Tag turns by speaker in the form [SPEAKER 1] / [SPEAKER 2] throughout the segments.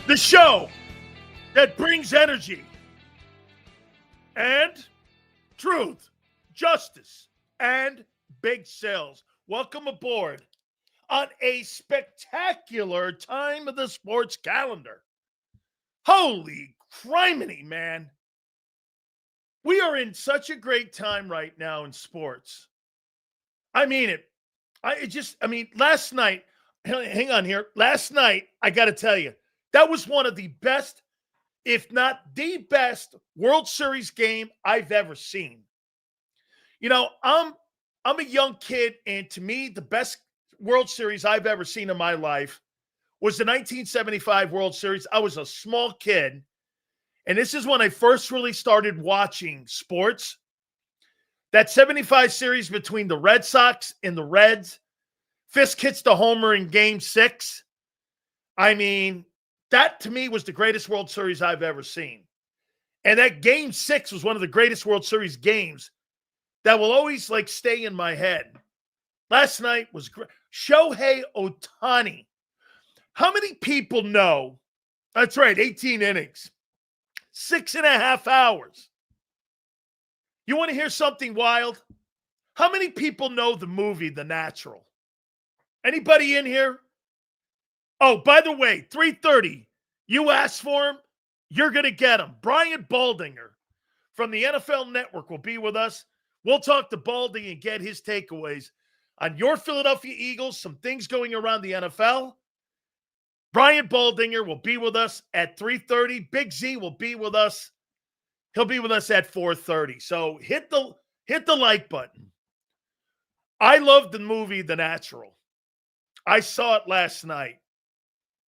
[SPEAKER 1] The show that brings energy and truth, justice, and big sales. Welcome aboard on a spectacular time of the sports calendar. Holy criminy, man. We are in such a great time right now in sports. I mean it. Last night, hang on here. Last night, I got to tell you, that was one of the best, if not the best, World Series game I've ever seen. You know, I'm a young kid, and to me, the best World Series I've ever seen in my life was the 1975 World Series. I was a small kid, and this is when I first really started watching sports. That 75 series between the Red Sox and the Reds, Fisk hits the homer in Game 6. I mean, that to me was the greatest World Series I've ever seen. And that Game 6 was one of the greatest World Series games that will always stay in my head. Last night was great. Shohei Ohtani. How many people know? That's right, 18 innings, 6.5 hours. You want to hear something wild? How many people know the movie The Natural? Anybody in here? Oh, by the way, 3:30. You asked for him, you're going to get him. Brian Baldinger from the NFL Network will be with us. We'll talk to Baldy and get his takeaways on your Philadelphia Eagles, some things going around the NFL. Brian Baldinger will be with us at 3:30. Big Z will be with us. He'll be with us at 4:30. So hit the like button. I love the movie The Natural. I saw it last night.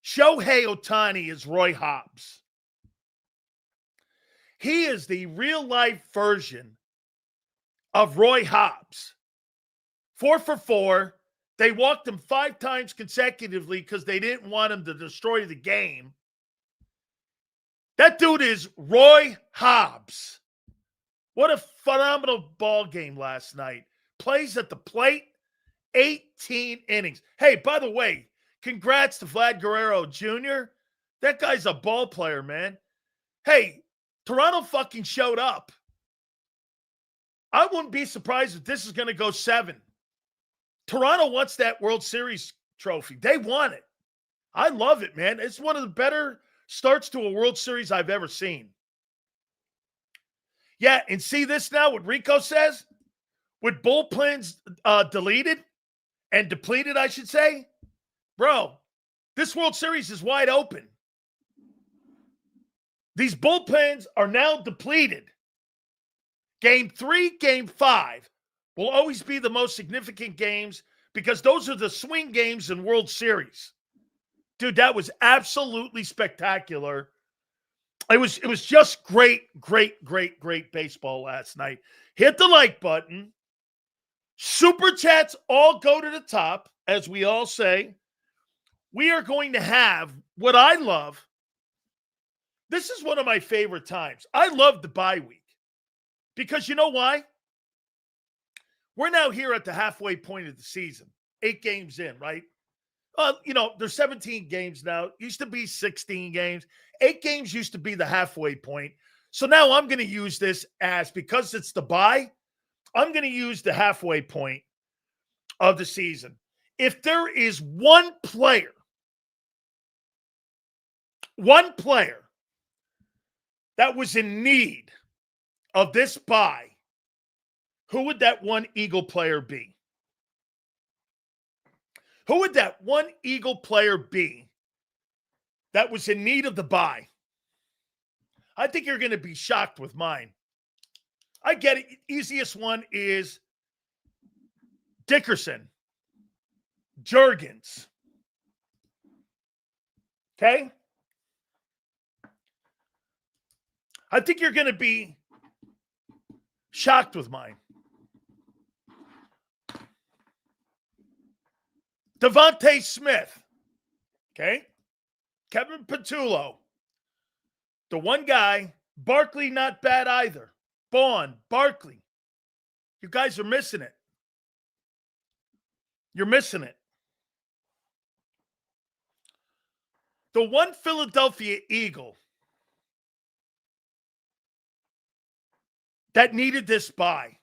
[SPEAKER 1] Shohei Ohtani is Roy Hobbs. He is the real-life version of Roy Hobbs. 4 for 4. They walked him 5 times consecutively because they didn't want him to destroy the game. That dude is Roy Hobbs. What a phenomenal ball game last night. Plays at the plate, 18 innings. Hey, by the way, congrats to Vlad Guerrero Jr. That guy's a ball player, man. Hey, Toronto fucking showed up. I wouldn't be surprised if this is going to go 7. Toronto wants that World Series trophy. They want it. I love it, man. It's one of the better starts to a World Series I've ever seen. Yeah, and see this now, what Rico says? With bullpens deleted and depleted, I should say. Bro, this World Series is wide open. These bullpens are now depleted. Game 3, Game 5 will always be the most significant games because those are the swing games in World Series. Dude, that was absolutely spectacular. It was just great baseball last night. Hit the like button. Super chats all go to the top, as we all say. We are going to have what I love. This is one of my favorite times. I love the bye week because you know why? We're now here at the halfway point of the season, 8 games in, right? There's 17 games now. Used to be 16 games. 8 games used to be the halfway point. So now I'm going to use this because it's the bye, I'm going to use the halfway point of the season. If there is one player that was in need of this bye, who would that one Eagle player be? Who would that one Eagle player be that was in need of the bye? I think you're going to be shocked with mine. I get it. Easiest one is Dickerson, Juergens. Okay? I think you're going to be shocked with mine. Devontae Smith. Okay? Kevin Patullo. The one guy. Barkley, not bad either. Vaughn, Barkley. You guys are missing it. You're missing it. The one Philadelphia Eagle that needed this bye.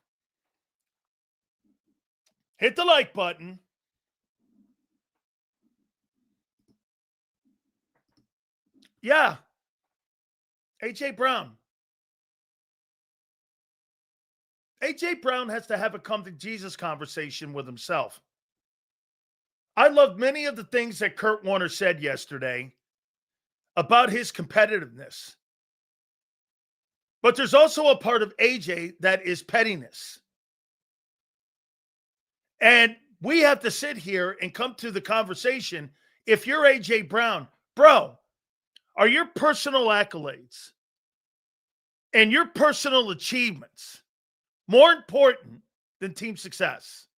[SPEAKER 1] Hit the like button. Yeah. A.J. Brown. A.J. Brown has to have a come to Jesus conversation with himself. I loved many of the things that Kurt Warner said yesterday about his competitiveness. But there's also a part of AJ that is pettiness. And we have to sit here and come to the conversation. If you're AJ Brown, bro, are your personal accolades and your personal achievements more important than team success?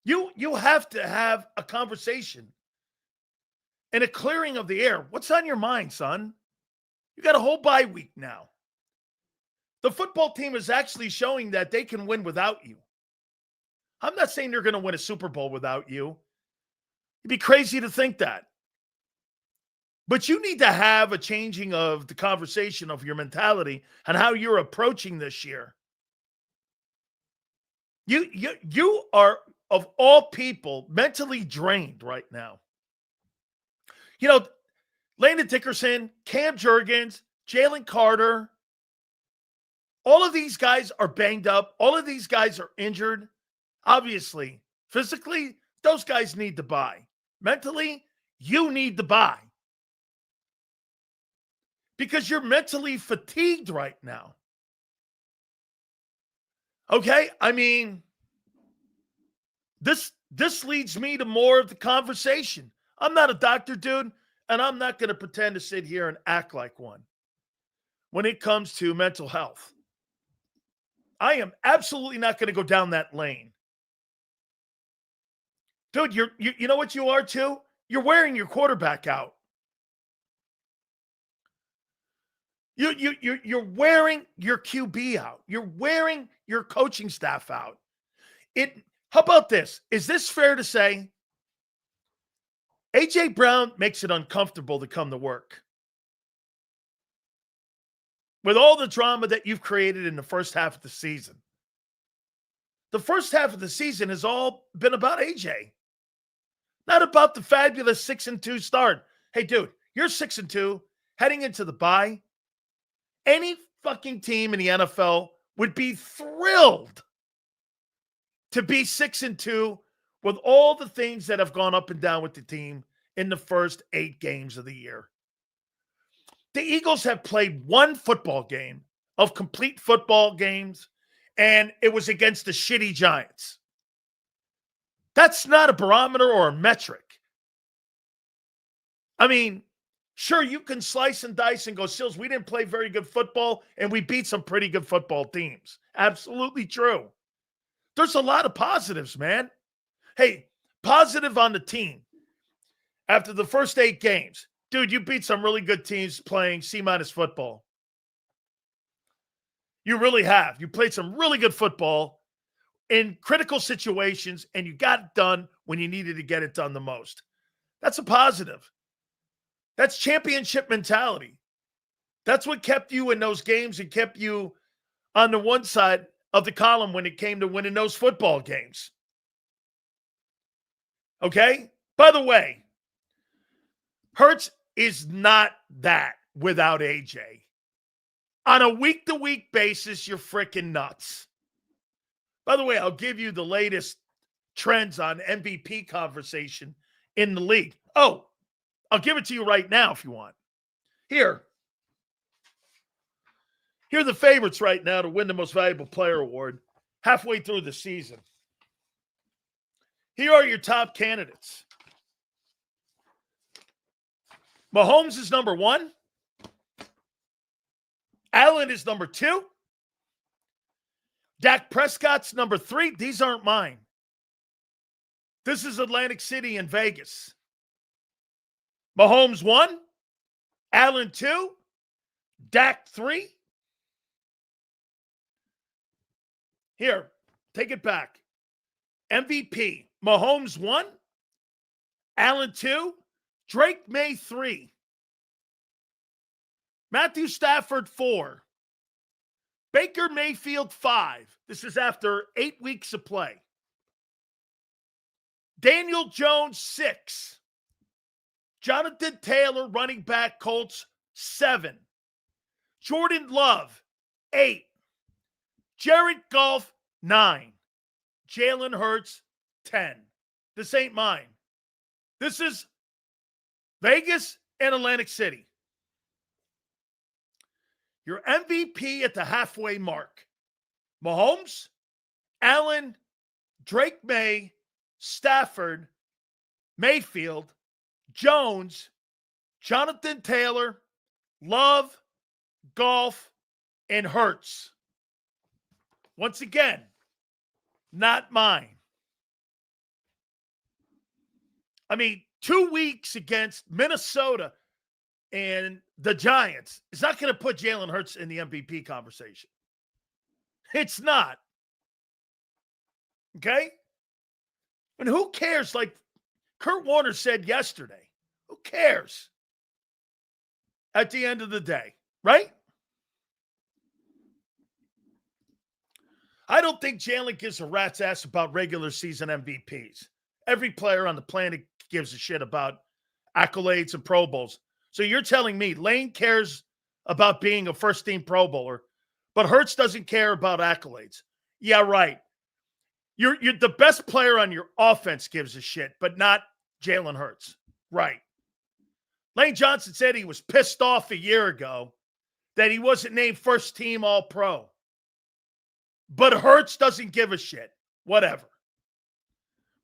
[SPEAKER 1] You have to have a conversation and a clearing of the air. What's on your mind, son? You got a whole bye week now. The football team is actually showing that they can win without you. I'm not saying they're going to win a Super Bowl without you. It'd be crazy to think that. But you need to have a changing of the conversation of your mentality and how you're approaching this year. You are, of all people, mentally drained right now. You know, Landon Dickerson, Cam Jurgens, Jalen Carter, all of these guys are banged up. All of these guys are injured. Obviously, physically, those guys need to bye. Mentally, you need to bye. Because you're mentally fatigued right now. Okay? I mean, this leads me to more of the conversation. I'm not a doctor, dude, and I'm not going to pretend to sit here and act like one when it comes to mental health. I am absolutely not going to go down that lane. Dude, you know what you are too? You're wearing your quarterback out. You're wearing your QB out. You're wearing your coaching staff out. How about this? Is this fair to say? A.J. Brown makes it uncomfortable to come to work. With all the drama that you've created in the first half of the season. The first half of the season has all been about AJ. Not about the fabulous 6-2 start. Hey, dude, you're 6-2 heading into the bye. Any fucking team in the NFL would be thrilled to be 6-2 with all the things that have gone up and down with the team in the first 8 games of the year. The Eagles have played one football game of complete football games, and it was against the shitty Giants. That's not a barometer or a metric. I mean, sure, you can slice and dice and go, Sills, we didn't play very good football, and we beat some pretty good football teams. Absolutely true. There's a lot of positives, man. Hey, positive on the team. After the first 8 games, dude, you beat some really good teams playing C- football. You really have. You played some really good football in critical situations, and you got it done when you needed to get it done the most. That's a positive. That's championship mentality. That's what kept you in those games and kept you on the one side of the column when it came to winning those football games. Okay? By the way, Hurts is not that without AJ. On a week-to-week basis, you're freaking nuts. By the way, I'll give you the latest trends on MVP conversation in the league. Oh, I'll give it to you right now if you want. Here are the favorites right now to win the Most Valuable Player Award halfway through the season. Here are your top candidates. Mahomes is number 1. Allen is number 2. Dak Prescott's number 3. These aren't mine. This is Atlantic City and Vegas. Mahomes 1. Allen 2. Dak 3. Here, take it back. MVP. Mahomes 1. Allen 2. Drake May 3. Matthew Stafford 4. Baker Mayfield 5. This is after 8 weeks of play. Daniel Jones 6. Jonathan Taylor, running back, Colts 7. Jordan Love 8. Jared Goff 9. Jalen Hurts 10. This ain't mine. This is Vegas and Atlantic City. Your MVP at the halfway mark. Mahomes, Allen, Drake May, Stafford, Mayfield, Jones, Jonathan Taylor, Love, Goff, and Hurts. Once again, not mine. I mean, 2 weeks against Minnesota and the Giants is not going to put Jalen Hurts in the MVP conversation. It's not. Okay? And who cares? Like Kurt Warner said yesterday, who cares at the end of the day, right? I don't think Jalen gives a rat's ass about regular season MVPs. Every player on the planet gives a shit about accolades and Pro Bowls. So you're telling me Lane cares about being a first-team Pro Bowler, but Hurts doesn't care about accolades. Yeah, right. You're the best player on your offense gives a shit, but not Jalen Hurts. Right. Lane Johnson said he was pissed off a year ago that he wasn't named first-team All-Pro. But Hurts doesn't give a shit. Whatever.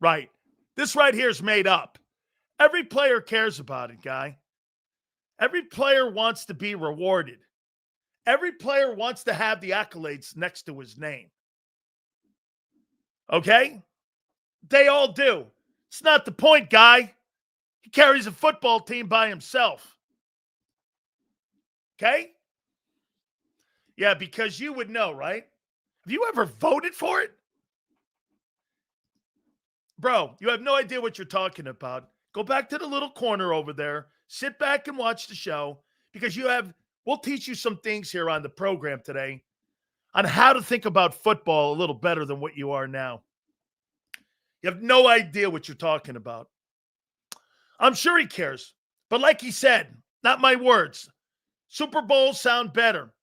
[SPEAKER 1] Right. This right here is made up. Every player cares about it, guy. Every player wants to be rewarded. Every player wants to have the accolades next to his name. Okay? They all do. It's not the point, guy. He carries a football team by himself. Okay? Yeah, because you would know, right? Have you ever voted for it? Bro, you have no idea what you're talking about. Go back to the little corner over there. Sit back and watch the show because we'll teach you some things here on the program today on how to think about football a little better than what you are now. You have no idea what you're talking about. I'm sure he cares. But like he said, not my words. Super Bowls sound better.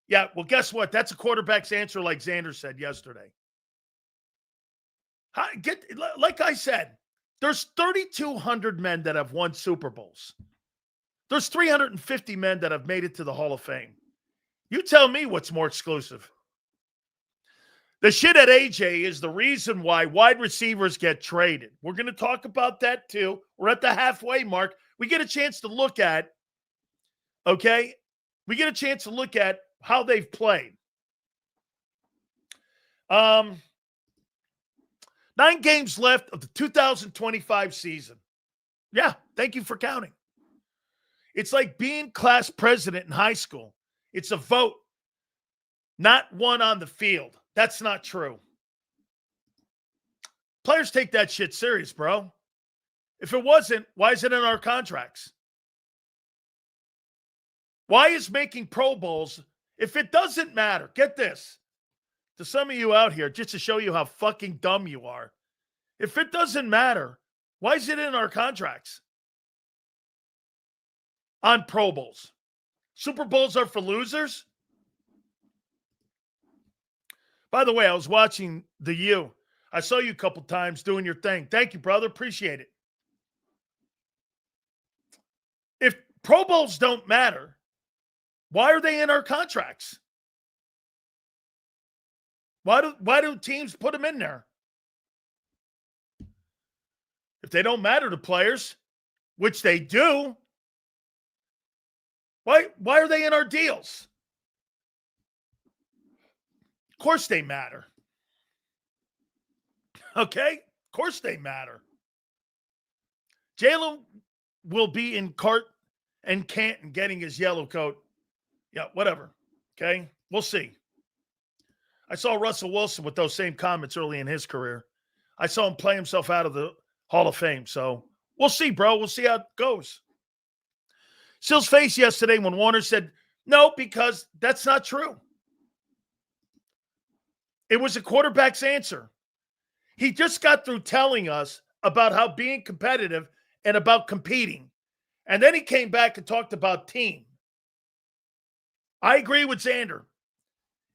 [SPEAKER 1] Yeah, well, guess what? That's a quarterback's answer like Xander said yesterday. Like I said, there's 3,200 men that have won Super Bowls. There's 350 men that have made it to the Hall of Fame. You tell me what's more exclusive. The shit at AJ is the reason why wide receivers get traded. We're going to talk about that too. We're at the halfway mark. We get a chance to look at, okay? We get a chance to look at how they've played. 9 games left of the 2025 season. Yeah, thank you for counting. It's like being class president in high school. It's a vote, not one on the field. That's not true. Players take that shit serious, bro. If it wasn't, why is it in our contracts? Why is making Pro Bowls, if it doesn't matter, get this, to some of you out here, just to show you how fucking dumb you are. If it doesn't matter, why is it in our contracts? On Pro Bowls. Super Bowls are for losers? By the way, I was watching the U. I saw you a couple times doing your thing. Thank you, brother. Appreciate it. If Pro Bowls don't matter, why are they in our contracts? Why do teams put them in there? If they don't matter to players, which they do, why are they in our deals? Of course they matter. Okay? Of course they matter. Jalen will be in Cart and Canton getting his yellow coat. Yeah, whatever. Okay? We'll see. I saw Russell Wilson with those same comments early in his career. I saw him play himself out of the Hall of Fame, so We'll see, bro. We'll see how it goes. Sil's face yesterday when Warner said, no, because that's not true. It was a quarterback's answer. He just got through telling us about how being competitive and about competing. And then he came back and talked about team. I agree with Xander.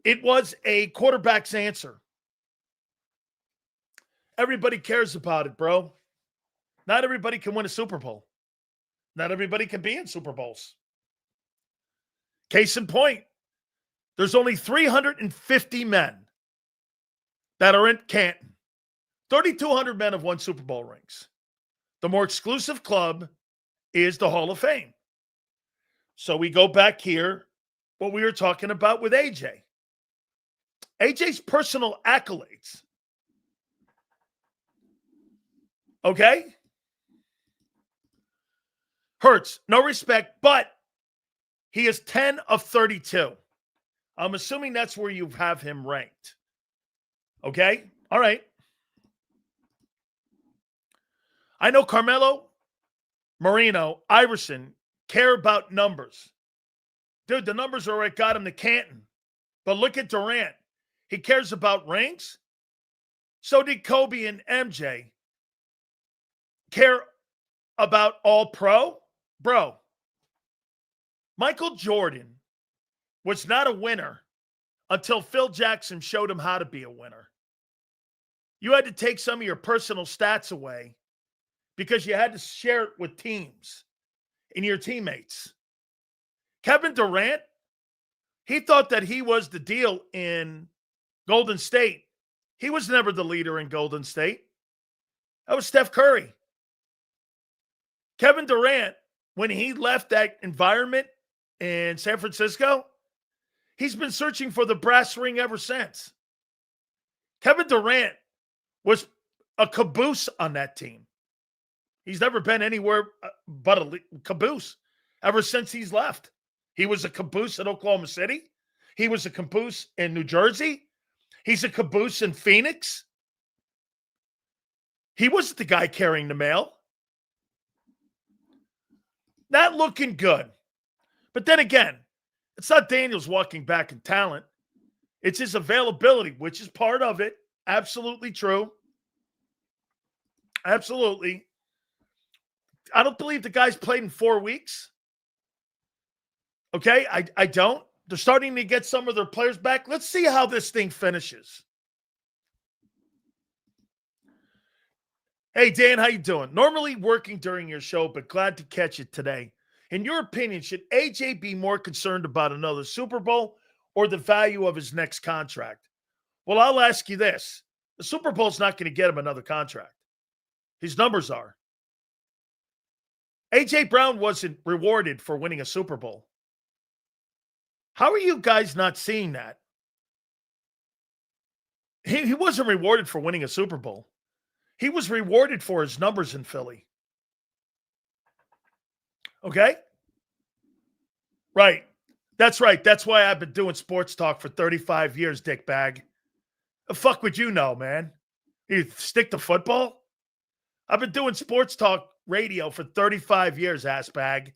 [SPEAKER 1] It was a quarterback's answer. Everybody cares about it, bro. Not everybody can win a Super Bowl. Not everybody can be in Super Bowls. Case in point, there's only 350 men that are in Canton. 3,200 men have won Super Bowl rings. The more exclusive club is the Hall of Fame. So we go back here, what we were talking about with AJ. AJ's personal accolades. Okay? Hurts, no respect, but he is 10 of 32. I'm assuming that's where you have him ranked. Okay? All right. I know Carmelo, Marino, Iverson care about numbers. Dude, the numbers are what got him to Canton. But look at Durant. He cares about rings. So did Kobe and MJ. Care about All-Pro? Bro, Michael Jordan was not a winner until Phil Jackson showed him how to be a winner. You had to take some of your personal stats away because you had to share it with teams and your teammates. Kevin Durant, he thought that he was the deal in Golden State. He was never the leader in Golden State. That was Steph Curry. Kevin Durant, when he left that environment in San Francisco, he's been searching for the brass ring ever since. Kevin Durant was a caboose on that team. He's never been anywhere but a caboose ever since he's left. He was a caboose in Oklahoma City. He was a caboose in New Jersey. He's a caboose in Phoenix. He wasn't the guy carrying the mail. Not looking good. But then again, it's not Daniels walking back in talent. It's his availability, which is part of it. Absolutely true. Absolutely. I don't believe the guy's played in 4 weeks. Okay, I don't. They're starting to get some of their players back. Let's see how this thing finishes. Hey, Dan, how you doing? Normally working during your show, but glad to catch it today. In your opinion, should AJ be more concerned about another Super Bowl or the value of his next contract? Well, I'll ask you this. The Super Bowl's not going to get him another contract. His numbers are. AJ Brown wasn't rewarded for winning a Super Bowl. How are you guys not seeing that? He wasn't rewarded for winning a Super Bowl. He was rewarded for his numbers in Philly. Okay? Right. That's right. That's why I've been doing sports talk for 35 years, dickbag. The fuck would you know, man? You stick to football? I've been doing sports talk radio for 35 years, assbag.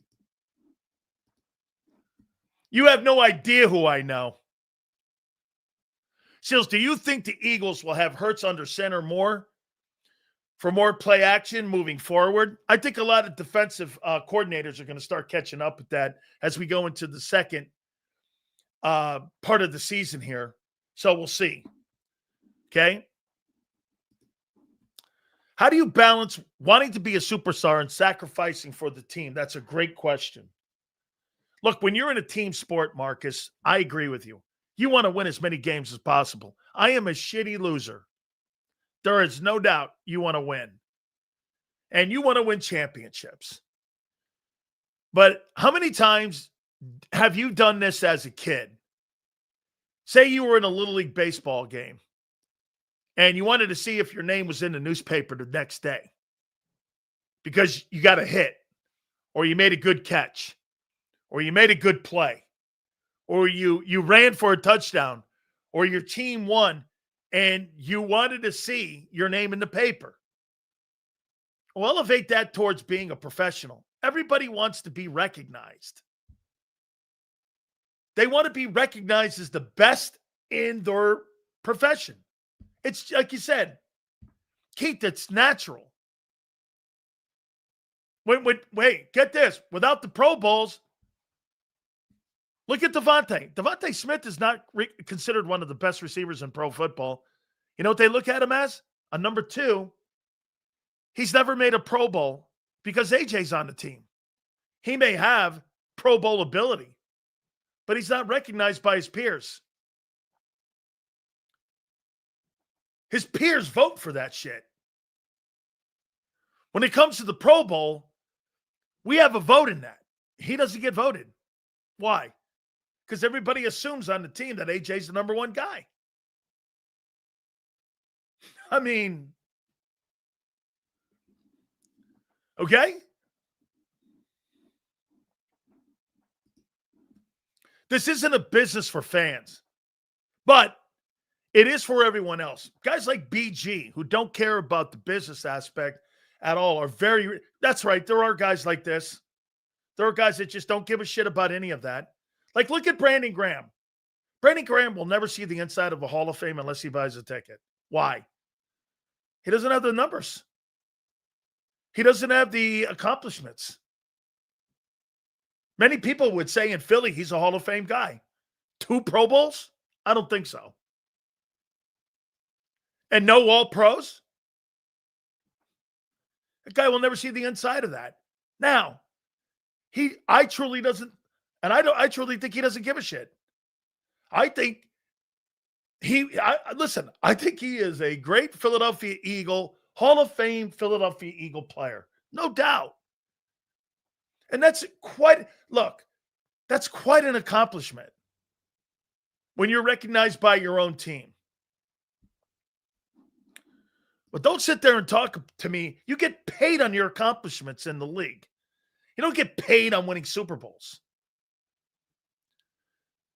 [SPEAKER 1] You have no idea who I know. Seals, do you think the Eagles will have Hurts under center more for more play action moving forward? I think a lot of defensive coordinators are going to start catching up with that as we go into the second part of the season here. So we'll see. Okay? How do you balance wanting to be a superstar and sacrificing for the team? That's a great question. Look, when you're in a team sport, Marcus, I agree with you. You want to win as many games as possible. I am a shitty loser. There is no doubt you want to win. And you want to win championships. But how many times have you done this as a kid? Say you were in a Little League baseball game and you wanted to see if your name was in the newspaper the next day because you got a hit or you made a good catch or you made a good play or you ran for a touchdown or your team won and you wanted to see your name in the paper. We'll elevate that towards being a professional. Everybody wants to be recognized. They want to be recognized as the best in their profession. It's like you said, Keith, it's natural. Wait, get this. Without the Pro Bowls, look at Devontae. Devontae Smith is not considered one of the best receivers in pro football. You know what they look at him as? A number 2. He's never made a Pro Bowl because AJ's on the team. He may have Pro Bowl ability, but he's not recognized by his peers. His peers vote for that shit. When it comes to the Pro Bowl, we have a vote in that. He doesn't get voted. Why? Because everybody assumes on the team that AJ's the number 1 guy. I mean, okay? This isn't a business for fans, but it is for everyone else. Guys like BG, who don't care about the business aspect at all, are very, that's right, there are guys like this. There are guys that just don't give a shit about any of that. Like, look at Brandon Graham. Brandon Graham will never see the inside of a Hall of Fame unless he buys a ticket. Why? He doesn't have the numbers. He doesn't have the accomplishments. Many people would say in Philly, he's a Hall of Fame guy. 2 Pro Bowls? I don't think so. And no All-Pros? That guy will never see the inside of that. Now, I truly doesn't, and I truly think he doesn't give a shit. I think I think he is a great Philadelphia Eagle, Hall of Fame Philadelphia Eagle player. No doubt. And that's quite an accomplishment when you're recognized by your own team. But don't sit there and talk to me. You get paid on your accomplishments in the league. You don't get paid on winning Super Bowls.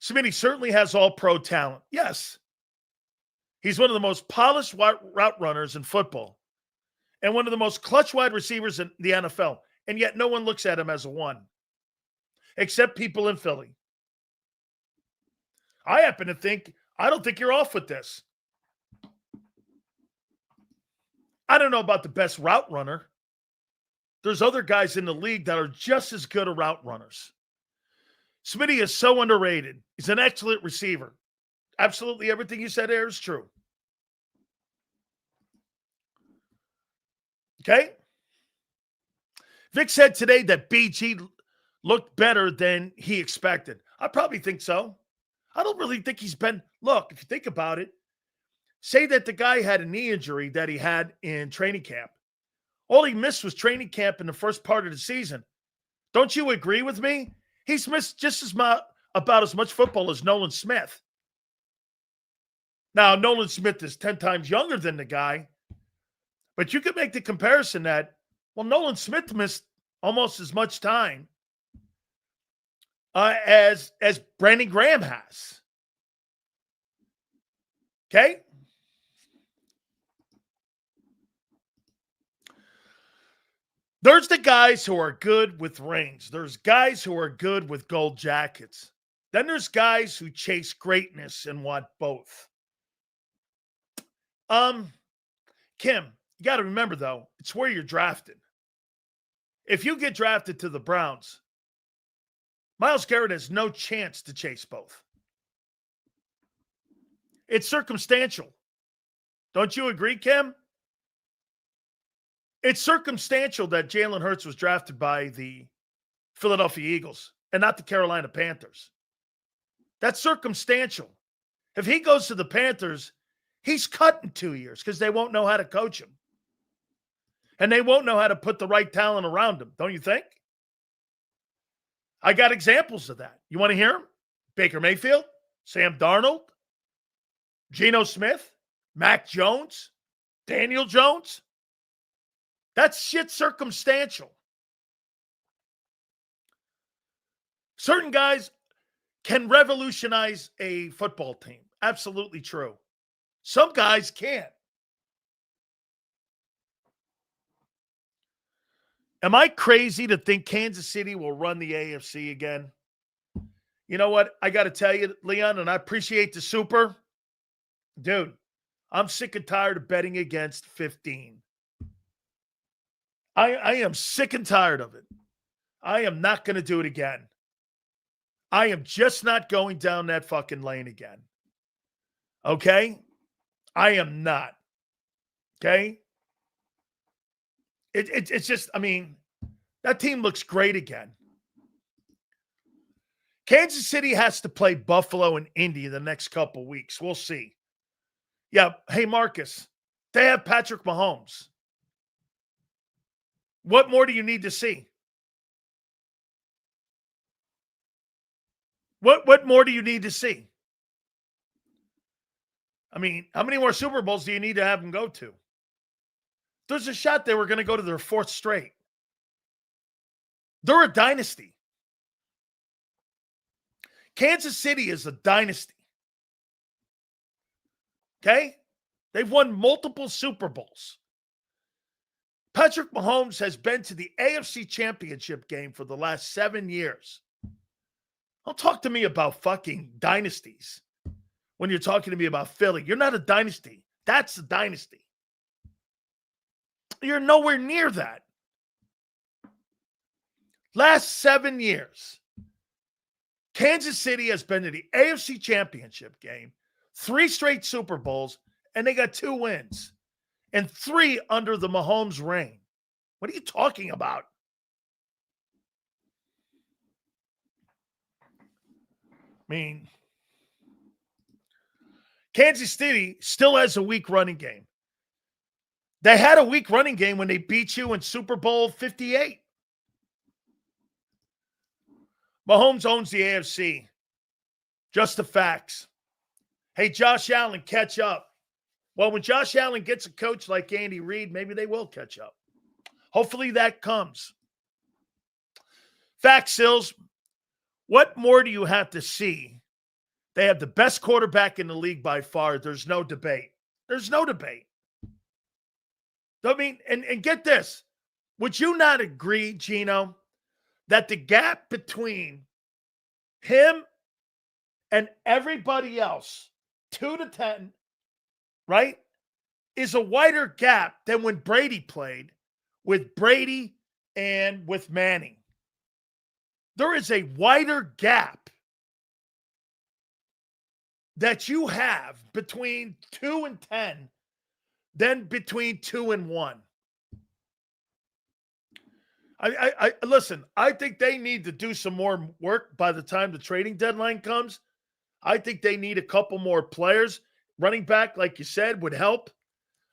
[SPEAKER 1] Smitty certainly has all-pro talent. Yes. He's one of the most polished route runners in football and one of the most clutch wide receivers in the NFL. And yet no one looks at him as a 1, except people in Philly. I happen to think, I don't think you're off with this. I don't know about the best route runner. There's other guys in the league that are just as good as route runners. Smitty is so underrated. He's an excellent receiver. Absolutely everything you said there is true. Okay? Vic said today that BG looked better than he expected. I probably think so. I don't really think he's been. Look, if you think about it, say that the guy had a knee injury that he had in training camp. All he missed was training camp in the first part of the season. Don't you agree with me? He's missed just about as much football as Nolan Smith. Now, Nolan Smith is 10 times younger than the guy, but you could make the comparison that, well, Nolan Smith missed almost as much time as Brandon Graham has. Okay? There's the guys who are good with rings. There's guys who are good with gold jackets. Then there's guys who chase greatness and want both. Kim, you got to remember, though, it's where you're drafted. If you get drafted to the Browns, Myles Garrett has no chance to chase both. It's circumstantial. Don't you agree, Kim? It's circumstantial that Jalen Hurts was drafted by the Philadelphia Eagles and not the Carolina Panthers. That's circumstantial. If he goes to the Panthers, he's cut in 2 years because they won't know how to coach him. And they won't know how to put the right talent around him, don't you think? I got examples of that. You want to hear them? Baker Mayfield, Sam Darnold, Geno Smith, Mac Jones, Daniel Jones. That's shit circumstantial. Certain guys can revolutionize a football team. Absolutely true. Some guys can't. Am I crazy to think Kansas City will run the AFC again? You know what? I got to tell you, Leon, and I appreciate the super. Dude, I'm sick and tired of betting against 15. I am sick and tired of it. I am not going to do it again. I am just not going down that fucking lane again. Okay? I am not. Okay? It's just, I mean, that team looks great again. Kansas City has to play Buffalo and Indy the next couple weeks. We'll see. Yeah. Hey, Marcus, they have Patrick Mahomes. What more do you need to see? What more do you need to see? I mean, how many more Super Bowls do you need to have them go to? There's a shot they were going to go to their fourth straight. They're a dynasty. Kansas City is a dynasty. Okay? They've won multiple Super Bowls. Patrick Mahomes has been to the AFC Championship game for the last 7 years. Don't talk to me about fucking dynasties when you're talking to me about Philly. You're not a dynasty. That's a dynasty. You're nowhere near that. Last 7 years, Kansas City has been to the AFC Championship game, 3 straight Super Bowls, and they got 2 wins, and 3 under the Mahomes reign. What are you talking about? I mean, Kansas City still has a weak running game. They had a weak running game when they beat you in Super Bowl 58. Mahomes owns the AFC. Just the facts. Hey, Josh Allen, catch up. Well, when Josh Allen gets a coach like Andy Reid, maybe they will catch up. Hopefully that comes. Facts, Sills. What more do you have to see? They have the best quarterback in the league by far. There's no debate. There's no debate. I mean, and get this. Would you not agree, Gino, that the gap between him and everybody else, 2 to 10, right, is a wider gap than when Brady played with Brady and with Manning? There is a wider gap that you have between 2 and 10 than between 2 and 1. I listen, I think they need to do some more work by the time the trading deadline comes. I think they need a couple more players. Running back, like you said, would help.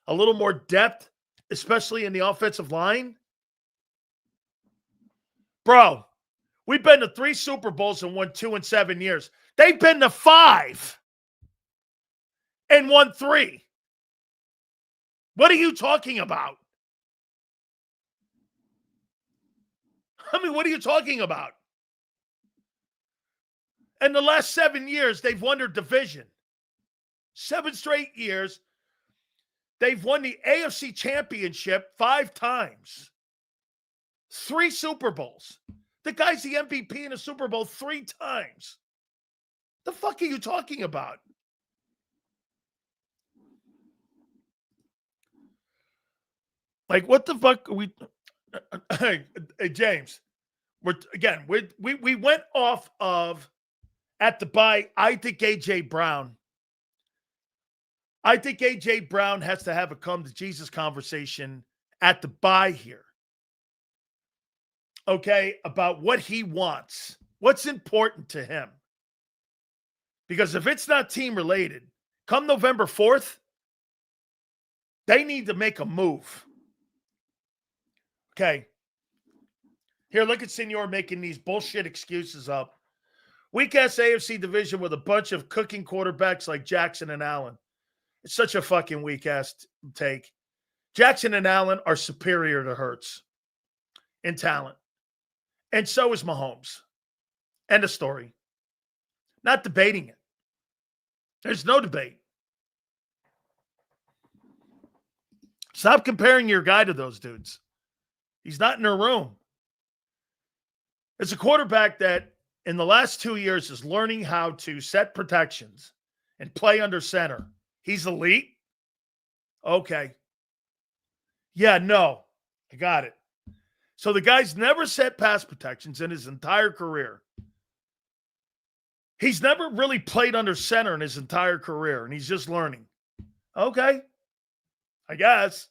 [SPEAKER 1] A little more depth, especially in the offensive line. Bro, we've been to 3 Super Bowls and won 2 in 7 years. They've been to 5 and won 3. What are you talking about? I mean, what are you talking about? In the last 7 years, they've won their division. 7 straight years. They've won the AFC Championship 5 times. 3 Super Bowls. The guy's the MVP in a Super Bowl 3 times. The fuck are you talking about? Like, what the fuck are we... Hey, James, we went off of at the bye. I think A.J. Brown has to have a come to Jesus conversation at the bye here. Okay, about what he wants, what's important to him. Because if it's not team related, come November 4th, they need to make a move. Okay. Here, look at Senor making these bullshit excuses up. Weak-ass AFC division with a bunch of cooking quarterbacks like Jackson and Allen. It's such a fucking weak-ass take. Jackson and Allen are superior to Hurts in talent. And so is Mahomes. End of story. Not debating it. There's no debate. Stop comparing your guy to those dudes. He's not in her room. It's a quarterback that in the last 2 years is learning how to set protections and play under center. He's elite. Okay. Yeah, no. I got it. So the guy's never set pass protections in his entire career. He's never really played under center in his entire career, and he's just learning. Okay. I guess.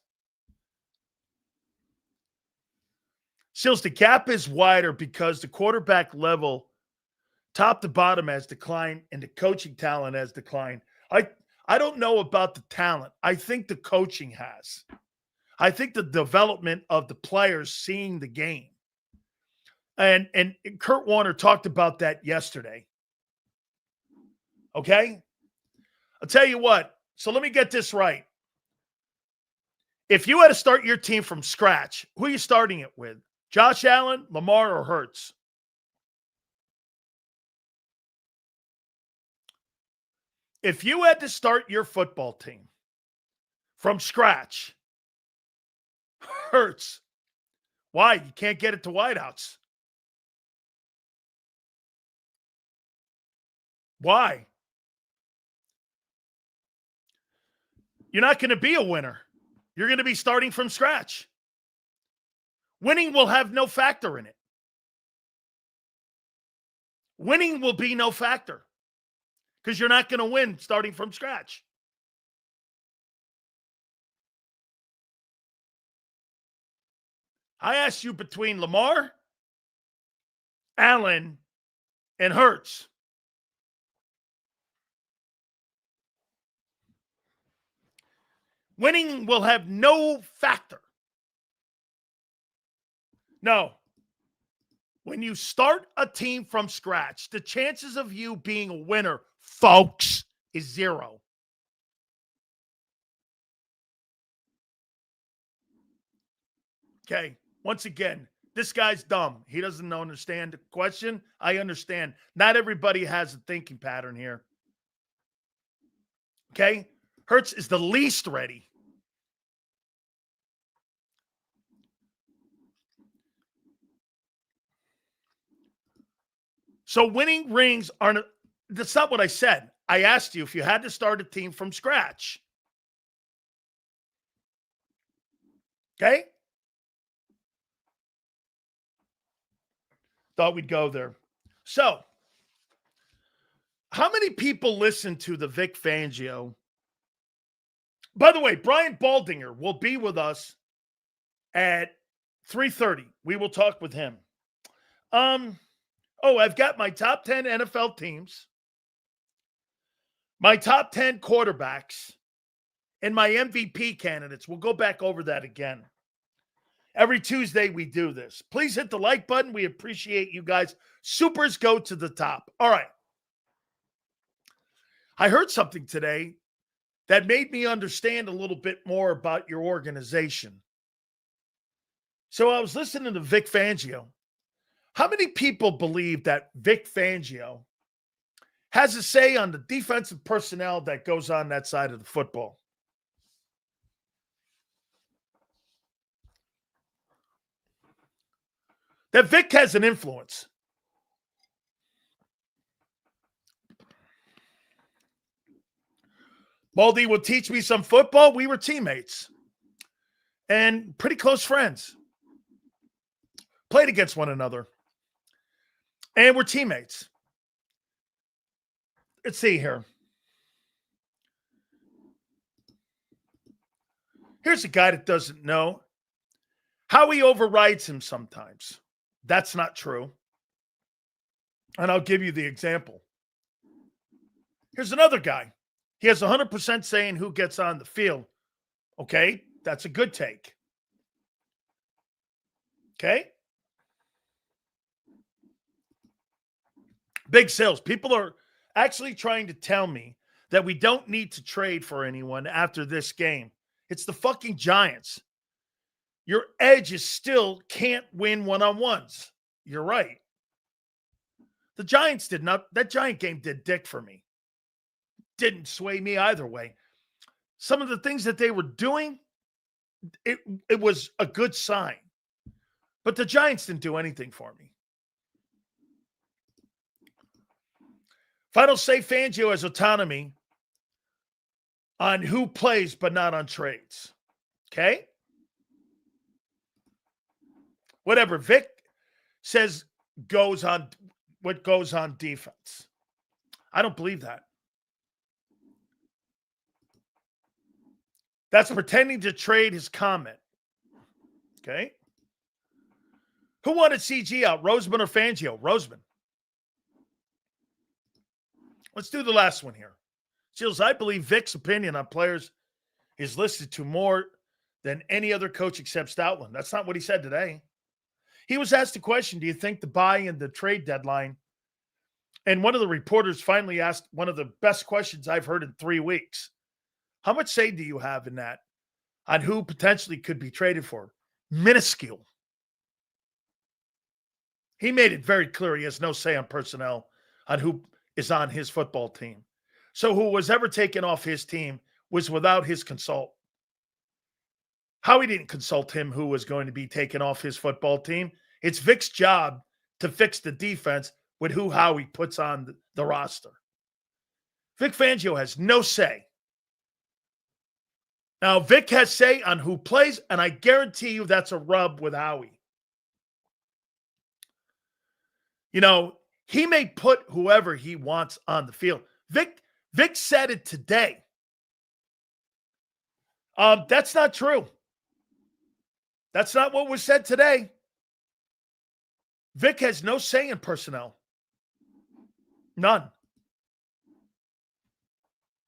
[SPEAKER 1] Sills, the gap is wider because the quarterback level, top to bottom, has declined, and the coaching talent has declined. I don't know about the talent. I think the coaching has. I think the development of the players seeing the game. And Kurt Warner talked about that yesterday. Okay? I'll tell you what. So let me get this right. If you had to start your team from scratch, who are you starting it with? Josh Allen, Lamar, or Hurts? If you had to start your football team from scratch, Hurts. Why? You can't get it to wideouts. Why? You're not going to be a winner. You're going to be starting from scratch. Winning will have no factor in it. Winning will be no factor because you're not going to win starting from scratch. I asked you between Lamar, Allen, and Hurts. Winning will have no factor. No. When you start a team from scratch, the chances of you being a winner, folks, is zero. Okay. Once again, this guy's dumb. He doesn't understand the question. I understand. Not everybody has a thinking pattern here. Okay? Hurts is the least ready. So winning rings aren't, that's not what I said. I asked you if you had to start a team from scratch. Okay? Thought we'd go there. So, how many people listen to the Vic Fangio? By the way, Brian Baldinger will be with us at 3:30. We will talk with him. I've got my top 10 NFL teams, my top 10 quarterbacks, and my MVP candidates. We'll go back over that again. Every Tuesday we do this. Please hit the like button. We appreciate you guys. Supers go to the top. All right. I heard something today that made me understand a little bit more about your organization. So I was listening to Vic Fangio. How many people believe that Vic Fangio has a say on the defensive personnel that goes on that side of the football? That Vic has an influence. Baldy would teach me some football. We were teammates and pretty close friends. Played against one another. And we're teammates. Let's see here. Here's a guy that doesn't know how he overrides him sometimes. That's not true. And I'll give you the example. Here's another guy. He has 100% saying who gets on the field. Okay, that's a good take. Okay. Big sales. People are actually trying to tell me that we don't need to trade for anyone after this game. It's the fucking Giants. Your edges still can't win one-on-ones. You're right. The Giants did not. That Giant game did dick for me. Didn't sway me either way. Some of the things that they were doing, it was a good sign. But the Giants didn't do anything for me. Final say, Fangio has autonomy on who plays, but not on trades. Okay? Whatever Vic says goes on what goes on defense. I don't believe that. That's pretending to trade his comment. Okay? Who wanted CG out, Roseman or Fangio? Roseman. Let's do the last one here. Seals, I believe Vic's opinion on players is listed to more than any other coach except Stoutland. That's not what he said today. He was asked the question, do you think the buy in the trade deadline? And one of the reporters finally asked one of the best questions I've heard in 3 weeks. How much say do you have in that on who potentially could be traded for? Minuscule. He made it very clear he has no say on personnel on who is on his football team. So who was ever taken off his team was without his consult. Howie didn't consult him who was going to be taken off his football team. It's Vic's job to fix the defense with who Howie puts on the roster. Vic Fangio has no say. Now, Vic has say on who plays, and I guarantee you that's a rub with Howie. You know, he may put whoever he wants on the field. Vic said it today. That's not true. That's not what was said today. Vic has no say in personnel. None.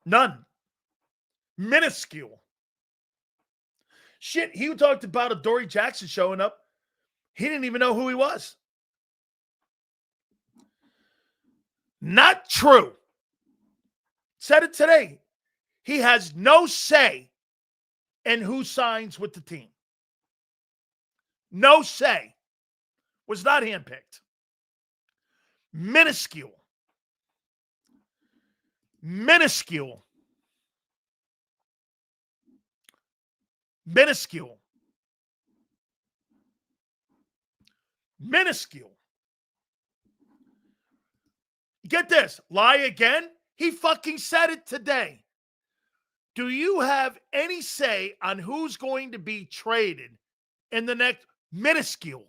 [SPEAKER 1] None. Minuscule. Shit, he talked about a Dory Jackson showing up. He didn't even know who he was. Not true. Said it today. He has no say in who signs with the team. No say. Was not handpicked. Minuscule. Minuscule. Minuscule. Minuscule. Get this. Lie again? He fucking said it today. Do you have any say on who's going to be traded in the next minuscule?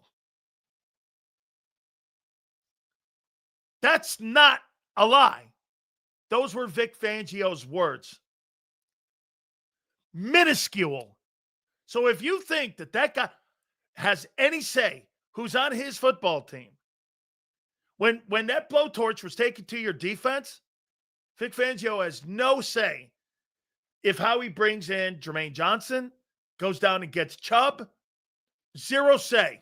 [SPEAKER 1] That's not a lie. Those were Vic Fangio's words. Minuscule. So if you think that that guy has any say who's on his football team, when that blowtorch was taken to your defense, Vic Fangio has no say if Howie brings in Jermaine Johnson, goes down and gets Chubb. Zero say.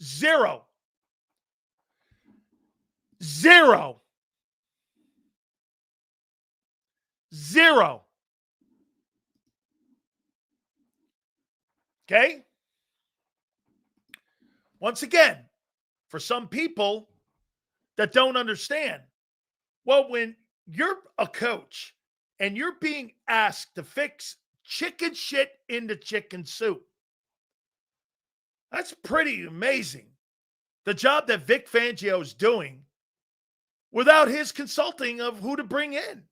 [SPEAKER 1] Zero. Zero. Zero. Okay? Once again, for some people that don't understand, well, when you're a coach and you're being asked to fix chicken shit into chicken soup, that's pretty amazing. The job that Vic Fangio is doing without his consulting of who to bring in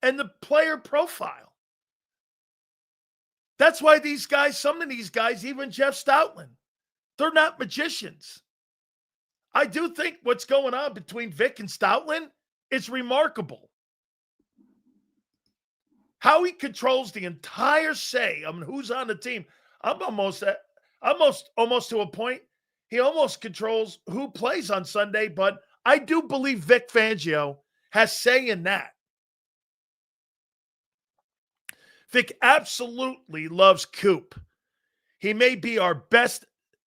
[SPEAKER 1] and the player profile. That's why these guys, some of these guys, even Jeff Stoutland, they're not magicians. I do think what's going on between Vic and Stoutland is remarkable. How he controls the entire say on who's on the team. I'm almost to a point. He almost controls who plays on Sunday, but I do believe Vic Fangio has say in that. Vic absolutely loves Coop. He may be our best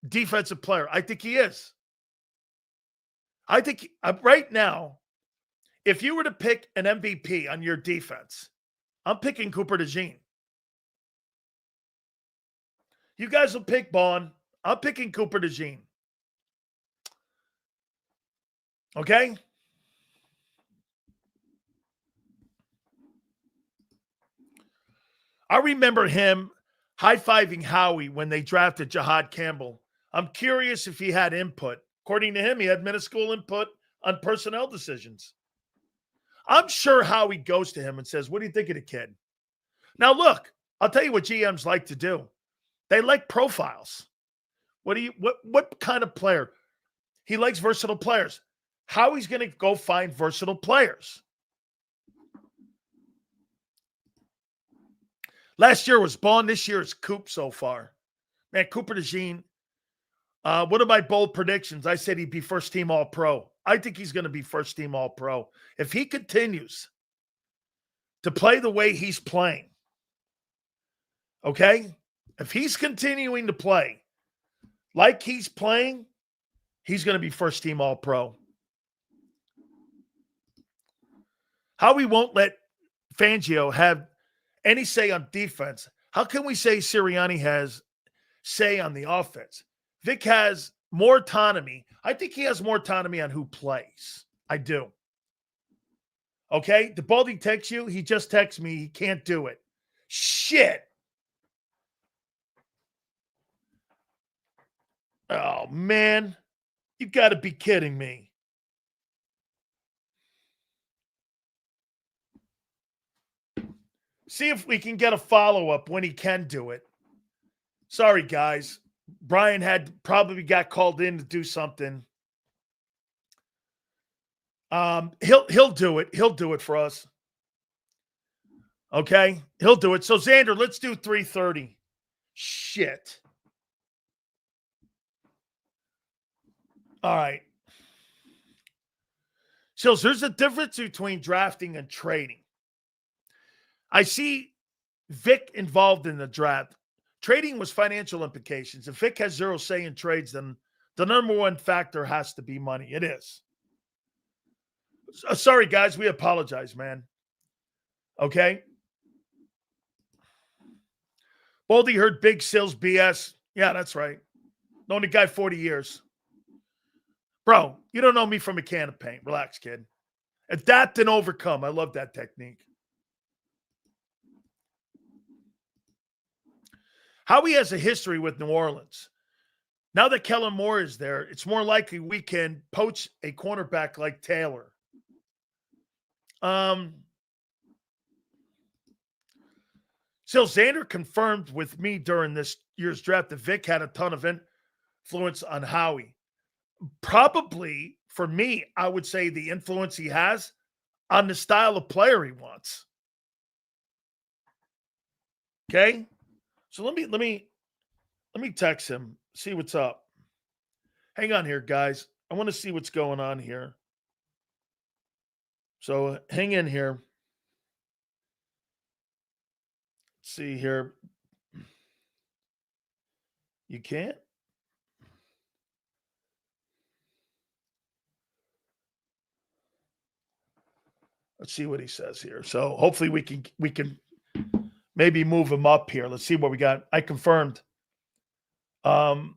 [SPEAKER 1] defensive player. I think he is. I think right now, if you were to pick an MVP on your defense, I'm picking Cooper DeJean. You guys will pick Bond. I'm picking Cooper DeJean. Okay? I remember him high-fiving Howie when they drafted Jahad Campbell. I'm curious if he had input. According to him, he had minuscule input on personnel decisions. I'm sure Howie goes to him and says, what do you think of the kid? Now, look, I'll tell you what GMs like to do. They like profiles. What kind of player? He likes versatile players. Howie's going to go find versatile players. Last year was Bond. This year is Coop so far. Man, Cooper DeJean. One of my bold predictions, I said he'd be first team All-Pro. I think he's going to be first team All-Pro. If he continues to play the way he's playing, okay? If he's continuing to play like he's playing, he's going to be first team All-Pro. Howie won't let Fangio have any say on defense. How can we say Sirianni has say on the offense? Vic has more autonomy. I think he has more autonomy on who plays. I do. Okay? The Baldy texts you. He just texts me. He can't do it. Shit. Oh, man. You got to be kidding me. See if we can get a follow-up when he can do it. Sorry, guys. Brian probably got called in to do something. He'll do it. He'll do it for us. Okay? He'll do it. So, Xander, let's do 3:30. Shit. All right. So, there's a difference between drafting and trading. I see Vic involved in the draft. Trading was financial implications. If Vic has zero say in trades, then the number one factor has to be money. It is. Sorry, guys. We apologize, man. Okay? Baldy heard Big Sills BS. Yeah, that's right. Known the guy 40 years. Bro, you don't know me from a can of paint. Relax, kid. Adapt and overcome. I love that technique. Howie has a history with New Orleans. Now that Kellen Moore is there, it's more likely we can poach a cornerback like Taylor. So Xander confirmed with me during this year's draft that Vic had a ton of influence on Howie. Probably, for me, I would say the influence he has on the style of player he wants. Okay? So let me text him, see what's up. Hang on here, guys. I want to see what's going on here. So hang in here. Let's see here. You can't? Let's see what he says here. So hopefully we can maybe move him up here. Let's see what we got. I confirmed. I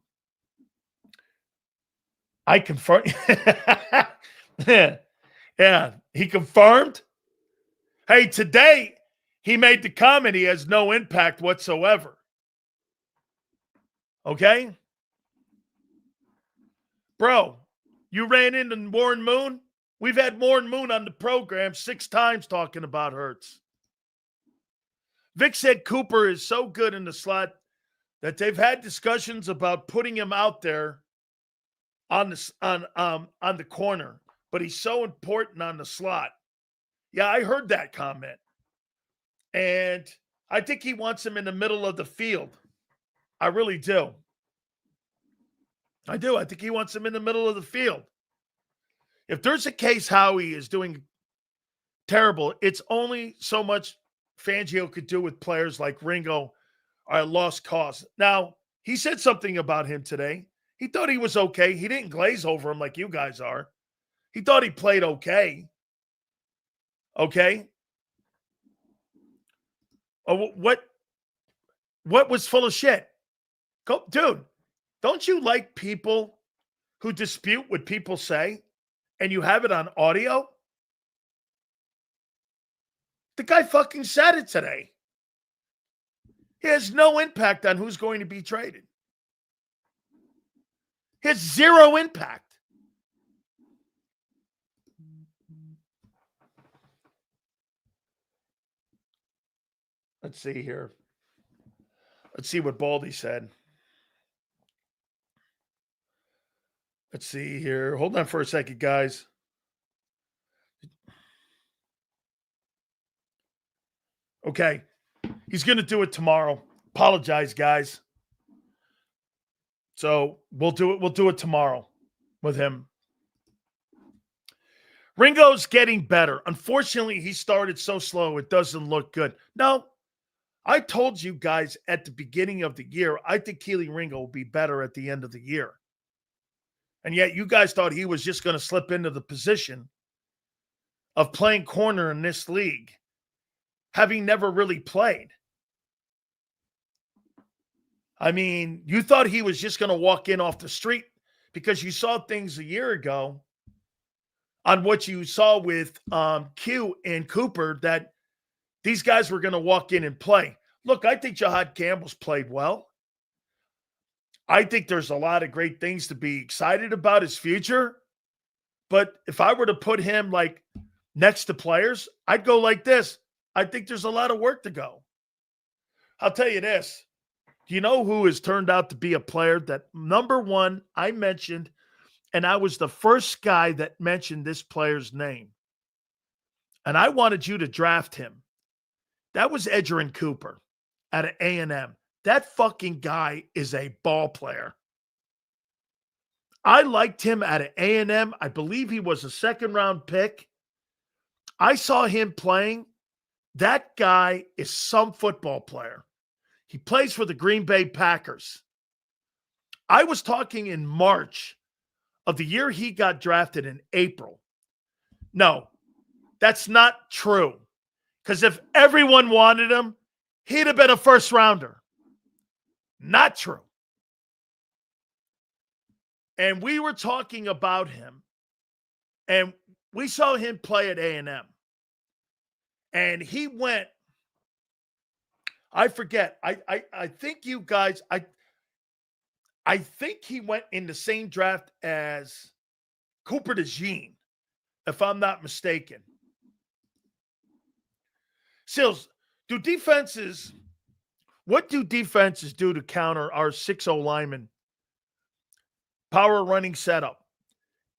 [SPEAKER 1] confirmed. Yeah, he confirmed. Hey, today he made the comment he has no impact whatsoever. Okay? Bro, you ran into Warren Moon? We've had Warren Moon on the program 6 times talking about Hurts. Vic said Cooper is so good in the slot that they've had discussions about putting him out there on the corner, but he's so important on the slot. Yeah, I heard that comment. And I think he wants him in the middle of the field. I really do. I do. I think he wants him in the middle of the field. If there's a case Howie is doing terrible, it's only so much Fangio could do with players like Ringo are lost cause. Now, he said something about him today. He thought he was okay. He didn't glaze over him like you guys are. He thought he played okay. Okay? Oh, what was full of shit? Dude, don't you like people who dispute what people say and you have it on audio? The guy fucking said it today. He has no impact on who's going to be traded. He has zero impact. Let's see here. Let's see what Baldy said. Let's see here. Hold on for a second, guys. Okay. He's going to do it tomorrow. Apologize, guys. So we'll do it. We'll do it tomorrow with him. Ringo's getting better. Unfortunately, he started so slow, it doesn't look good. No, I told you guys at the beginning of the year, I think Keely Ringo will be better at the end of the year. And yet you guys thought he was just going to slip into the position of playing corner in this league, having never really played. I mean, you thought he was just going to walk in off the street because you saw things a year ago on what you saw with Q and Cooper that these guys were going to walk in and play. Look, I think Jahad Campbell's played well. I think there's a lot of great things to be excited about his future. But if I were to put him like next to players, I'd go like this. I think there's a lot of work to go. I'll tell you this. Do you know who has turned out to be a player that, number one, I mentioned, and I was the first guy that mentioned this player's name. And I wanted you to draft him. That was Edgerrin Cooper out of A&M. That fucking guy is a ball player. I liked him out of A&M. I believe he was a second-round pick. I saw him playing. That guy is some football player. He plays for the Green Bay Packers. I was talking in March of the year he got drafted in April. No, that's not true. Because if everyone wanted him, he'd have been a first rounder. Not true. And we were talking about him, and we saw him play at A&M. And he went, I forget, I think you guys, I think he went in the same draft as Cooper DeJean, if I'm not mistaken. Sills, what do defenses do to counter our 6-0 linemen? Power running setup.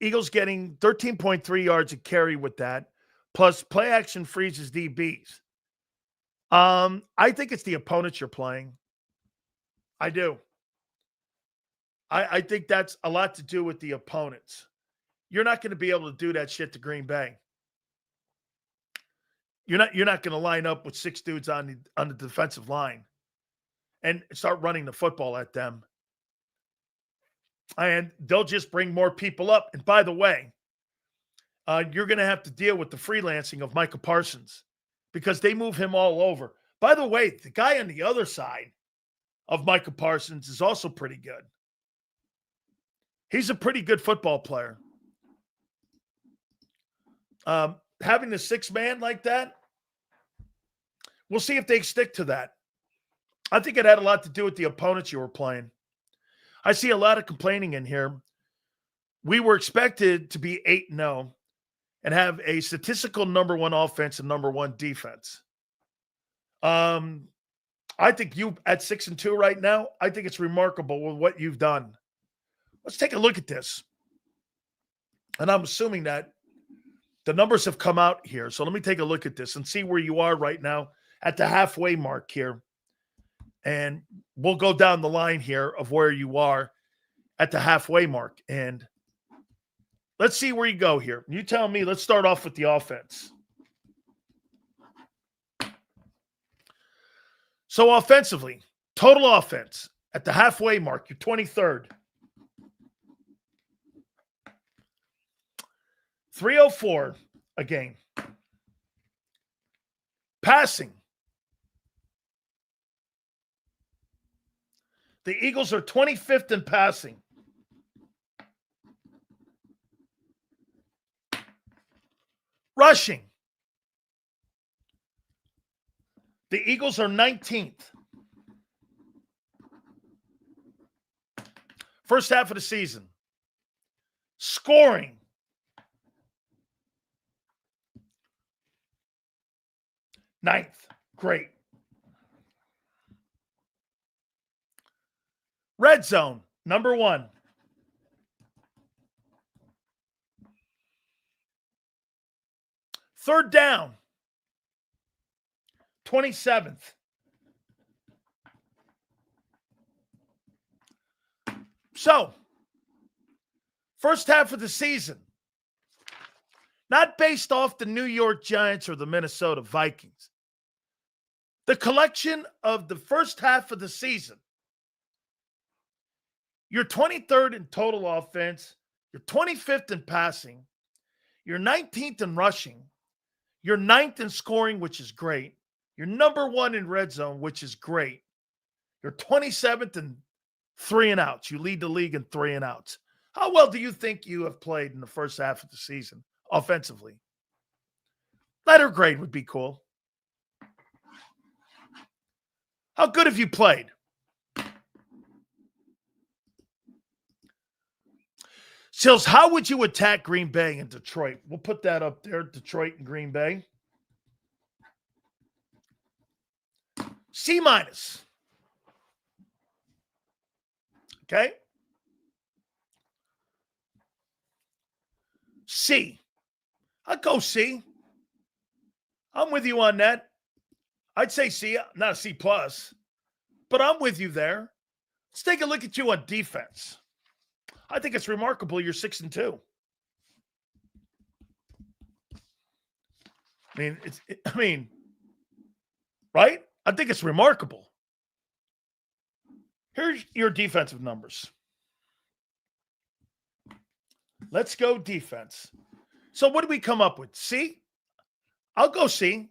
[SPEAKER 1] Eagles getting 13.3 yards a carry with that, plus play action freezes DBs. I think it's the opponents you're playing. I do. I think that's a lot to do with the opponents. You're not going to be able to do that shit to Green Bay. You're not going to line up with 6 dudes on the defensive line and start running the football at them. And they'll just bring more people up. And by the way, you're going to have to deal with the freelancing of Micah Parsons because they move him all over. By the way, the guy on the other side of Micah Parsons is also pretty good. He's a pretty good football player. Having the 6-man like that, we'll see if they stick to that. I think it had a lot to do with the opponents you were playing. I see a lot of complaining in here. We were expected to be 8-0 and have a statistical number 1 offense and number 1 defense. I think you at 6-2 right now, I think it's remarkable with what you've done. Let's take a look at this. And I'm assuming that the numbers have come out here. So let me take a look at this and see where you are right now at the halfway mark here. And we'll go down the line here of where you are at the halfway mark. And let's see where you go here. You tell me, let's start off with the offense. So offensively, total offense at the halfway mark, you're 23rd. 304 a game. Passing. The Eagles are 25th in passing. Rushing. The Eagles are 19th. First half of the season. Scoring. Ninth. Great. Red zone. Number 1. Third down. 27th. So, first half of the season, not based off the New York Giants or the Minnesota Vikings. The collection of the first half of the season. You're 23rd in total offense. You're 25th in passing. You're 19th in rushing. You're 9th in scoring, which is great. You're number 1 in red zone, which is great. You're 27th in 3 and outs. You lead the league in 3 and outs. How well do you think you have played in the first half of the season offensively? Letter grade would be cool. How good have you played? Sills, how would you attack Green Bay and Detroit? We'll put that up there, Detroit and Green Bay. C-. Okay? C. I'll go C. I'm with you on that. I'd say C, not a C+, but I'm with you there. Let's take a look at you on defense. I think it's remarkable you're 6-2. Right? I think it's remarkable. Here's your defensive numbers. Let's go defense. So what do we come up with? C? I'll go C.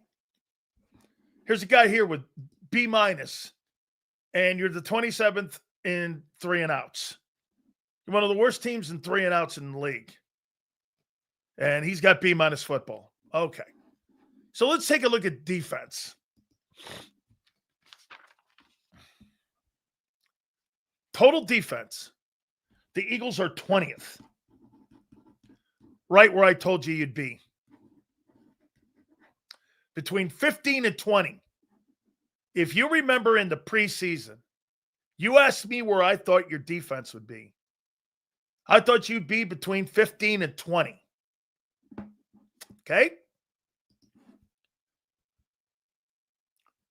[SPEAKER 1] Here's a guy here with B-, and you're the 27th in 3 and outs. You're one of the worst teams in 3 and outs in the league. And he's got B- football. Okay. So let's take a look at defense. Total defense. The Eagles are 20th. Right where I told you you'd be. Between 15 and 20. If you remember in the preseason, you asked me where I thought your defense would be. I thought you'd be between 15 and 20. Okay?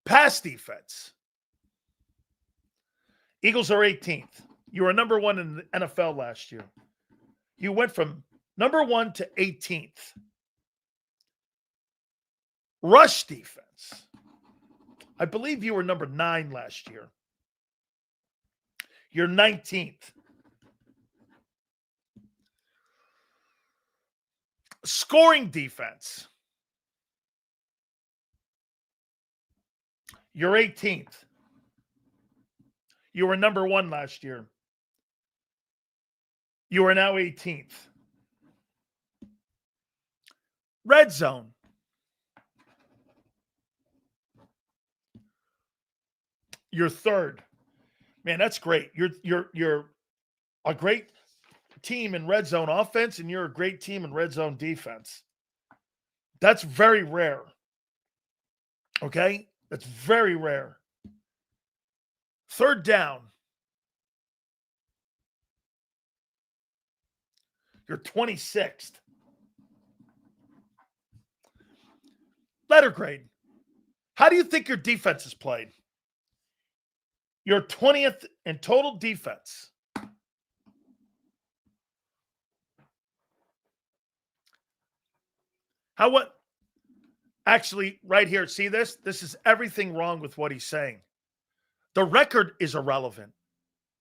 [SPEAKER 1] Pass defense. Eagles are 18th. You were number 1 in the NFL last year. You went from number 1 to 18th. Rush defense. I believe you were number 9 last year. You're 19th. Scoring defense. You're 18th. You were number 1 last year. You are now 18th. Red zone. You're 3rd. Man, that's great. You're a great team in red zone offense, and you're a great team in red zone defense. That's very rare. Okay? That's very rare. 3rd down. You're 26th. Letter grade. How do you think your defense is played? You're 20th in total defense. Actually, right here, see this? This is everything wrong with what he's saying. The record is irrelevant.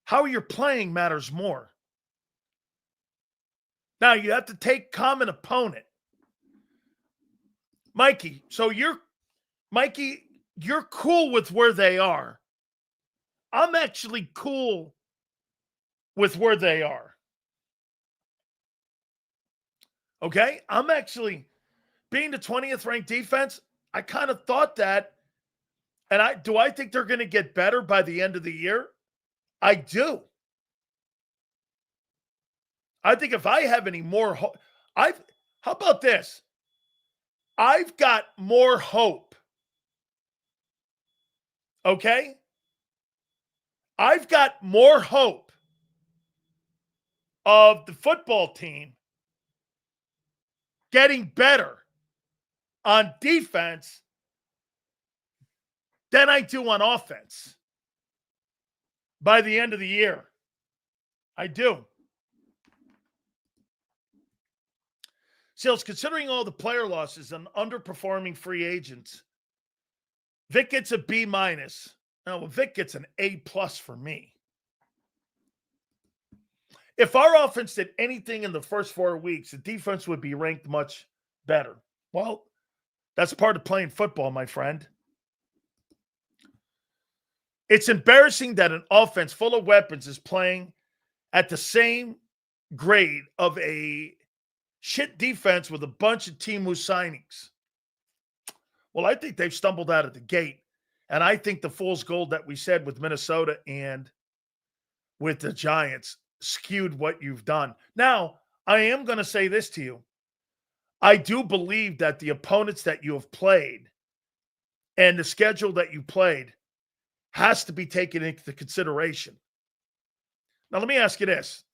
[SPEAKER 1] How you're playing matters more. Now, you have to take common opponent. Mikey, so you're cool with where they are. I'm actually cool with where they are. Okay? I'm actually, being the 20th ranked defense, I kind of thought that. And I think they're going to get better by the end of the year? I do. I think if I have any more hope, how about this? I've got more hope. Okay? I've got more hope of the football team getting better on defense than I do on offense by the end of the year. I do. Sales, considering all the player losses and underperforming free agents, Vic gets a B minus. Now, Vic gets an A plus for me. If our offense did anything in the first 4 weeks, the defense would be ranked much better. Well, that's part of playing football, my friend. It's embarrassing that an offense full of weapons is playing at the same grade of a shit defense with a bunch of Timu signings. Well, I think they've stumbled out of the gate. And I think the fool's gold that we said with Minnesota and with the Giants skewed what you've done. Now, I am going to say this to you. I do believe that the opponents that you have played and the schedule that you played has to be taken into consideration. Now, let me ask you this,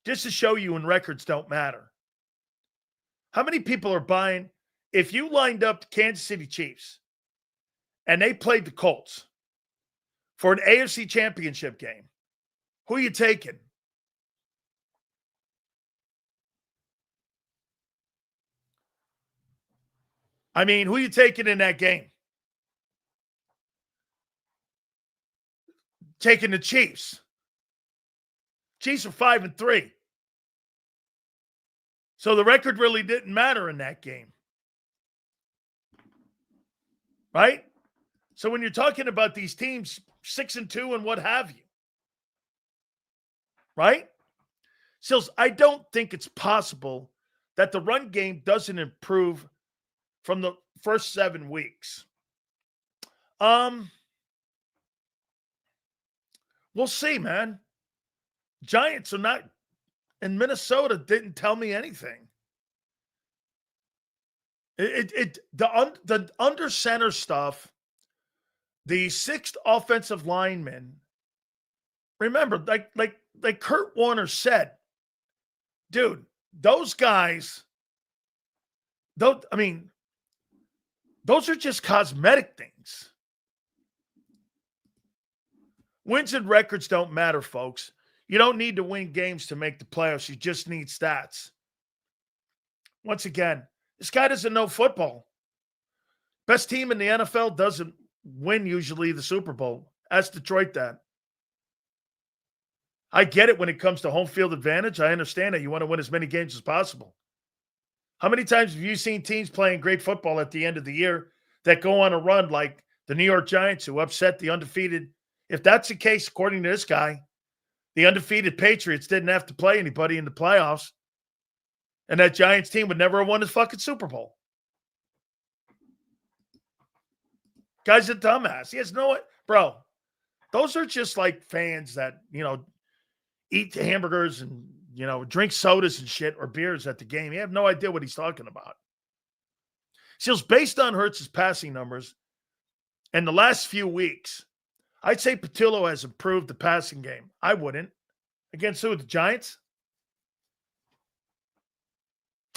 [SPEAKER 1] just to show you when records don't matter. How many people are buying, if you lined up the Kansas City Chiefs and they played the Colts for an AFC championship game, who are you taking? I mean, who are you taking in that game? Taking the Chiefs. Chiefs are 5-3. So the record really didn't matter in that game. Right? So when you're talking about these teams 6-2 and what have you. Right? Sills, I don't think it's possible that the run game doesn't improve from the first 7 weeks. We'll see, man. Giants are not, and Minnesota didn't tell me anything. The under center stuff, the 6th offensive lineman. Remember, like Kurt Warner said, dude, those guys, those are just cosmetic things. Wins and records don't matter, folks. You don't need to win games to make the playoffs. You just need stats. Once again, this guy doesn't know football. Best team in the NFL doesn't win usually the Super Bowl. Ask Detroit that. I get it when it comes to home field advantage. I understand that you want to win as many games as possible. How many times have you seen teams playing great football at the end of the year that go on a run like the New York Giants who upset the undefeated? If that's the case, according to this guy, the undefeated Patriots didn't have to play anybody in the playoffs, and that Giants team would never have won his fucking Super Bowl. Guy's a dumbass. He has no – bro, those are just like fans that, eat hamburgers and, drink sodas and shit or beers at the game. You have no idea what he's talking about. Seals, based on Hurts' passing numbers in the last few weeks, I'd say Patillo has improved the passing game. I wouldn't. Against who? The Giants?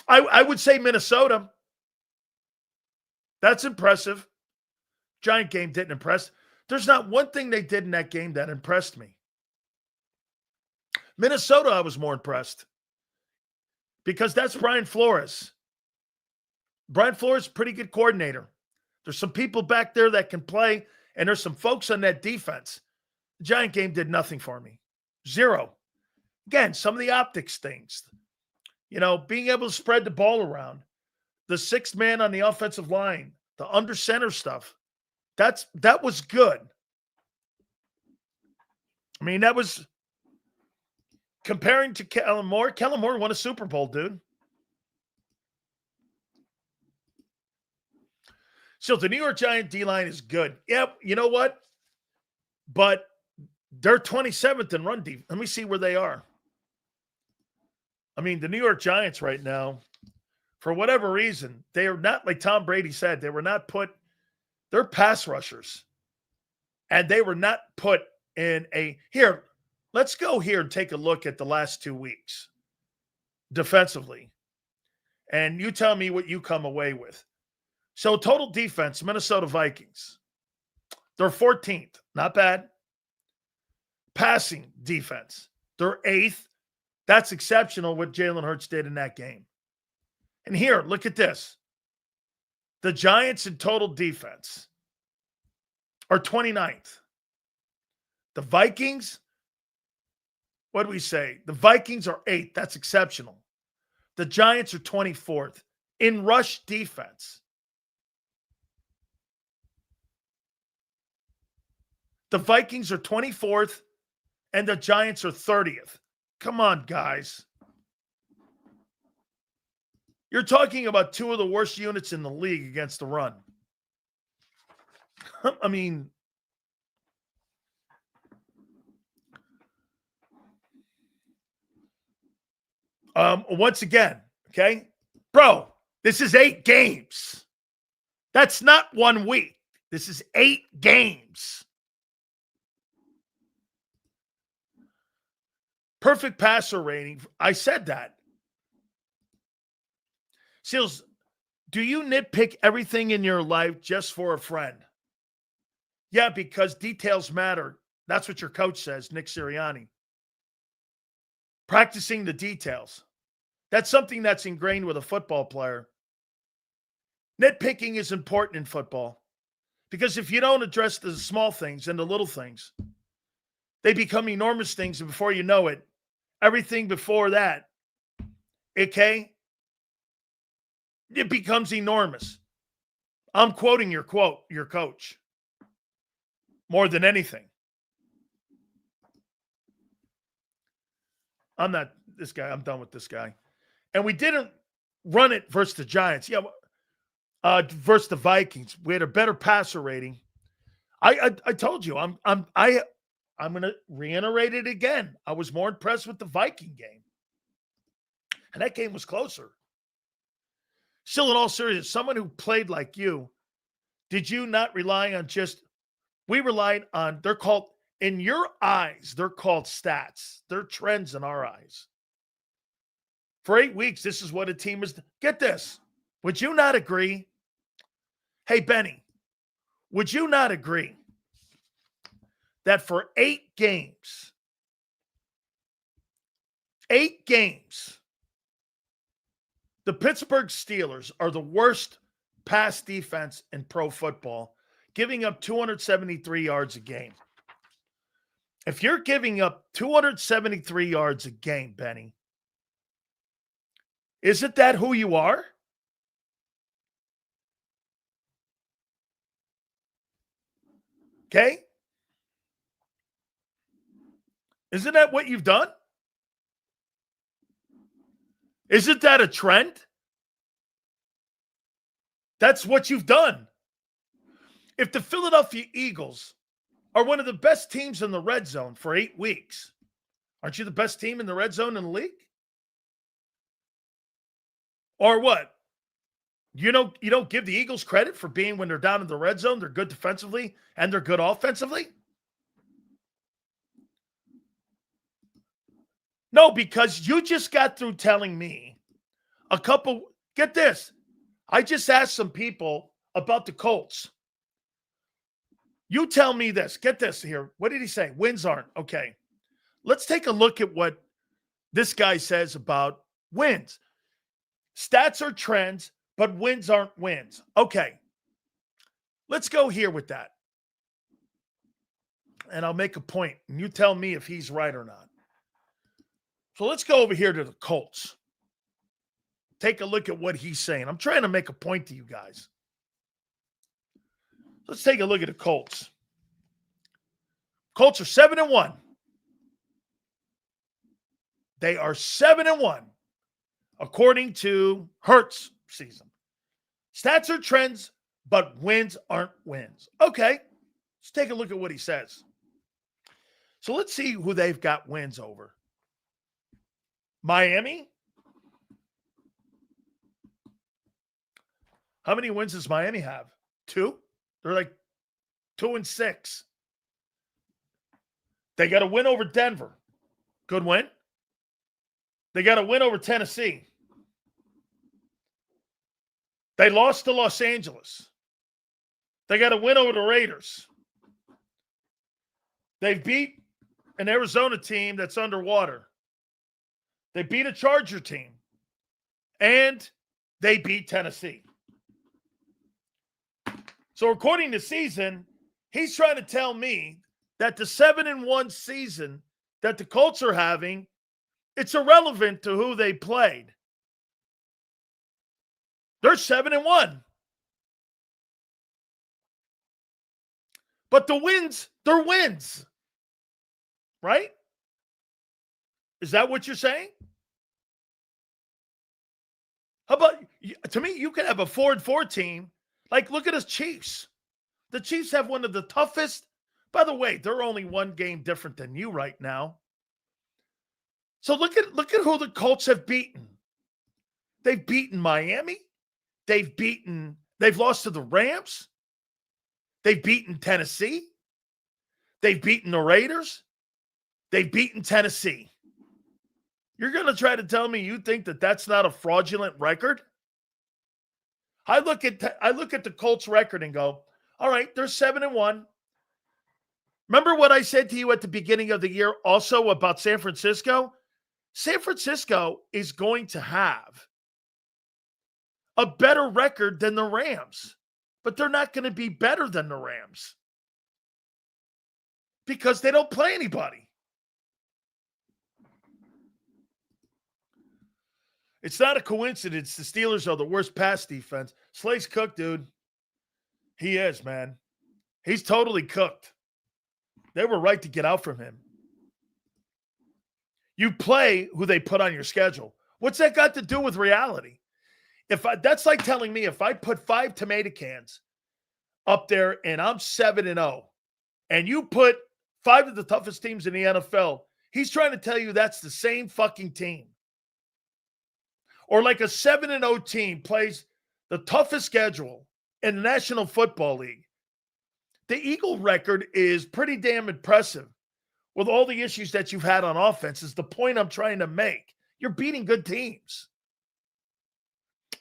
[SPEAKER 1] I would say Minnesota. That's impressive. Giant game didn't impress. There's not one thing they did in that game that impressed me. Minnesota, I was more impressed. Because that's Brian Flores. Brian Flores is a pretty good coordinator. There's some people back there that can play, and there's some folks on that defense. The Giant game did nothing for me. Zero. Again, some of the optics things. Being able to spread the ball around. The 6th man on the offensive line. The under center stuff. That was good. I mean, that was comparing to Kellen Moore. Kellen Moore won a Super Bowl, dude. So the New York Giant D-line is good. Yep, you know what? But they're 27th in run defense. Let me see where they are. I mean, the New York Giants right now, for whatever reason, they are not, like Tom Brady said, they were not put, they're pass rushers. And they were not put in a, here, let's go here and take a look at the last 2 weeks defensively. And you tell me what you come away with. So total defense, Minnesota Vikings. They're 14th. Not bad. Passing defense. They're 8th. That's exceptional what Jalen Hurts did in that game. And here, look at this. The Giants in total defense are 29th. The Vikings, what do we say? The Vikings are 8th. That's exceptional. The Giants are 24th in rush defense. The Vikings are 24th and the Giants are 30th. Come on, guys. You're talking about two of the worst units in the league against the run. I mean, once again, okay? Bro, this is 8 games. That's not 1 week. This is 8 games. Perfect passer rating. I said that. Seals, do you nitpick everything in your life just for a friend? Yeah, because details matter. That's what your coach says, Nick Sirianni. Practicing the details. That's something that's ingrained with a football player. Nitpicking is important in football because if you don't address the small things and the little things, they become enormous things, and before you know it, everything before that, okay, it becomes enormous. I'm quoting your quote, your coach, more than anything. I'm not this guy. I'm done with this guy. And we didn't run it versus the Giants. Yeah, versus the Vikings. We had a better passer rating. I told you, I'm going to reiterate it again. I was more impressed with the Viking game. And that game was closer. Still, in all seriousness, someone who played like you, did you not rely on just, we relied on, they're called, in your eyes, they're called stats. They're trends in our eyes. For 8 weeks, this is what a team is. Get this. Would you not agree? Hey, Benny, would you not agree that for 8 games, the Pittsburgh Steelers are the worst pass defense in pro football, giving up 273 yards a game. If you're giving up 273 yards a game, Benny, isn't that who you are? Okay? Isn't that what you've done? Isn't that a trend? That's what you've done. If the Philadelphia Eagles are one of the best teams in the red zone for 8 weeks, aren't you the best team in the red zone in the league? Or what? You don't give the Eagles credit for being, when they're down in the red zone, they're good defensively and they're good offensively? No, because you just got through telling me get this. I just asked some people about the Colts. You tell me this. Get this here. What did he say? Wins aren't. Okay. Let's take a look at what this guy says about wins. Stats are trends, but wins aren't wins. Okay. Let's go here with that. And I'll make a point, and you tell me if he's right or not. So let's go over here to the Colts. Take a look at what he's saying. I'm trying to make a point to you guys. Let's take a look at the Colts. Colts are 7-1. They are 7-1, according to Hurts season. Stats are trends, but wins aren't wins. Okay, let's take a look at what he says. So let's see who they've got wins over. Miami, How many wins does Miami have? 2? They're like 2-6. They got a win over Denver. Good win. They got a win over Tennessee. They lost to Los Angeles. They got a win over the Raiders. They beat an Arizona team that's underwater. They beat a Charger team. And they beat Tennessee. So according to season, he's trying to tell me that the 7-1 season that the Colts are having, it's irrelevant to who they played. They're 7-1. But the wins, they're wins. Right? Is that what you're saying? How about, to me, you could have a 4-4 team. Like, look at us Chiefs. The Chiefs have one of the toughest. By the way, they're only one game different than you right now. So look at who the Colts have beaten. They've beaten Miami. They've lost to the Rams. They've beaten Tennessee. They've beaten the Raiders. They've beaten Tennessee. You're going to try to tell me you think that that's not a fraudulent record? I look at the Colts record and go, all right, they're 7-1. Remember what I said to you at the beginning of the year also about San Francisco? San Francisco is going to have a better record than the Rams, but they're not going to be better than the Rams because they don't play anybody. It's not a coincidence the Steelers are the worst pass defense. Slay's cooked, dude. He is, man. He's totally cooked. They were right to get out from him. You play who they put on your schedule. What's that got to do with reality? That's like telling me if I put 5 tomato cans up there and I'm 7-0, and you put 5 of the toughest teams in the NFL, he's trying to tell you that's the same fucking team. Or like a 7-0 team plays the toughest schedule in the National Football League. The Eagle record is pretty damn impressive with all the issues that you've had on offense is the point I'm trying to make. You're beating good teams.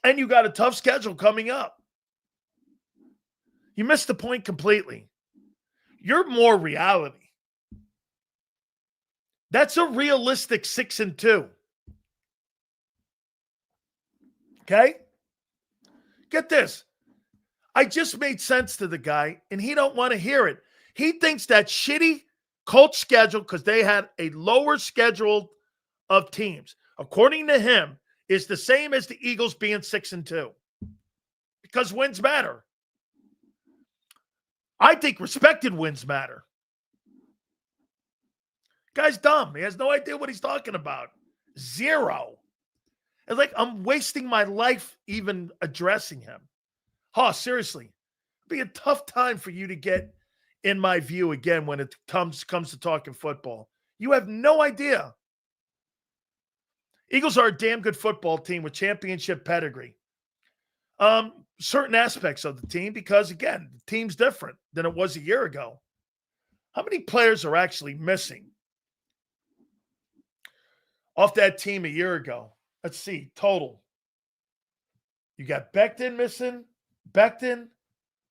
[SPEAKER 1] And you got a tough schedule coming up. You missed the point completely. You're more reality. That's a realistic 6-2. Okay? Get this. I just made sense to the guy, and he don't want to hear it. He thinks that shitty Colts schedule, because they had a lower schedule of teams, according to him, is the same as the Eagles being 6-2. Because wins matter. I think respected wins matter. Guy's dumb. He has no idea what he's talking about. Zero. It's like I'm wasting my life even addressing him. Oh, seriously. It'd be a tough time for you to get in my view again when it comes to talking football. You have no idea. Eagles are a damn good football team with championship pedigree. Certain aspects of the team, because, again, the team's different than it was a year ago. How many players are actually missing off that team a year ago? Let's see, total. You got Becton missing,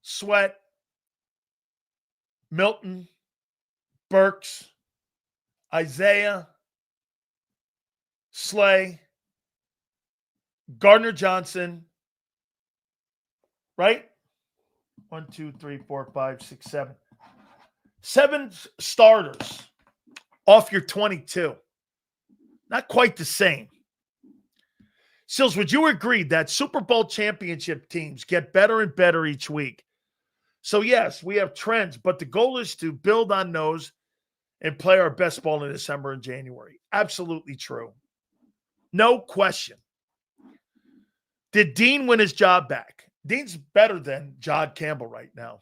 [SPEAKER 1] Sweat, Milton, Burks, Isaiah, Slay, Gardner Johnson, right? 1, 2, 3, 4, 5, 6, 7. 7 starters off your 22. Not quite the same. Sills, would you agree that Super Bowl championship teams get better and better each week? So, yes, we have trends, but the goal is to build on those and play our best ball in December and January. Absolutely true. No question. Did Dean win his job back? Dean's better than John Campbell right now.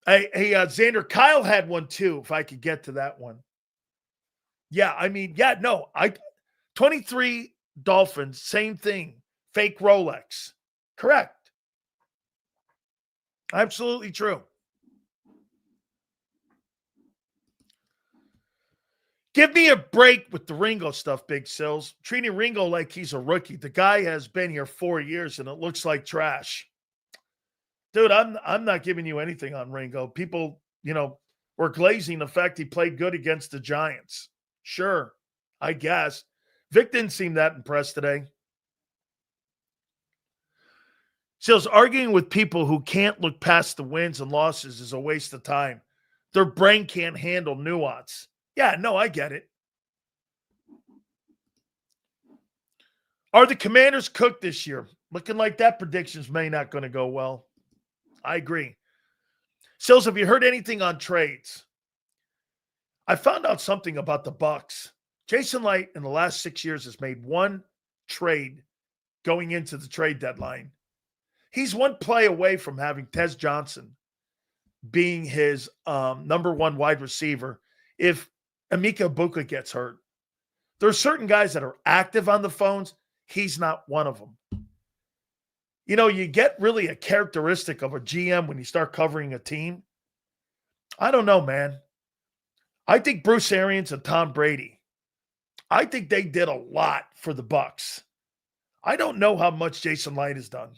[SPEAKER 1] Hey, Xander, Kyle had one too, if I could get to that one. Yeah, I mean, 23 Dolphins, same thing. Fake Rolex. Correct. Absolutely true. Give me a break with the Ringo stuff, Big Sills. Treating Ringo like he's a rookie. The guy has been here 4 years and it looks like trash. Dude, I'm not giving you anything on Ringo. People, were glazing the fact he played good against the Giants. Sure, I guess. Vic didn't seem that impressed today. Sills, arguing with people who can't look past the wins and losses is a waste of time. Their brain can't handle nuance. Yeah, no, I get it. Are the Commanders cooked this year? Looking like that prediction's may not going to go well. I agree. Sills, have you heard anything on trades? I found out something about the Bucks. Jason Light in the last 6 years has made one trade going into the trade deadline. He's one play away from having Tez Johnson being his number one wide receiver if Emeka Egbuka gets hurt. There are certain guys that are active on the phones. He's not one of them. You get really a characteristic of a GM when you start covering a team. I don't know, man. I think Bruce Arians and Tom Brady, I think they did a lot for the Bucks. I don't know how much Jason Light has done.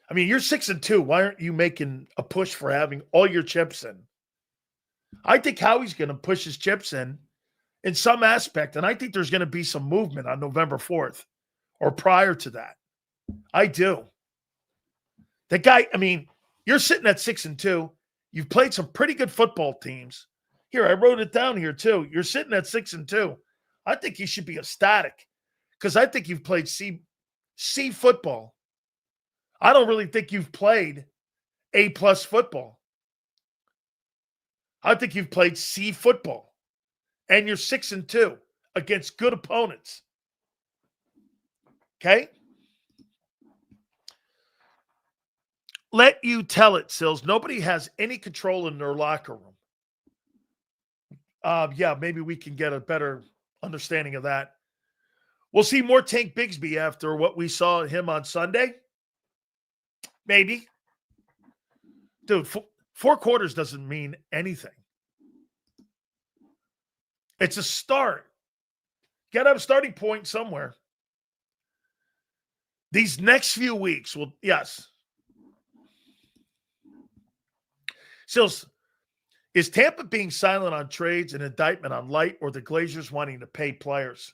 [SPEAKER 1] I mean, you're 6-2. Why aren't you making a push for having all your chips in? I think Howie's going to push his chips in some aspect, and I think there's going to be some movement on November 4th or prior to that. I do. The guy, I mean, you're sitting at 6-2. You've played some pretty good football teams. Here, I wrote it down here too. You're sitting at 6-2. I think you should be ecstatic because I think you've played C football. I don't really think you've played A+ football. I think you've played C football, and you're 6-2 against good opponents. Okay? Let you tell it, Sills. Nobody has any control in their locker room. Yeah, maybe we can get a better understanding of that. We'll see more Tank Bigsby after what we saw him on Sunday. Maybe. Dude, 4 quarters doesn't mean anything. It's a start. Got to have a starting point somewhere. These next few weeks will, yes. Sills, is Tampa being silent on trades an indictment on Light or the Glazers wanting to pay players?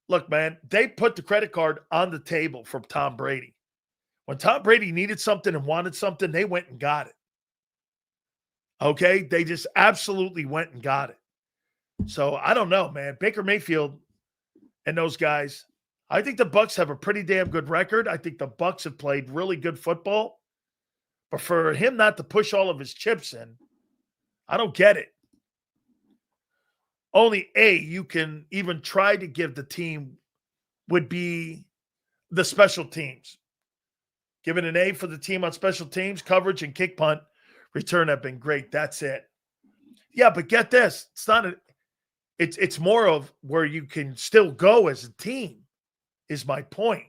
[SPEAKER 1] Look, man, they put the credit card on the table for Tom Brady. When Tom Brady needed something and wanted something, they went and got it. Okay? They just absolutely went and got it. So I don't know, man. Baker Mayfield and those guys, I think the Bucs have a pretty damn good record. I think the Bucs have played really good football. But for him not to push all of his chips in, I don't get it. Only you can even try to give the team would be the special teams. Giving an A for the team on special teams, coverage and kick punt return have been great. That's it. Yeah, but get this. It's not it's more of where you can still go as a team, is my point.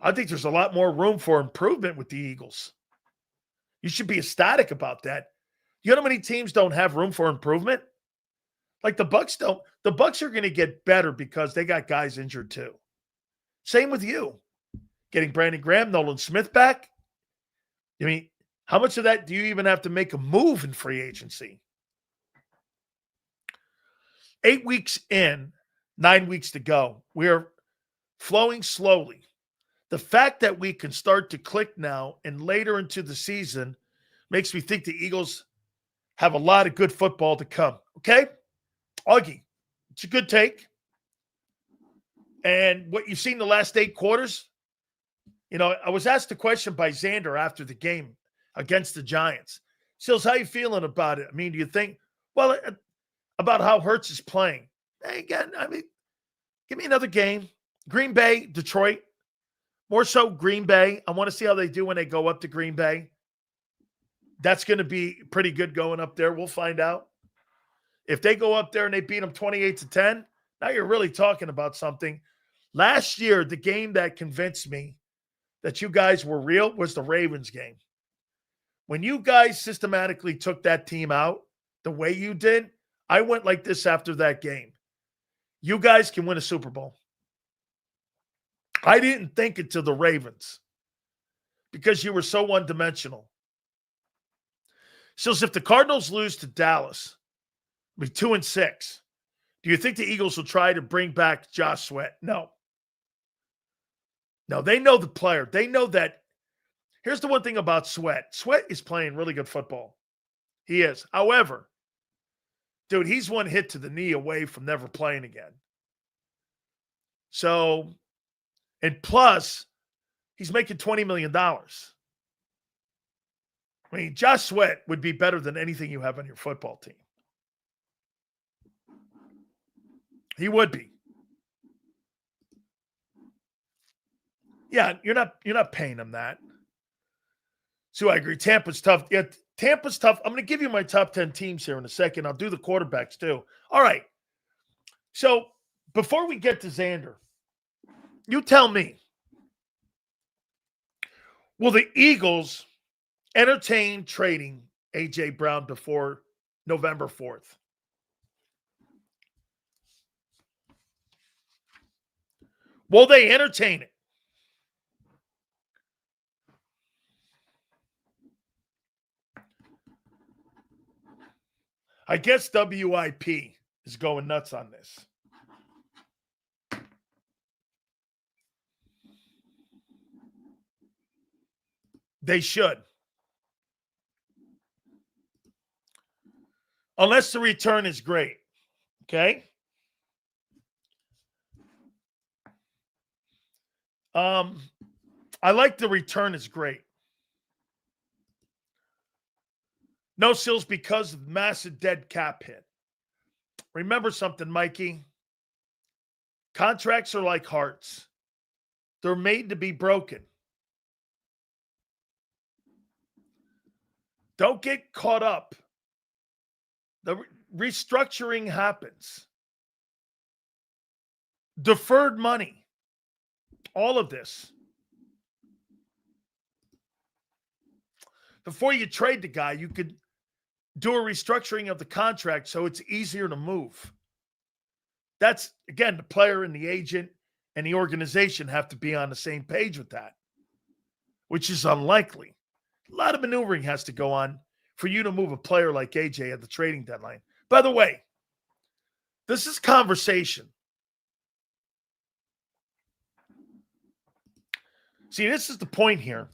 [SPEAKER 1] I think there's a lot more room for improvement with the Eagles. You should be ecstatic about that. You know how many teams don't have room for improvement? Like the Bucs don't. The Bucs are going to get better because they got guys injured too. Same with you. Getting Brandon Graham, Nolan Smith back. I mean, how much of that do you even have to make a move in free agency? 8 weeks in, 9 weeks to go. We're flowing slowly. The fact that we can start to click now and later into the season makes me think the Eagles have a lot of good football to come. Okay? Augie, it's a good take. And what you've seen the last 8 quarters, I was asked a question by Xander after the game against the Giants. Sills, how you feeling about it? I mean, do you think, about how Hurts is playing? Again, I mean, give me another game. Green Bay, Detroit. More so Green Bay. I want to see how they do when they go up to Green Bay. That's going to be pretty good going up there. We'll find out. If they go up there and they beat them 28-10, now you're really talking about something. Last year, the game that convinced me that you guys were real was the Ravens game. When you guys systematically took that team out the way you did, I went like this after that game. You guys can win a Super Bowl. I didn't think it to the Ravens because you were so one-dimensional. So if the Cardinals lose to Dallas, it'll be 2-6. Do you think the Eagles will try to bring back Josh Sweat? No. No, they know the player. They know that. Here's the one thing about Sweat. Sweat is playing really good football. He is. However, dude, he's one hit to the knee away from never playing again. So, and plus, he's making $20 million. I mean, Josh Sweat would be better than anything you have on your football team. He would be. Yeah, you're not paying him that. So I agree. Tampa's tough. Yeah, Tampa's tough. I'm going to give you my top 10 teams here in a second. I'll do the quarterbacks too. All right. So before we get to Xander, you tell me, will the Eagles entertain trading A.J. Brown before November 4th? Will they entertain it? I guess WIP is going nuts on this. They should. Unless the return is great. Okay? I like the return is great. No Sills because of massive dead cap hit. Remember something, Mikey. Contracts are like hearts. They're made to be broken. Don't get caught up. The restructuring happens. Deferred money. All of this. Before you trade the guy, you could do a restructuring of the contract so it's easier to move. That's, again, the player and the agent and the organization have to be on the same page with that, which is unlikely. A lot of maneuvering has to go on for you to move a player like AJ at the trading deadline. By the way, this is conversation. See, this is the point here.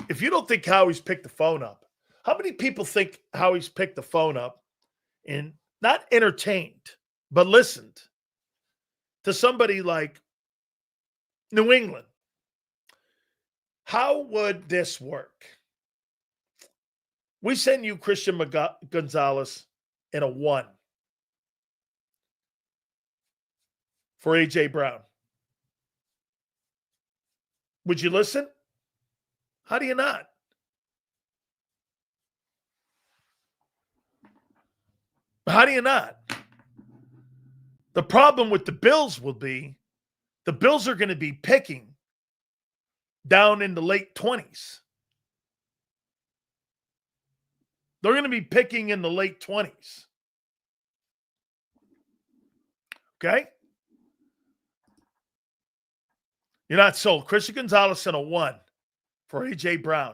[SPEAKER 1] If you don't think Howie's picked the phone up, how many people think Howie's picked the phone up and not entertained, but listened to somebody like New England? How would this work? We send you Christian Gonzalez in a 1 for A.J. Brown. Would you listen? How do you not? How do you not? The problem with the Bills will be the Bills are going to be picking down in the late 20s. They're going to be picking in the late 20s. Okay? You're not sold. Christian Gonzalez in a 1 for A.J. Brown.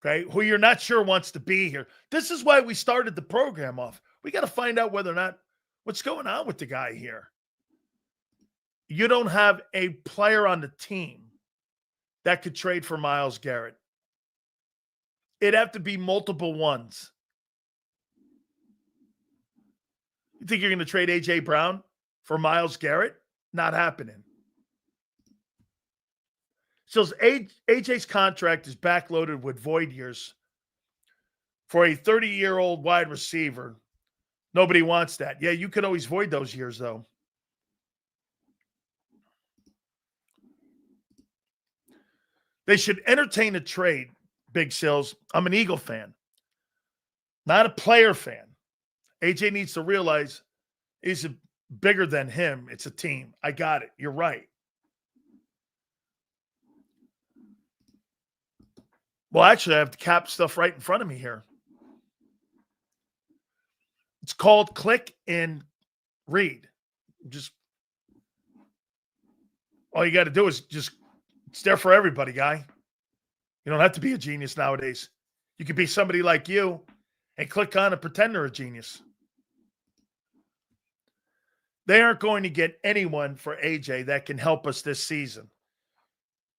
[SPEAKER 1] Okay? Who you're not sure wants to be here. This is why we started the program off. We got to find out whether or not what's going on with the guy here. You don't have a player on the team that could trade for Myles Garrett. It'd have to be multiple ones. You think you're going to trade A.J. Brown for Myles Garrett? Not happening. So AJ's contract is backloaded with void years for a 30-year-old wide receiver. Nobody wants that. Yeah, you could always void those years, though. They should entertain a trade, Big Sills. I'm an Eagle fan, not a player fan. AJ needs to realize he's a bigger than him. It's a team. I got it. You're right. Well, actually, I have the cap stuff right in front of me here. It's called click and read. Just all you got to do is just, it's there for everybody, guy. You don't have to be a genius nowadays. You could be somebody like you and click on and pretend they're a genius. They aren't going to get anyone for AJ that can help us this season.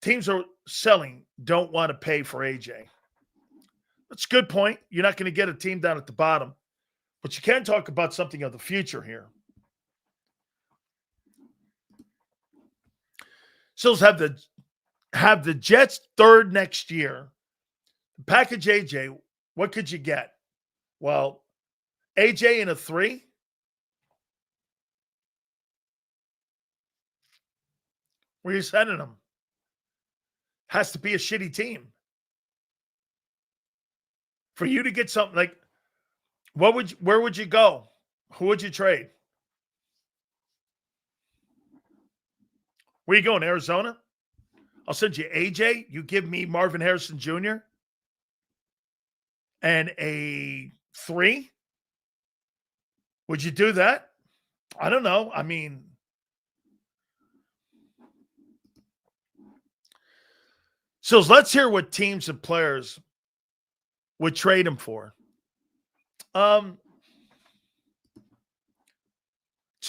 [SPEAKER 1] Teams are selling, don't want to pay for AJ. That's a good point. You're not going to get a team down at the bottom, but you can talk about something of the future here. Sills have the Jets third next year. Package AJ, what could you get? Well, AJ in a 3. Where are you sending him? Has to be a shitty team. For you to get something like, where would you go? Who would you trade? Where you going, Arizona? I'll send you AJ. You give me Marvin Harrison Jr. and a 3. Would you do that? I don't know. I mean, so let's hear what teams and players would trade him for. To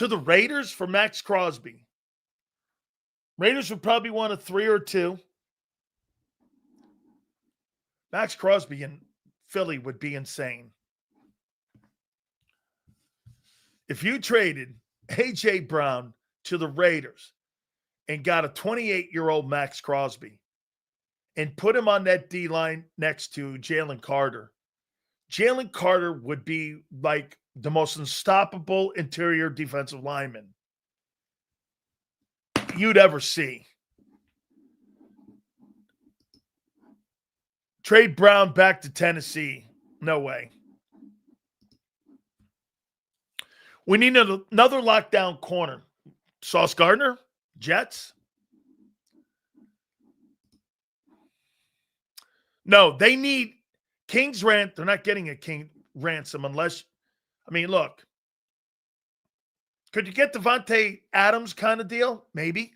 [SPEAKER 1] the Raiders for Max Crosby. Raiders would probably want a 3 or 2. Max Crosby in Philly would be insane. If you traded A.J. Brown to the Raiders and got a 28-year-old Max Crosby and put him on that D-line next to Jalen Carter would be like the most unstoppable interior defensive lineman you'd ever see. Trade Brown back to Tennessee. No way. We need another lockdown corner. Sauce Gardner, Jets. No, they need King's rent. They're not getting a King ransom unless, I mean, look. Could you get Devontae Adams kind of deal? Maybe.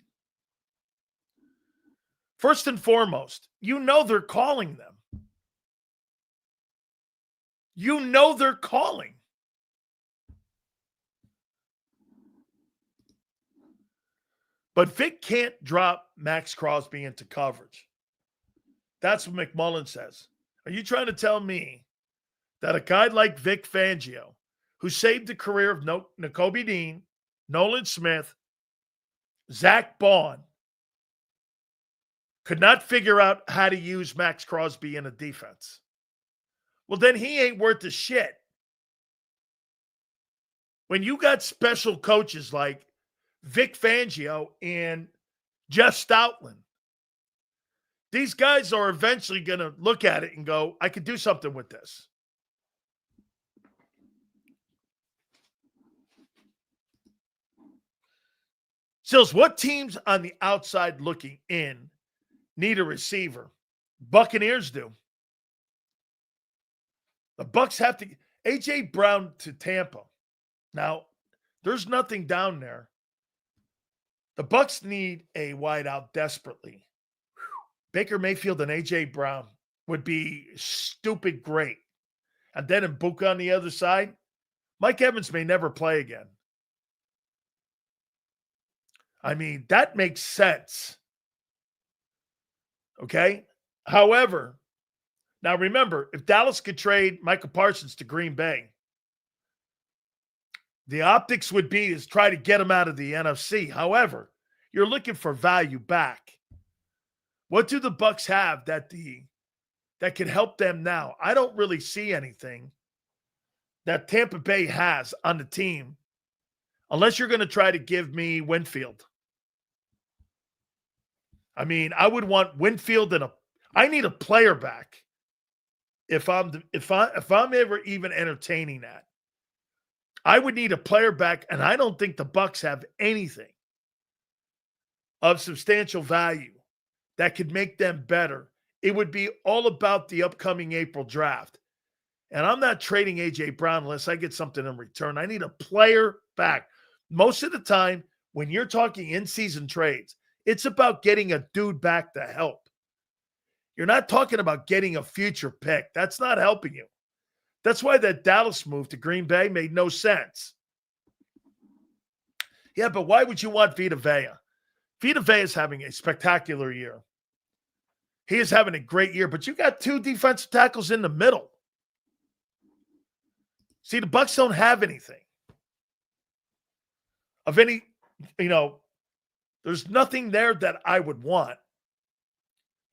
[SPEAKER 1] First and foremost, you know they're calling them. You know they're calling. But Vic can't drop Max Crosby into coverage. That's what McMullen says. Are you trying to tell me that a guy like Vic Fangio, who saved the career of Nakobe Dean, Nolan Smith, Zach Bond, could not figure out how to use Max Crosby in a defense? Well, then he ain't worth a shit. When you got special coaches like Vic Fangio and Jeff Stoutland, these guys are eventually going to look at it and go, I could do something with this. Sills, what teams on the outside looking in need a receiver? Buccaneers do. The Bucs have to A.J. Brown to Tampa. Now, there's nothing down there. The Bucs need a wideout desperately. Baker Mayfield and A.J. Brown would be stupid great. And then in Buka on the other side, Mike Evans may never play again. I mean, that makes sense. Okay? However, now remember, if Dallas could trade Michael Parsons to Green Bay, the optics would be is try to get him out of the NFC. However, you're looking for value back. What do the Bucs have that can help them now? I don't really see anything that Tampa Bay has on the team unless you're going to try to give me Winfield. I mean, I would want Winfield and I need a player back if I'm ever even entertaining that. I would need a player back, and I don't think the Bucks have anything of substantial value that could make them better. It would be all about the upcoming April draft. And I'm not trading A.J. Brown unless I get something in return. I need a player back. Most of the time, when you're talking in-season trades, it's about getting a dude back to help. You're not talking about getting a future pick. That's not helping you. That's why that Dallas move to Green Bay made no sense. Yeah, but why would you want Vita Vea? Vita Vea is having a spectacular year. He is having a great year, but you got two defensive tackles in the middle. See, the Bucks don't have anything of any, there's nothing there that I would want.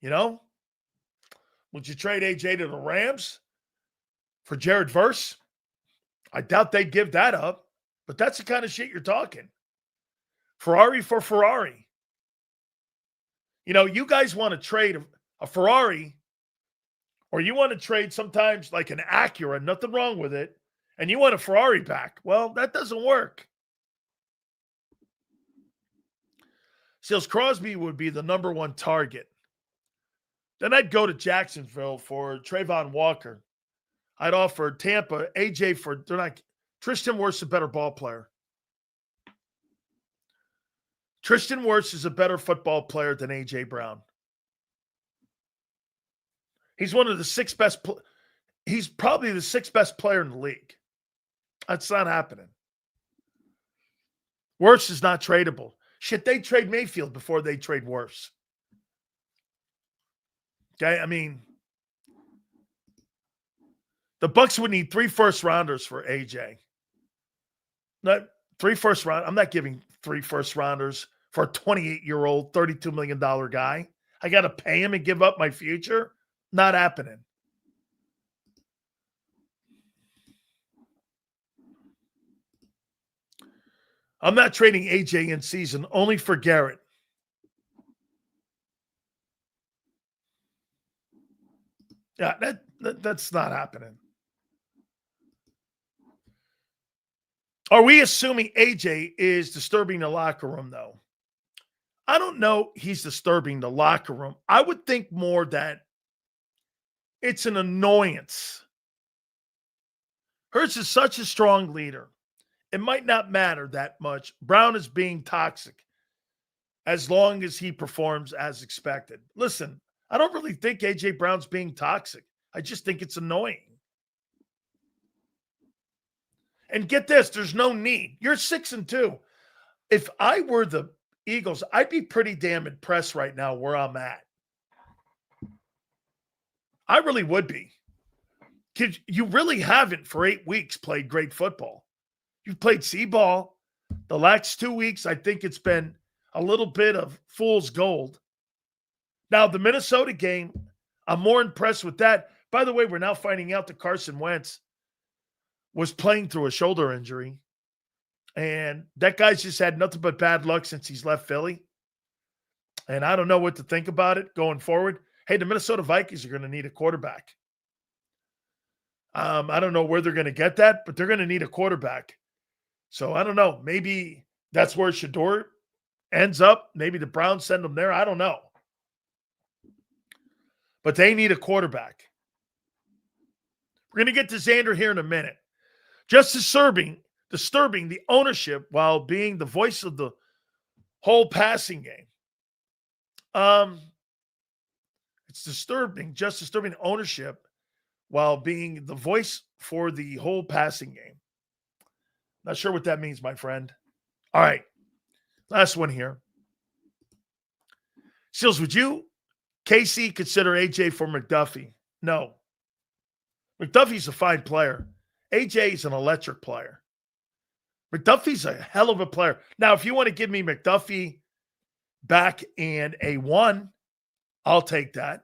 [SPEAKER 1] Would you trade AJ to the Rams for Jared Verse? I doubt they'd give that up, but that's the kind of shit you're talking. Ferrari for Ferrari. You guys want to trade a Ferrari, or you want to trade sometimes like an Acura, nothing wrong with it, and you want a Ferrari back. Well, that doesn't work. Seals Crosby would be the number one target. Then I'd go to Jacksonville for Trayvon Walker. I'd offer Tampa, AJ for, Tristan Wirfs is a better ball player. Tristan Wirfs is a better football player than AJ Brown. He's one of the six best, he's probably the sixth best player in the league. That's not happening. Wirfs is not tradable. Shit, they trade Mayfield before they trade Wirfs. Okay, the Bucks would need 3 first-rounders for AJ. Not 3 first-round. I'm not giving 3 first-rounders for a 28-year-old, $32 million guy. I got to pay him and give up my future? Not happening. I'm not trading AJ in season, only for Garrett. Yeah, that's not happening. Are we assuming AJ is disturbing the locker room, though? I don't know he's disturbing the locker room. I would think more that it's an annoyance. Hurts is such a strong leader. It might not matter that much. Brown is being toxic as long as he performs as expected. Listen, I don't really think A.J. Brown's being toxic. I just think it's annoying. And get this, there's no need. You're 6-2. If I were the Eagles, I'd be pretty damn impressed right now where I'm at. I really would be. Because you really haven't for 8 weeks played great football. You've played C-ball. The last 2 weeks, I think it's been a little bit of fool's gold. Now, the Minnesota game, I'm more impressed with that. By the way, we're now finding out that Carson Wentz was playing through a shoulder injury. And that guy's just had nothing but bad luck since he's left Philly. And I don't know what to think about it going forward. Hey, the Minnesota Vikings are going to need a quarterback. I don't know where they're going to get that, but they're going to need a quarterback. So I don't know. Maybe that's where Shador ends up. Maybe the Browns send him there. I don't know. But they need a quarterback. We're going to get to Xander here in a minute. Just disturbing the ownership while being the voice of the whole passing game. It's disturbing ownership while being the voice for the whole passing game. Not sure what that means, my friend. All right. Last one here. Seals, would you, KC, consider AJ for McDuffie? No. McDuffie's a fine player. AJ is an electric player. McDuffie's a hell of a player. Now, if you want to give me McDuffie back and a 1, I'll take that.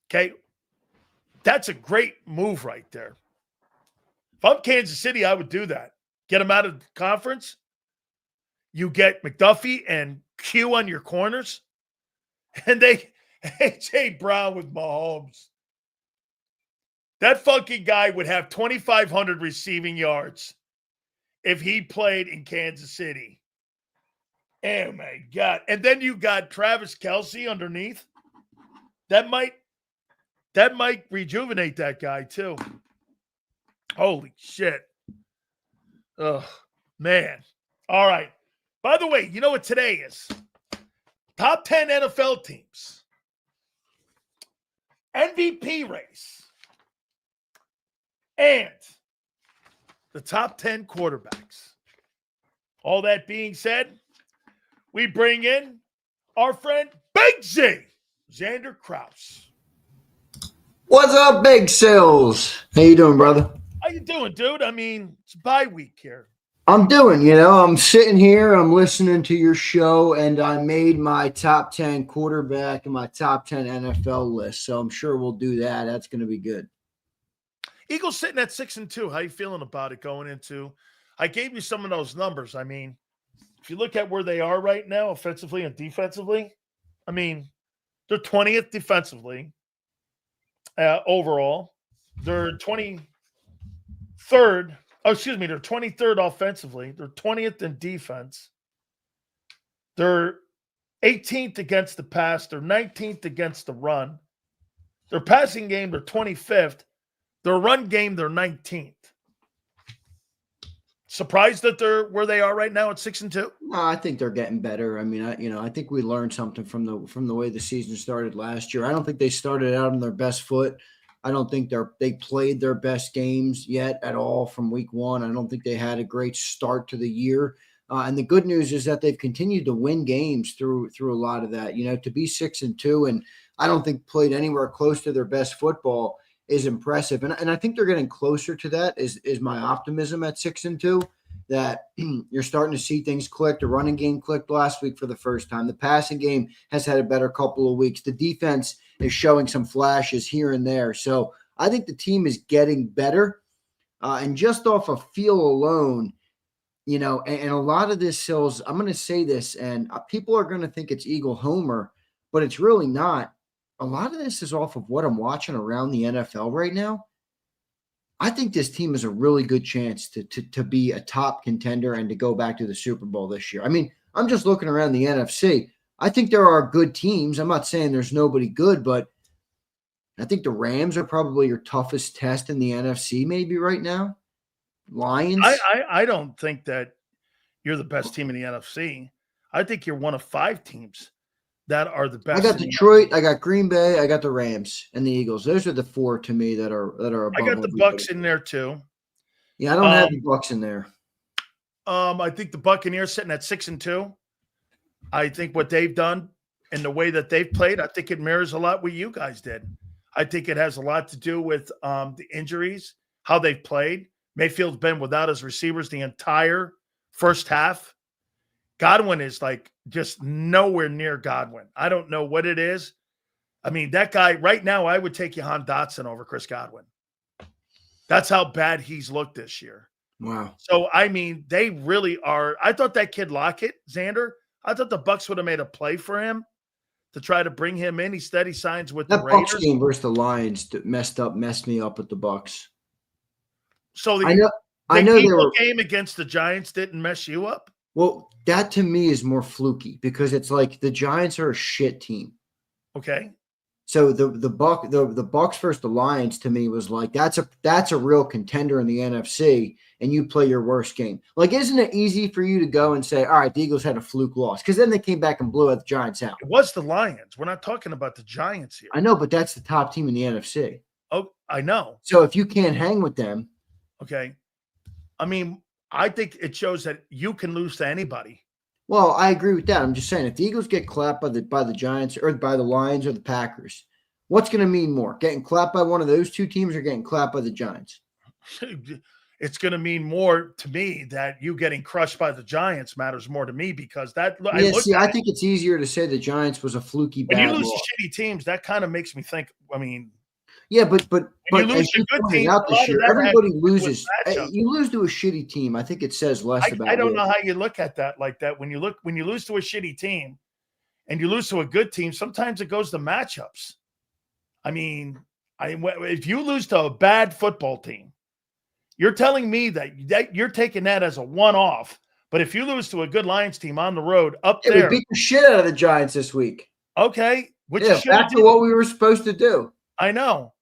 [SPEAKER 1] Okay. That's a great move right there. If I'm Kansas City, I would do that. Get him out of the conference. You get McDuffie and Q on your corners. And A.J. Brown with Mahomes. That fucking guy would have 2,500 receiving yards if he played in Kansas City. Oh, my God. And then you got Travis Kelce underneath. That might rejuvenate that guy, too. Holy shit. Oh, man. All right. By the way, you know what today is? Top 10 NFL teams. MVP race. And the top 10 quarterbacks. All that being said, we bring in our friend Big Z, Xander Kraus.
[SPEAKER 2] What's up, Big Sills? How you doing, brother?
[SPEAKER 1] How you doing, dude? I mean, it's bye week here.
[SPEAKER 2] I'm doing, I'm sitting here, I'm listening to your show, and I made my top 10 quarterback and my top 10 NFL list. So I'm sure we'll do that. That's going to be good.
[SPEAKER 1] Eagles sitting at 6-2. How you feeling about it going into? I gave you some of those numbers. I mean, if you look at where they are right now, offensively and defensively, I mean, they're 20th defensively overall. They're 23rd. Oh, excuse me. They're 23rd offensively. They're 20th in defense. They're 18th against the pass. They're 19th against the run. Their passing game, they're 25th. Their run game, they're 19th. Surprised that they're where they are right now at 6-2?
[SPEAKER 2] No, I think they're getting better. I mean, I think we learned something from the way the season started last year. I don't think they started out on their best foot. I don't think they played their best games yet at all from week one. I don't think they had a great start to the year. And the good news is that they've continued to win games through a lot of that. To be 6-2 and I don't think played anywhere close to their best football is impressive. And I think they're getting closer to that is my optimism at 6-2, that you're starting to see things click. The running game clicked last week for the first time. The passing game has had a better couple of weeks. The defense is showing some flashes here and there. So I think the team is getting better. And just off of feel alone, and a lot of this, Sills, I'm going to say this, and people are going to think it's Eagle Homer, but it's really not. A lot of this is off of what I'm watching around the NFL right now. I think this team has a really good chance to be a top contender and to go back to the Super Bowl this year. I mean, I'm just looking around the NFC. I think there are good teams. I'm not saying there's nobody good, but I think the Rams are probably your toughest test in the NFC maybe right now. Lions.
[SPEAKER 1] I don't think that you're the best team in the NFC. I think you're one of 5 teams that are the best.
[SPEAKER 2] I got Detroit, I got Green Bay, I got the Rams and the Eagles. Those are the 4 to me that are above.
[SPEAKER 1] I got the Bucs in there too.
[SPEAKER 2] Yeah, I don't have the Bucs in there.
[SPEAKER 1] I think the Buccaneers sitting at 6-2. I think what they've done and the way that they've played, I think it mirrors a lot what you guys did. I think it has a lot to do with the injuries, how they've played. Mayfield's been without his receivers the entire first half. Godwin is like just nowhere near Godwin. I don't know what it is. I mean, that guy right now, I would take Jahan Dotson over Chris Godwin. That's how bad he's looked this year.
[SPEAKER 2] Wow.
[SPEAKER 1] So, I mean, they really are. I thought that kid Lockett, Xander, I thought the Bucs would have made a play for him to try to bring him in. He steady signs with the Raiders.
[SPEAKER 2] Bucs game versus the Lions that messed me up with the Bucs.
[SPEAKER 1] So
[SPEAKER 2] I know
[SPEAKER 1] they were game against the Giants didn't mess you up?
[SPEAKER 2] Well, that to me is more fluky because it's like the Giants are a shit team.
[SPEAKER 1] Okay.
[SPEAKER 2] So the Bucs versus the Lions to me was like that's a real contender in the NFC, and you play your worst game. Like, isn't it easy for you to go and say, all right, the Eagles had a fluke loss? Because then they came back and blew out the Giants out.
[SPEAKER 1] It was the Lions. We're not talking about the Giants here.
[SPEAKER 2] I know, but that's the top team in the NFC.
[SPEAKER 1] Oh, I know.
[SPEAKER 2] So if you can't hang with them.
[SPEAKER 1] Okay. I mean, I think it shows that you can lose to anybody.
[SPEAKER 2] Well, I agree with that. I'm just saying, if the Eagles get clapped by the Giants or by the Lions or the Packers, what's going to mean more? Getting clapped by one of those 2 teams or getting clapped by the Giants?
[SPEAKER 1] It's going to mean more to me that you getting crushed by the Giants matters more to me because that.
[SPEAKER 2] Yeah, I think it's easier to say the Giants was a fluky bad
[SPEAKER 1] when you lose
[SPEAKER 2] loss.
[SPEAKER 1] to shitty teams, that kind of makes me think. I mean.
[SPEAKER 2] Yeah, but
[SPEAKER 1] you lose
[SPEAKER 2] as
[SPEAKER 1] to
[SPEAKER 2] you
[SPEAKER 1] good
[SPEAKER 2] pointed
[SPEAKER 1] teams,
[SPEAKER 2] out this year, everybody loses.
[SPEAKER 1] matchup.
[SPEAKER 2] You lose to a shitty team. I think it says less about.
[SPEAKER 1] I don't know how you look at that like that. When you lose to a shitty team, and you lose to a good team, sometimes it goes to matchups. I mean, If you lose to a bad football team, you're telling me that you're taking that as a one-off. But if you lose to a good Lions team on the road up
[SPEAKER 2] Yeah,
[SPEAKER 1] there,
[SPEAKER 2] we beat the shit out of the Giants this week.
[SPEAKER 1] okay, which you
[SPEAKER 2] Yeah,
[SPEAKER 1] should
[SPEAKER 2] back
[SPEAKER 1] have
[SPEAKER 2] to what we were supposed to do.
[SPEAKER 1] I know.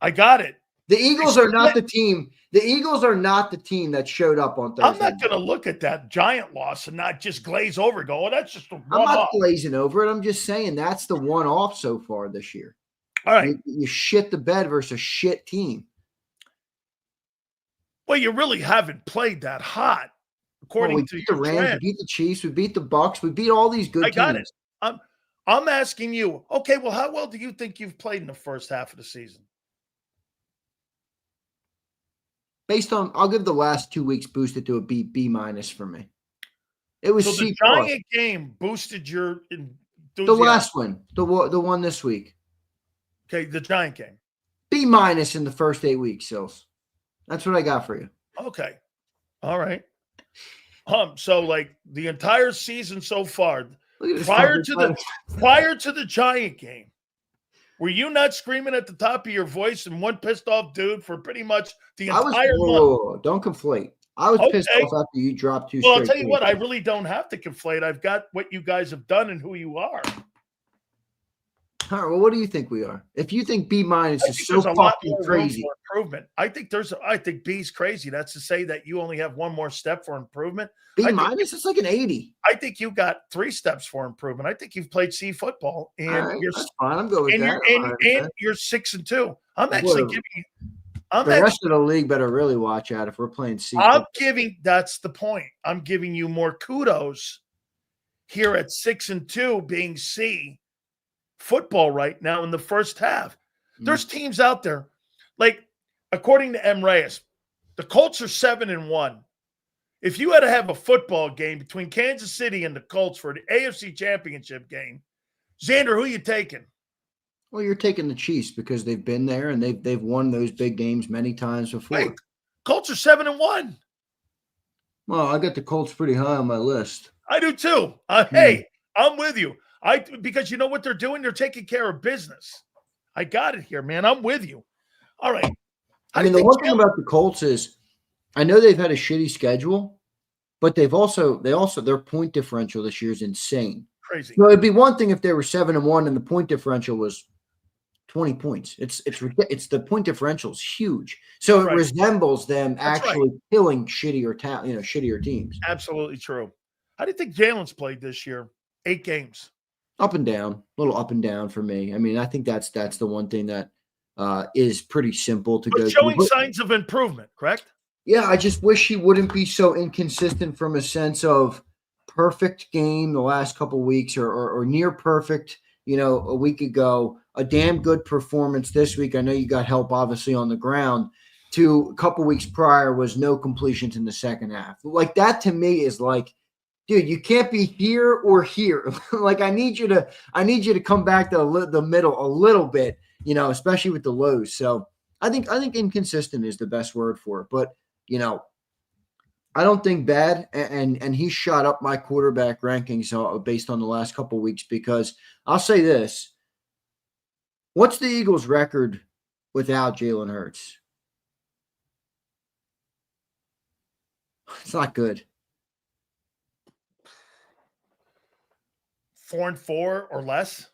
[SPEAKER 1] I got it.
[SPEAKER 2] The Eagles are not the team. The Eagles are not the team that showed up on Thursday.
[SPEAKER 1] I'm not going to look at that Giant loss and not just glaze over and go, oh, that's just a one-off.
[SPEAKER 2] I'm not glazing over it. I'm just saying that's the one-off so far this year.
[SPEAKER 1] All right.
[SPEAKER 2] You shit the bed versus a shit team.
[SPEAKER 1] Well, you really haven't played that hot, according to
[SPEAKER 2] beat the Rams, we beat the Chiefs, we beat the Bucks, we beat all these good teams. I got
[SPEAKER 1] it. I'm asking you, okay, well, how well do you think you've played in the first half of the season?
[SPEAKER 2] Based on, I'll give the last 2 weeks boosted to a B minus for me. It was
[SPEAKER 1] so the Giant game boosted your enthusiasm.
[SPEAKER 2] The last one, the one this week.
[SPEAKER 1] Okay, the Giant game.
[SPEAKER 2] B minus in the first 8 weeks, Sills. That's what I got for you.
[SPEAKER 1] Okay, all right. So like the entire season so far, prior to the Giant game, were you not screaming at the top of your voice and one pissed off dude for pretty much the entire month?
[SPEAKER 2] Don't conflate. I was pissed off after you dropped 2 straight.
[SPEAKER 1] Well, I'll tell you what, I really don't have to conflate. I've got what you guys have done and who you are.
[SPEAKER 2] All right, well, what do you think we are? If you think B minus is so fucking crazy,
[SPEAKER 1] improvement. I think B's crazy. That's to say that you only have one more step for improvement.
[SPEAKER 2] B minus is like an 80.
[SPEAKER 1] I think you got 3 steps for improvement. I think you've played C football, and
[SPEAKER 2] that's fine. I'm good with that.
[SPEAKER 1] And you're 6-2. I'm actually giving you.
[SPEAKER 2] The rest of the league better really watch out if we're playing C.
[SPEAKER 1] That's the point. I'm giving you more kudos here at 6-2 being C football right now in the first half. There's teams out there, like according to M. Reyes, the Colts are 7-1. If you had to have a football game between Kansas City and the Colts for the AFC Championship game, Xander, who you taking?
[SPEAKER 2] Well, you're taking the Chiefs because they've been there and they've won those big games many times before.
[SPEAKER 1] Wait, Colts are 7-1.
[SPEAKER 2] Well, I got the Colts pretty high on my list.
[SPEAKER 1] I do too. Hey, I'm with you. Because you know what they're doing? They're taking care of business. I got it here, man. I'm with you. All right.
[SPEAKER 2] I mean, the one thing about the Colts is I know they've had a shitty schedule, but their point differential this year is insane.
[SPEAKER 1] Crazy.
[SPEAKER 2] So it'd be one thing if they were 7-1 and the point differential was 20 points. It's the point differential is huge. So it resembles them actually killing shittier teams.
[SPEAKER 1] Absolutely true. How do you think Jalen's played this year? 8 games.
[SPEAKER 2] Up and down, a little up and down for me. I mean, I think that's the one thing that is pretty simple to go.
[SPEAKER 1] Showing signs of improvement, correct?
[SPEAKER 2] Yeah, I just wish he wouldn't be so inconsistent from a sense of perfect game the last couple of weeks or near perfect, a week ago, a damn good performance this week. I know you got help obviously on the ground. To a couple weeks prior was no completions in the second half. Like that to me is like, dude, you can't be here or here. Like I need you to come back to the middle a little bit, especially with the lows. So I think inconsistent is the best word for it. But I don't think bad, and he shot up my quarterback rankings based on the last couple of weeks because I'll say this. What's the Eagles' record without Jalen Hurts? It's not good.
[SPEAKER 1] 4-4 or less?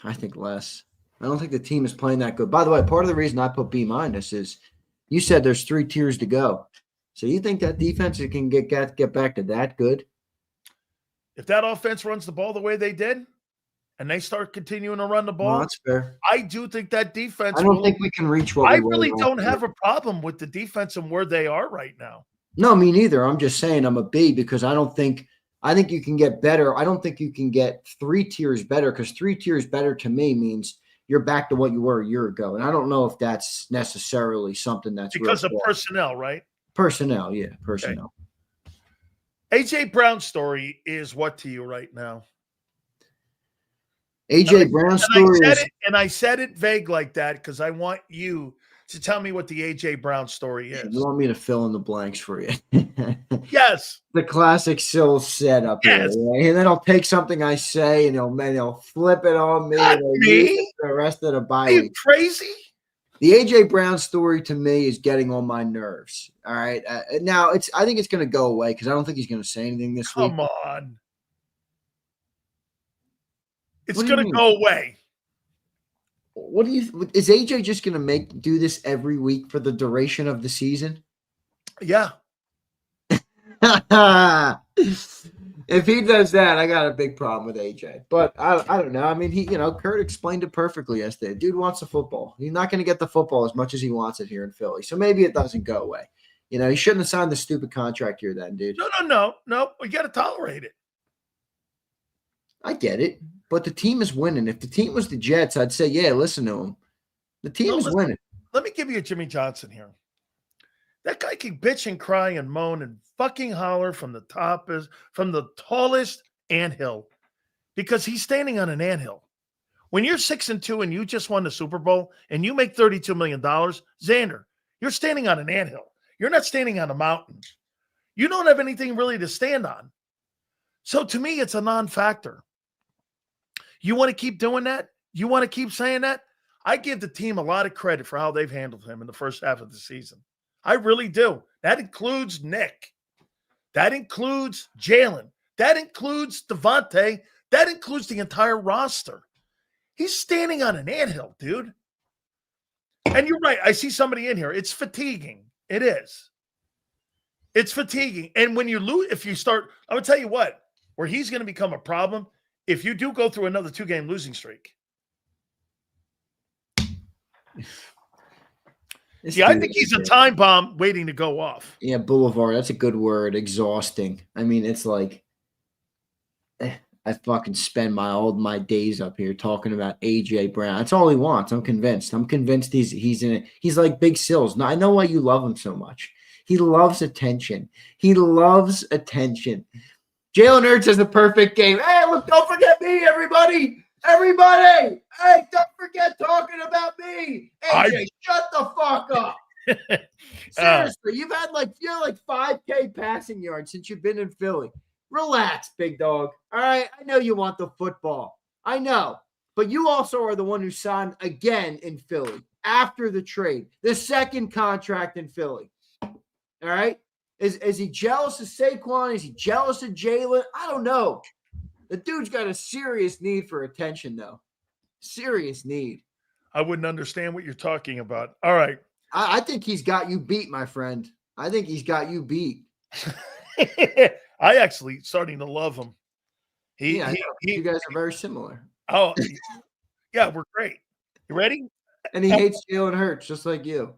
[SPEAKER 2] I think less. I don't think the team is playing that good. By the way, part of the reason I put B- is you said there's 3 tiers to go. So you think that defense can get back to that good?
[SPEAKER 1] If that offense runs the ball the way they did, and they start continuing to run the ball,
[SPEAKER 2] that's fair.
[SPEAKER 1] I do think that defense.
[SPEAKER 2] I don't think we can reach what
[SPEAKER 1] I really don't have a problem with the defense and where they are right now.
[SPEAKER 2] No, me neither. I'm just saying I'm a B because I think you can get better. I don't think you can get 3 tiers better because 3 tiers better to me means you're back to what you were a year ago. And I don't know if that's necessarily something that's
[SPEAKER 1] because of personnel, right?
[SPEAKER 2] Personnel, yeah, personnel.
[SPEAKER 1] Okay. AJ Brown's story is what to you right now?
[SPEAKER 2] AJ Brown's story
[SPEAKER 1] I said it vague like that because I want you to tell me what the AJ Brown story is.
[SPEAKER 2] You want me to fill in the blanks for you?
[SPEAKER 1] Yes.
[SPEAKER 2] The classic Sill setup.
[SPEAKER 1] Yes.
[SPEAKER 2] Here, right? And then I'll take something I say and he'll flip it on me.
[SPEAKER 1] Not me.
[SPEAKER 2] The rest of the bye
[SPEAKER 1] Are you
[SPEAKER 2] week.
[SPEAKER 1] crazy?
[SPEAKER 2] The A.J. Brown story to me is getting on my nerves. All right. Now, I think it's going to go away because I don't think he's going to say anything this week.
[SPEAKER 1] Come on. It's
[SPEAKER 2] What do you
[SPEAKER 1] going to
[SPEAKER 2] mean?
[SPEAKER 1] go away.
[SPEAKER 2] What do you? Is AJ just going to do this every week for the duration of the season?
[SPEAKER 1] Yeah.
[SPEAKER 2] If he does that, I got a big problem with AJ. But I don't know. I mean, Kurt explained it perfectly yesterday. Dude wants the football. He's not going to get the football as much as he wants it here in Philly. So maybe it doesn't go away. He shouldn't have signed the stupid contract here then, dude.
[SPEAKER 1] No. We got to tolerate it.
[SPEAKER 2] I get it. But the team is winning. If the team was the Jets, I'd say, yeah, listen to him. The team is winning.
[SPEAKER 1] Let me give you a Jimmy Johnson here. That guy can bitch and cry and moan and fucking holler from the tallest anthill because he's standing on an anthill. When you're 6-2 and you just won the Super Bowl and you make $32 million, Xander, you're standing on an anthill. You're not standing on a mountain. You don't have anything really to stand on. So to me, it's a non-factor. You want to keep doing that? You want to keep saying that? I give the team a lot of credit for how they've handled him in the first half of the season. I really do. That includes Nick. That includes Jalen. That includes Devontae. That includes the entire roster. He's standing on an anthill, dude. And you're right. I see somebody in here. It's fatiguing. It is. It's fatiguing. And when you lose, if you start, I would tell you what, where he's going to become a problem, if you do go through another 2-game losing streak. Yeah, I think he's a time bomb waiting to go off.
[SPEAKER 2] Yeah, boulevard. That's a good word. Exhausting. I mean, it's like I fucking spend my days up here talking about AJ Brown. That's all he wants. I'm convinced. He's in it. He's like Big Sills. Now I know why you love him so much. He loves attention. Jalen Hurts has the perfect game. Hey, look, don't forget me, everybody. Everybody, hey, don't forget talking about me. AJ, shut the fuck up. Seriously, you've had like 5K passing yards since you've been in Philly. Relax, big dog. All right, I know you want the football. I know, but you also are the one who signed again in Philly after the trade, the second contract in Philly. All right, is he jealous of Saquon? Is he jealous of Jalen? I don't know. The dude's got a serious need for attention, though. Serious need.
[SPEAKER 1] I wouldn't understand what you're talking about. All right.
[SPEAKER 2] I think he's got you beat, my friend. I think he's got you beat.
[SPEAKER 1] I actually starting to love him.
[SPEAKER 2] You guys are very similar.
[SPEAKER 1] Oh, yeah, we're great. You ready?
[SPEAKER 2] And he hates Jalen Hurts just like you.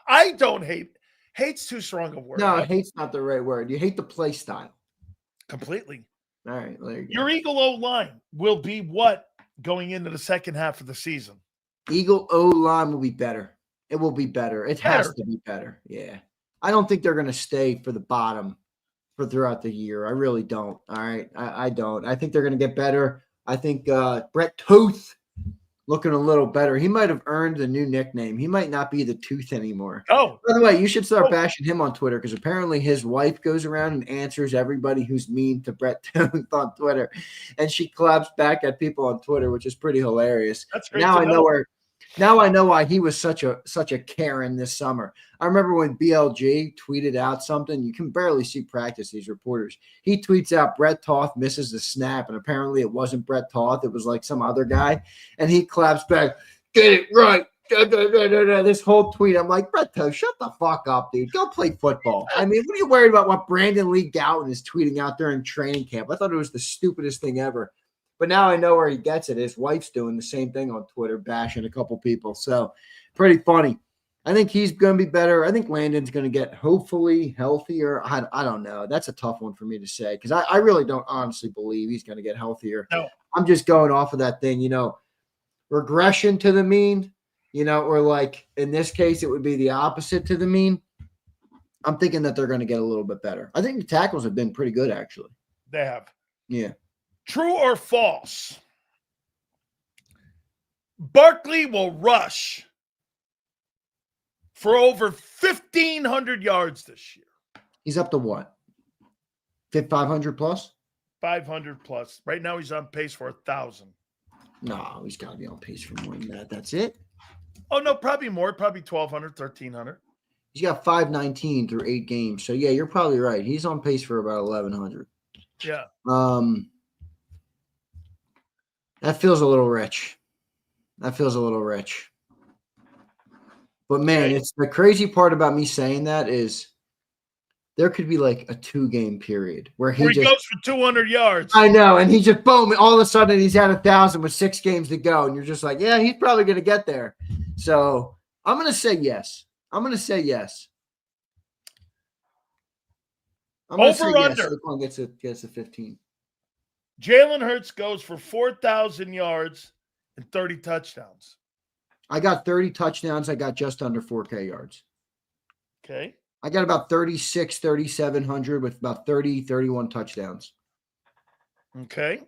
[SPEAKER 1] I don't hate. Hate's too strong a word.
[SPEAKER 2] No, hate's not the right word. You hate the play style.
[SPEAKER 1] Completely.
[SPEAKER 2] All right. There you go.
[SPEAKER 1] Your Eagle O-line will be what going into the second half of the season?
[SPEAKER 2] Eagle O-line will be better. It will be better. It has to be better. Yeah. I don't think they're going to stay for the bottom for throughout the year. I really don't. All right. I don't. I think they're going to get better. I think Brett Toth looking a little better. He might have earned a new nickname. He might not be the Tooth anymore.
[SPEAKER 1] Oh.
[SPEAKER 2] By the way, you should start bashing him on Twitter because apparently his wife goes around and answers everybody who's mean to Brett Toth on Twitter. And she claps back at people on Twitter, which is pretty hilarious.
[SPEAKER 1] That's great.
[SPEAKER 2] Now I know why he was such a Karen this summer. I remember when BLG tweeted out something. You can barely see practice, these reporters. He tweets out Brett Toth misses the snap, and apparently it wasn't Brett Toth. It was like some other guy. And he claps back, get it right. This whole tweet, I'm like, Brett Toth, shut the fuck up, dude. Go play football. I mean, what are you worried about what Brandon Lee Gowton is tweeting out during training camp? I thought it was the stupidest thing ever. But now I know where he gets it. His wife's doing the same thing on Twitter, bashing a couple people. So pretty funny. I think he's going to be better. I think Landon's going to get hopefully healthier. I don't know. That's a tough one for me to say because I really don't honestly believe he's going to get healthier.
[SPEAKER 1] No.
[SPEAKER 2] I'm just going off of that thing, regression to the mean, or like in this case, it would be the opposite to the mean. I'm thinking that they're going to get a little bit better. I think the tackles have been pretty good, actually.
[SPEAKER 1] They have.
[SPEAKER 2] Yeah.
[SPEAKER 1] True or false? Barkley will rush for over 1,500 yards this year.
[SPEAKER 2] He's up to what? 500 plus?
[SPEAKER 1] 500 plus. Right now he's on pace for 1,000.
[SPEAKER 2] No, he's got to be on pace for more than that. That's it.
[SPEAKER 1] Oh, no, probably more. Probably 1,200, 1,300.
[SPEAKER 2] He's got 519 through 8 games. So yeah, you're probably right. He's on pace for about 1,100.
[SPEAKER 1] Yeah.
[SPEAKER 2] That feels a little rich. But man,
[SPEAKER 1] Okay.
[SPEAKER 2] it's the crazy part about me saying that is there could be like a 2-game period where
[SPEAKER 1] Where he goes for 200 yards.
[SPEAKER 2] I know, and he just boom, all of a sudden he's at 1,000 with 6 games to go, and you're just like, yeah, he's probably going to get there. So I'm going to say yes. I'm going to say yes.
[SPEAKER 1] Over under.
[SPEAKER 2] Saquon gets a 15.
[SPEAKER 1] Jalen Hurts goes for 4,000 yards and 30 touchdowns.
[SPEAKER 2] I got 30 touchdowns. I got just under 4K yards.
[SPEAKER 1] Okay.
[SPEAKER 2] I got about 3,700 with about 31 touchdowns.
[SPEAKER 1] Okay.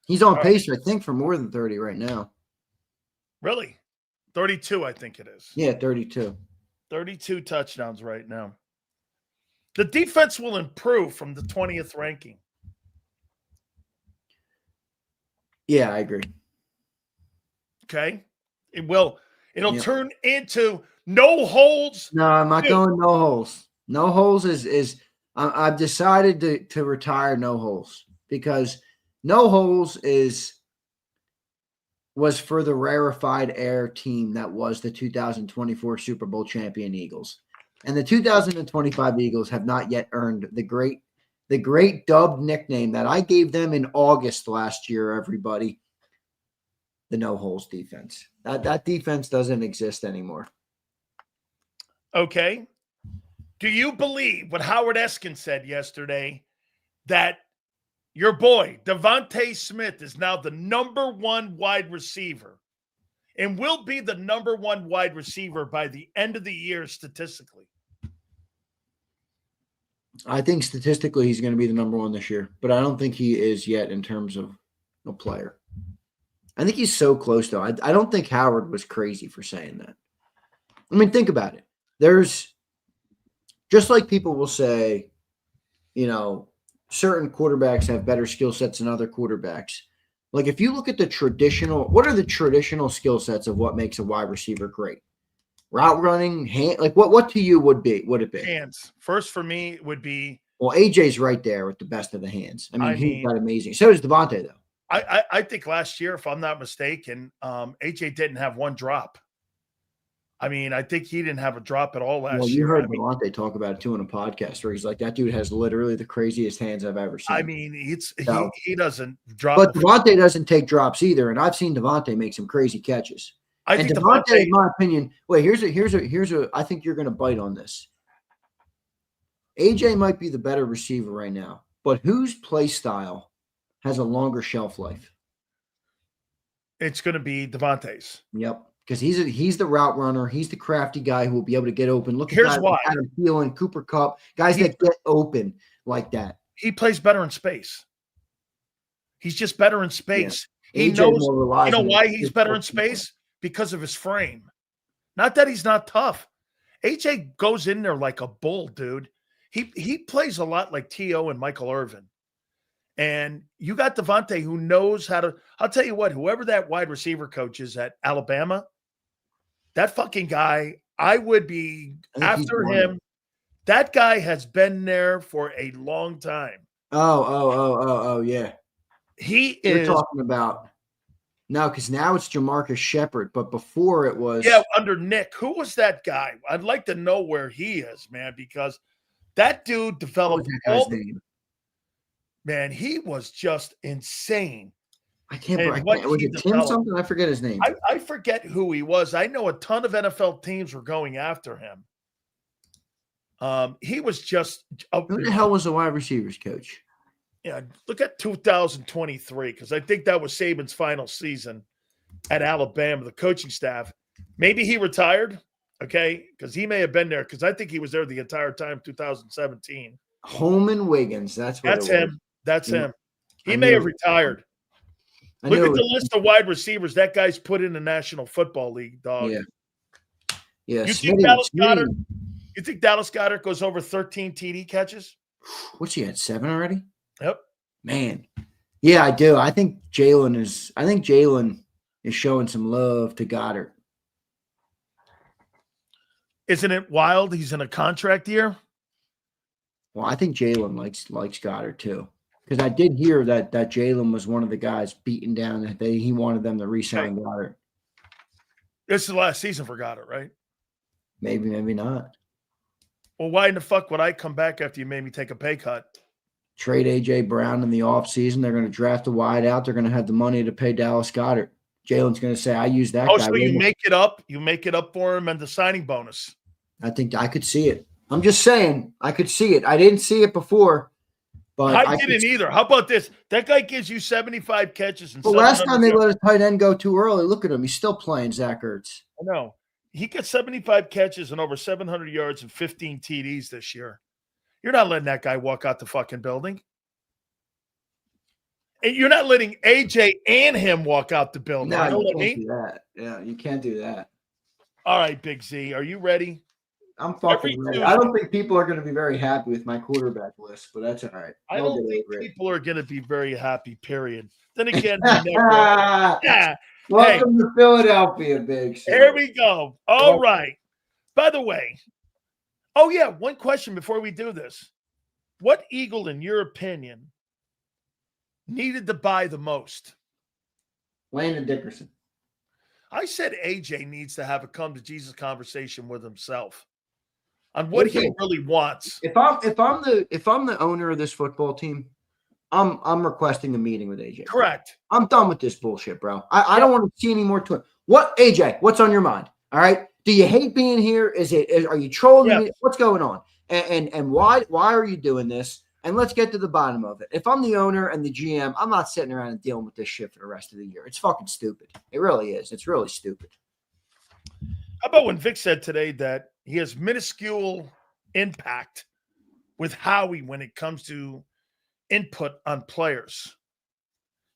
[SPEAKER 2] He's on pace, I think, for more than 30 right now.
[SPEAKER 1] Really? 32, I think it is.
[SPEAKER 2] Yeah, 32.
[SPEAKER 1] 32 touchdowns right now. The defense will improve from the 20th ranking.
[SPEAKER 2] Yeah, I agree.
[SPEAKER 1] Okay. It will. It'll turn into no holes.
[SPEAKER 2] No, I'm not going no holes. No holes is I've decided to retire no holes because no holes was for the rarefied air team that was the 2024 Super Bowl champion Eagles. And the 2025 Eagles have not yet earned the great dubbed nickname that I gave them in August last year, everybody. The no holes defense. That defense doesn't exist anymore.
[SPEAKER 1] Okay. Do you believe what Howard Eskin said yesterday that your boy, Devontae Smith, is now the number 1 wide receiver and will be the number 1 wide receiver by the end of the year statistically?
[SPEAKER 2] I think statistically he's going to be the number 1 this year, but I don't think he is yet in terms of a player. I think he's so close, though. I don't think Howard was crazy for saying that. I mean, think about it. There's just like people will say, certain quarterbacks have better skill sets than other quarterbacks. Like if you look at what are the traditional skill sets of what makes a wide receiver great? Route running, hand, like what to you would it be?
[SPEAKER 1] Hands. First for me would be.
[SPEAKER 2] Well, AJ's right there with the best of the hands. I mean, he's got amazing. So does Devontae, though.
[SPEAKER 1] I think last year, if I'm not mistaken, AJ didn't have 1 drop. I mean, I think he didn't have a drop at all last year.
[SPEAKER 2] Well, you heard Devontae talk about it too in a podcast where he's like, that dude has literally the craziest hands I've ever seen.
[SPEAKER 1] I mean, he doesn't drop.
[SPEAKER 2] But Devontae doesn't take drops either, and I've seen Devontae make some crazy catches. I think Devontae, in my opinion, here's a. I think you're going to bite on this. AJ might be the better receiver right now, but whose play style has a longer shelf life?
[SPEAKER 1] It's going to be Devontae's.
[SPEAKER 2] Yep. Because he's the route runner. He's the crafty guy who will be able to get open. Look at
[SPEAKER 1] Here's why.
[SPEAKER 2] Adam Thielen, Cooper Kupp, guys that get open like that.
[SPEAKER 1] He plays better in space. He's just better in space. Yeah. He knows. You know why he's better in space? Because of his frame. Not that he's not tough. AJ goes in there like a bull, dude. He plays a lot like T.O. and Michael Irvin. And you got Devontae who knows how to – I'll tell you what, whoever that wide receiver coach is at Alabama, that fucking guy, I would be after him. That guy has been there for a long time.
[SPEAKER 2] Oh, yeah.
[SPEAKER 1] You're
[SPEAKER 2] talking about – no, because now it's Jamarcus Shepard, but before it was –
[SPEAKER 1] yeah, under Nick. Who was that guy? I'd like to know where he is, man, because that dude developed all the – man, he was just insane.
[SPEAKER 2] Was it Tim something? I forget his name.
[SPEAKER 1] I forget who he was. I know a ton of NFL teams were going after him. He was just
[SPEAKER 2] who the hell was the wide receivers coach?
[SPEAKER 1] Yeah, look at 2023, because I think that was Saban's final season at Alabama, the coaching staff. Maybe he retired, okay, because he may have been there, because I think he was there the entire time, 2017.
[SPEAKER 2] Holman Wiggins, that's
[SPEAKER 1] him. That's him. He may have retired. Look at the list of wide receivers that guy's put in the National Football League, dog.
[SPEAKER 2] Yeah.
[SPEAKER 1] You think Dallas Goedert goes over 13 TD catches?
[SPEAKER 2] What's he at, 7 already?
[SPEAKER 1] Yep.
[SPEAKER 2] Man. Yeah, I do. I think Jalen is showing some love to Goddard.
[SPEAKER 1] Isn't it wild? He's in a contract year.
[SPEAKER 2] Well, I think Jalen likes Goddard too, because I did hear that Jalen was one of the guys beaten down that he wanted them to re-sign Goddard.
[SPEAKER 1] This is the last season for Goddard, right?
[SPEAKER 2] Maybe, maybe not.
[SPEAKER 1] Well, why in the fuck would I come back after you made me take a pay cut?
[SPEAKER 2] Trade A.J. Brown in the offseason. They're going to draft a wide out. They're going to have the money to pay Dallas Goddard. Jalen's going to say, I use that guy.
[SPEAKER 1] So you make it up. You make it up for him and the signing bonus.
[SPEAKER 2] I think I could see it. I'm just saying, I could see it. I didn't see it before, but
[SPEAKER 1] I didn't either. How about this? That guy gives you 75 catches. And
[SPEAKER 2] last time they let his tight end go too early, look at him. He's still playing Zach Ertz.
[SPEAKER 1] I know. He got 75 catches and over 700 yards and 15 TDs this year. You're not letting that guy walk out the fucking building. And you're not letting AJ and him walk out the building.
[SPEAKER 2] No,
[SPEAKER 1] you know
[SPEAKER 2] you
[SPEAKER 1] what I
[SPEAKER 2] can't
[SPEAKER 1] mean?
[SPEAKER 2] do that. Yeah, you can't do that.
[SPEAKER 1] All right, Big Z, are you ready?
[SPEAKER 2] I'm fucking ready. I don't think people are going to be very happy with my quarterback list, but that's all right.
[SPEAKER 1] I don't think people are going to be very happy, period. Then again, welcome
[SPEAKER 2] to Philadelphia, Big Z.
[SPEAKER 1] Here we go. All right. By the way, oh, yeah, one question before we do this. What Eagle, in your opinion, needed to buy the most?
[SPEAKER 2] Landon Dickerson.
[SPEAKER 1] I said AJ needs to have a come-to-Jesus conversation with himself on what he really wants.
[SPEAKER 2] If I'm the owner of this football team, I'm requesting a meeting with AJ.
[SPEAKER 1] Correct.
[SPEAKER 2] I'm done with this bullshit, bro. I don't want to see any more to it. What, AJ? What's on your mind? All right. Do you hate being here? Are you trolling me? What's going on? And why are you doing this? And let's get to the bottom of it. If I'm the owner and the GM, I'm not sitting around and dealing with this shit for the rest of the year. It's fucking stupid. It really is. It's really stupid.
[SPEAKER 1] How about when Vic said today that he has minuscule impact with Howie when it comes to input on players?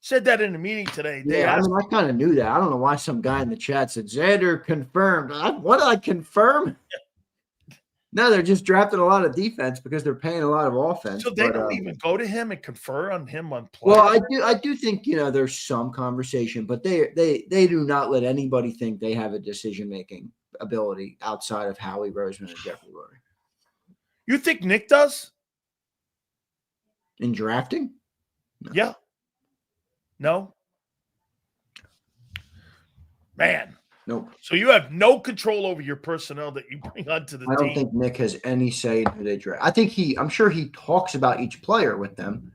[SPEAKER 1] Said that in a meeting today.
[SPEAKER 2] I kind of knew that. I don't know why some guy in the chat said, Xander confirmed. What did I confirm? No, they're just drafting a lot of defense because they're paying a lot of offense.
[SPEAKER 1] So they don't even go to him and confer on him on players?
[SPEAKER 2] Well, I do think, there's some conversation, but they do not let anybody think they have a decision-making ability outside of Howie Roseman and Jeffrey Lurie.
[SPEAKER 1] You think Nick does?
[SPEAKER 2] In drafting?
[SPEAKER 1] No. Yeah. No? Man.
[SPEAKER 2] Nope.
[SPEAKER 1] So you have no control over your personnel that you bring onto the team.
[SPEAKER 2] I don't think Nick has any say in who they draft. I'm sure he talks about each player with them.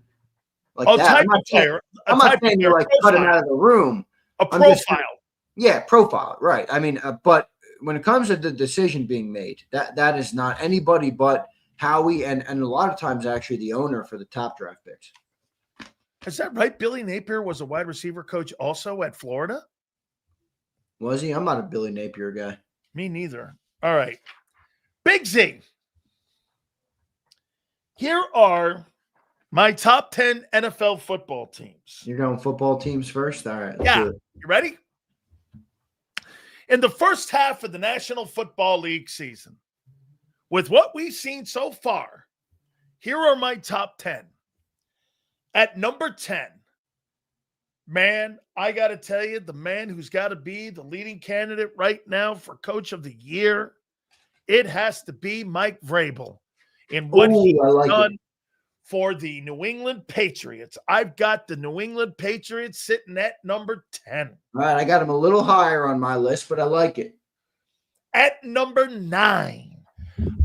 [SPEAKER 2] Like that.
[SPEAKER 1] Type of player.
[SPEAKER 2] I'm not saying you're like cut him out of the room.
[SPEAKER 1] A profile.
[SPEAKER 2] Profile. Right. I mean, but when it comes to the decision being made, that is not anybody but Howie and a lot of times actually the owner for the top draft picks.
[SPEAKER 1] Is that right? Billy Napier was a wide receiver coach also at Florida?
[SPEAKER 2] Was he? I'm not a Billy Napier guy.
[SPEAKER 1] Me neither. All right. Big Z. Here are my top 10 NFL football teams.
[SPEAKER 2] You're going football teams first? All right.
[SPEAKER 1] Yeah. You ready? In the first half of the National Football League season, with what we've seen so far, here are my top 10. At number 10, man, I got to tell you, the man who's got to be the leading candidate right now for Coach of the Year, it has to be Mike Vrabel in what he's done for the New England Patriots. I've got the New England Patriots sitting at number 10.
[SPEAKER 2] All right, I got him a little higher on my list, but I like it.
[SPEAKER 1] At number 9,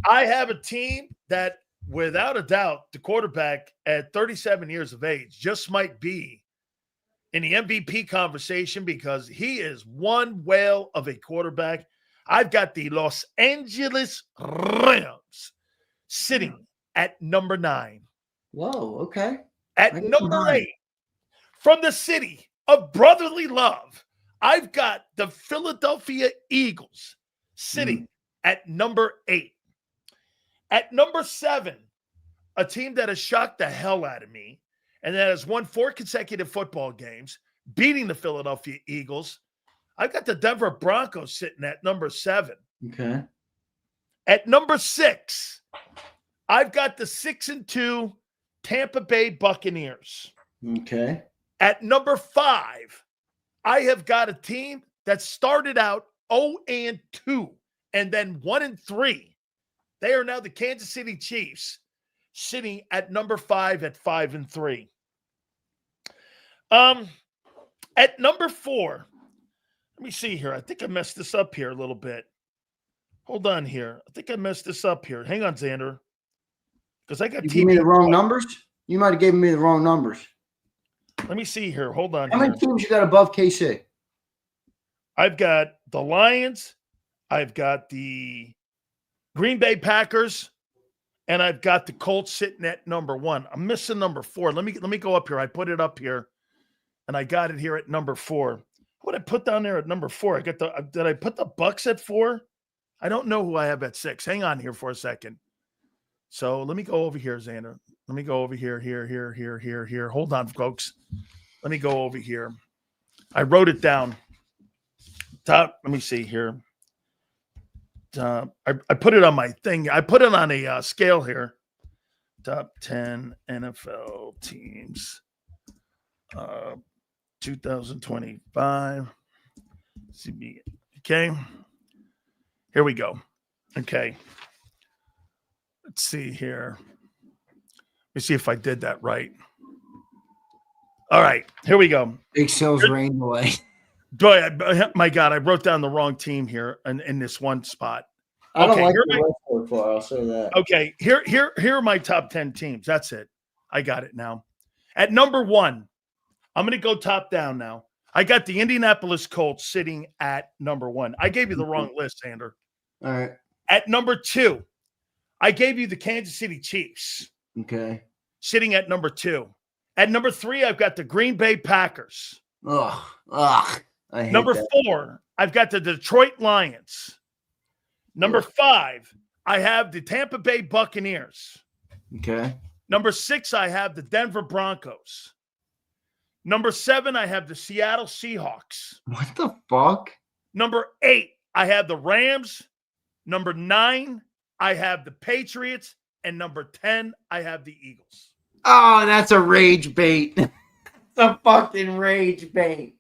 [SPEAKER 1] I have a team that, without a doubt, the quarterback at 37 years of age just might be in the MVP conversation because he is one whale of a quarterback. I've got the Los Angeles Rams sitting at number 9.
[SPEAKER 2] Whoa, okay.
[SPEAKER 1] At number 8, from the city of brotherly love, I've got the Philadelphia Eagles sitting at number 8. At number 7, a team that has shocked the hell out of me and that has won 4 consecutive football games, beating the Philadelphia Eagles. I've got the Denver Broncos sitting at number 7.
[SPEAKER 2] Okay.
[SPEAKER 1] At number 6, I've got the 6-2 Tampa Bay Buccaneers.
[SPEAKER 2] Okay.
[SPEAKER 1] At number 5, I have got a team that started out 0-2 And then 1 and 3, they are now the Kansas City Chiefs, sitting at number 5 at 5 and 3. At number 4, let me see here. I think I messed this up here a little bit. Hold on here. I think I messed this up here. Hang on, Xander. Because I got
[SPEAKER 2] You gave me the wrong numbers? You might have given me the wrong numbers.
[SPEAKER 1] Let me see here. Hold on.
[SPEAKER 2] How many teams you got above KC?
[SPEAKER 1] I've got the Lions. I've got the Green Bay Packers. And I've got the Colts sitting at number 1. I'm missing number 4. Let me go up here. I put it up here. And I got it here at number 4. What did I put down there at number 4? Did I put the Bucks at 4? I don't know who I have at 6. Hang on here for a second. So let me go over here, Xander. Let me go over here. Hold on, folks. Let me go over here. I wrote it down. Top. Let me see here. I put it on my thing. I put it on a scale here. Top 10 NFL teams. 2025. CB. Okay. Here we go. Okay. Let's see here. Let me see if I did that right. All right. Here we go.
[SPEAKER 2] Excel's rained away.
[SPEAKER 1] Boy, my God, I wrote down the wrong team here in this one spot.
[SPEAKER 2] I don't like the West so far. I'll say that.
[SPEAKER 1] Okay. Here are my top 10 teams. That's it. I got it now. At number 1, I'm going to go top down now. I got the Indianapolis Colts sitting at number 1. I gave you the wrong list, Xander.
[SPEAKER 2] All right.
[SPEAKER 1] At number 2, I gave you the Kansas City Chiefs.
[SPEAKER 2] Okay.
[SPEAKER 1] Sitting at number 2. At number 3, I've got the Green Bay Packers.
[SPEAKER 2] Ugh. I hate
[SPEAKER 1] number
[SPEAKER 2] that.
[SPEAKER 1] 4, I've got the Detroit Lions. Number 5, I have the Tampa Bay Buccaneers.
[SPEAKER 2] Okay.
[SPEAKER 1] Number 6, I have the Denver Broncos. Number 7, I have the Seattle Seahawks.
[SPEAKER 2] What the fuck?
[SPEAKER 1] Number 8, I have the Rams. Number 9, I have the Patriots. And number 10, I have the Eagles.
[SPEAKER 2] Oh, that's a rage bait. It's a fucking rage bait.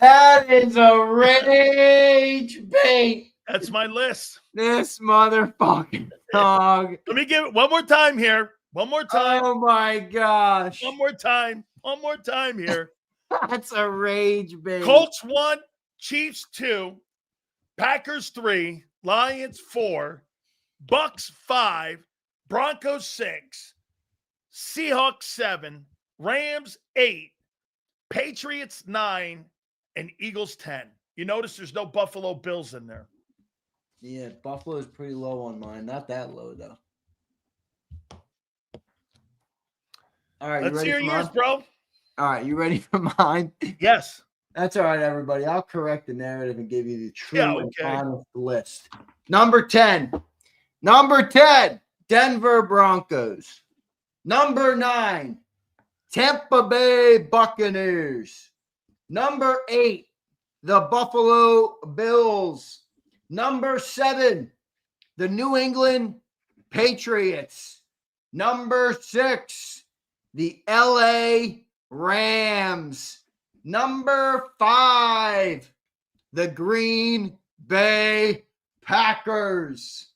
[SPEAKER 2] That is a rage bait.
[SPEAKER 1] That's my list.
[SPEAKER 2] This motherfucking dog.
[SPEAKER 1] Let me give it one more time here. One more time.
[SPEAKER 2] Oh my gosh.
[SPEAKER 1] One more time. One more time here.
[SPEAKER 2] That's a rage bait.
[SPEAKER 1] Colts 1, Chiefs 2, Packers 3, Lions 4, Bucks 5, Broncos 6, Seahawks 7, Rams 8, Patriots 9, and Eagles 10. You notice there's no Buffalo Bills in there.
[SPEAKER 2] Yeah, Buffalo is pretty low on mine. Not that low, though. All right,
[SPEAKER 1] let's hear yours, bro.
[SPEAKER 2] All right, you ready for mine?
[SPEAKER 1] Yes.
[SPEAKER 2] That's all right, everybody. I'll correct the narrative and give you the true and honest list. Number 10. Number 10, Denver Broncos. Number 9, Tampa Bay Buccaneers. Number 8, the Buffalo Bills. Number 7, the New England Patriots. Number 6, the LA Rams. Number 5, the Green Bay Packers.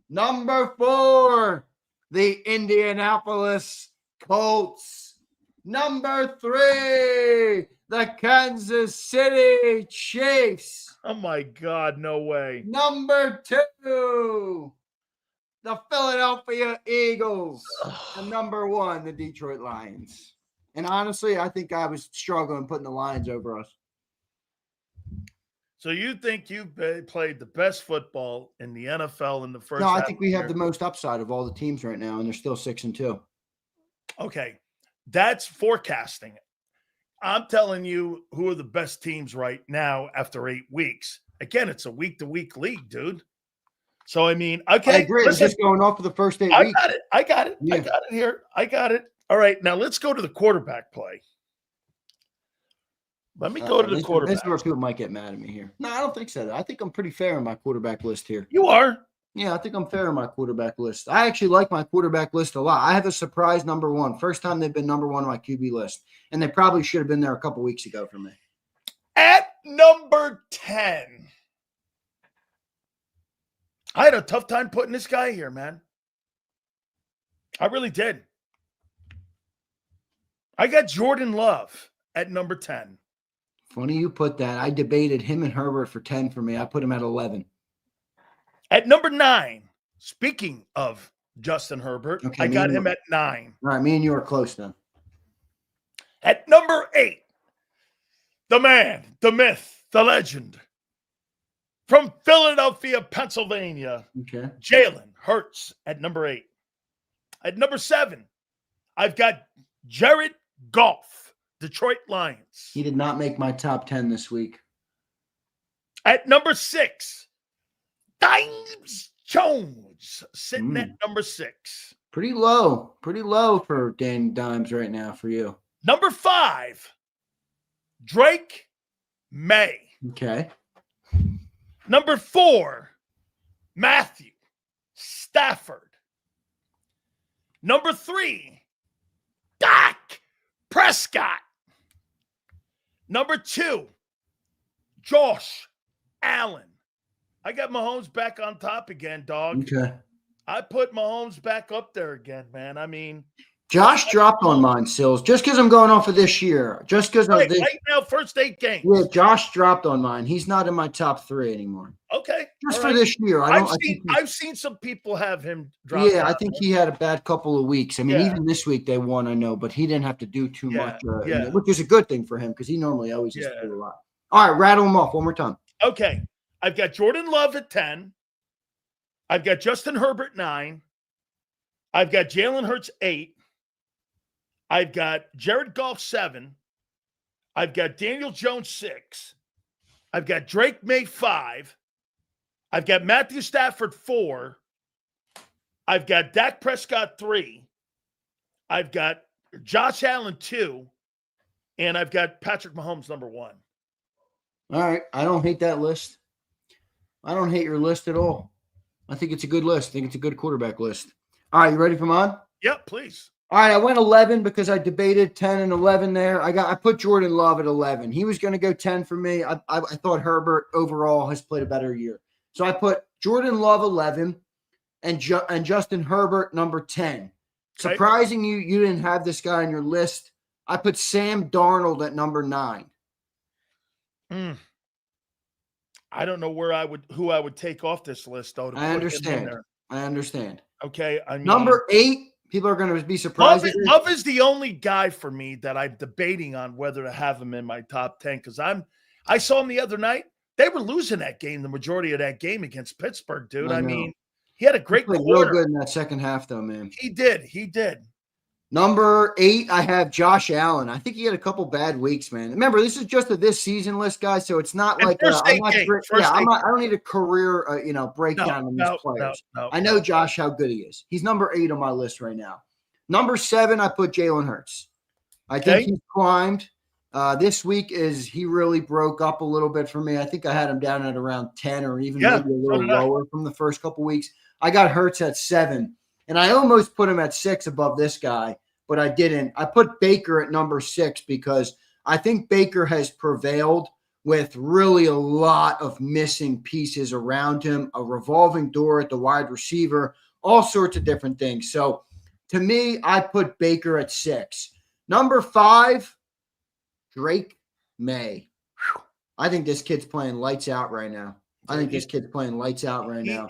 [SPEAKER 2] Number 4, the Indianapolis Colts. Number 3, the Kansas City Chiefs.
[SPEAKER 1] Oh, my God. No way.
[SPEAKER 2] Number 2, the Philadelphia Eagles. And number 1, the Detroit Lions. And honestly, I think I was struggling putting the Lions over us.
[SPEAKER 1] So you think you played the best football in the NFL in the first?
[SPEAKER 2] No, I think we have the most upside of all the teams right now, and they're still 6-2.
[SPEAKER 1] Okay, that's forecasting. I'm telling you who are the best teams right now after 8 weeks. Again, it's a week-to-week league, dude. So, I mean, okay.
[SPEAKER 2] I agree. It's just going off for the first 8 weeks.
[SPEAKER 1] I got it.
[SPEAKER 2] Yeah.
[SPEAKER 1] I got it here. I got it. All right, now let's go to the quarterback play. Let me go to the quarterback.
[SPEAKER 2] This is where people might get mad at me here. No, I don't think so. I think I'm pretty fair on my quarterback list here.
[SPEAKER 1] You are?
[SPEAKER 2] Yeah, I think I'm fair on my quarterback list. I actually like my quarterback list a lot. I have a surprise number 1. First time they've been number 1 on my QB list. And they probably should have been there a couple weeks ago for me.
[SPEAKER 1] At number 10, I had a tough time putting this guy here, man. I really did. I got Jordan Love at number 10.
[SPEAKER 2] Funny you put that. I debated him and Herbert for 10 for me. I put him at 11.
[SPEAKER 1] At number 9, speaking of Justin Herbert,
[SPEAKER 2] Okay,
[SPEAKER 1] I got him at 9.
[SPEAKER 2] All right, me and you are close then.
[SPEAKER 1] At number 8, the man, the myth, the legend, from Philadelphia, Pennsylvania,
[SPEAKER 2] Okay.
[SPEAKER 1] Jalen Hurts at number 8. At number 7, I've got Jared Goff, Detroit Lions.
[SPEAKER 2] He did not make my top 10 this week.
[SPEAKER 1] At number 6, Dimes Jones, sitting at number 6.
[SPEAKER 2] Pretty low for Dan Dimes right now for you.
[SPEAKER 1] Number 5, Drake May.
[SPEAKER 2] Okay.
[SPEAKER 1] Number 4, Matthew Stafford. Number 3, Dak Prescott. Number 2, Josh Allen. I got Mahomes back on top again, dog.
[SPEAKER 2] Okay.
[SPEAKER 1] I put Mahomes back up there again, man. I mean,
[SPEAKER 2] Josh dropped on mine, Sills, just because I'm going off of this year. Just because
[SPEAKER 1] right,
[SPEAKER 2] of this.
[SPEAKER 1] right now, first 8 games.
[SPEAKER 2] Yeah, Josh dropped on mine. He's not in my top 3 anymore.
[SPEAKER 1] Okay.
[SPEAKER 2] Just for this year.
[SPEAKER 1] I've seen some people have him drop.
[SPEAKER 2] Yeah, I think he had a bad couple of weeks. I mean, even this week they won, I know, but he didn't have to do too much, which is a good thing for him because he normally always has to do a lot. All right, rattle them off one more time.
[SPEAKER 1] Okay. I've got Jordan Love at 10. I've got Justin Herbert 9. I've got Jalen Hurts 8. I've got Jared Goff 7. I've got Daniel Jones 6. I've got Drake May 5. I've got Matthew Stafford 4. I've got Dak Prescott 3. I've got Josh Allen 2. And I've got Patrick Mahomes number 1.
[SPEAKER 2] All right. I don't hate that list. I don't hate your list at all. I think it's a good list. I think it's a good quarterback list. All right. You ready for mine?
[SPEAKER 1] Yep, please.
[SPEAKER 2] All right, I went 11 because I debated 10 and 11 there. I put Jordan Love at 11. He was going to go 10 for me. I thought Herbert overall has played a better year. So I put Jordan Love 11 and Justin Herbert number 10. Okay. Surprising you didn't have this guy on your list. I put Sam Darnold at number 9.
[SPEAKER 1] I don't know who I would take off this list though.
[SPEAKER 2] I understand.
[SPEAKER 1] Okay, I mean
[SPEAKER 2] number 8. People are going to be surprised.
[SPEAKER 1] Love is the only guy for me that I'm debating on whether to have him in my top 10 because I saw him the other night. They were losing that game, the majority of that game against Pittsburgh, dude. I mean, he had a great quarter.
[SPEAKER 2] Real good in that second half, though, man.
[SPEAKER 1] He did.
[SPEAKER 2] Number 8, I have Josh Allen. I think he had a couple bad weeks, man. Remember, this is just a this season list, guys, so it's not like I don't need a career, breakdown on these players. I know Josh how good he is. He's number 8 on my list right now. Number 7, I put Jalen Hurts. I think he's climbed. This week he really broke up a little bit for me. I think I had him down at around 10 or even maybe a little lower from the first couple weeks. I got Hurts at 7. And I almost put him at 6 above this guy, but I didn't. I put Baker at number 6 because I think Baker has prevailed with really a lot of missing pieces around him, a revolving door at the wide receiver, all sorts of different things. So to me, I put Baker at 6. Number 5, Drake May. I think this kid's playing lights out right now. He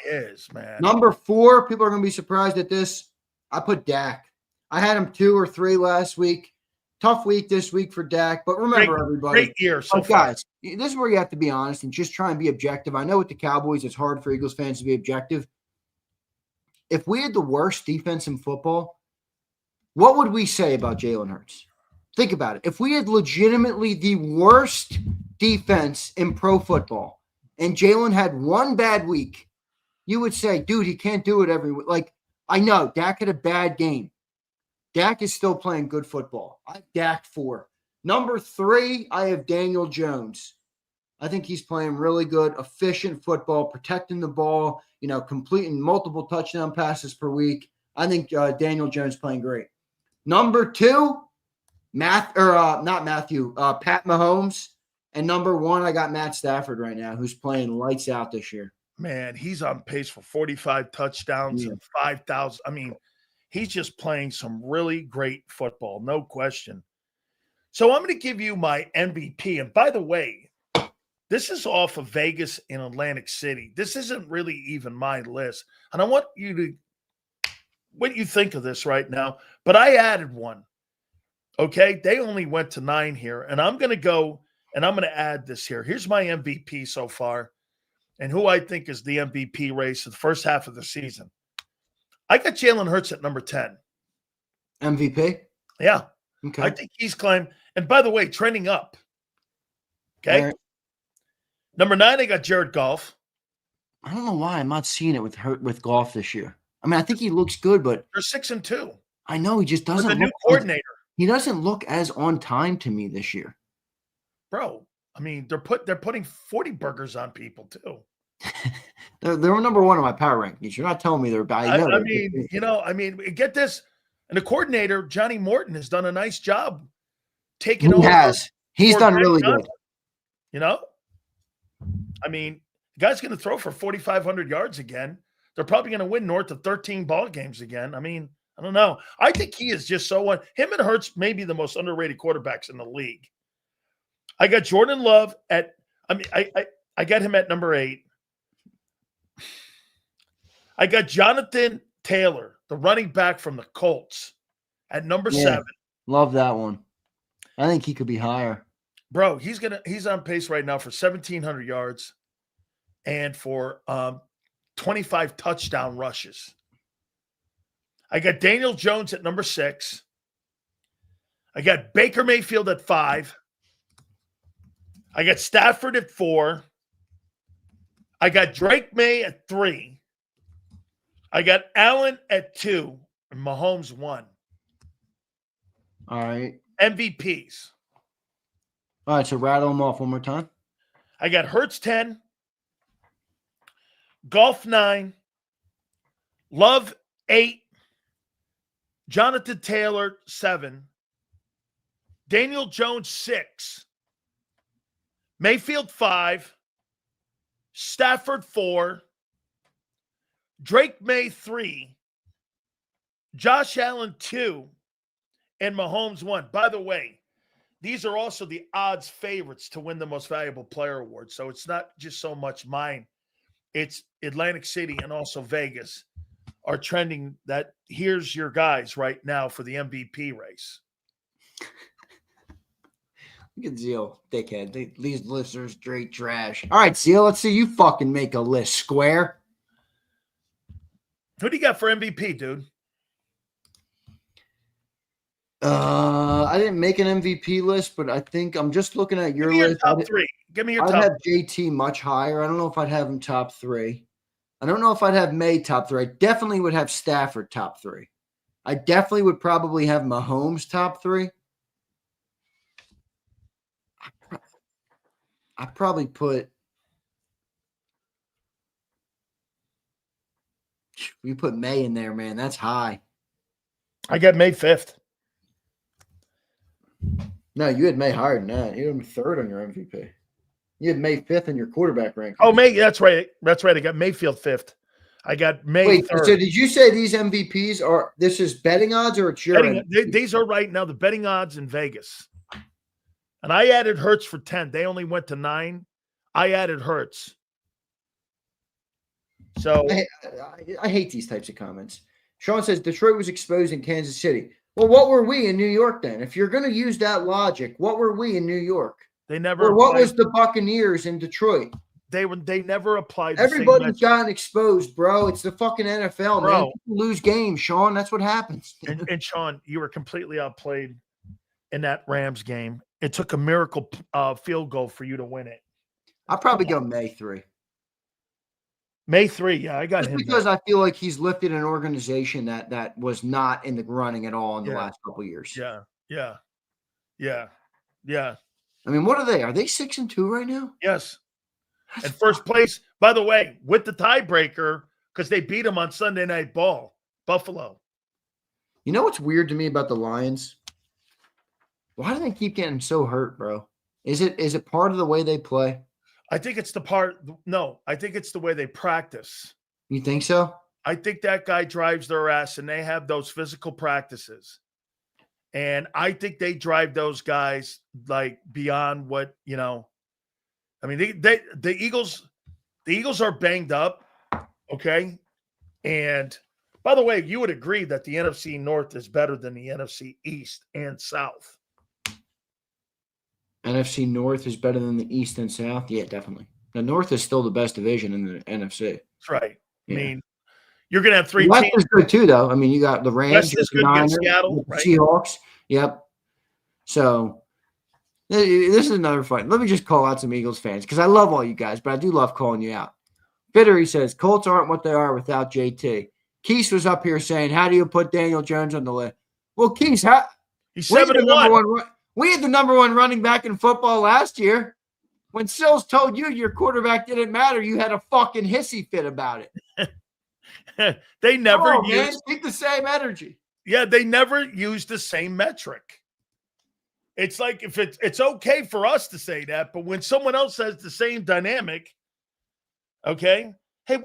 [SPEAKER 1] is, man.
[SPEAKER 2] Number 4, people are going to be surprised at this. I put Dak. I had him 2 or 3 last week. Tough week this week for Dak. But remember, everybody.
[SPEAKER 1] Great year so far.
[SPEAKER 2] Guys, this is where you have to be honest and just try and be objective. I know with the Cowboys, it's hard for Eagles fans to be objective. If we had the worst defense in football, what would we say about Jalen Hurts? Think about it. If we had legitimately the worst defense in pro football, and Jalen had one bad week, you would say, dude, he can't do it every week. Like, I know Dak had a bad game. Dak is still playing good football. I have Dak 4. Number 3, I have Daniel Jones. I think he's playing really good, efficient football, protecting the ball, completing multiple touchdown passes per week. I think Daniel Jones playing great. Number 2, Pat Mahomes. And number 1, I got Matt Stafford right now, who's playing lights out this year.
[SPEAKER 1] Man, he's on pace for 45 touchdowns
[SPEAKER 2] Yeah.
[SPEAKER 1] and 5,000. I mean, he's just playing some really great football, no question. So I'm going to give you my MVP. And by the way, this is off of Vegas in Atlantic City. This isn't really even my list. And I want you to, what you think of this right now, but I added one. Okay. They only went to 9 here. And I'm going to go and I'm going to add this here. Here's my MVP so far and who I think is the MVP race of the first half of the season. I got Jalen Hurts at number 10.
[SPEAKER 2] MVP?
[SPEAKER 1] Yeah.
[SPEAKER 2] Okay.
[SPEAKER 1] I think he's climbed. And by the way, trending up. Okay.
[SPEAKER 2] Right.
[SPEAKER 1] Number 9, I got Jared Goff.
[SPEAKER 2] I don't know why I'm not seeing it with Goff this year. I mean, I think he looks good, but
[SPEAKER 1] They're 6-2.
[SPEAKER 2] I know he just doesn't
[SPEAKER 1] With a new
[SPEAKER 2] look
[SPEAKER 1] coordinator.
[SPEAKER 2] He doesn't look as on time to me this year.
[SPEAKER 1] Bro, I mean, they're putting 40 burgers on people too.
[SPEAKER 2] They're number 1 on my power rankings. You're not telling me they're bad.
[SPEAKER 1] I mean, get this. And the coordinator, Johnny Morton, has done a nice job taking over.
[SPEAKER 2] He has. He's done really good.
[SPEAKER 1] You know? I mean, the guy's going to throw for 4,500 yards again. They're probably going to win north of 13 ball games again. I mean, I don't know. I think he is just so one. Him and Hurts may be the most underrated quarterbacks in the league. I got Jordan Love at, I got him at number 8. I got Jonathan Taylor, the running back from the Colts, at number 7.
[SPEAKER 2] Love that one. I think he could be higher.
[SPEAKER 1] Bro, he's on pace right now for 1,700 yards and for 25 touchdown rushes. I got Daniel Jones at number 6. I got Baker Mayfield at 5. I got Stafford at 4. I got Drake May at 3. I got Allen at 2 and Mahomes 1.
[SPEAKER 2] All right.
[SPEAKER 1] MVPs.
[SPEAKER 2] All right, so rattle them off one more time.
[SPEAKER 1] I got Hurts 10. Golf 9. Love 8. Jonathan Taylor 7. Daniel Jones 6. Mayfield 5. Stafford 4. Drake May 3. Josh Allen 2. And Mahomes 1. By the way, these are also the odds favorites to win the most valuable player award. So it's not just so much mine. It's Atlantic City and also Vegas are trending that here's your guys right now for the MVP race.
[SPEAKER 2] Look at Zeal, dickhead. These lists are straight trash. All right, Zeal, let's see you fucking make a list, square.
[SPEAKER 1] Who do you got for MVP, dude?
[SPEAKER 2] I didn't make an MVP list, but I think I'm just looking at your
[SPEAKER 1] Give me
[SPEAKER 2] list.
[SPEAKER 1] Your top 3. Give me your top.
[SPEAKER 2] I'd have JT much higher. I don't know if I'd have him top 3. I don't know if I'd have May top 3. I definitely would have Stafford top 3. I definitely would probably have Mahomes top 3. I probably put. You put May in there, man. That's high.
[SPEAKER 1] I got May 5th.
[SPEAKER 2] No, you had May higher than that. You had him 3rd on your MVP. You had May 5th in your quarterback rank.
[SPEAKER 1] Oh, May. That's right. That's right. I got Mayfield 5th. I got May.
[SPEAKER 2] Wait,
[SPEAKER 1] 3rd.
[SPEAKER 2] So did you say these MVPs are? This is betting odds, or it's your?
[SPEAKER 1] These are right now the betting odds in Vegas. And I added Hurts for 10. They only went to 9. I added Hurts. So
[SPEAKER 2] I hate these types of comments. Sean says Detroit was exposed in Kansas City. Well, what were we in New York then? If you're going to use that logic, what were we in New York?
[SPEAKER 1] They never.
[SPEAKER 2] Or what was the Buccaneers in Detroit?
[SPEAKER 1] They never applied.
[SPEAKER 2] Everybody's gotten exposed, bro. It's the fucking NFL,
[SPEAKER 1] bro.
[SPEAKER 2] man. People lose games, Sean. That's what happens.
[SPEAKER 1] And Sean, you were completely outplayed in that Rams game. It took a miracle field goal for you to win it.
[SPEAKER 2] I'll probably go May 3.
[SPEAKER 1] May 3, yeah, I got him.
[SPEAKER 2] Because I feel like he's lifted an organization that was not in the running at all in the last couple of years.
[SPEAKER 1] Yeah.
[SPEAKER 2] I mean, what are they? Are they 6-2 right now?
[SPEAKER 1] Yes. And first place, by the way, with the tiebreaker, because they beat them on Sunday Night Ball, Buffalo.
[SPEAKER 2] You know what's weird to me about the Lions? Why do they keep getting so hurt, bro? Is it part of the way they play?
[SPEAKER 1] I think it's the part. No, I think it's the way they practice.
[SPEAKER 2] You think so?
[SPEAKER 1] I think that guy drives their ass, and they have those physical practices. And I think they drive those guys like beyond what, I mean, the Eagles are banged up. Okay. And by the way, you would agree that the NFC North is better than the NFC East and South.
[SPEAKER 2] NFC North is better than the East and South? Yeah, definitely. The North is still the best division in the NFC.
[SPEAKER 1] That's right.
[SPEAKER 2] Yeah.
[SPEAKER 1] I mean, you're going to have three
[SPEAKER 2] West
[SPEAKER 1] teams.
[SPEAKER 2] is good too, though. I mean, you got the Rams,
[SPEAKER 1] West is
[SPEAKER 2] the
[SPEAKER 1] good against
[SPEAKER 2] Niners,
[SPEAKER 1] Seattle,
[SPEAKER 2] the
[SPEAKER 1] right?
[SPEAKER 2] Seahawks. Yep. So this is another fight. Let me just call out some Eagles fans because I love all you guys, but I do love calling you out. Bitter, he says, Colts aren't what they are without JT. Keese was up here saying, how do you put Daniel Jones on the list? Well, Keese,
[SPEAKER 1] He's
[SPEAKER 2] we had
[SPEAKER 1] 7-1.
[SPEAKER 2] We had the number one running back in football last year. When Sills told you your quarterback didn't matter, you had a fucking hissy fit about it.
[SPEAKER 1] They never
[SPEAKER 2] used keep the same energy.
[SPEAKER 1] Yeah, they never used the same metric. It's like if it's okay for us to say that, but when someone else says the same dynamic, okay. Hey,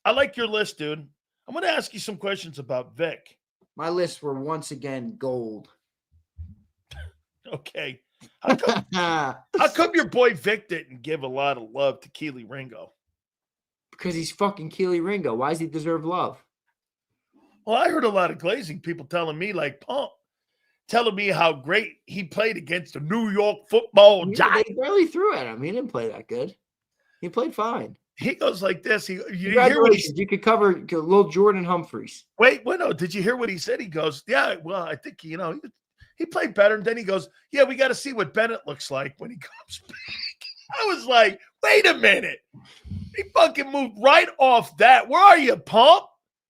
[SPEAKER 1] I like your list, dude. I'm going to ask you some questions about Vic.
[SPEAKER 2] My lists were once again gold.
[SPEAKER 1] Okay. How come your boy Vic didn't give a lot of love to Keely Ringo?
[SPEAKER 2] Because he's fucking Keely Ringo. Why does he deserve love?
[SPEAKER 1] Well, I heard a lot of glazing people telling me, like, Pump, telling me how great he played against the New York Football Giants.
[SPEAKER 2] They barely threw at him. He didn't play that good. He played fine.
[SPEAKER 1] He goes like this. You
[SPEAKER 2] could cover little Jordan Humphreys.
[SPEAKER 1] Wait, no. Did you hear what he said? He goes, yeah, well, I think, he played better. And then he goes, yeah, we got to see what Bennett looks like when he comes back. I was like, wait a minute. He fucking moved right off that. Where are you, Pump?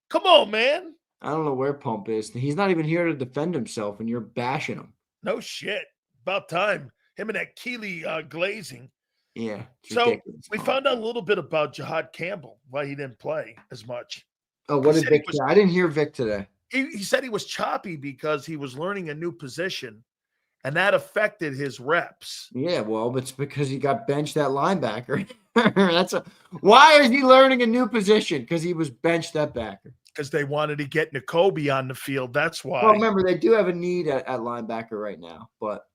[SPEAKER 1] Come on, man.
[SPEAKER 2] I don't know where Pump is. He's not even here to defend himself, and you're bashing him.
[SPEAKER 1] No shit. About time. Him and that Keely glazing.
[SPEAKER 2] Yeah.
[SPEAKER 1] So we found out a little bit about Jahad Campbell, why he didn't play as much.
[SPEAKER 2] Oh, what did Vic say? I didn't hear Vic today.
[SPEAKER 1] He said he was choppy because he was learning a new position, and that affected his reps.
[SPEAKER 2] Yeah, well, it's because he got benched at linebacker. Why is he learning a new position? Because he was benched at backer.
[SPEAKER 1] Because they wanted to get N'Kobe on the field. That's why.
[SPEAKER 2] Well, remember, they do have a need at linebacker right now, but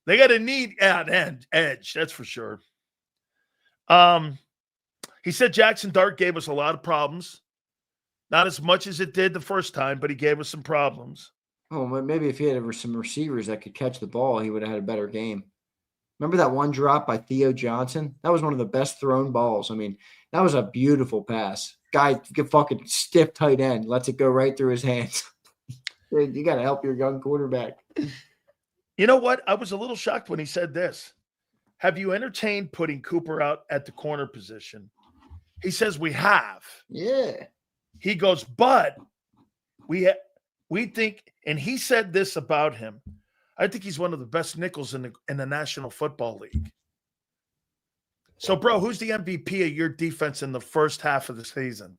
[SPEAKER 1] they got a need at edge. That's for sure. He said Jackson Dart gave us a lot of problems. Not as much as it did the first time, but he gave us some problems.
[SPEAKER 2] Oh, maybe if he had some receivers that could catch the ball, he would have had a better game. Remember that one drop by Theo Johnson? That was one of the best thrown balls. I mean, that was a beautiful pass. Guy, fucking stiff tight end, lets it go right through his hands. Dude, you got to help your young quarterback.
[SPEAKER 1] You know what? I was a little shocked when he said this. Have you entertained putting Cooper out at the corner position? He says we have.
[SPEAKER 2] Yeah.
[SPEAKER 1] He goes, but we think, and he said this about him. I think he's one of the best nickels in the National Football League. So, bro, who's the MVP of your defense in the first half of the season?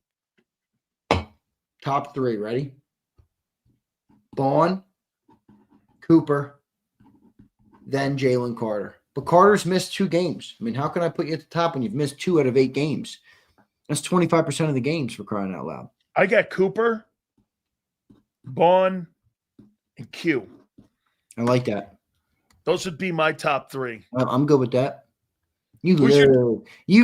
[SPEAKER 2] Top three, ready? Bond, Cooper, then Jalen Carter. But Carter's missed 2 games. I mean, how can I put you at the top when you've missed 2 out of 8 games? That's 25% of the games, for crying out loud.
[SPEAKER 1] I got Cooper, Bond, and Q.
[SPEAKER 2] I like that.
[SPEAKER 1] Those would be my top 3.
[SPEAKER 2] I'm good with that. You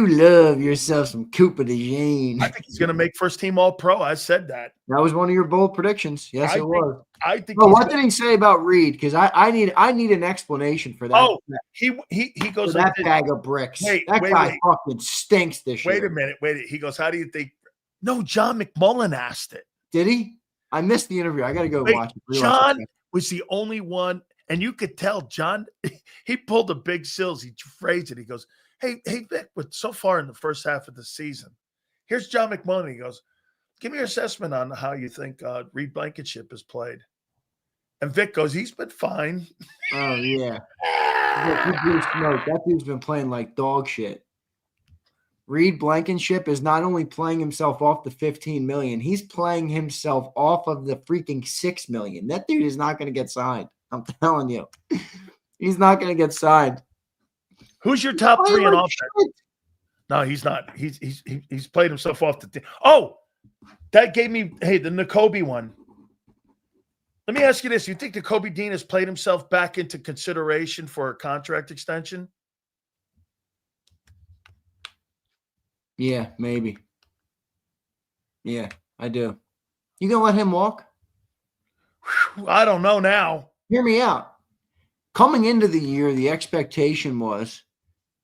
[SPEAKER 2] love yourself some Cooper DeJean.
[SPEAKER 1] I think he's going to make first team All-Pro. I said that.
[SPEAKER 2] That was one of your bold predictions. Yes, it was.
[SPEAKER 1] I think.
[SPEAKER 2] Well, what did he say about Reed? Because I need an explanation for that.
[SPEAKER 1] Oh, he goes
[SPEAKER 2] that bag of bricks. That guy fucking stinks this year.
[SPEAKER 1] Wait a minute. He goes, how do you think? No, John McMullen asked it.
[SPEAKER 2] Did he? I missed the interview. I got to go watch it.
[SPEAKER 1] John was the only one, and you could tell John. He pulled a big Sills. He phrased it. He goes, Hey, Vic, but so far in the first half of the season, here's John McMullen. He goes, give me your assessment on how you think Reed Blankenship has played. And Vic goes, he's been fine.
[SPEAKER 2] Oh, yeah. That dude's been playing like dog shit. Reed Blankenship is not only playing himself off the $15 million, he's playing himself off of the freaking $6 million. That dude is not going to get signed. I'm telling you. He's not going to get signed.
[SPEAKER 1] Who's your top three in offense? No, he's not. He's played himself off the team. Oh, that gave me the Nakobe one. Let me ask you this: you think Nakobe Dean has played himself back into consideration for a contract extension?
[SPEAKER 2] Yeah, maybe. Yeah, I do. You gonna let him walk?
[SPEAKER 1] I don't know now.
[SPEAKER 2] Hear me out. Coming into the year, the expectation was,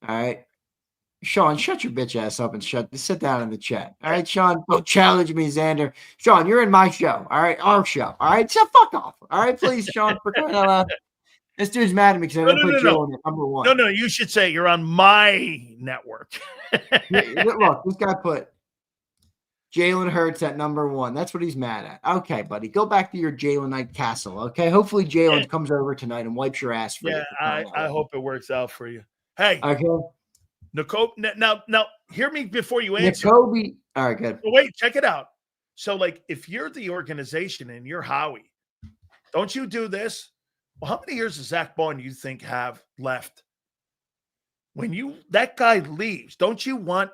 [SPEAKER 2] all right, Sean, shut your bitch ass up and sit down in the chat. All right, Sean, don't challenge me, Xander. Sean, you're in my show. All right, our show. All right, so fuck off. All right, please, Sean, for crying out loud. This dude's mad at me because I didn't put Jalen at number one.
[SPEAKER 1] No, you should say you're on my network.
[SPEAKER 2] Look, this guy put Jalen Hurts at number one. That's what he's mad at. Okay, buddy, go back to your Jalen Knight castle. Okay, hopefully Jalen comes over tonight and wipes your ass for you.
[SPEAKER 1] Yeah, I hope it works out for you. Hey,
[SPEAKER 2] okay.
[SPEAKER 1] Nicole, now, hear me before you answer.
[SPEAKER 2] Nakobe. All right, good.
[SPEAKER 1] Wait, check it out. So, like, if you're the organization and you're Howie, don't you do this? Well, how many years does Zach Bond you think have left? When that guy leaves, don't you want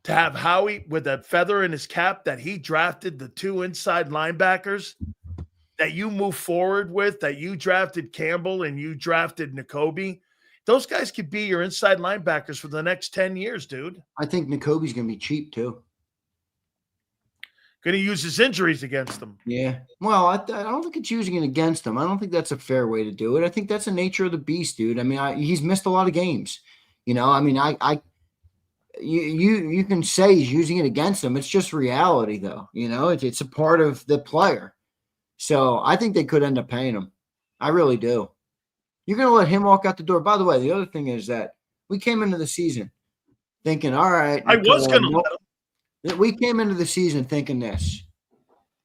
[SPEAKER 1] to have Howie with a feather in his cap that he drafted the two inside linebackers that you move forward with, that you drafted Campbell and you drafted Nakobe? Those guys could be your inside linebackers for the next 10 years, dude.
[SPEAKER 2] I think Nakobe's going to be cheap, too.
[SPEAKER 1] Going to use his injuries against them.
[SPEAKER 2] Yeah. Well, I don't think it's using it against him. I don't think that's a fair way to do it. I think that's the nature of the beast, dude. I mean, he's missed a lot of games. You know, I mean, you can say he's using it against him. It's just reality, though. You know, it's a part of the player. So I think they could end up paying him. I really do. You're going to let him walk out the door. By the way, the other thing is that we came into the season thinking, all right.
[SPEAKER 1] I was going to let him.
[SPEAKER 2] We came into the season thinking this.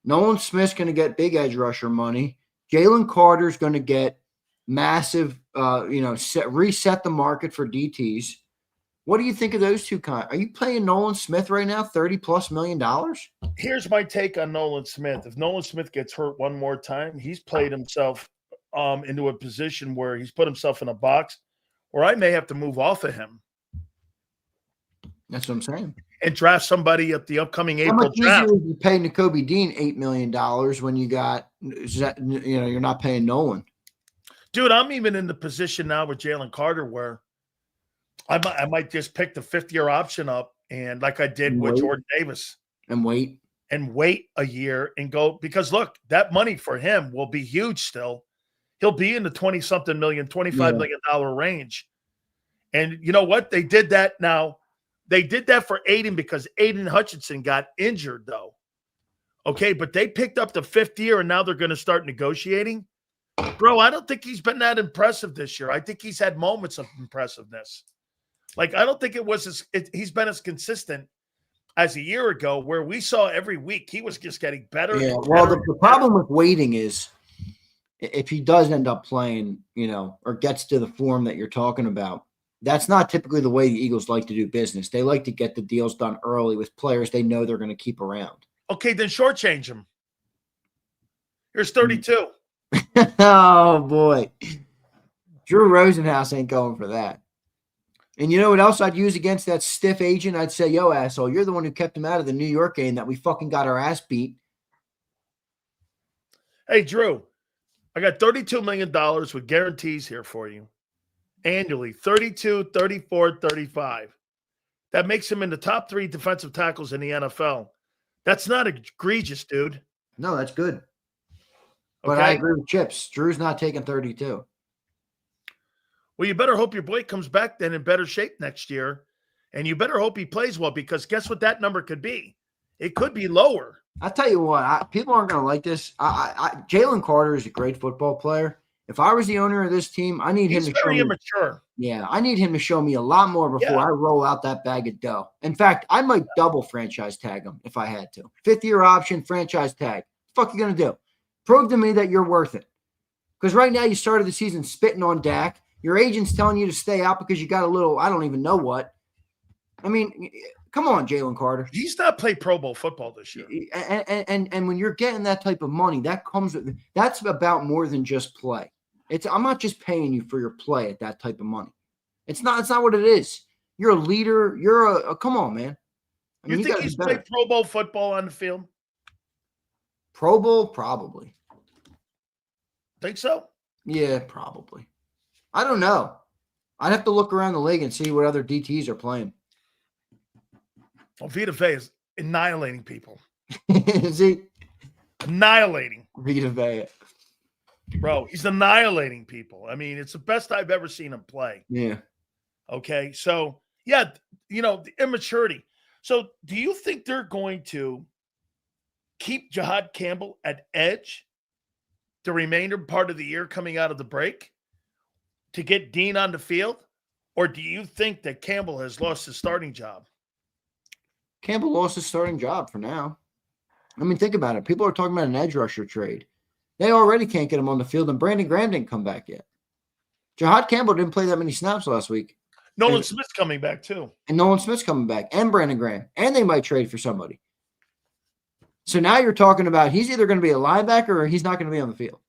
[SPEAKER 2] Nolan Smith's going to get big edge rusher money. Jalen Carter's going to get massive, reset the market for DTs. What do you think of those two? Are you paying Nolan Smith right now $30+ million?
[SPEAKER 1] Here's my take on Nolan Smith. If Nolan Smith gets hurt one more time, he's played himself into a position where he's put himself in a box where I may have to move off of him.
[SPEAKER 2] That's what I'm saying.
[SPEAKER 1] And draft somebody at the upcoming April draft.
[SPEAKER 2] How much easier is you pay Nakobe Dean $8 million when you got, you're not paying Nolan?
[SPEAKER 1] Dude, I'm even in the position now with Jalen Carter where I might just pick the 5th-year option up and like I did with Jordan Davis.
[SPEAKER 2] And wait
[SPEAKER 1] a year and go, because look, that money for him will be huge still. He'll be in the 20-something million, $25 million range. And you know what? They did that now. They did that for Aiden because Aiden Hutchinson got injured, though. Okay, but they picked up the 5th year, and now they're going to start negotiating. Bro, I don't think he's been that impressive this year. I think he's had moments of impressiveness. Like, I don't think he's been as consistent as a year ago where we saw every week he was just getting better.
[SPEAKER 2] Yeah, well, the problem with waiting is if he does end up playing, or gets to the form that you're talking about, that's not typically the way the Eagles like to do business. They like to get the deals done early with players they know they're going to keep around.
[SPEAKER 1] Okay, then shortchange him. Here's 32.
[SPEAKER 2] Oh, boy. Drew Rosenhaus ain't going for that. And you know what else I'd use against that stiff agent? I'd say, yo, asshole, you're the one who kept him out of the New York game that we fucking got our ass beat.
[SPEAKER 1] Hey, Drew, I got $32 million with guarantees here for you. Annually, 32, 34, 35. That makes him in the top 3 defensive tackles in the NFL. That's not egregious, dude.
[SPEAKER 2] No, that's good. But I agree with Chips. Drew's not taking 32.
[SPEAKER 1] Well, you better hope your boy comes back then in better shape next year. And you better hope he plays well because guess what that number could be? It could be lower.
[SPEAKER 2] I'll tell you what. People aren't going to like this. Jalen Carter is a great football player. If I was the owner of this team, I need him to show me. He's very immature. Yeah, I need him to show me a lot more before I roll out that bag of dough. In fact, I might double franchise tag him if I had to. 5th-year option, franchise tag. What the fuck you going to do? Prove to me that you're worth it. Because right now you started the season spitting on Dak. Your agent's telling you to stay out because you got a little, I don't even know what. I mean, come on, Jalen Carter.
[SPEAKER 1] He's not played Pro Bowl football this year.
[SPEAKER 2] And when you're getting that type of money, that's about more than just play. I'm not just paying you for your play at that type of money. It's not what it is. You're a leader. You're a come on, man. I
[SPEAKER 1] You
[SPEAKER 2] mean, you
[SPEAKER 1] think
[SPEAKER 2] got to
[SPEAKER 1] he's
[SPEAKER 2] be better.
[SPEAKER 1] played Pro Bowl football on the field?
[SPEAKER 2] Pro Bowl, probably.
[SPEAKER 1] Think so?
[SPEAKER 2] Yeah, probably. I don't know. I'd have to look around the league and see what other DTs are playing.
[SPEAKER 1] Well, Vita Vea is annihilating people.
[SPEAKER 2] Is he?
[SPEAKER 1] Annihilating.
[SPEAKER 2] Vita Vea.
[SPEAKER 1] Bro, he's annihilating people. I mean, it's the best I've ever seen him play.
[SPEAKER 2] Yeah.
[SPEAKER 1] Okay. So, yeah, the immaturity. So, do you think they're going to keep Jahad Campbell at edge the remainder part of the year coming out of the break to get Dean on the field? Or do you think that Campbell has lost his starting job?
[SPEAKER 2] Campbell lost his starting job for now. I mean, think about it. People are talking about an edge rusher trade. They already can't get him on the field, and Brandon Graham didn't come back yet. Jahad Campbell didn't play that many snaps last week.
[SPEAKER 1] Nolan Smith's coming back too.
[SPEAKER 2] And Nolan Smith's coming back, and Brandon Graham. And they might trade for somebody. So now you're talking about he's either going to be a linebacker or he's not going to be on the field.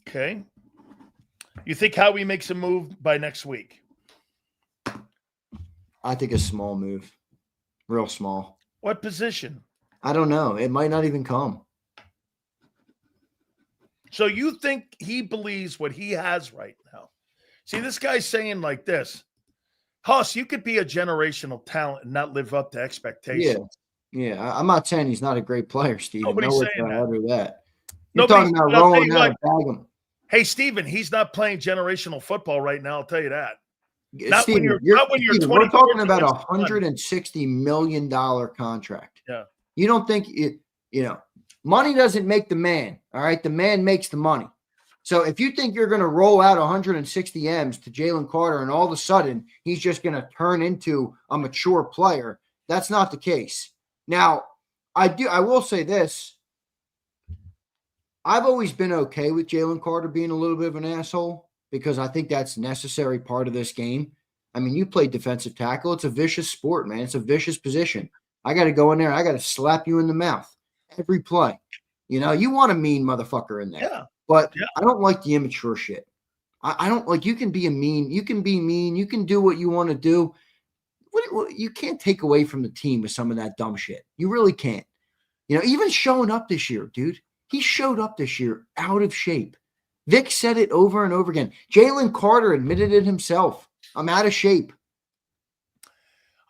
[SPEAKER 1] Okay. You think Howie makes a move by next week?
[SPEAKER 2] I think a small move. Real small.
[SPEAKER 1] What position?
[SPEAKER 2] I don't know. It might not even come.
[SPEAKER 1] So you think he believes what he has right now? See, this guy's saying like this, Huss, you could be a generational talent and not live up to expectations.
[SPEAKER 2] Yeah. I'm not saying he's not a great player, Steven.
[SPEAKER 1] Nobody's
[SPEAKER 2] Nowhere
[SPEAKER 1] saying
[SPEAKER 2] can I
[SPEAKER 1] that.
[SPEAKER 2] utter that. You're
[SPEAKER 1] Nobody's,
[SPEAKER 2] talking about
[SPEAKER 1] I'll tell
[SPEAKER 2] rolling
[SPEAKER 1] you
[SPEAKER 2] out
[SPEAKER 1] what,
[SPEAKER 2] a bag of.
[SPEAKER 1] Hey, Steven, he's not playing generational football right now. I'll tell you that. Not when
[SPEAKER 2] Steven,
[SPEAKER 1] you're
[SPEAKER 2] Steven,
[SPEAKER 1] 24.
[SPEAKER 2] we're talking about a $160 million contract.
[SPEAKER 1] Yeah.
[SPEAKER 2] You don't think money doesn't make the man. All right. The man makes the money. So if you think you're going to roll out 160 M's to Jalen Carter and all of a sudden he's just going to turn into a mature player, that's not the case. Now, I will say this. I've always been okay with Jalen Carter being a little bit of an asshole because I think that's a necessary part of this game. I mean, you play defensive tackle. It's a vicious sport, man. It's a vicious position. I got to go in there. I got to slap you in the mouth every play. You want a mean motherfucker in there.
[SPEAKER 1] Yeah.
[SPEAKER 2] But I don't like the immature shit. I don't like, you can be mean. You can be mean. You can do what you want to do. You can't take away from the team with some of that dumb shit. You really can't. Even showing up this year, dude. He showed up this year out of shape. Vic said it over and over again. Jalen Carter admitted it himself. I'm out of shape.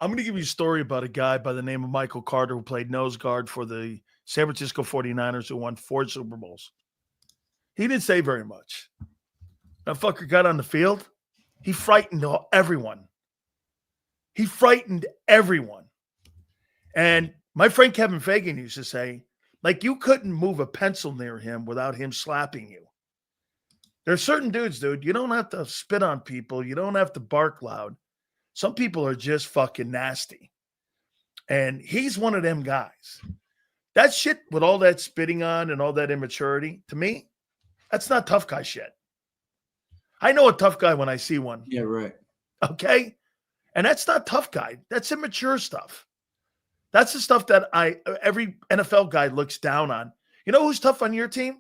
[SPEAKER 1] I'm going to give you a story about a guy by the name of Michael Carter who played nose guard for the San Francisco 49ers who won 4 Super Bowls. He didn't say very much. That fucker got on the field. He frightened everyone. And my friend Kevin Fagan used to say, like, you couldn't move a pencil near him without him slapping you. There's certain dudes, dude, you don't have to spit on people. You don't have to bark loud. Some people are just fucking nasty. And he's one of them guys. That shit with all that spitting on and all that immaturity, to me, that's not tough guy shit. I know a tough guy when I see one.
[SPEAKER 2] Yeah, right.
[SPEAKER 1] Okay? And that's not tough guy. That's immature stuff. That's the stuff that every NFL guy looks down on. You know who's tough on your team?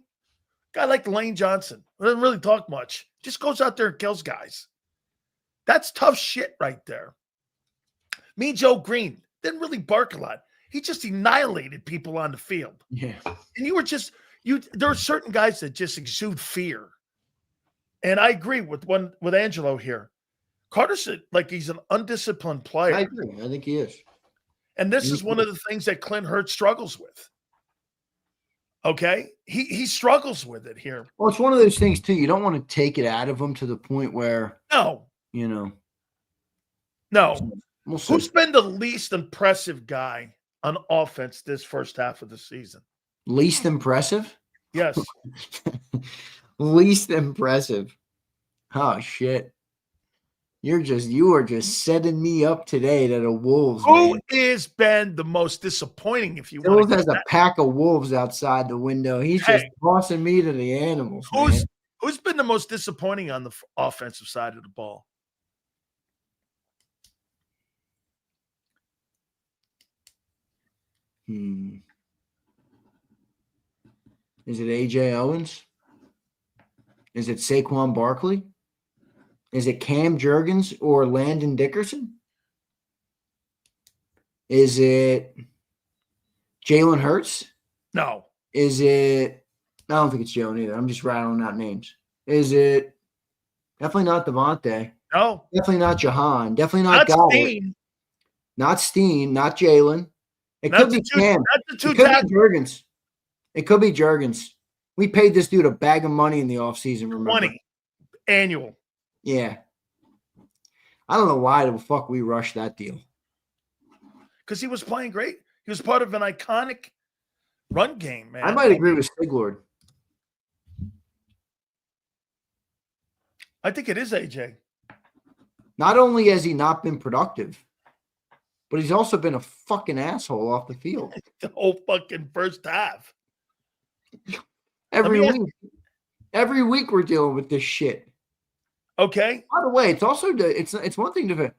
[SPEAKER 1] A guy like Lane Johnson. Who doesn't really talk much. Just goes out there and kills guys. That's tough shit right there. Me, Joe Green, didn't really bark a lot. He just annihilated people on the field.
[SPEAKER 2] Yeah.
[SPEAKER 1] And there are certain guys that just exude fear. And I agree with Angelo here. Carter's like he's an undisciplined player.
[SPEAKER 2] I agree. I think he is.
[SPEAKER 1] And this is one of the things that Clint Hurtt struggles with. Okay? He struggles with it here.
[SPEAKER 2] Well, it's one of those things, too. You don't want to take it out of him to the point where,
[SPEAKER 1] No.
[SPEAKER 2] We'll see.
[SPEAKER 1] Who's been the least impressive guy on offense this first half of the season?
[SPEAKER 2] Least impressive?
[SPEAKER 1] Yes.
[SPEAKER 2] Least impressive. Oh, shit. You are just setting me up today to the Wolves.
[SPEAKER 1] Who has been the most disappointing? If you
[SPEAKER 2] want, has a pack of wolves outside the window. He's just tossing me to the animals.
[SPEAKER 1] Who's been the most disappointing on the offensive side of the ball?
[SPEAKER 2] Is it AJ Owens? Is it Saquon Barkley? Is it Cam Jurgens or Landon Dickerson? Is it Jalen Hurts?
[SPEAKER 1] No.
[SPEAKER 2] Is it? I don't think it's Jalen either. I'm just rattling out names. Is it? Definitely not Devontae.
[SPEAKER 1] No.
[SPEAKER 2] Definitely not Jahan. Definitely not
[SPEAKER 1] Not
[SPEAKER 2] Goddard.
[SPEAKER 1] Steen.
[SPEAKER 2] Not Steen. Not Jalen. It
[SPEAKER 1] Not
[SPEAKER 2] could
[SPEAKER 1] the
[SPEAKER 2] be
[SPEAKER 1] two.
[SPEAKER 2] Cam.
[SPEAKER 1] Not the two
[SPEAKER 2] It could be
[SPEAKER 1] tackles.
[SPEAKER 2] Jurgens. It could be Jurgens. We paid this dude a bag of money in the offseason, remember?
[SPEAKER 1] 20 annual.
[SPEAKER 2] Yeah. I don't know why the fuck we rushed that deal.
[SPEAKER 1] Because he was playing great. He was part of an iconic run game, man.
[SPEAKER 2] I might agree with Siglord.
[SPEAKER 1] I think it is AJ.
[SPEAKER 2] Not only has he not been productive, but he's also been a fucking asshole off the field.
[SPEAKER 1] The whole fucking first half.
[SPEAKER 2] Every week. Every week we're dealing with this shit.
[SPEAKER 1] Okay.
[SPEAKER 2] By the way, it's also it's one thing to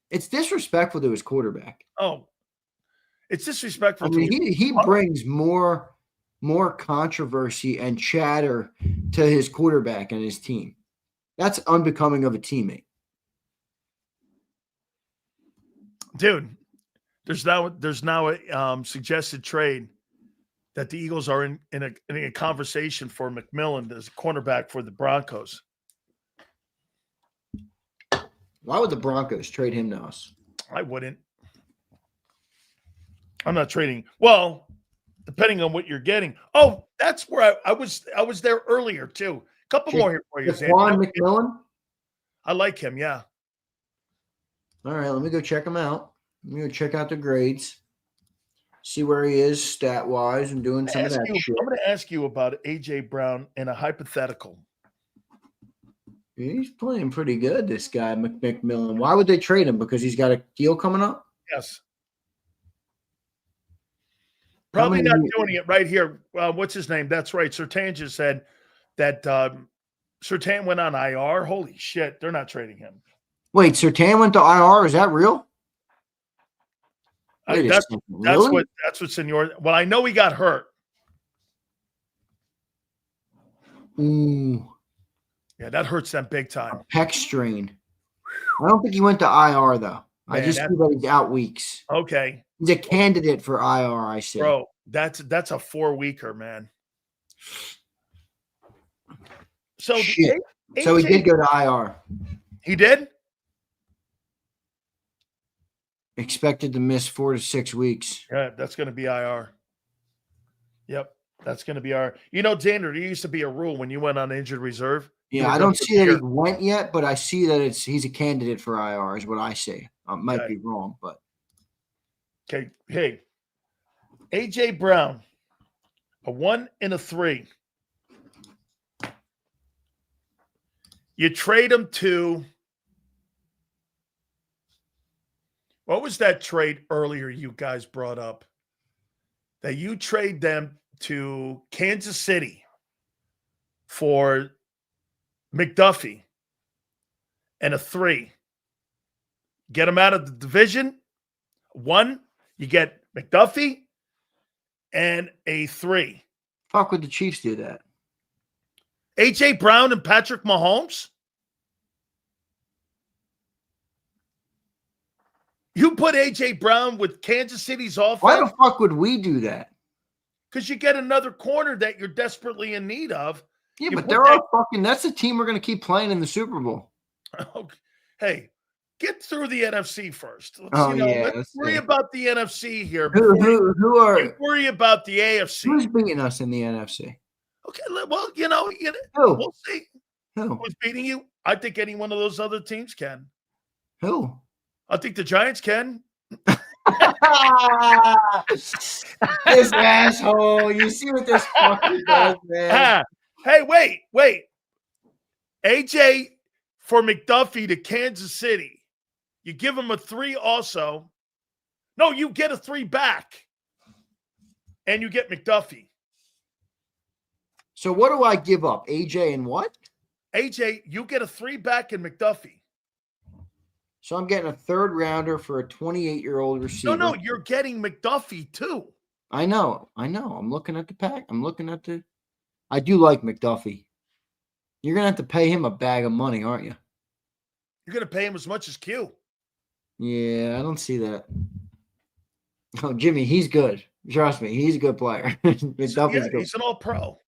[SPEAKER 2] it's disrespectful to his quarterback.
[SPEAKER 1] Oh, it's disrespectful.
[SPEAKER 2] I mean, he brings more controversy and chatter to his quarterback and his team. That's unbecoming of a teammate.
[SPEAKER 1] Dude, there's now a suggested trade that the Eagles are in a conversation for McMillan as a cornerback for the Broncos.
[SPEAKER 2] Why would the Broncos trade him to us?
[SPEAKER 1] I wouldn't. I'm not trading. Well, depending on what you're getting. Oh, that's where I was there earlier too. A couple more here for you,
[SPEAKER 2] Jaquan McMillan?
[SPEAKER 1] I like him, yeah.
[SPEAKER 2] All right, let me go check him out. Let me go check out the grades. See where he is stat-wise and doing some of that shit.
[SPEAKER 1] I'm going to ask you about A.J. Brown in a hypothetical.
[SPEAKER 2] He's playing pretty good, this guy, McMillan. Why would they trade him? Because he's got a deal coming up?
[SPEAKER 1] Yes. Probably not doing it right here. What's his name? That's right. Surtain just said that Surtain went on IR. Holy shit, they're not trading him.
[SPEAKER 2] Wait, Surtain went to IR? Is that real?
[SPEAKER 1] That's what Senor. Well, I know he got hurt.
[SPEAKER 2] Ooh.
[SPEAKER 1] Yeah, that hurts them big time.
[SPEAKER 2] Pec strain. I don't think he went to IR though. Man, I just see that he's out weeks.
[SPEAKER 1] Okay.
[SPEAKER 2] He's a candidate for IR, I say.
[SPEAKER 1] Bro, that's a 4-weeker, man. So
[SPEAKER 2] shit. So he did go to IR.
[SPEAKER 1] He did?
[SPEAKER 2] Expected to miss 4 to 6 weeks.
[SPEAKER 1] Yeah, that's going to be IR. Yep, that's going to be IR. You know, Xander, there used to be a rule when you went on injured reserve.
[SPEAKER 2] Yeah, I don't see that he went yet, but I see that he's a candidate for IR is what I say. I might be wrong, but.
[SPEAKER 1] Okay, hey, A.J. Brown, a 1 and a 3. You trade him to, what was that trade earlier you guys brought up? That you trade them to Kansas City for McDuffie and a 3. Get him out of the division. 1, you get McDuffie and a 3.
[SPEAKER 2] Fuck would the Chiefs do that?
[SPEAKER 1] A.J. Brown and Patrick Mahomes? You put A.J. Brown with Kansas City's offense?
[SPEAKER 2] Why the fuck would we do that?
[SPEAKER 1] Because you get another corner that you're desperately in need of.
[SPEAKER 2] Yeah, but they're all fucking – that's the team we're going to keep playing in the Super Bowl.
[SPEAKER 1] Okay. Hey, get through the NFC first.
[SPEAKER 2] Let's
[SPEAKER 1] worry about the NFC here.
[SPEAKER 2] Who are –
[SPEAKER 1] worry about the AFC.
[SPEAKER 2] Who's beating us in the NFC?
[SPEAKER 1] Okay, well,
[SPEAKER 2] Who?
[SPEAKER 1] We'll see. Who's beating you? I think any one of those other teams can.
[SPEAKER 2] Who?
[SPEAKER 1] I think the Giants can.
[SPEAKER 2] This asshole. You see what this fucking does, man.
[SPEAKER 1] Hey, wait. AJ for McDuffie to Kansas City. You give him a 3 also. No, you get a 3 back. And you get McDuffie.
[SPEAKER 2] So what do I give up? AJ and what?
[SPEAKER 1] AJ, you get a 3 back in McDuffie.
[SPEAKER 2] So I'm getting a 3rd rounder for a 28-year-old receiver.
[SPEAKER 1] No, you're getting McDuffie too.
[SPEAKER 2] I know. I'm looking at the pack. I do like McDuffie. You're going to have to pay him a bag of money, aren't you?
[SPEAKER 1] You're going to pay him as much as Q.
[SPEAKER 2] Yeah, I don't see that. Oh, Jimmy, he's good. Trust me, he's a good player. He's
[SPEAKER 1] an all-pro.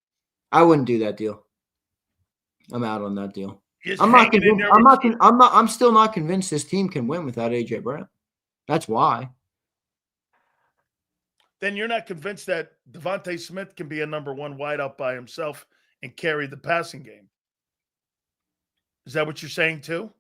[SPEAKER 2] I wouldn't do that deal. I'm out on that deal.
[SPEAKER 1] He's
[SPEAKER 2] I'm not
[SPEAKER 1] hanging in
[SPEAKER 2] convinced.
[SPEAKER 1] there.
[SPEAKER 2] I'm still not convinced this team can win without AJ Brown. That's why.
[SPEAKER 1] Then you're not convinced that Devontae Smith can be a number one wideout by himself and carry the passing game. Is that what you're saying too?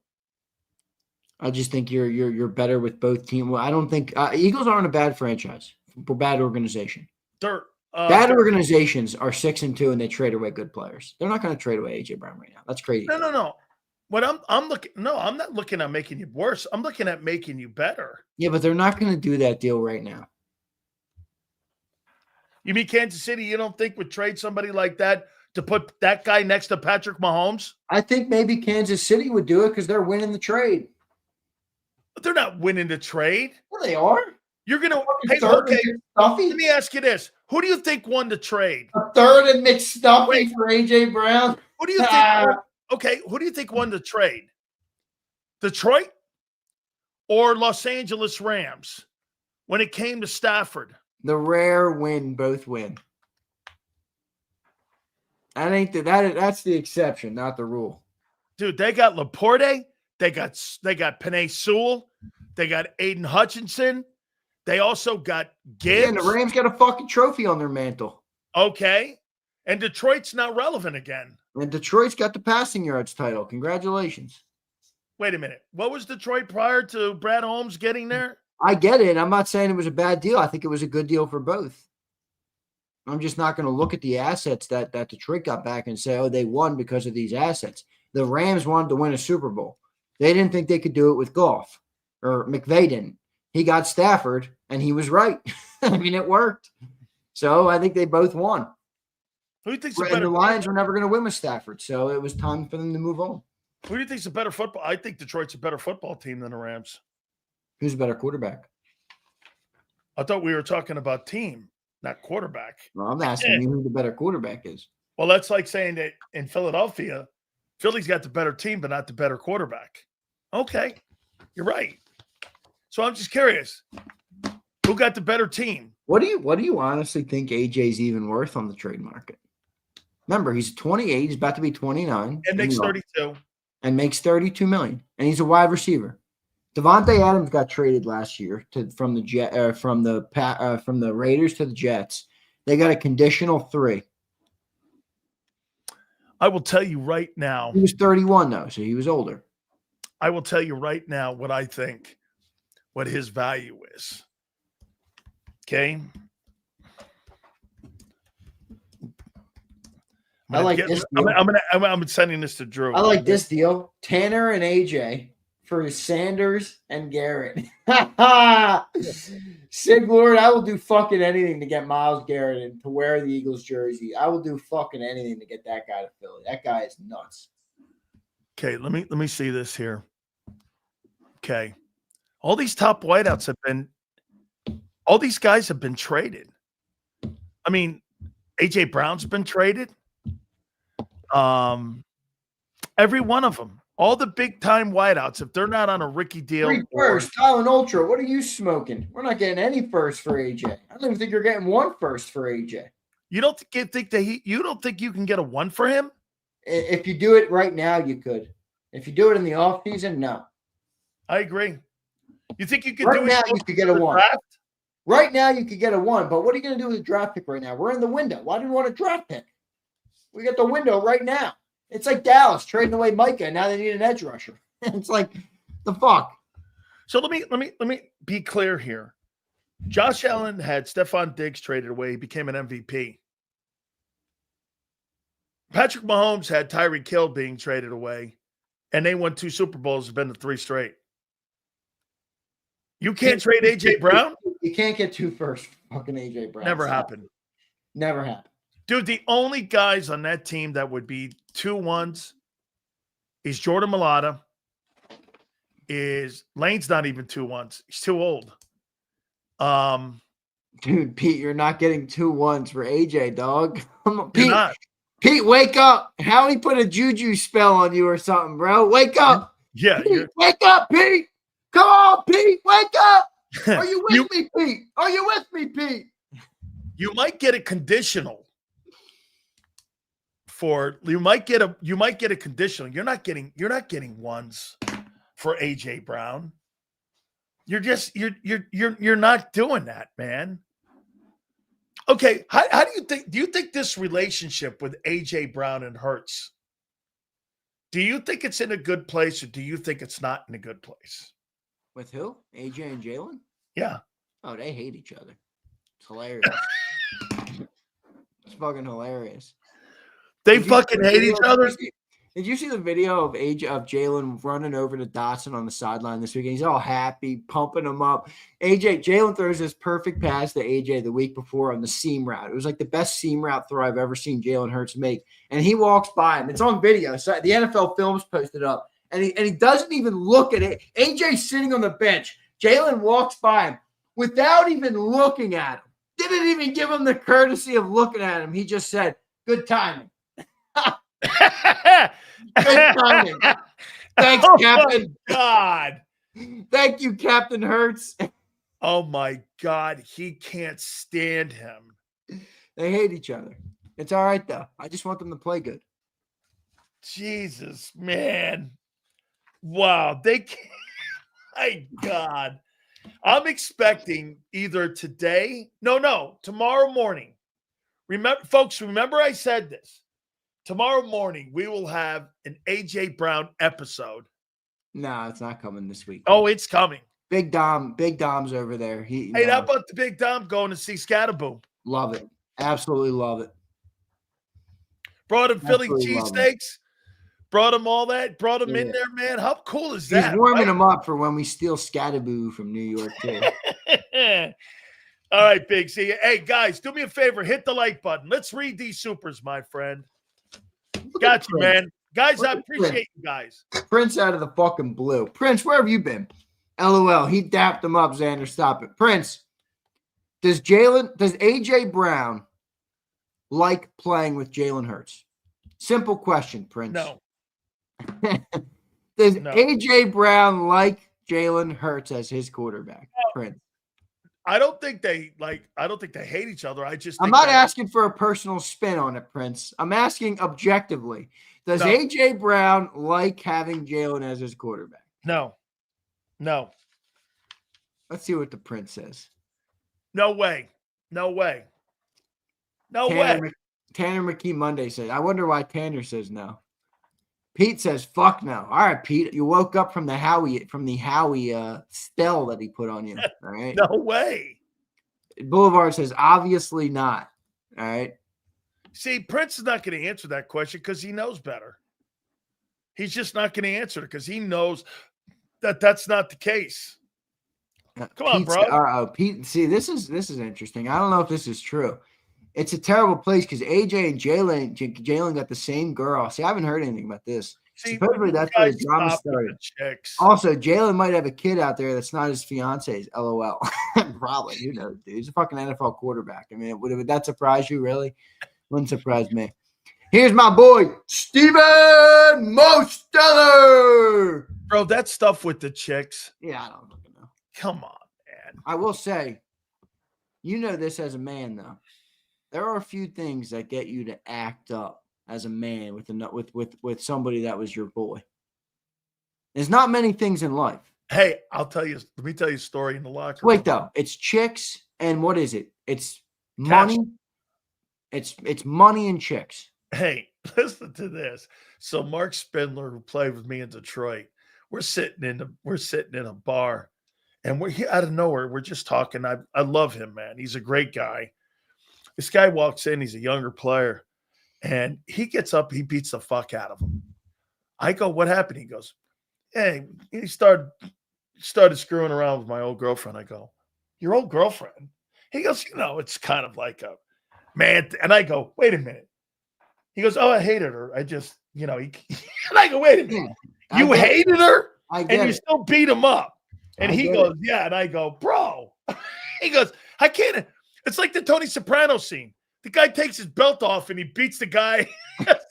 [SPEAKER 2] I just think you're better with both teams. Well, I don't think Eagles aren't a bad franchise. We're a bad organization. Bad organizations are 6-2 and they trade away good players. They're not going to trade away AJ Brown right now. That's crazy.
[SPEAKER 1] No. What I'm looking. No, I'm not looking at making you worse. I'm looking at making you better.
[SPEAKER 2] Yeah, but they're not going to do that deal right now.
[SPEAKER 1] You mean Kansas City? You don't think would trade somebody like that to put that guy next to Patrick Mahomes?
[SPEAKER 2] I think maybe Kansas City would do it because they're winning the trade.
[SPEAKER 1] But they're not winning the trade.
[SPEAKER 2] Well, they are.
[SPEAKER 1] You're going to – hey, okay, let me ask you this. Who do you think won the trade?
[SPEAKER 2] A third of McStuffy for A.J. Brown?
[SPEAKER 1] Who do you think who do you think won the trade? Detroit or Los Angeles Rams when it came to Stafford?
[SPEAKER 2] The rare win, both win. That's the exception, not the rule.
[SPEAKER 1] Dude, they got Laporte. They got Penei Sewell. They got Aiden Hutchinson. They also got Gibbs.
[SPEAKER 2] Yeah, and the Rams got a fucking trophy on their mantle.
[SPEAKER 1] Okay. And Detroit's not relevant again.
[SPEAKER 2] And Detroit's got the passing yards title. Congratulations.
[SPEAKER 1] Wait a minute. What was Detroit prior to Brad Holmes getting there?
[SPEAKER 2] I get it. I'm not saying it was a bad deal. I think it was a good deal for both. I'm just not going to look at the assets that Detroit got back and say, oh, they won because of these assets. The Rams wanted to win a Super Bowl. They didn't think they could do it with Goff, or McVay didn't. He got Stafford, and he was right. I mean, it worked. So I think they both won.
[SPEAKER 1] Who do you think's
[SPEAKER 2] the Lions were never going to win with Stafford, so it was time for them to move on.
[SPEAKER 1] Who do you think's a better football? I think Detroit's a better football team than the Rams.
[SPEAKER 2] Who's a better quarterback?
[SPEAKER 1] I thought we were talking about team, not quarterback.
[SPEAKER 2] Well, I'm asking you who the better quarterback is.
[SPEAKER 1] Well, that's like saying that in Philadelphia, Philly's got the better team, but not the better quarterback. Okay, you're right. So I'm just curious, who got the better team?
[SPEAKER 2] What do you honestly think AJ's even worth on the trade market? Remember, he's 28. He's about to be 29.
[SPEAKER 1] And makes 32.
[SPEAKER 2] And makes $32 million. And he's a wide receiver. Devontae Adams got traded last year from the Raiders to the Jets. They got a conditional 3.
[SPEAKER 1] I will tell you right now.
[SPEAKER 2] He was 31 though, so he was older.
[SPEAKER 1] I will tell you right now what I think, what his value is. Okay. I'm sending this to Drew.
[SPEAKER 2] I like this deal. Tanner and AJ for Sanders and Garrett. Sig Lord, I will do fucking anything to get Myles Garrett and to wear the Eagles jersey. I will do fucking anything to get that guy to Philly. That guy is nuts.
[SPEAKER 1] Okay, let me see this here. Okay. All these top wideouts all these guys have been traded. I mean, AJ Brown's been traded. Every one of them. All the big-time wideouts, if they're not on a Ricky deal.
[SPEAKER 2] 3 first, Colin Ultra, what are you smoking? We're not getting any first for AJ. I don't even think you're getting 1 first for AJ.
[SPEAKER 1] You don't think you can get a 1 for him?
[SPEAKER 2] If you do it right now, you could. If you do it in the offseason, no.
[SPEAKER 1] I agree. You think you could
[SPEAKER 2] right
[SPEAKER 1] do
[SPEAKER 2] now,
[SPEAKER 1] it?
[SPEAKER 2] You could get a 1. Draft? Right now, you could get a 1, but what are you going to do with a draft pick right now? We're in the window. Why do you want a draft pick? We got the window right now. It's like Dallas trading away Micah, and now they need an edge rusher. It's like the fuck.
[SPEAKER 1] So let me be clear here. Josh Allen had Stephon Diggs traded away. He became an MVP. Patrick Mahomes had Tyreek Hill being traded away, and they won 2 Super Bowls. Have been to 3 straight. You can't trade AJ Brown.
[SPEAKER 2] You can't get 2 first. Fucking AJ Brown.
[SPEAKER 1] Never happened.
[SPEAKER 2] Never happened.
[SPEAKER 1] Dude, the only guys on that team that would be 2 1s is Jordan Mailata. Lane's not even 2 1s. He's too old.
[SPEAKER 2] Dude, Pete, you're not getting 2 1s for AJ, dog.
[SPEAKER 1] You're not.
[SPEAKER 2] Pete, wake up. Howie put a juju spell on you or something, bro. Wake up.
[SPEAKER 1] Yeah,
[SPEAKER 2] Pete, wake up, Pete. Come on, Pete, wake up. Are you with
[SPEAKER 1] you,
[SPEAKER 2] me, Pete? Are you with me, Pete?
[SPEAKER 1] you might get a conditional for you might get a conditional. You're not getting ones for AJ Brown. You're not doing that, man. Okay, how do you think this relationship with AJ Brown and Hurts, do you think it's in a good place or do you think it's not in a good place?
[SPEAKER 2] With who? AJ and Jalen?
[SPEAKER 1] Yeah.
[SPEAKER 2] Oh, they hate each other. It's hilarious. It's fucking hilarious.
[SPEAKER 1] They fucking hate each other.
[SPEAKER 2] Did you see the video of Jalen running over to Dotson on the sideline this weekend? He's all happy, pumping him up. Jalen throws this perfect pass to AJ the week before on the seam route. It was like the best seam route throw I've ever seen Jalen Hurts make. And he walks by him. It's on video. So the NFL Films posted up. And he doesn't even look at it. AJ's sitting on the bench. Jalen walks by him without even looking at him. Didn't even give him the courtesy of looking at him. He just said, "Good timing." Good timing. Thanks, Captain.
[SPEAKER 1] God.
[SPEAKER 2] Thank you, Captain Hurts.
[SPEAKER 1] Oh my God. He can't stand him.
[SPEAKER 2] They hate each other. It's all right, though. I just want them to play good.
[SPEAKER 1] Jesus, man. Wow. They can't. My God. I'm expecting either today. No, tomorrow morning. Remember I said this. Tomorrow morning, we will have an AJ Brown episode.
[SPEAKER 2] No, it's not coming this week.
[SPEAKER 1] Oh, it's coming.
[SPEAKER 2] Big Dom's over there.
[SPEAKER 1] Hey, how about the Big Dom going to see Scatterboo?
[SPEAKER 2] Love it. Absolutely love it.
[SPEAKER 1] Brought him Philly cheesesteaks. Brought him all that. Brought him in there, man. How cool is that?
[SPEAKER 2] He's warming him up for when we steal Scatterboo from New York, too.
[SPEAKER 1] All right, Big C. Hey, guys, do me a favor. Hit the like button. Let's read these supers, my friend. Got you, man. Guys, I appreciate you guys.
[SPEAKER 2] Prince out of the fucking blue. Prince, where have you been? LOL. He dapped him up, Xander. Stop it. Prince, does AJ Brown like playing with Jalen Hurts? Simple question, Prince.
[SPEAKER 1] No.
[SPEAKER 2] Does AJ Brown like Jalen Hurts as his quarterback? Prince.
[SPEAKER 1] I don't think they hate each other. I'm
[SPEAKER 2] not asking for a personal spin on it, Prince. I'm asking objectively. Does AJ Brown like having Jalen as his quarterback?
[SPEAKER 1] No.
[SPEAKER 2] Let's see what the Prince says.
[SPEAKER 1] No way. Tanner
[SPEAKER 2] McKee Monday says, I wonder why Tanner says no. Pete says, fuck no. All right, Pete, you woke up from the Howie spell that he put on you. All right.
[SPEAKER 1] No way.
[SPEAKER 2] Boulevard says, obviously not. All right.
[SPEAKER 1] See, Prince is not going to answer that question because he knows better. He's just not going to answer it because he knows that that's not the case. Come on, bro.
[SPEAKER 2] Pete, see, this is interesting. I don't know if this is true. It's a terrible place because AJ and Jalen got the same girl. See, I haven't heard anything about this.
[SPEAKER 1] See,
[SPEAKER 2] supposedly that's where the drama started. Also, Jalen might have a kid out there that's not his fiance's. LOL. Probably. Who knows, dude? He's a fucking NFL quarterback. I mean, would that surprise you, really? Wouldn't surprise me. Here's my boy, Steven Mosteller.
[SPEAKER 1] Bro, that stuff with the chicks.
[SPEAKER 2] Yeah, I don't fucking know.
[SPEAKER 1] Come on, man.
[SPEAKER 2] I will say, you know this as a man, though. There are a few things that get you to act up as a man with somebody that was your boy. There's not many things in life.
[SPEAKER 1] Hey, let me tell you a story in the locker room.
[SPEAKER 2] Wait, though. It's chicks and what is it? It's money. It's money and chicks.
[SPEAKER 1] Hey, listen to this. So Mark Spindler, who played with me in Detroit, we're sitting in a bar, and we're here out of nowhere. We're just talking. I love him, man. He's a great guy. This guy walks in. He's a younger player, and he gets up. He beats the fuck out of him. I go, "What happened?" He goes, "Hey," he started screwing around with my old girlfriend. I go, "Your old girlfriend?" He goes, "It's kind of like a man." And I go, "Wait a minute." He goes, "Oh, I hated her. I just, and I go, "Wait a minute. You hated her and you still beat him up?" And he goes, "Yeah." And I go, "Bro," he goes, "I can't." It's like the Tony Soprano scene. The guy takes his belt off and he beats the guy.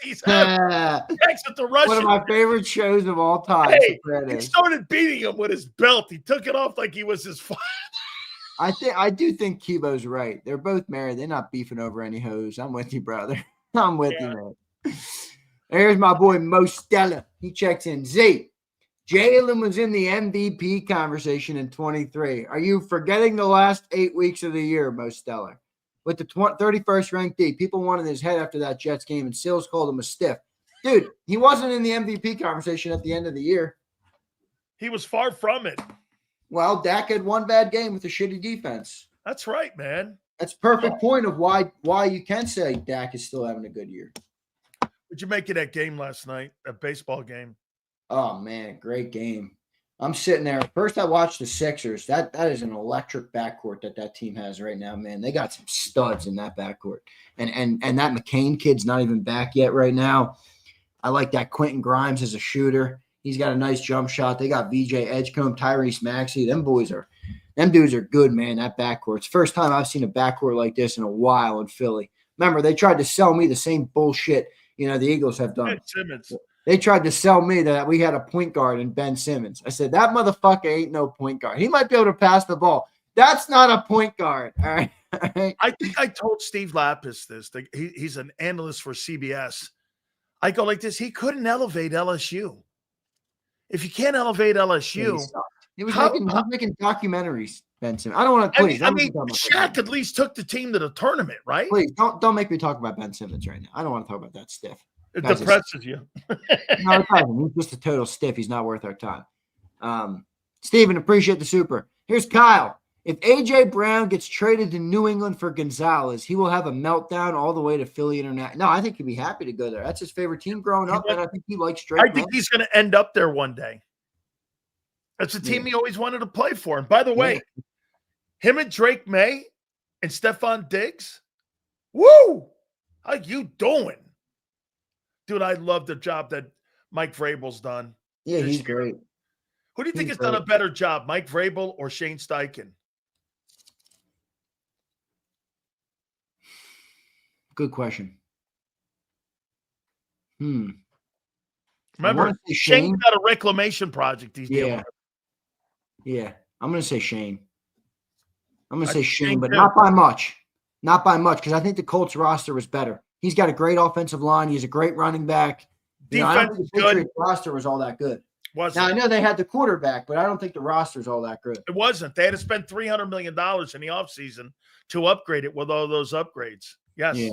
[SPEAKER 1] He's exit the Russian.
[SPEAKER 2] One of my favorite shows of all time.
[SPEAKER 1] Hey,
[SPEAKER 2] Sopranos.
[SPEAKER 1] he started beating him with his belt. He took it off like he was his father.
[SPEAKER 2] I do think Kibo's right. They're both married. They're not beefing over any hoes. I'm with you, brother. I'm with you, man. Here's my boy Mo Stella. He checks in. Z. Jalen was in the MVP conversation in 23. Are you forgetting the last 8 weeks of the year, Mo Stella? With the 31st ranked D, people wanted his head after that Jets game, and Sills called him a stiff. Dude, he wasn't in the MVP conversation at the end of the year.
[SPEAKER 1] He was far from it.
[SPEAKER 2] Well, Dak had one bad game with a shitty defense.
[SPEAKER 1] That's right, man.
[SPEAKER 2] That's perfect point of why you can say Dak is still having a good year.
[SPEAKER 1] What'd you make of that game last night, that baseball game?
[SPEAKER 2] Oh, man, great game. I'm sitting there. First, I watched the Sixers. That is an electric backcourt that team has right now, man. They got some studs in that backcourt. And that McCain kid's not even back yet right now. I like that Quentin Grimes as a shooter. He's got a nice jump shot. They got VJ Edgecombe, Tyrese Maxey. Them dudes are good, man, that backcourt. It's the first time I've seen a backcourt like this in a while in Philly. Remember, they tried to sell me the same bullshit, the Eagles have done.
[SPEAKER 1] Simmons.
[SPEAKER 2] They tried to sell me that we had a point guard in Ben Simmons. I said, that motherfucker ain't no point guard. He might be able to pass the ball. That's not a point guard. All right.
[SPEAKER 1] I think I told Steve Lapis this. He's an analyst for CBS. I go like this. He couldn't elevate LSU. If you can't elevate LSU.
[SPEAKER 2] He was making documentaries, Ben Simmons. I don't want to, please.
[SPEAKER 1] I mean, Shaq at least took the team to the tournament, right?
[SPEAKER 2] Please, don't make me talk about Ben Simmons right now. I don't want to talk about that stiff.
[SPEAKER 1] It depresses you.
[SPEAKER 2] No, it doesn't. He's just a total stiff. He's not worth our time. Steven, appreciate the super. Here's Kyle. If A.J. Brown gets traded to New England for Gonzalez, he will have a meltdown all the way to Philly International. No, I think he'd be happy to go there. That's his favorite team growing up, and I think he likes Drake.
[SPEAKER 1] I think he's going to end up there one day. That's the team he always wanted to play for. And by the way, him and Drake May and Stephon Diggs, woo! How you doing? Dude, I love the job that Mike Vrabel's done.
[SPEAKER 2] Yeah, he's great.
[SPEAKER 1] Who do you think has done a better job, Mike Vrabel or Shane Steichen?
[SPEAKER 2] Good question.
[SPEAKER 1] Remember, Shane's got a reclamation project he's dealing with.
[SPEAKER 2] Yeah, I'm going to say Shane. I'm going to say Shane, but not by much. Not by much, because I think the Colts roster was better. He's got a great offensive line. He's a great running back. I don't think the Patriots roster was all that good. Now, I know they had the quarterback, but I don't think the roster's all that good.
[SPEAKER 1] It wasn't. They had to spend $300 million in the offseason to upgrade it with all those upgrades. Yes.
[SPEAKER 2] Yeah.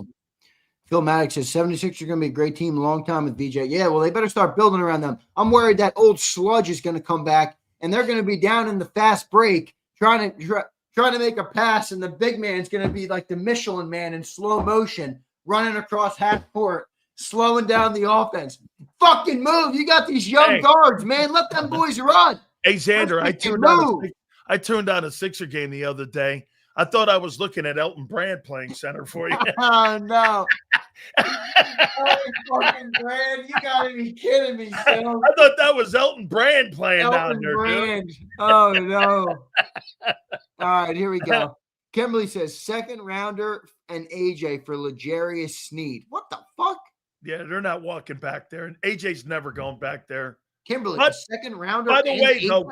[SPEAKER 2] Phil Maddox says 76 are going to be a great team a long time with VJ. Yeah, well, they better start building around them. I'm worried that old sludge is going to come back, and they're going to be down in the fast break trying to make a pass, and the big man's going to be like the Michelin man in slow motion, running across half court, slowing down the offense. Fucking move. You got these young guards, man. Let them boys run.
[SPEAKER 1] Hey, Xander, I tuned on a Sixer game the other day. I thought I was looking at Elton Brand playing center for you.
[SPEAKER 2] Oh, no. Fucking Brand. You got to be kidding me, Phil.
[SPEAKER 1] I thought that was Elton Brand playing down there,
[SPEAKER 2] Brand. Dude. Oh, no. All right, here we go. Kimberly says, second rounder and AJ for L'Jarius Sneed. What the fuck?
[SPEAKER 1] Yeah, they're not walking back there. And AJ's never going back there.
[SPEAKER 2] Kimberly, a second rounder.
[SPEAKER 1] By the way, though,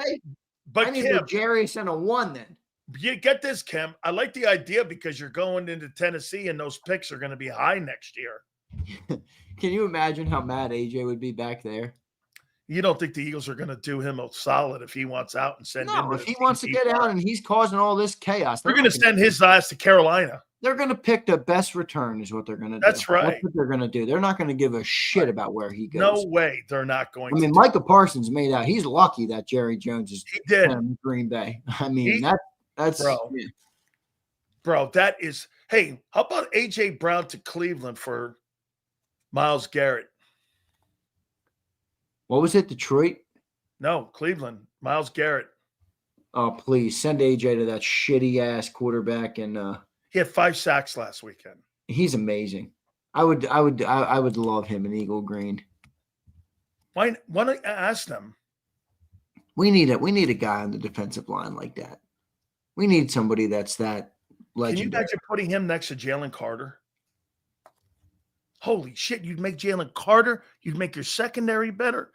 [SPEAKER 1] but
[SPEAKER 2] I need L'Jarius and a 1 then.
[SPEAKER 1] You get this, Kim. I like the idea because you're going into Tennessee and those picks are going to be high next year.
[SPEAKER 2] Can you imagine how mad AJ would be back there?
[SPEAKER 1] You don't think the Eagles are going to do him a solid if he wants out and send him?
[SPEAKER 2] No, if he wants to get out and he's causing all this chaos.
[SPEAKER 1] They're going to send his ass to Carolina.
[SPEAKER 2] They're going to pick the best return is what they're going to do.
[SPEAKER 1] That's right.
[SPEAKER 2] That's what they're going to do. They're not going to give a shit about where he goes.
[SPEAKER 1] No way they're not going to.
[SPEAKER 2] I mean, Micah Parsons made out. He's lucky that Jerry Jones is in Green Bay. I mean, that's
[SPEAKER 1] bro, that is – hey, how about A.J. Brown to Cleveland for Myles Garrett?
[SPEAKER 2] What was it, Detroit?
[SPEAKER 1] No, Cleveland. Myles Garrett.
[SPEAKER 2] Oh, please send AJ to that shitty ass quarterback. And
[SPEAKER 1] he had 5 sacks last weekend.
[SPEAKER 2] He's amazing. I would love him in Eagle Green.
[SPEAKER 1] Why don't I ask them?
[SPEAKER 2] We need a guy on the defensive line like that. We need somebody that's that legendary.
[SPEAKER 1] Can you imagine putting him next to Jalen Carter? Holy shit, you'd make Jalen Carter, you'd make your secondary better.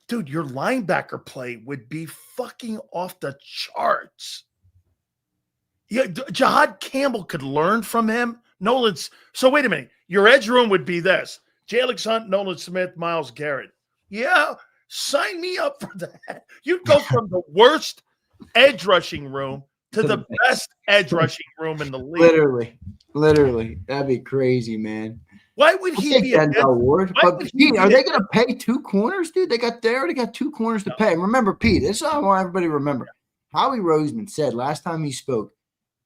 [SPEAKER 1] Dude, your linebacker play would be fucking off the charts. Yeah, Jahad Campbell could learn from him. Nolan's. So wait a minute. Your edge room would be this: Jalix Hunt, Nolan Smith, Myles Garrett. Yeah, sign me up for that. You'd go from the worst edge rushing room to the best edge rushing room in the league.
[SPEAKER 2] Literally. That'd be crazy, man.
[SPEAKER 1] Why would he be a
[SPEAKER 2] Denzel Ward? But Pete, are they going to pay 2 corners, dude? They already got 2 corners to pay. And remember, Pete, this is how I want everybody to remember. Howie Roseman said last time he spoke,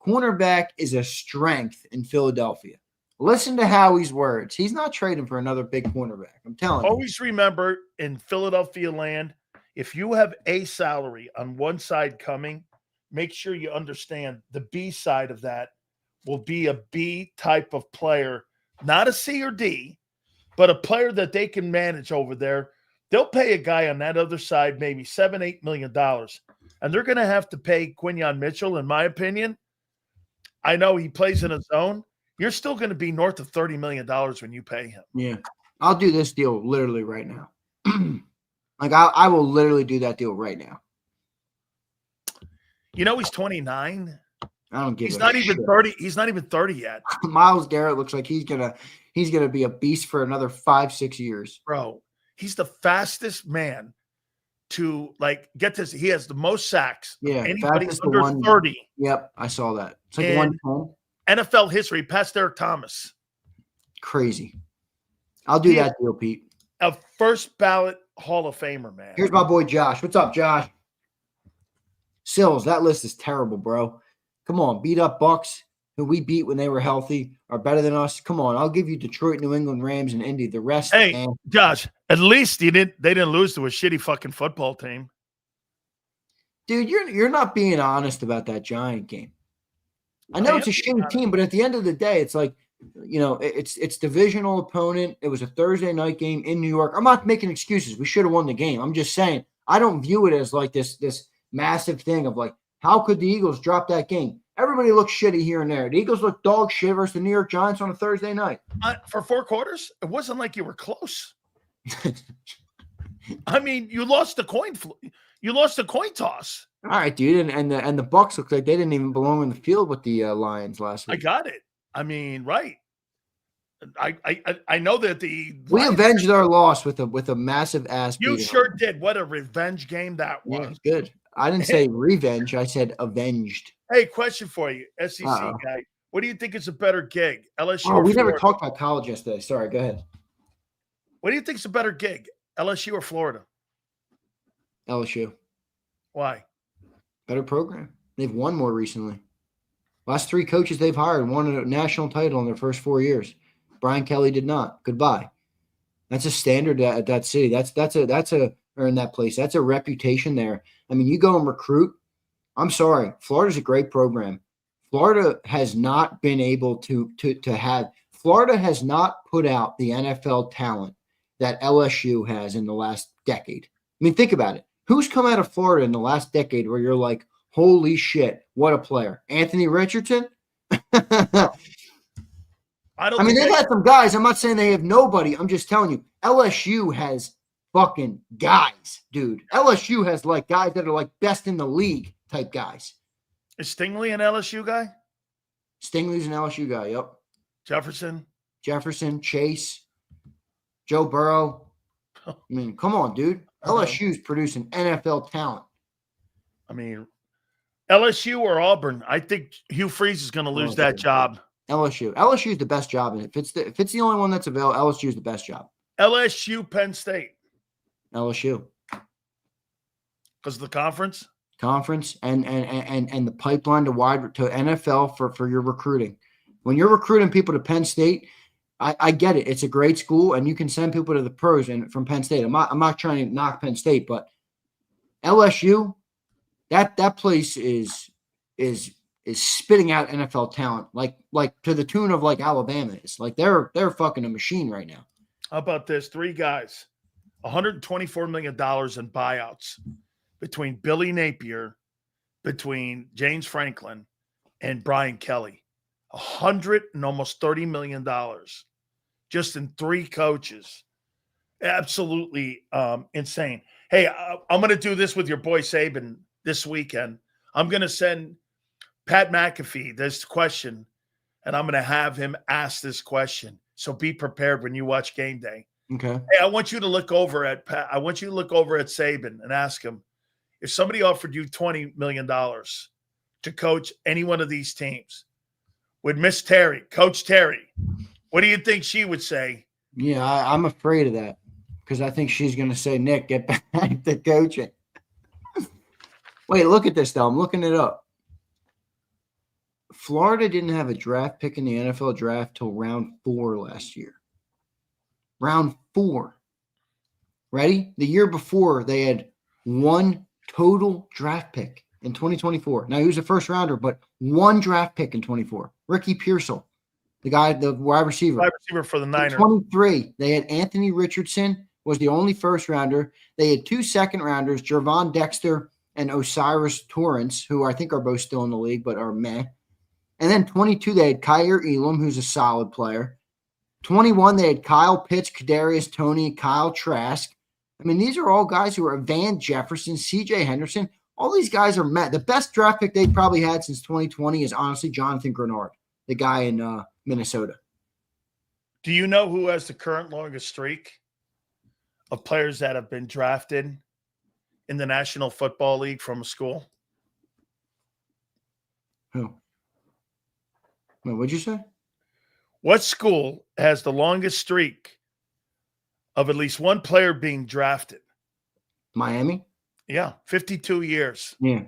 [SPEAKER 2] cornerback is a strength in Philadelphia. Listen to Howie's words. He's not trading for another big cornerback. I'm telling you.
[SPEAKER 1] Always remember, in Philadelphia land, if you have a salary on one side coming, make sure you understand the B side of that will be a B type of player, not a C or D, but a player that they can manage over there. They'll pay a guy on that other side maybe $7-8 million, and they're going to have to pay Quinyon Mitchell, in my opinion. I know he plays in a zone. You're still going to be north of $30 million when you pay him.
[SPEAKER 2] Yeah. I'll do this deal literally right now. Like, I will literally do that deal right now.
[SPEAKER 1] You know, he's 29.
[SPEAKER 2] I don't give
[SPEAKER 1] He's not even 30. He's not even 30 yet.
[SPEAKER 2] Myles Garrett looks like he's gonna be a beast for another 5-6 years.
[SPEAKER 1] Bro, he's the fastest man to, like, get this. He has the most sacks.
[SPEAKER 2] Yeah,
[SPEAKER 1] anybody under 30.
[SPEAKER 2] Yep, I saw that. It's like 110.
[SPEAKER 1] NFL history, past Derek Thomas.
[SPEAKER 2] Crazy. I'll do that deal, Pete.
[SPEAKER 1] A first ballot Hall of Famer, man.
[SPEAKER 2] Here's my boy Josh. What's up, Josh? Sills, that list is terrible, bro. Come on, beat up Bucks, who we beat when they were healthy, are better than us. Come on, I'll give you Detroit, New England, Rams, and Indy. The rest,
[SPEAKER 1] hey,
[SPEAKER 2] man.
[SPEAKER 1] Josh, at least they didn't lose to a shitty fucking football team.
[SPEAKER 2] Dude, you're not being honest about that Giant game. I know it's a shitty team, but at the end of the day, it's like, you know, it's divisional opponent. It was a Thursday night game in New York. I'm not making excuses. We should have won the game. I'm just saying I don't view it as like this massive thing of like, how could the Eagles drop that game? Everybody looks shitty here and there. The Eagles look dog shit versus the New York Giants on a Thursday night.
[SPEAKER 1] For 4 quarters, it wasn't like you were close. I mean, you lost the coin toss.
[SPEAKER 2] All right, dude, and the Bucks look like they didn't even belong in the field with the Lions last week.
[SPEAKER 1] I got it. I mean, right. I know that
[SPEAKER 2] we avenged our loss with a massive ass beating.
[SPEAKER 1] You sure did. What a revenge game that was.
[SPEAKER 2] Yeah, it's good. I didn't say revenge. I said avenged.
[SPEAKER 1] Hey, question for you, SEC guy. What do you think is a better gig, LSU?
[SPEAKER 2] Oh, we never talked about college yesterday. Sorry, go ahead.
[SPEAKER 1] What do you think is a better gig, LSU or Florida?
[SPEAKER 2] LSU.
[SPEAKER 1] Why?
[SPEAKER 2] Better program. They've won more recently. Last 3 coaches they've hired won a national title in their first 4 years. Brian Kelly did not. Goodbye. That's a standard at that city. Or in that place. That's a reputation there. I mean, you go and recruit. I'm sorry. Florida's a great program. Florida has not been able to have. Florida has not put out the NFL talent that LSU has in the last decade. I mean, think about it. Who's come out of Florida in the last decade where you're like, holy shit, what a player? Anthony Richardson? I mean, they've had some guys. I'm not saying they have nobody. I'm just telling you, LSU has fucking guys, dude. LSU has like guys that are like best in the league type guys.
[SPEAKER 1] Is Stingley an LSU guy?
[SPEAKER 2] Stingley's an LSU guy, yep.
[SPEAKER 1] Jefferson,
[SPEAKER 2] Chase, Joe Burrow. I mean, come on, dude. LSU's producing NFL talent.
[SPEAKER 1] I mean, LSU or Auburn, I think Hugh Freeze is going to lose that job.
[SPEAKER 2] LSU is the best job, and if it's the only one that's available, LSU is the best job.
[SPEAKER 1] LSU, Penn State.
[SPEAKER 2] LSU.
[SPEAKER 1] Because of the conference
[SPEAKER 2] and the pipeline to NFL for your recruiting. When you're recruiting people to Penn State, I get it. It's a great school, and you can send people to the pros and from Penn State. I'm not trying to knock Penn State, but LSU, that place is spitting out NFL talent like to the tune of like Alabama is. Like they're fucking a machine right now.
[SPEAKER 1] How about this? 3 guys, $124 million in buyouts between Billy Napier, between James Franklin, and Brian Kelly. $100 and almost $30 million just in 3 coaches. Absolutely insane. Hey, I'm going to do this with your boy Saban this weekend. I'm going to send Pat McAfee this question, and I'm going to have him ask this question. So be prepared when you watch game day.
[SPEAKER 2] Okay.
[SPEAKER 1] Hey, I want you to look over at Pat. I want you to look over at Saban and ask him, if somebody offered you $20 million to coach any one of these teams, with Miss Terry, Coach Terry, what do you think she would say?
[SPEAKER 2] Yeah, I'm afraid of that because I think she's going to say, Nick, get back to coaching. Wait, look at this, though. I'm looking it up. Florida didn't have a draft pick in the NFL draft till round 4 last year. Round 4. Ready? The year before, they had 1 total draft pick in 2024. Now, he was a first rounder, but 1 draft pick in 24. Ricky Pearsall, the guy, the wide receiver.
[SPEAKER 1] Wide receiver for the Niners.
[SPEAKER 2] In 23, they had Anthony Richardson, was the only first rounder. They had 2 second rounders, Jervon Dexter and Osiris Torrance, who I think are both still in the league, but are meh. And then 22, they had Kyer Elam, who's a solid player. 21, they had Kyle Pitts, Kadarius Toney, Kyle Trask. I mean, these are all guys who are Van Jefferson, C.J. Henderson. All these guys are met. The best draft pick they've probably had since 2020 is honestly Jonathan Grenard, the guy in Minnesota.
[SPEAKER 1] Do you know who has the current longest streak of players that have been drafted in the National Football League from a school?
[SPEAKER 2] Who? Wait, what'd you say?
[SPEAKER 1] What school has the longest streak of at least one player being drafted?
[SPEAKER 2] Miami?
[SPEAKER 1] Yeah, 52 years.
[SPEAKER 2] Yeah.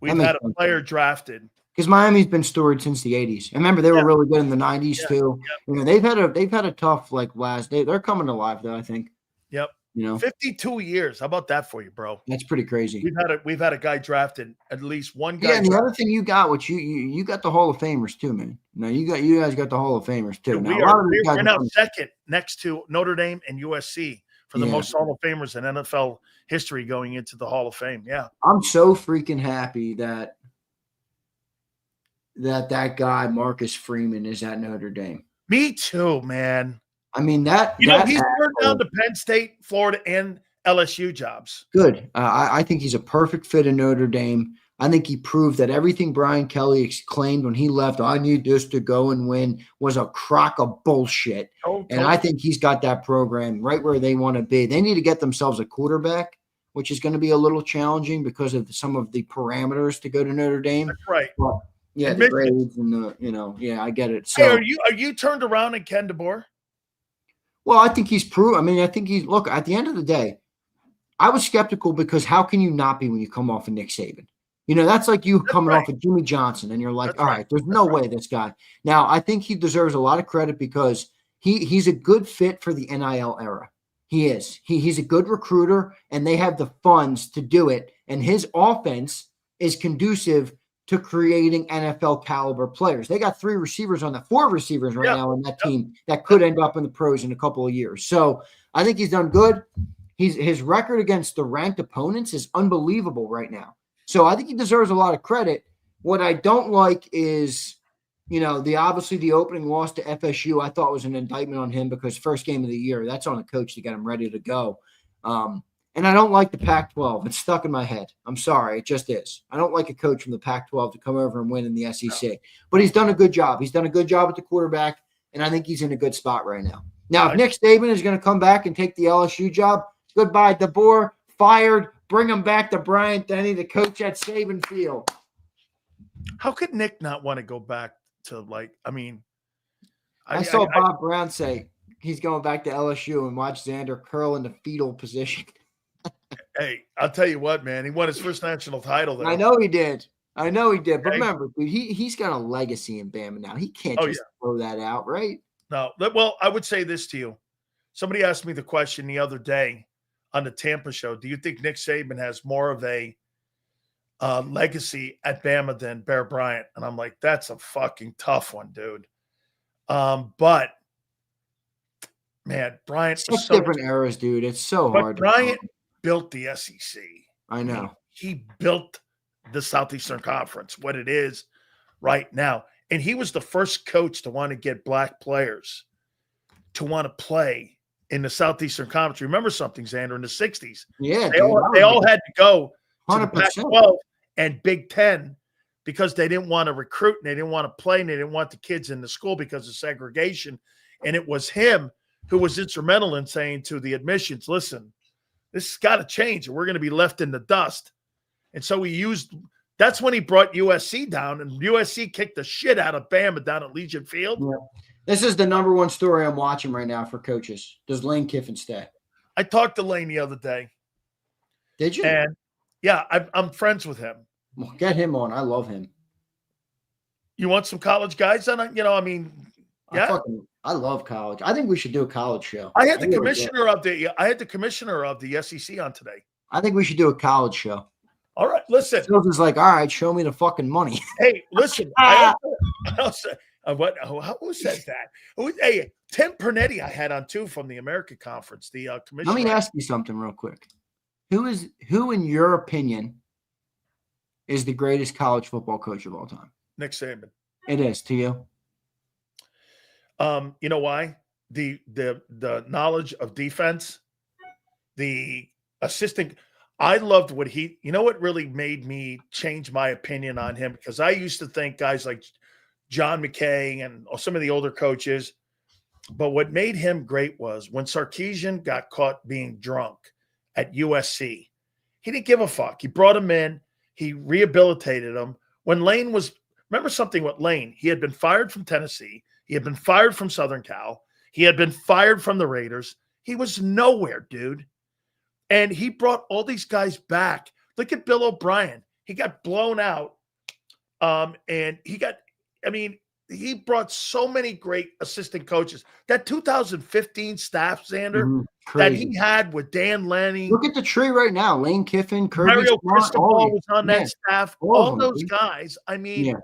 [SPEAKER 1] We've had a player drafted.
[SPEAKER 2] Because Miami's been storied since the 80s. I remember they were really good in the 90s too. You know, they've had a tough last day. They're coming alive though, I think.
[SPEAKER 1] Yep.
[SPEAKER 2] You know,
[SPEAKER 1] 52 years. How about that for you, bro?
[SPEAKER 2] That's pretty crazy.
[SPEAKER 1] We've had a guy drafted, at least one guy.
[SPEAKER 2] Yeah, and the other thing you got, which you got the Hall of Famers too, man. No, you guys got the Hall of Famers too.
[SPEAKER 1] Dude,
[SPEAKER 2] Now,
[SPEAKER 1] we're now second next to Notre Dame and USC for the most Hall of Famers in NFL history going into the Hall of Fame. Yeah.
[SPEAKER 2] I'm so freaking happy that guy Marcus Freeman is at Notre Dame.
[SPEAKER 1] Me too, man.
[SPEAKER 2] I mean he's
[SPEAKER 1] turned down the Penn State, Florida, and LSU jobs.
[SPEAKER 2] Good. I think he's a perfect fit in Notre Dame. I think he proved that everything Brian Kelly claimed when he left, I need this to go and win, was a crock of bullshit. And I think he's got that program right where they want to be. They need to get themselves a quarterback, which is going to be a little challenging because of some of the parameters to go to Notre Dame.
[SPEAKER 1] That's right.
[SPEAKER 2] But, yeah, the grades and I get it. So,
[SPEAKER 1] hey, are you turned around in Ken DeBoer?
[SPEAKER 2] Well, I think he's proved. I mean, I think look, at the end of the day, I was skeptical because how can you not be when you come off of Nick Saban? You know, that's like you coming off of Jimmy Johnson and you're like, all right, there's no way this guy. Now, I think he deserves a lot of credit because he's a good fit for the NIL era. He is. He's a good recruiter and they have the funds to do it. And his offense is conducive to creating NFL caliber players. They got 4 receivers now on that team that could end up in the pros in a couple of years. So I think he's done good. His record against the ranked opponents is unbelievable right now. So I think he deserves a lot of credit. What I don't like is, obviously the opening loss to FSU, I thought was an indictment on him because first game of the year, that's on a coach to get him ready to go. And I don't like the Pac-12. It's stuck in my head. I'm sorry. It just is. I don't like a coach from the Pac-12 to come over and win in the SEC. But he's done a good job. He's done a good job at the quarterback, and I think he's in a good spot right now. Now, if Nick Saban is going to come back and take the LSU job, goodbye, DeBoer, fired. Bring him back to Brian Denny to coach at Saban Field.
[SPEAKER 1] How could Nick not want to go back to,
[SPEAKER 2] I saw Bob Brown say he's going back to LSU and watch Xander curl in the fetal position.
[SPEAKER 1] Hey, I'll tell you what, man. He won his first national title there.
[SPEAKER 2] I know he did. But remember, dude, he's got a legacy in Bama now. He can't throw that out, right?
[SPEAKER 1] No. Well, I would say this to you. Somebody asked me the question the other day on the Tampa show. Do you think Nick Saban has more of a legacy at Bama than Bear Bryant? And I'm like, that's a fucking tough one, dude. But man, Bryant
[SPEAKER 2] was so different eras, dude. It's so hard.
[SPEAKER 1] Bryant built the SEC.
[SPEAKER 2] I know.
[SPEAKER 1] He built the Southeastern Conference, what it is right now. And he was the first coach to want to get black players to want to play in the Southeastern Conference. Remember something, Xander, in the 60s.
[SPEAKER 2] Yeah,
[SPEAKER 1] They
[SPEAKER 2] dude.
[SPEAKER 1] they all had to go to the
[SPEAKER 2] 100%.
[SPEAKER 1] Pac-12 and Big Ten because they didn't want to recruit and they didn't want to play and they didn't want the kids in the school because of segregation. And it was him who was instrumental in saying to the admissions, listen, this has got to change or we're going to be left in the dust. And so that's when he brought USC down, and USC kicked the shit out of Bama down at Legion Field.
[SPEAKER 2] Yeah. This is the #1 story I'm watching right now for coaches. Does Lane Kiffin stay?
[SPEAKER 1] I talked to Lane the other day.
[SPEAKER 2] Did you?
[SPEAKER 1] And yeah, I'm friends with him.
[SPEAKER 2] Well, get him on. I love him.
[SPEAKER 1] You want some college guys on it? I mean, yeah.
[SPEAKER 2] I love college. I think we should do a college show.
[SPEAKER 1] I had the commissioner of the SEC on today.
[SPEAKER 2] I think we should do a college show.
[SPEAKER 1] All right, listen.
[SPEAKER 2] Sills is like, all right, show me the fucking money.
[SPEAKER 1] Hey, listen. Who says that? Hey, Tim Pernetti I had on too from the American Conference, the commissioner.
[SPEAKER 2] Let me ask you something real quick. Who in your opinion is the greatest college football coach of all time?
[SPEAKER 1] Nick Saban.
[SPEAKER 2] It is to you.
[SPEAKER 1] You know why? The knowledge of defense, the assistant. I loved what what really made me change my opinion on him, because I used to think guys like John McKay and some of the older coaches, but what made him great was when Sarkisian got caught being drunk at USC, he didn't give a fuck. He brought him in. He rehabilitated him. When Lane remember something with Lane, he had been fired from Tennessee. He had been fired from Southern Cal. He had been fired from the Raiders. He was nowhere, dude. And he brought all these guys back. Look at Bill O'Brien. He got blown out. And he brought so many great assistant coaches. That 2015 staff, Xander, that he had with Dan Lanning.
[SPEAKER 2] Look at the tree right now. Lane Kiffin, Kirby
[SPEAKER 1] Mario
[SPEAKER 2] Smart,
[SPEAKER 1] Cristobal was on that staff. All those guys. I mean,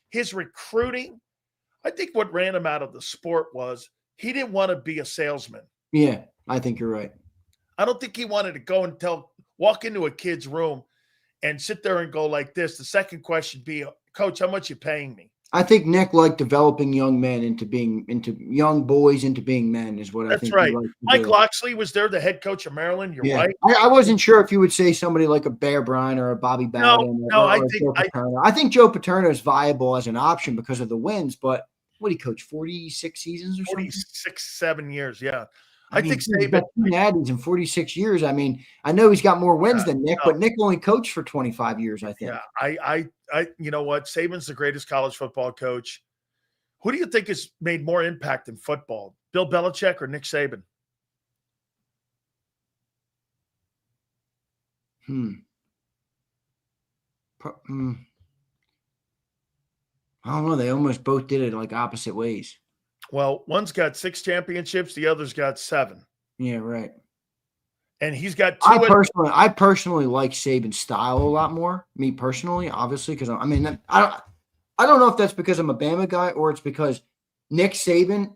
[SPEAKER 1] his recruiting, I think what ran him out of the sport was he didn't want to be a salesman.
[SPEAKER 2] Yeah, I think you're right.
[SPEAKER 1] I don't think he wanted to go and walk into a kid's room and sit there and go like this. The second question be, Coach, how much you paying me?
[SPEAKER 2] I think Nick liked developing young men into young boys into being men is what I think.
[SPEAKER 1] That's right. Mike Loxley was there, the head coach of Maryland. You're right.
[SPEAKER 2] I wasn't sure if you would say somebody like a Bear Bryant or a Bobby Bowden. I think Joe Paterno is viable as an option because of the wins, but what did he coach? 46 seasons or something?
[SPEAKER 1] 46, 7 years, yeah.
[SPEAKER 2] I think he's got 2 natties in 46 years. I mean, I know he's got more wins than Nick, but Nick only coached for 25 years, I think.
[SPEAKER 1] Yeah, you know what? Saban's the greatest college football coach. Who do you think has made more impact in football, Bill Belichick or Nick Saban?
[SPEAKER 2] I don't know. They almost both did it like opposite ways.
[SPEAKER 1] Well, one's got 6 championships. The other's got 7.
[SPEAKER 2] Yeah, right.
[SPEAKER 1] And he's got 2.
[SPEAKER 2] I personally like Saban's style a lot more. Me personally, obviously, because I don't know if that's because I'm a Bama guy or it's because Nick Saban,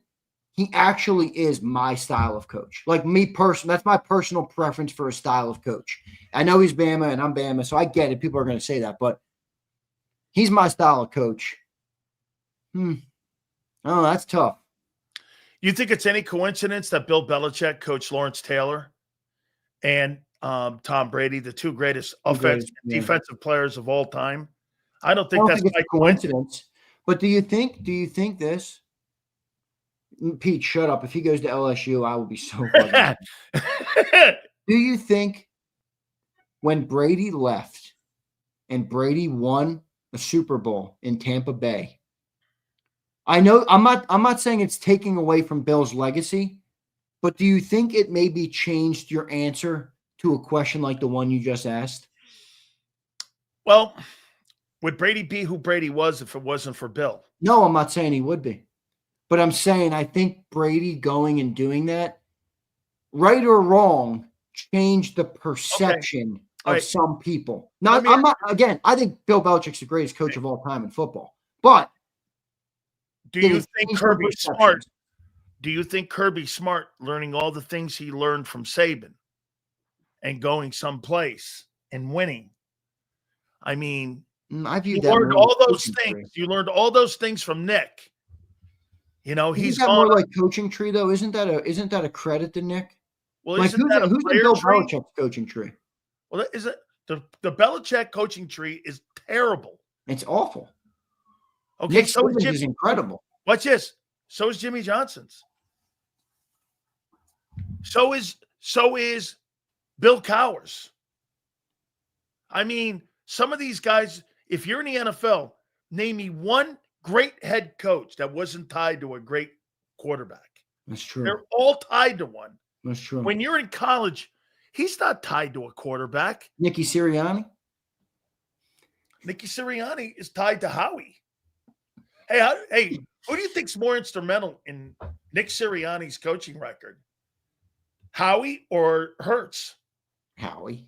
[SPEAKER 2] he actually is my style of coach. Like me personally, that's my personal preference for a style of coach. I know he's Bama and I'm Bama, so I get it. People are going to say that, but he's my style of coach. Oh, that's tough.
[SPEAKER 1] You think it's any coincidence that Bill Belichick coached Lawrence Taylor and Tom Brady, the 2 greatest offensive and defensive players of all time? I don't think that's a coincidence.
[SPEAKER 2] But do you think this? Pete, shut up. If he goes to LSU, I will be so funny. Do you think when Brady left and Brady won a Super Bowl in Tampa Bay, I know I'm not saying it's taking away from Bill's legacy, but do you think it maybe changed your answer to a question like the one you just asked?
[SPEAKER 1] Well, would Brady be who Brady was if it wasn't for Bill?
[SPEAKER 2] No, I'm not saying he would be. But I'm saying I think Brady going and doing that, right or wrong, changed the perception of some people. I think Bill Belichick's the greatest coach of all time in football. But
[SPEAKER 1] do you think Kirby Smart? Do you think Kirby Smart, learning all the things he learned from Saban and going someplace and winning? I mean,
[SPEAKER 2] I view
[SPEAKER 1] you learned all those things. You learned all those things from Nick. You know,
[SPEAKER 2] Isn't
[SPEAKER 1] he's
[SPEAKER 2] that
[SPEAKER 1] gone.
[SPEAKER 2] more like coaching tree though? Isn't that a credit to Nick?
[SPEAKER 1] Well,
[SPEAKER 2] Like
[SPEAKER 1] isn't that a
[SPEAKER 2] who's in
[SPEAKER 1] player
[SPEAKER 2] Bill
[SPEAKER 1] tree?
[SPEAKER 2] Belichick's coaching tree?
[SPEAKER 1] Well, is it the Belichick coaching tree is terrible.
[SPEAKER 2] It's awful.
[SPEAKER 1] Okay,
[SPEAKER 2] Nick
[SPEAKER 1] so is
[SPEAKER 2] Saban's
[SPEAKER 1] Jim.
[SPEAKER 2] is incredible.
[SPEAKER 1] Watch this. So is Jimmy Johnson's. So is Bill Cowher's. I mean, some of these guys, if you're in the NFL, name me one great head coach that wasn't tied to a great quarterback.
[SPEAKER 2] That's true.
[SPEAKER 1] They're all tied to one.
[SPEAKER 2] That's true.
[SPEAKER 1] When you're in college, he's not tied to a quarterback.
[SPEAKER 2] Nicky Sirianni?
[SPEAKER 1] Nicky Sirianni is tied to Howie. Hey, who do you think's more instrumental in Nick Sirianni's coaching record? Howie or Hurts?
[SPEAKER 2] Howie.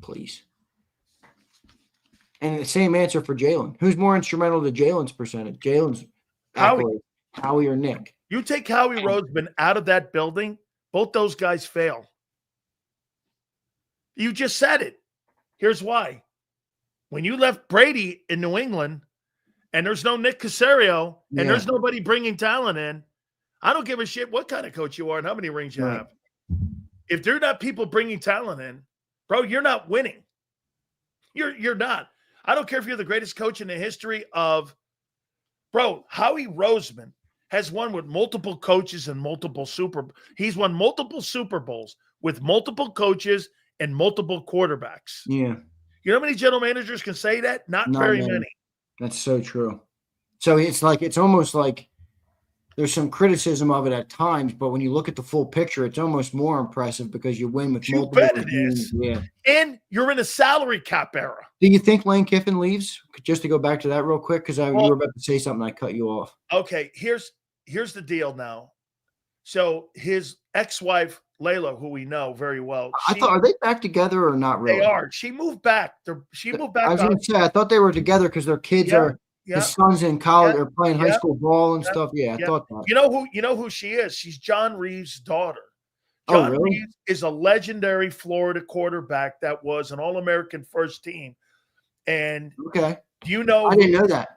[SPEAKER 2] Please. And the same answer for Jalen. Who's more instrumental to Jalen's percentage? Jalen's
[SPEAKER 1] Howie.
[SPEAKER 2] Howie or Nick?
[SPEAKER 1] You take Howie Roseman out of that building, both those guys fail. You just said it. Here's why. When you left Brady in New England and there's no Nick Casario and there's nobody bringing talent in, I don't give a shit what kind of coach you are and how many rings you have. If they're not people bringing talent in, bro, you're not winning. You're not. I don't care if you're the greatest coach in the history of, bro, Howie Roseman has won with multiple coaches and he's won multiple Super Bowls with multiple coaches and multiple quarterbacks.
[SPEAKER 2] Yeah.
[SPEAKER 1] You know how many general managers can say that? Not very many.
[SPEAKER 2] That's so true. So it's almost like there's some criticism of it at times, but when you look at the full picture, it's almost more impressive because you win with multiple.
[SPEAKER 1] You bet it is.
[SPEAKER 2] Yeah.
[SPEAKER 1] And you're in a salary cap era.
[SPEAKER 2] Do you think Lane Kiffin leaves? Just to go back to that real quick, because you were about to say something, I cut you off.
[SPEAKER 1] Okay, here's the deal now. So his ex-wife, Layla, who we know very well.
[SPEAKER 2] Are they back together or not really?
[SPEAKER 1] They are. She moved back. She moved back.
[SPEAKER 2] I was going to say, I thought they were together because their kids his son's in college or playing high school ball and stuff. Yeah, I thought that.
[SPEAKER 1] You know who she is? She's John Reeves' daughter. John Reeves is a legendary Florida quarterback that was an All-American first team. And you know,
[SPEAKER 2] I didn't know that.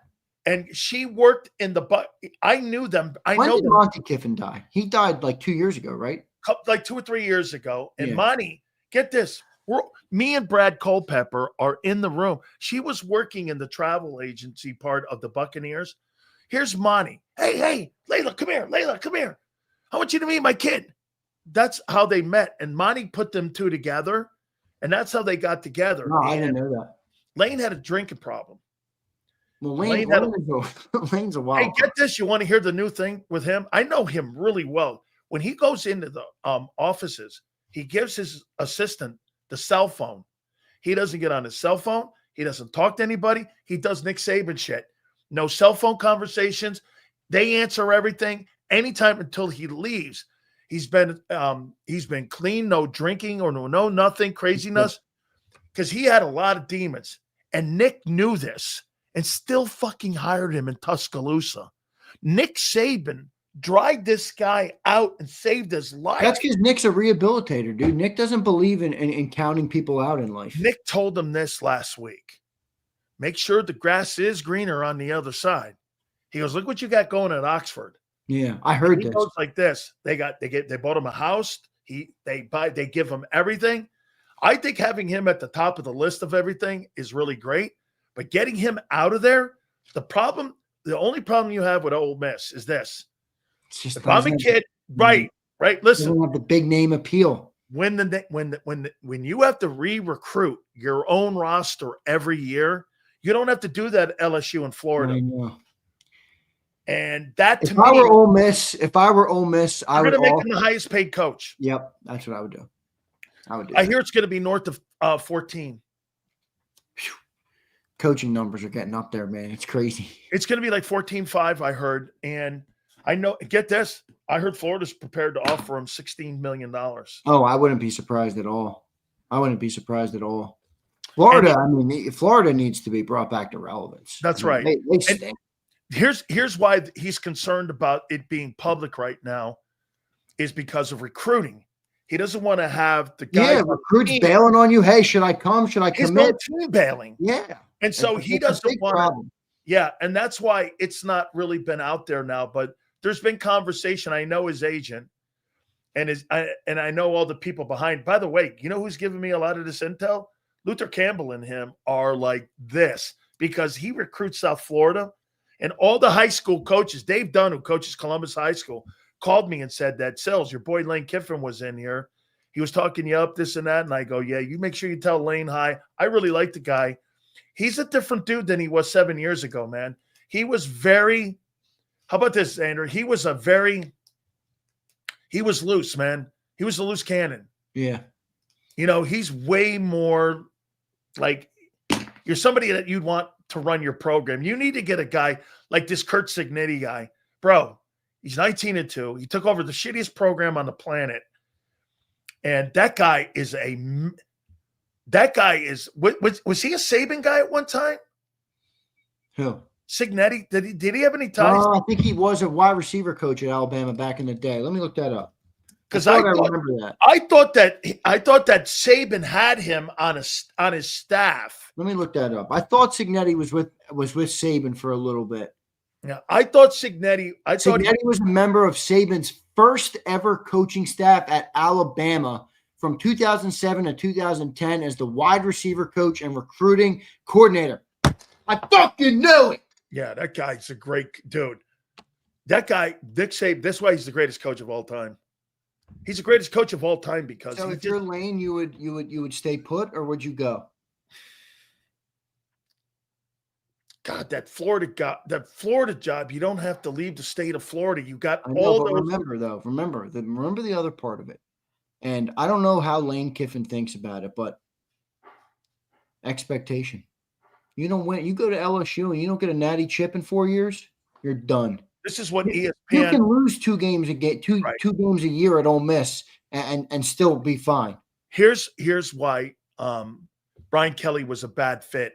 [SPEAKER 1] And she worked in the I knew them.
[SPEAKER 2] When did Monty Kiffin die? He died like 2 years ago, right?
[SPEAKER 1] Like 2 or 3 years ago. And Monty, get this. Me and Brad Culpepper are in the room. She was working in the travel agency part of the Buccaneers. Here's Monty. Hey, Layla, come here. Layla, come here. I want you to meet my kid. That's how they met. And Monty put them two together. And that's how they got together.
[SPEAKER 2] No, I didn't know that.
[SPEAKER 1] Lane had a drinking problem.
[SPEAKER 2] Well, Lane's a wild.
[SPEAKER 1] Hey, get this. You want to hear the new thing with him? I know him really well. When he goes into the offices, he gives his assistant the cell phone. He doesn't get on his cell phone. He doesn't talk to anybody. He does Nick Saban shit. No cell phone conversations. They answer everything anytime until he leaves. He's been clean, no drinking or no nothing craziness, because he had a lot of demons. And Nick knew this and still fucking hired him in Tuscaloosa. Nick Saban dried this guy out and saved his life.
[SPEAKER 2] That's because Nick's a rehabilitator, dude. Nick doesn't believe in counting people out in life.
[SPEAKER 1] Nick told him this last week. Make sure the grass is greener on the other side. He goes, look what you got going at Oxford.
[SPEAKER 2] Yeah, I heard
[SPEAKER 1] this.
[SPEAKER 2] He
[SPEAKER 1] goes like this. They bought him a house. They give him everything. I think having him at the top of the list of everything is really great. But getting him out of there, the only problem you have with Ole Miss is this. If I'm a kid, right. Listen,
[SPEAKER 2] don't have the big name appeal.
[SPEAKER 1] When you have to re-recruit your own roster every year, you don't have to do that at LSU in Florida.
[SPEAKER 2] I know.
[SPEAKER 1] And that
[SPEAKER 2] if I were Ole Miss, I would
[SPEAKER 1] make him the highest paid coach.
[SPEAKER 2] Yep, that's what I would do.
[SPEAKER 1] I hear it's going to be north of 14.
[SPEAKER 2] Whew. Coaching numbers are getting up there, man. It's crazy.
[SPEAKER 1] It's going to be like 14.5, I heard. And I know, get this, I heard Florida's prepared to offer him $16 million.
[SPEAKER 2] Oh, I wouldn't be surprised at all. Florida needs to be brought back to relevance.
[SPEAKER 1] That's right.
[SPEAKER 2] They stink.
[SPEAKER 1] Here's why he's concerned about it being public right now is because of recruiting. He doesn't want to have the guy.
[SPEAKER 2] Yeah, recruits bailing on you. Hey, should I come? Should I commit?
[SPEAKER 1] His team bailing.
[SPEAKER 2] Yeah.
[SPEAKER 1] And so he doesn't want Yeah, and that's why it's not really been out there now. But there's been conversation. I know his agent, and I know all the people behind. By the way, you know who's giving me a lot of this intel? Luther Campbell and him are like this because he recruits South Florida, and all the high school coaches. Dave Dunn, who coaches Columbus High School, called me and said that Sills, your boy Lane Kiffin was in here. He was talking you up, this and that, and I go, yeah, you make sure you tell Lane hi. I really like the guy. He's a different dude than he was 7 years ago, man. He was very. How about this, Xander? He was loose, man. He was a loose cannon.
[SPEAKER 2] Yeah.
[SPEAKER 1] You know, he's way more like you're somebody that you'd want to run your program. You need to get a guy like this Kurt Signetti guy. Bro, he's 19-2. He took over the shittiest program on the planet. And that guy is was he a Saban guy at one time?
[SPEAKER 2] Who?
[SPEAKER 1] Signetti? Did he have any ties?
[SPEAKER 2] I think he was a wide receiver coach at Alabama back in the day. Let me look that up.
[SPEAKER 1] Because I remember that. I thought that Saban had him on his staff.
[SPEAKER 2] Let me look that up. I thought Signetti was with Saban for a little bit.
[SPEAKER 1] Yeah, I thought Signetti
[SPEAKER 2] was a member of Saban's first ever coaching staff at Alabama from 2007 to 2010 as the wide receiver coach and recruiting coordinator. I fucking knew it.
[SPEAKER 1] Yeah, that guy's a great dude. That guy, Dick Saban, that's why he's the greatest coach of all time. He's the greatest coach of all time because.
[SPEAKER 2] So if you're Lane, you would stay put, or would you go?
[SPEAKER 1] God, that Florida job, you don't have to leave the state of Florida. You got
[SPEAKER 2] Remember the other part of it. And I don't know how Lane Kiffin thinks about it, but expectation. You don't win. You go to LSU and you don't get a natty chip in 4 years, you're done.
[SPEAKER 1] This is what ESPN.
[SPEAKER 2] You can lose two games a games a year at Ole Miss and still be fine.
[SPEAKER 1] Here's why Brian Kelly was a bad fit.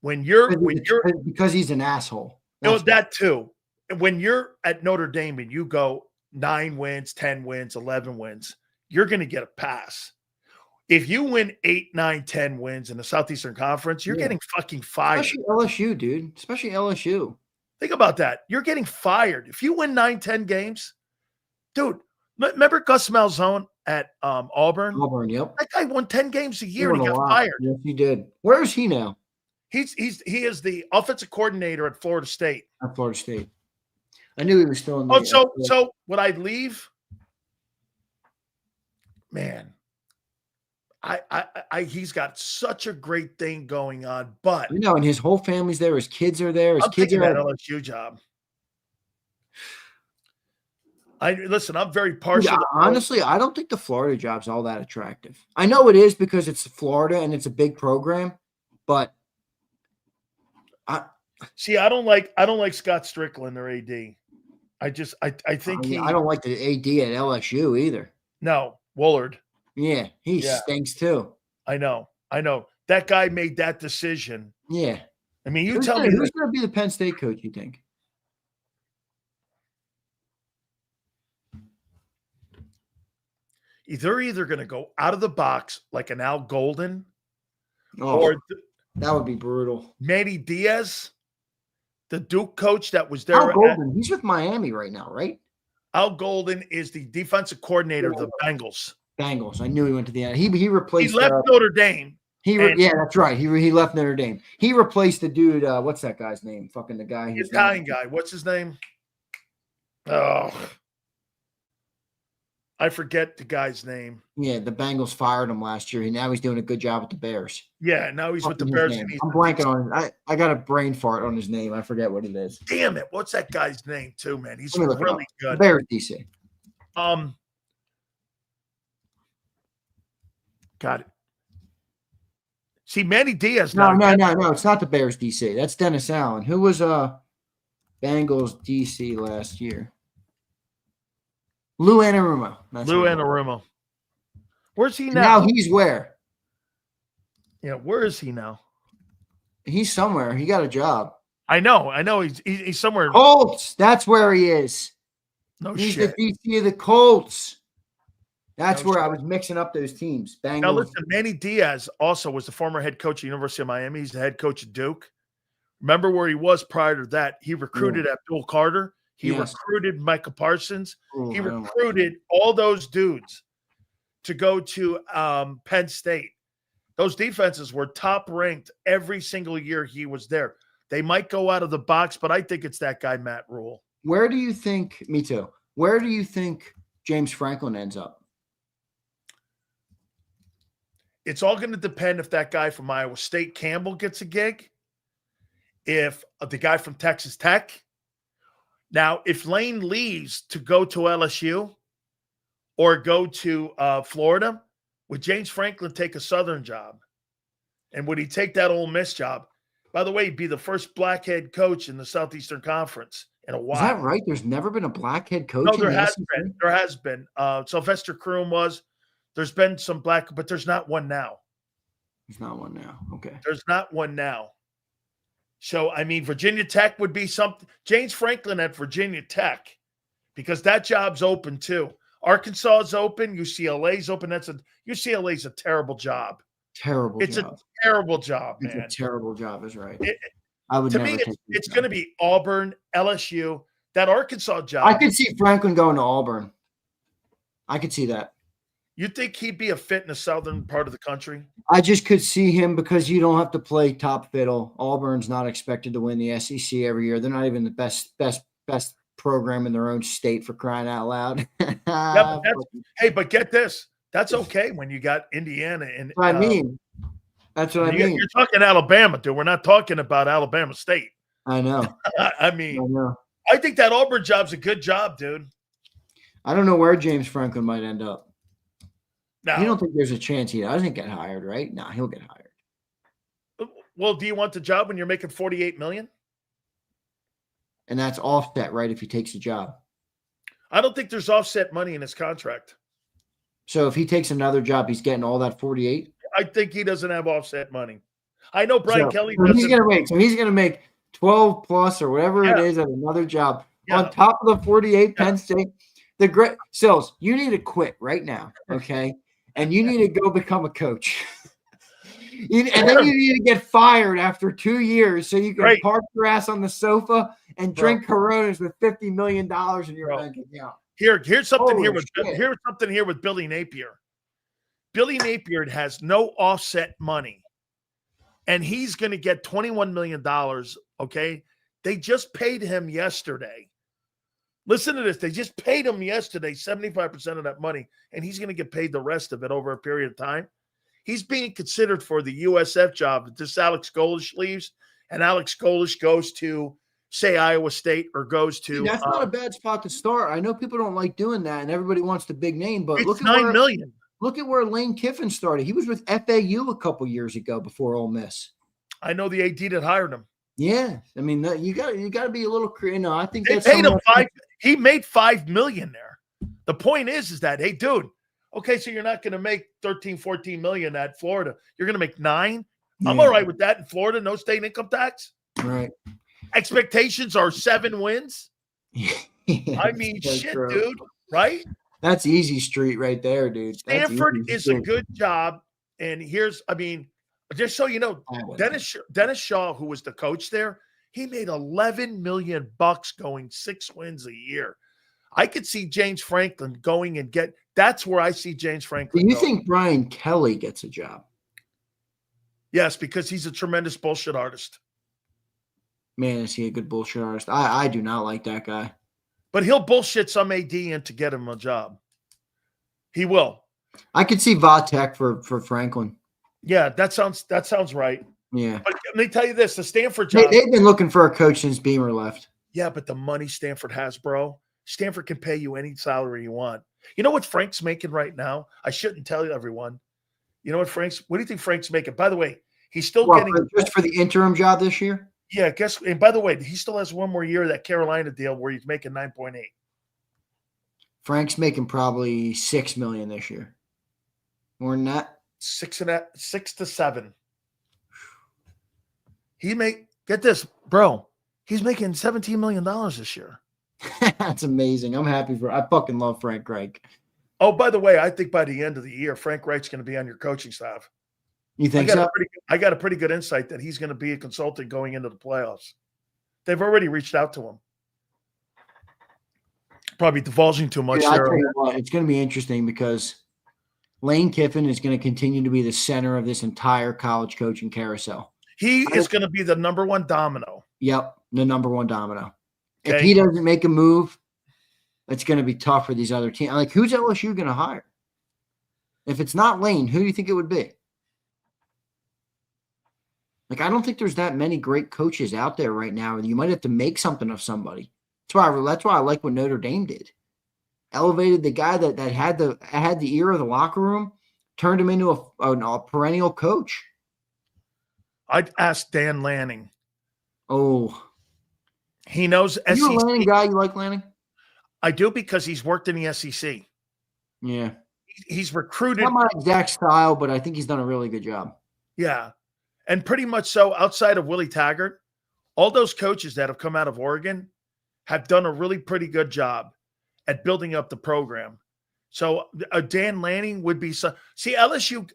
[SPEAKER 2] Because he's an asshole.
[SPEAKER 1] No, that too. When you're at Notre Dame and you go 9 wins, 10 wins, 11 wins, you're going to get a pass. If you win 8, 9, 10 wins in the Southeastern Conference, you're getting fucking fired.
[SPEAKER 2] Especially LSU, dude. Especially LSU.
[SPEAKER 1] Think about that. You're getting fired. If you win 9, 10 games, dude, remember Gus Malzahn at Auburn?
[SPEAKER 2] Auburn, yep.
[SPEAKER 1] That guy won 10 games a year and he got fired.
[SPEAKER 2] Yes, he did. Where is he now?
[SPEAKER 1] He is the offensive coordinator at Florida State.
[SPEAKER 2] At Florida State. I knew he was still in the
[SPEAKER 1] so would I leave? Man. He's got such a great thing going on, but
[SPEAKER 2] you know, and his whole family's there. His kids are there. His kids are
[SPEAKER 1] at LSU job. I'm very partial.
[SPEAKER 2] Yeah, honestly, I don't think the Florida job's all that attractive. I know it is because it's Florida and it's a big program, but
[SPEAKER 1] I don't like Scott Strickland or AD. I think
[SPEAKER 2] I don't like the AD at LSU either.
[SPEAKER 1] No, Woolard.
[SPEAKER 2] Yeah, he stinks too.
[SPEAKER 1] I know. That guy made that decision.
[SPEAKER 2] Yeah.
[SPEAKER 1] I mean,
[SPEAKER 2] who's going to be the Penn State coach, you think?
[SPEAKER 1] They're either going to go out of the box like an Al Golden
[SPEAKER 2] or that would be brutal.
[SPEAKER 1] Manny Diaz, the Duke coach that was there.
[SPEAKER 2] Al Golden, he's with Miami right now, right?
[SPEAKER 1] Al Golden is the defensive coordinator of the Bengals.
[SPEAKER 2] I knew he went to the end. He replaced.
[SPEAKER 1] He left Notre Dame.
[SPEAKER 2] That's right. He left Notre Dame. He replaced the dude. What's that guy's name? Fucking the guy.
[SPEAKER 1] The Italian guy. What's his name? Oh, I forget the guy's name.
[SPEAKER 2] Yeah, the Bengals fired him last year. Now he's doing a good job with the Bears.
[SPEAKER 1] Yeah, now he's with the Bears.
[SPEAKER 2] I'm blanking on it. I got a brain fart on his name. I forget what it is.
[SPEAKER 1] Damn it! What's that guy's name too, man? He's really good.
[SPEAKER 2] The Bears DC.
[SPEAKER 1] Got it. See, Manny Diaz.
[SPEAKER 2] No. It's not the Bears DC. That's Dennis Allen. Who was Bengals DC last year? Lou Anarumo.
[SPEAKER 1] Anarumo. Where's he now?
[SPEAKER 2] Now he's where?
[SPEAKER 1] Yeah, where is he now?
[SPEAKER 2] He's somewhere. He got a job.
[SPEAKER 1] I know. He's somewhere.
[SPEAKER 2] Colts. That's where he is.
[SPEAKER 1] He's
[SPEAKER 2] the DC of the Colts. That's where I was mixing up those teams. Bengals. Now
[SPEAKER 1] listen, Manny Diaz also was the former head coach of the University of Miami. He's the head coach of Duke. Remember where he was prior to that? He recruited Abdul Carter. He
[SPEAKER 2] Yes.
[SPEAKER 1] recruited Micah Parsons.
[SPEAKER 2] Ooh,
[SPEAKER 1] He
[SPEAKER 2] I don't like
[SPEAKER 1] recruited all those dudes to go to Penn State. Those defenses were top ranked every single year he was there. They might go out of the box, but I think it's that guy, Matt Rule.
[SPEAKER 2] Where do you think, me too, where do you think James Franklin ends up?
[SPEAKER 1] It's all going to depend if that guy from Iowa State, Campbell, gets a gig, if the guy from Texas Tech. Now, if Lane leaves to go to LSU or go to Florida, would James Franklin take a Southern job? And would he take that Ole Miss job? By the way, he'd be the first black head coach in the Southeastern Conference in a while.
[SPEAKER 2] Is that right? There's never been a black head coach
[SPEAKER 1] No,
[SPEAKER 2] in
[SPEAKER 1] there
[SPEAKER 2] the
[SPEAKER 1] has
[SPEAKER 2] SEC?
[SPEAKER 1] been. There has been. Sylvester Croom was. There's been some black, but there's not one now.
[SPEAKER 2] There's not one now. Okay.
[SPEAKER 1] There's not one now. So, I mean, Virginia Tech would be something. James Franklin at Virginia Tech, because that job's open too. Arkansas is open. UCLA's open. UCLA's a terrible job.
[SPEAKER 2] It's
[SPEAKER 1] a terrible job, man.
[SPEAKER 2] It's a terrible job, is right.
[SPEAKER 1] I would to me, it's going to be Auburn, LSU, that Arkansas job.
[SPEAKER 2] I could see Franklin going to Auburn. I could see that.
[SPEAKER 1] You think he'd be a fit in the southern part of the country?
[SPEAKER 2] I just could see him because you don't have to play top fiddle. Auburn's not expected to win the SEC every year. They're not even the best program in their own state, for crying out loud.
[SPEAKER 1] Yeah, but get this. That's okay when you got Indiana and
[SPEAKER 2] I mean. That's what I mean.
[SPEAKER 1] You're talking Alabama, dude. We're not talking about Alabama State.
[SPEAKER 2] I know.
[SPEAKER 1] I think that Auburn job's a good job, dude.
[SPEAKER 2] I don't know where James Franklin might end up.
[SPEAKER 1] No.
[SPEAKER 2] You don't think there's a chance he doesn't get hired, right? No, he'll get hired.
[SPEAKER 1] Well, do you want the job when you're making $48 million?
[SPEAKER 2] And that's offset, right, if he takes the job?
[SPEAKER 1] I don't think there's offset money in his contract.
[SPEAKER 2] So if he takes another job, he's getting all that 48?
[SPEAKER 1] I think he doesn't have offset money. I know Brian Kelly doesn't.
[SPEAKER 2] He's going to make 12 plus or whatever it is at another job on top of the 48 Penn State. The great Sills, you need to quit right now, okay? And you need to go become a coach. And then you need to get fired after 2 years so you can park your ass on the sofa and drink Coronas with $50 million in your bank account.
[SPEAKER 1] Here's something here with Billy Napier. Billy Napier has no offset money, and he's going to get $21 million, okay? They just paid him yesterday. Listen to this. They just paid him yesterday 75% of that money, and he's going to get paid the rest of it over a period of time. He's being considered for the USF job. If this Alex Golish leaves, and Alex Golish goes to, say, Iowa State or goes to
[SPEAKER 2] that's not a bad spot to start. I know people don't like doing that, and everybody wants the big name, but
[SPEAKER 1] look at $9 million.
[SPEAKER 2] Look at where Lane Kiffin started. He was with FAU a couple years ago before Ole Miss.
[SPEAKER 1] I know the AD that hired him.
[SPEAKER 2] Yeah, I mean you got to be a little, I think
[SPEAKER 1] they paid him he made $5 million there. The point is that, hey, dude, okay, so you're not going to make 13, 14 million at Florida. You're going to make $9 million. I'm all right with that in Florida. No state income tax.
[SPEAKER 2] Right.
[SPEAKER 1] Expectations are 7 wins. I mean, shit, dude. Right?
[SPEAKER 2] That's easy street right there, dude.
[SPEAKER 1] Stanford is a good job. And just so you know, Dennis Shaw, who was the coach there, he made $11 million going 6 wins a year. I could see James Franklin going and that's where I see James Franklin.
[SPEAKER 2] Do you think Brian Kelly gets a job?
[SPEAKER 1] Yes, because he's a tremendous bullshit artist.
[SPEAKER 2] Man, is he a good bullshit artist? I do not like that guy.
[SPEAKER 1] But he'll bullshit some AD in to get him a job. He will.
[SPEAKER 2] I could see Vatek for Franklin.
[SPEAKER 1] Yeah, that sounds right.
[SPEAKER 2] Yeah.
[SPEAKER 1] But let me tell you this, the Stanford job.
[SPEAKER 2] They've been looking for a coach since Beamer left.
[SPEAKER 1] Yeah, but the money Stanford has, bro. Stanford can pay you any salary you want. You know what Frank's making right now? I shouldn't tell everyone. You know what do you think Frank's making? By the way, he's still getting
[SPEAKER 2] just for the interim job this year?
[SPEAKER 1] Yeah, and by the way, he still has one more year of that Carolina deal where he's making 9.8.
[SPEAKER 2] Frank's making probably $6 million this year. More than that?
[SPEAKER 1] 6 to 7. Get this, bro. He's making $17 million this year.
[SPEAKER 2] That's amazing. I'm happy I fucking love Frank Reich.
[SPEAKER 1] Oh, by the way, I think by the end of the year, Frank Reich's going to be on your coaching staff.
[SPEAKER 2] You think so?
[SPEAKER 1] I got a pretty good insight that he's going to be a consultant going into the playoffs. They've already reached out to him. Probably divulging too much
[SPEAKER 2] Yeah,
[SPEAKER 1] there.
[SPEAKER 2] I'll tell you what, it's going to be interesting because Lane Kiffin is going to continue to be the center of this entire college coaching carousel.
[SPEAKER 1] He is going to be the number one domino.
[SPEAKER 2] Yep, the number one domino.
[SPEAKER 1] Okay.
[SPEAKER 2] If he doesn't make a move, it's going to be tough for these other teams. Like, who's LSU going to hire? If it's not Lane, who do you think it would be? Like, I don't think there's that many great coaches out there right now. You might have to make something of somebody. That's why I like what Notre Dame did. Elevated the guy that had the ear of the locker room, turned him into a perennial coach.
[SPEAKER 1] I'd ask Dan Lanning.
[SPEAKER 2] Oh,
[SPEAKER 1] he knows SEC.
[SPEAKER 2] You a Lanning guy? You like Lanning?
[SPEAKER 1] I do, because he's worked in the SEC.
[SPEAKER 2] Yeah,
[SPEAKER 1] he's recruited.
[SPEAKER 2] Not my exact style, but I think he's done a really good job.
[SPEAKER 1] Yeah, and pretty much so. Outside of Willie Taggart, all those coaches that have come out of Oregon have done a really pretty good job at building up the program. So Dan Lanning would be so. See, LSU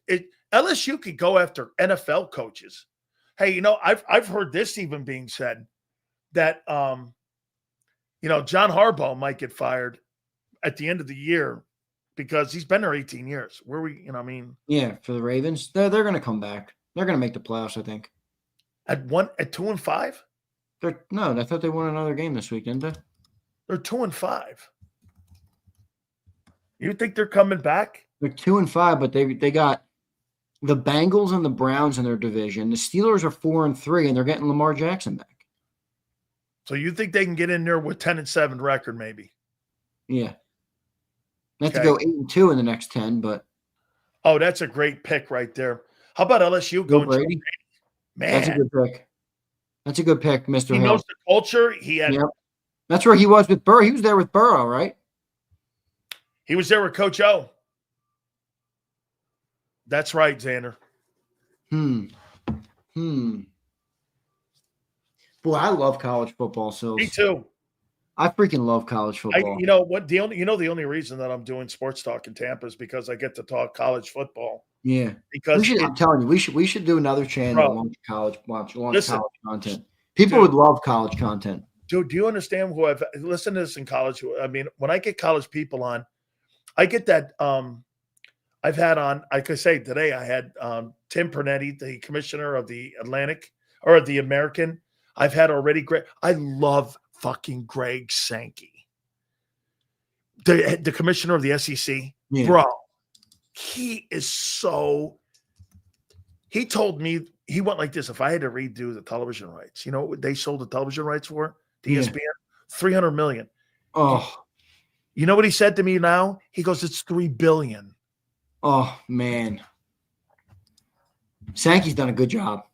[SPEAKER 1] could go after NFL coaches. Hey, I've heard this even being said that John Harbaugh might get fired at the end of the year because he's been there 18 years.
[SPEAKER 2] Yeah, for the Ravens, they're going to come back. They're going to make the playoffs, I think.
[SPEAKER 1] At 2-5.
[SPEAKER 2] No, I thought they won another game this week, didn't they?
[SPEAKER 1] They're 2-5. You think they're coming back?
[SPEAKER 2] They're 2-5, but they got the Bengals and the Browns in their division. The Steelers are 4-3, and they're getting Lamar Jackson back.
[SPEAKER 1] So you think they can get in there with 10-7 record, maybe?
[SPEAKER 2] Yeah. They have to go 8-2 in the next 10, but
[SPEAKER 1] that's a great pick right there. How about LSU going to Brady? Man,
[SPEAKER 2] that's a good pick. That's a good pick, Mr.
[SPEAKER 1] He
[SPEAKER 2] Hill.
[SPEAKER 1] knows the culture.
[SPEAKER 2] That's where he was with Burrow. He was there with Burrow, right?
[SPEAKER 1] He was there with Coach O. That's right, Xander.
[SPEAKER 2] Boy, I love college football. So
[SPEAKER 1] me too.
[SPEAKER 2] I freaking love college football.
[SPEAKER 1] You know what? The only reason that I'm doing sports talk in Tampa is because I get to talk college football.
[SPEAKER 2] Yeah,
[SPEAKER 1] because
[SPEAKER 2] I'm telling you, we should do another channel on college content. People would love college content.
[SPEAKER 1] Dude, do you understand who I've listened to this in college? I mean, when I get college people on, I get that. I've had on, like I say today, I had Tim Pernetti, the commissioner of the Atlantic or the American. I've had already great. I love fucking Greg Sankey, the commissioner of the SEC, bro. He is so. He told me he went like this. If I had to redo the television rights, you know what they sold the television rights for? To ESPN, $300 million.
[SPEAKER 2] Oh,
[SPEAKER 1] you know what he said to me now? He goes, "It's $3 billion."
[SPEAKER 2] Oh man, Sankey's done a good job.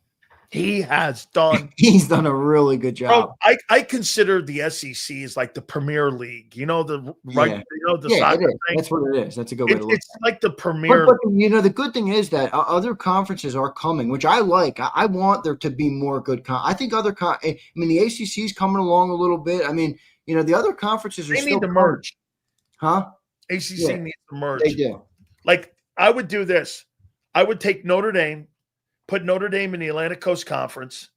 [SPEAKER 1] He has done.
[SPEAKER 2] He's done a really good job.
[SPEAKER 1] Bro, I consider the SEC as like the Premier League. The soccer thing.
[SPEAKER 2] That's what it is. That's a good way to look.
[SPEAKER 1] It's like the Premier.
[SPEAKER 2] But the good thing is that other conferences are coming, which I like. I want there to be more good. I think the ACC is coming along a little bit. I mean, the other conferences
[SPEAKER 1] they need to merge,
[SPEAKER 2] huh?
[SPEAKER 1] ACC needs to merge.
[SPEAKER 2] They do.
[SPEAKER 1] Like I would do this. I would take Notre Dame. Put Notre Dame in the Atlantic Coast Conference,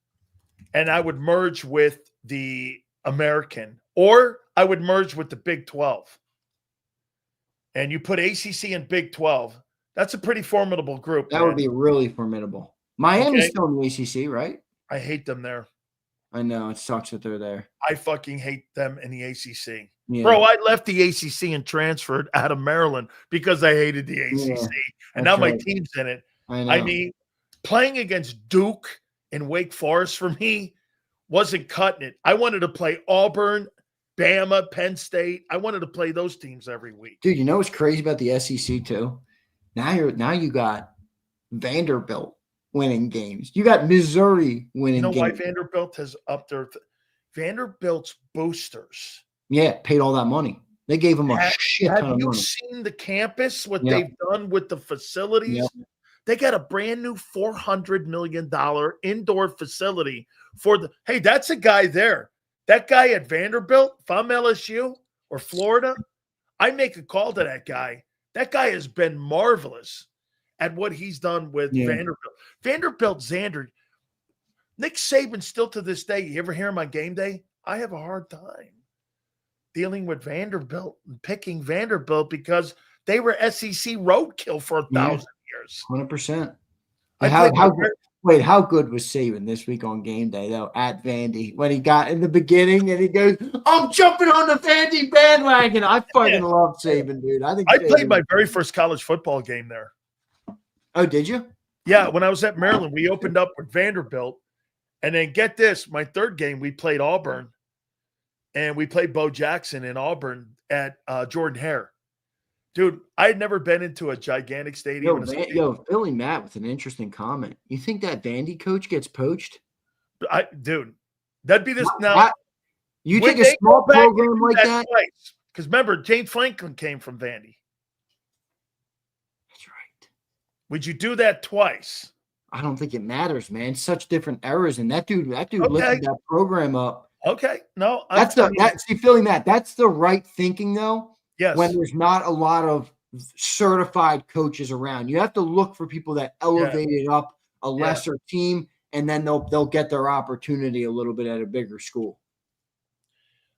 [SPEAKER 1] and I would merge with the American, or I would merge with the Big 12. And you put ACC and Big 12. That's a pretty formidable group.
[SPEAKER 2] That would be really formidable. Miami's still in the ACC, right?
[SPEAKER 1] I hate them there.
[SPEAKER 2] I know. It sucks that they're there.
[SPEAKER 1] I fucking hate them in the ACC.
[SPEAKER 2] Yeah.
[SPEAKER 1] Bro, I left the ACC and transferred out of Maryland because I hated the ACC. And now my team's in it. I mean, playing against Duke and Wake Forest for me wasn't cutting it. I wanted to play Auburn, Bama, Penn State. I wanted to play those teams every week.
[SPEAKER 2] Dude, you know what's crazy about the SEC too? Now you got Vanderbilt winning games. You got Missouri winning games.
[SPEAKER 1] You know why Vanderbilt has upped their Vanderbilt's boosters.
[SPEAKER 2] Yeah, paid all that money. They gave them a shit ton of money.
[SPEAKER 1] Have you seen the campus, what they've done with the facilities?
[SPEAKER 2] Yep.
[SPEAKER 1] They got a brand new $400 million indoor facility hey, that's a guy there. That guy at Vanderbilt, if I'm LSU or Florida, I make a call to that guy. That guy has been marvelous at what he's done with
[SPEAKER 2] Yeah.
[SPEAKER 1] Vanderbilt. Vanderbilt, Xander, Nick Saban still to this day, you ever hear him on game day? I have a hard time dealing with Vanderbilt and picking Vanderbilt because they were SEC roadkill for 1,000 years.
[SPEAKER 2] 100%.
[SPEAKER 1] I
[SPEAKER 2] How
[SPEAKER 1] played
[SPEAKER 2] good? Wait, how good was Saban this week on game day though at Vandy when he got in the beginning and he goes, "I'm jumping on the Vandy bandwagon." I fucking love Saban, dude. I think
[SPEAKER 1] I played my very first college football game there.
[SPEAKER 2] Oh, did you?
[SPEAKER 1] Yeah, when I was at Maryland, we opened up with Vanderbilt, and then get this: my third game, we played Auburn, and we played Bo Jackson in Auburn at Jordan Hare. Dude, I had never been into a gigantic stadium.
[SPEAKER 2] Philly Matt with an interesting comment. You think that Vandy coach gets poached?
[SPEAKER 1] Dude, that'd be this now.
[SPEAKER 2] You take a small program like that?
[SPEAKER 1] Because remember, James Franklin came from Vandy.
[SPEAKER 2] That's right.
[SPEAKER 1] Would you do that twice?
[SPEAKER 2] I don't think it matters, man. Such different eras, and that dude lifted that program up.
[SPEAKER 1] Okay, no,
[SPEAKER 2] Philly Matt. That's the right thinking, though.
[SPEAKER 1] Yes.
[SPEAKER 2] When there's not a lot of certified coaches around, you have to look for people that elevated up a lesser team, and then they'll get their opportunity a little bit at a bigger school.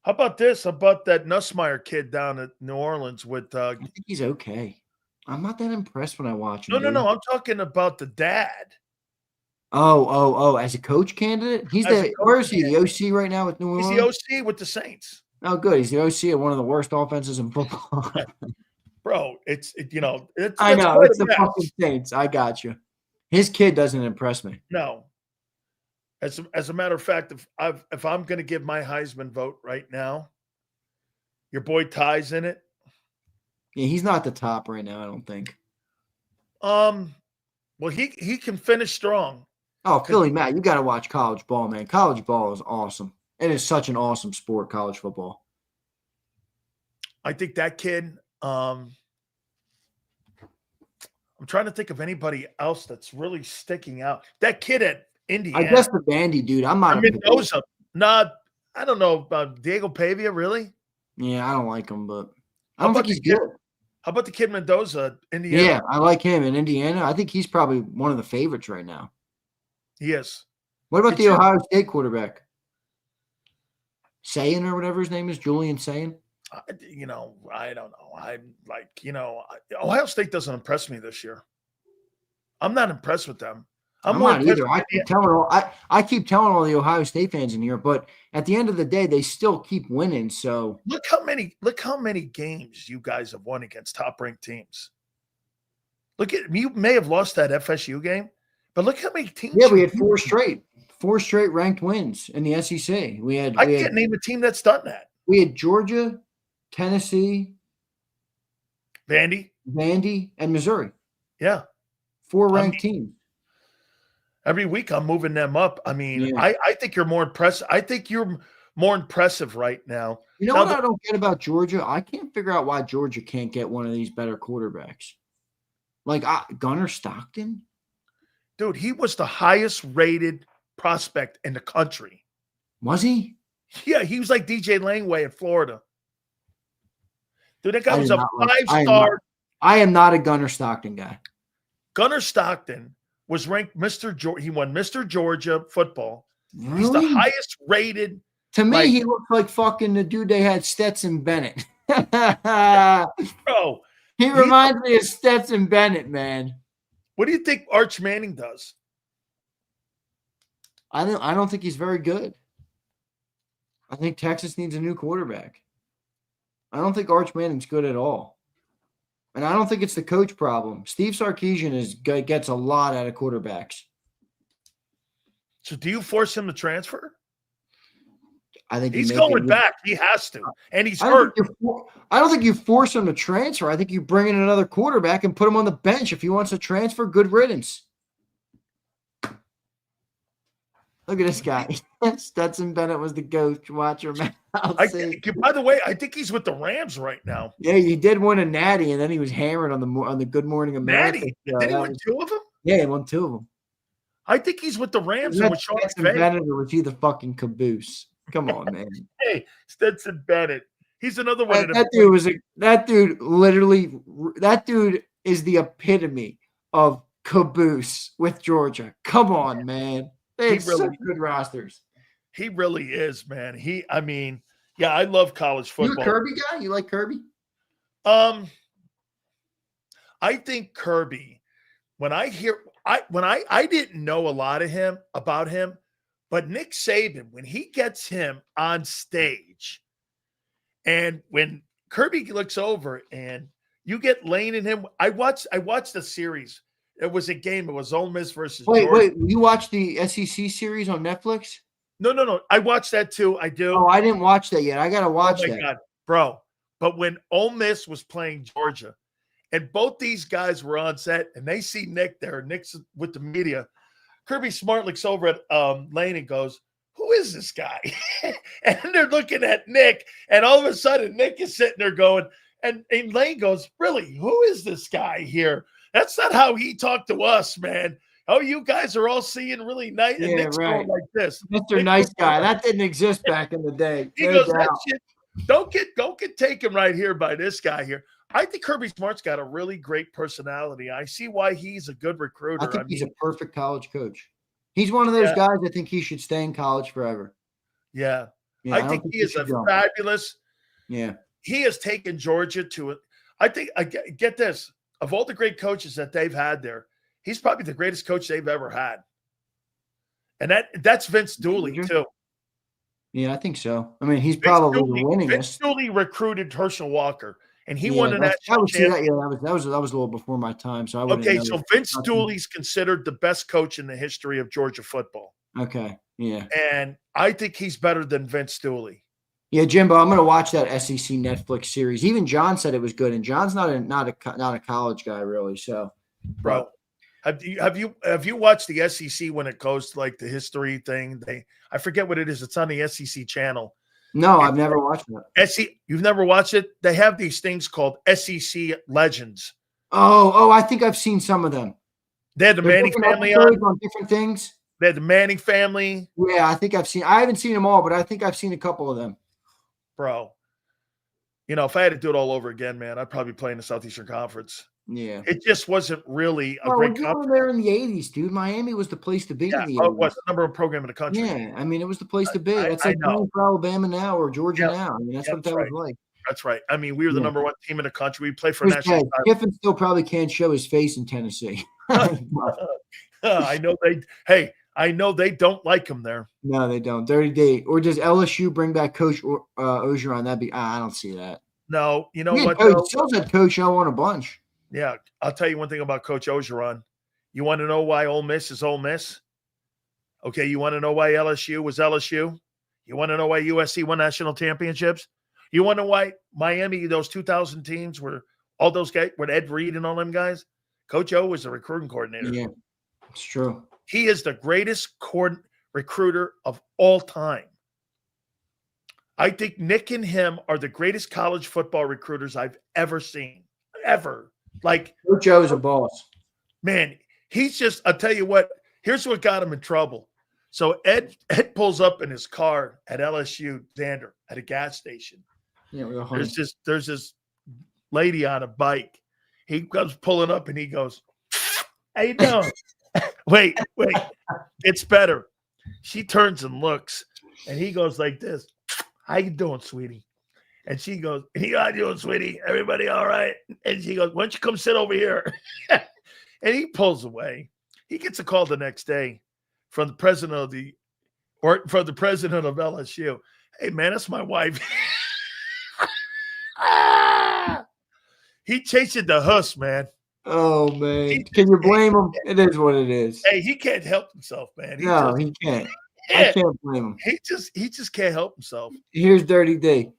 [SPEAKER 1] How about this? How about that Nussmeier kid down at New Orleans with
[SPEAKER 2] I think he's okay. I'm not that impressed when I watch him.
[SPEAKER 1] No. I'm talking about the dad.
[SPEAKER 2] Oh, as a coach candidate? Where is he? The OC right now with New Orleans?
[SPEAKER 1] He's the OC with the Saints.
[SPEAKER 2] Oh, good. He's the OC at one of the worst offenses in football.
[SPEAKER 1] Bro, it's
[SPEAKER 2] I know. It's the fucking Saints. I got you. His kid doesn't impress me.
[SPEAKER 1] No. As a matter of fact, if I'm going to give my Heisman vote right now, your boy Ty's in it.
[SPEAKER 2] Yeah, he's not the top right now, I don't think.
[SPEAKER 1] Well, he can finish strong.
[SPEAKER 2] Oh, Philly Matt, you got to watch college ball, man. College ball is awesome. It is such an awesome sport, college football.
[SPEAKER 1] I think that kid. I'm trying to think of anybody else that's really sticking out. That kid at Indiana.
[SPEAKER 2] I guess the Vandy dude. I'm not.
[SPEAKER 1] Mendoza. Not. I don't know about Diego Pavia. Really?
[SPEAKER 2] Yeah, I don't like him, but I don't think he's good.
[SPEAKER 1] How about the kid Mendoza, Indiana?
[SPEAKER 2] Yeah, I like him in Indiana. I think he's probably one of the favorites right now.
[SPEAKER 1] He is.
[SPEAKER 2] What about the Ohio State quarterback? Sayin or whatever his name is, Julian Sayin?
[SPEAKER 1] I don't know. I'm like, Ohio State doesn't impress me this year. I'm not impressed with them.
[SPEAKER 2] I'm not either. I keep telling all the Ohio State fans in here, but at the end of the day, they still keep winning. So
[SPEAKER 1] look how many games you guys have won against top-ranked teams. You may have lost that FSU game, but look how many teams.
[SPEAKER 2] Yeah, we had four straight ranked wins in the SEC. I
[SPEAKER 1] can't name a team that's done that.
[SPEAKER 2] We had Georgia, Tennessee,
[SPEAKER 1] Vandy,
[SPEAKER 2] and Missouri.
[SPEAKER 1] Yeah,
[SPEAKER 2] 4 ranked teams.
[SPEAKER 1] Every week I'm moving them up. I mean, I think you're more impressive. I think you're more impressive right now.
[SPEAKER 2] You know what I don't get about Georgia? I can't figure out why Georgia can't get one of these better quarterbacks. Like Gunnar Stockton?
[SPEAKER 1] Dude, he was the highest rated prospect in the country.
[SPEAKER 2] Was he?
[SPEAKER 1] Yeah, he was like DJ Langway at Florida. Dude, that guy was a 5-star.
[SPEAKER 2] I am not a Gunnar Stockton guy.
[SPEAKER 1] Gunnar Stockton was ranked Mr. Georgia. He won Mr. Georgia football.
[SPEAKER 2] Really?
[SPEAKER 1] He's the highest rated.
[SPEAKER 2] To me, he looked like fucking the dude they had, Stetson Bennett.
[SPEAKER 1] Bro.
[SPEAKER 2] He reminds me of Stetson Bennett, man.
[SPEAKER 1] What do you think Arch Manning does?
[SPEAKER 2] I don't think he's very good. I think Texas needs a new quarterback. I don't think Arch Manning's good at all. And I don't think it's the coach problem. Steve Sarkisian gets a lot out of quarterbacks.
[SPEAKER 1] So do you force him to transfer?
[SPEAKER 2] I think
[SPEAKER 1] he's going back. He has to. And he's hurt.
[SPEAKER 2] I don't think you force him to transfer. I think you bring in another quarterback and put him on the bench. If he wants to transfer, good riddance. Look at this guy. Stetson Bennett was the coach. Watch your mouth.
[SPEAKER 1] By the way, I think he's with the Rams right now.
[SPEAKER 2] Yeah, he did win a natty, and then he was hammered on the Good Morning America.
[SPEAKER 1] Natty? Did he win 2 of them?
[SPEAKER 2] Yeah, he won 2 of them.
[SPEAKER 1] I think he's with the Rams.
[SPEAKER 2] Stetson Bennett, or was he the fucking caboose? Come on, man.
[SPEAKER 1] Hey, Stetson Bennett. He's another one.
[SPEAKER 2] That dude is the epitome of caboose with Georgia. Come on, man. They
[SPEAKER 1] He
[SPEAKER 2] had such
[SPEAKER 1] really,
[SPEAKER 2] good rosters.
[SPEAKER 1] he really is, man. I mean, yeah, I love college
[SPEAKER 2] You a
[SPEAKER 1] football.
[SPEAKER 2] Kirby guy? You like Kirby?
[SPEAKER 1] Um, I think Kirby, I didn't know a lot about him, but Nick Saban, when he gets him on stage, and when Kirby looks over and you get Lane and him, I watched the series. It was a game. It was Ole Miss versus Georgia.
[SPEAKER 2] Wait. You watched the SEC series on Netflix?
[SPEAKER 1] No. I watched that too. I do.
[SPEAKER 2] Oh, I didn't watch that yet. I got to
[SPEAKER 1] Oh
[SPEAKER 2] watch
[SPEAKER 1] my
[SPEAKER 2] that.
[SPEAKER 1] God, bro. But when Ole Miss was playing Georgia, and both these guys were on set, and they see Nick there, Nick's with the media. Kirby Smart looks over at Lane and goes, "Who is this guy?" And they're looking at Nick, and all of a sudden Nick is sitting there going, and Lane goes, "Really? Who is this guy here? That's not how he talked to us, man. Oh, you guys are all seeing really nice." And
[SPEAKER 2] Yeah,
[SPEAKER 1] Nick's going
[SPEAKER 2] right.
[SPEAKER 1] like this.
[SPEAKER 2] Mr.
[SPEAKER 1] Nick
[SPEAKER 2] Nice
[SPEAKER 1] goes,
[SPEAKER 2] Guy. That didn't exist back in the day.
[SPEAKER 1] he
[SPEAKER 2] No
[SPEAKER 1] goes,
[SPEAKER 2] doubt.
[SPEAKER 1] "That shit, don't get taken right here by this guy here." I think Kirby Smart's got a really great personality. I see why he's a good recruiter.
[SPEAKER 2] I think he's a
[SPEAKER 1] mean,
[SPEAKER 2] perfect college coach. He's one of those
[SPEAKER 1] yeah,
[SPEAKER 2] guys I think he should stay in college forever.
[SPEAKER 1] yeah.
[SPEAKER 2] Yeah,
[SPEAKER 1] I
[SPEAKER 2] I don't
[SPEAKER 1] think
[SPEAKER 2] think
[SPEAKER 1] he
[SPEAKER 2] he
[SPEAKER 1] is a
[SPEAKER 2] should go.
[SPEAKER 1] fabulous.
[SPEAKER 2] Yeah.
[SPEAKER 1] He has taken Georgia to it. I think I get this. Of all the great coaches that they've had there, he's probably the greatest coach they've ever had. And that's Vince Dooley too.
[SPEAKER 2] Yeah, I think so. I mean, he's probably the
[SPEAKER 1] Vince
[SPEAKER 2] winningest.
[SPEAKER 1] Dooley recruited Herschel Walker, and he
[SPEAKER 2] Yeah,
[SPEAKER 1] won a
[SPEAKER 2] I
[SPEAKER 1] national
[SPEAKER 2] would see that.
[SPEAKER 1] championship.
[SPEAKER 2] Yeah, that was a little before my time, so I wouldn't
[SPEAKER 1] Okay,
[SPEAKER 2] know.
[SPEAKER 1] so Vince Dooley's considered the best coach in the history of Georgia football.
[SPEAKER 2] Okay, yeah,
[SPEAKER 1] And I think he's better than Vince Dooley.
[SPEAKER 2] yeah, Jimbo. I'm gonna watch that SEC Netflix series. Even John said it was good, and John's not a college guy really. So,
[SPEAKER 1] Bro, have you watched the SEC when it goes to like the history thing? I forget what it is. It's on the SEC channel.
[SPEAKER 2] no, I've never watched that.
[SPEAKER 1] You've never watched it? They have these things called SEC Legends.
[SPEAKER 2] Oh, I think I've seen some of them.
[SPEAKER 1] They had the
[SPEAKER 2] They're
[SPEAKER 1] Manning
[SPEAKER 2] different
[SPEAKER 1] family
[SPEAKER 2] episodes
[SPEAKER 1] on.
[SPEAKER 2] different things.
[SPEAKER 1] They had the Manning family.
[SPEAKER 2] Yeah, I think I've seen. I haven't seen them all, but I think I've seen a couple of them.
[SPEAKER 1] Bro, if I had to do it all over again, man, I'd probably play in the Southeastern Conference.
[SPEAKER 2] Yeah.
[SPEAKER 1] It just wasn't really a
[SPEAKER 2] Well,
[SPEAKER 1] great
[SPEAKER 2] you were
[SPEAKER 1] conference.
[SPEAKER 2] there in the 80s, dude. Miami was the place to be in the 80s.
[SPEAKER 1] It was the number one program in the country.
[SPEAKER 2] Yeah, I mean, it was the place to be. That's
[SPEAKER 1] I
[SPEAKER 2] like
[SPEAKER 1] know.
[SPEAKER 2] playing for Alabama now or Georgia now. I mean, that's what
[SPEAKER 1] That's
[SPEAKER 2] that was
[SPEAKER 1] right.
[SPEAKER 2] like.
[SPEAKER 1] That's right. I mean, we were the
[SPEAKER 2] Yeah.
[SPEAKER 1] number one team in the country. We played for
[SPEAKER 2] Who's
[SPEAKER 1] national
[SPEAKER 2] dead? Kiffin still probably can't show his face in Tennessee.
[SPEAKER 1] I know they don't like him there.
[SPEAKER 2] No, they don't. 30 day. Or does LSU bring back Coach Ogeron? That'd be. I don't see that.
[SPEAKER 1] No, you know
[SPEAKER 2] Yeah,
[SPEAKER 1] what?
[SPEAKER 2] Coach Sills had Coach O on a bunch.
[SPEAKER 1] Yeah, I'll tell you one thing about Coach Ogeron. You want to know why Ole Miss is Ole Miss? Okay, you want to know why LSU was LSU? You want to know why USC won national championships? You want to know why Miami, those 2000 teams were all those guys, with Ed Reed and all them guys? Coach O was the recruiting coordinator.
[SPEAKER 2] Yeah, it's true.
[SPEAKER 1] He is the greatest recruiter of all time. I think Nick and him are the greatest college football recruiters I've ever seen. Ever. Like,
[SPEAKER 2] Coach O is a boss.
[SPEAKER 1] Man, he's just, I'll tell you what, here's what got him in trouble. So Ed pulls up in his car at LSU, Xander, at a gas station.
[SPEAKER 2] Yeah,
[SPEAKER 1] there's this lady on a bike. He comes pulling up and he goes, "How you doing?" Wait, it's better. She turns and looks, and he goes like this, "How you doing, sweetie?" And she goes, "How you doing, sweetie? Everybody all right?" And she goes, "Why don't you come sit over here?" And he pulls away. He gets a call the next day from the president of LSU. "Hey, man, that's my wife." He chased the huss, man.
[SPEAKER 2] Oh, man. Can you blame him? It is what it is.
[SPEAKER 1] Hey, he can't help himself, man.
[SPEAKER 2] He can't. I can't blame him.
[SPEAKER 1] He just can't help himself.
[SPEAKER 2] Here's Dirty D.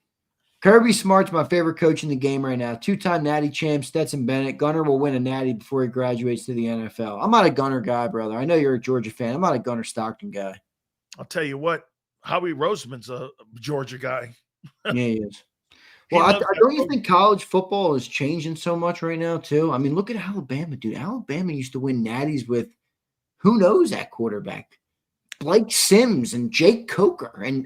[SPEAKER 2] Kirby Smart's my favorite coach in the game right now. 2-time Natty champ, Stetson Bennett. Gunner will win a Natty before he graduates to the NFL. I'm not a Gunner guy, brother. I know you're a Georgia fan. I'm not a Gunner Stockton guy.
[SPEAKER 1] I'll tell you what, Howie Roseman's a Georgia guy.
[SPEAKER 2] Yeah, he is. Well, don't you think college football is changing so much right now, too? I mean, look at Alabama, dude. Alabama used to win natties with who knows at quarterback. Blake Sims and Jake Coker and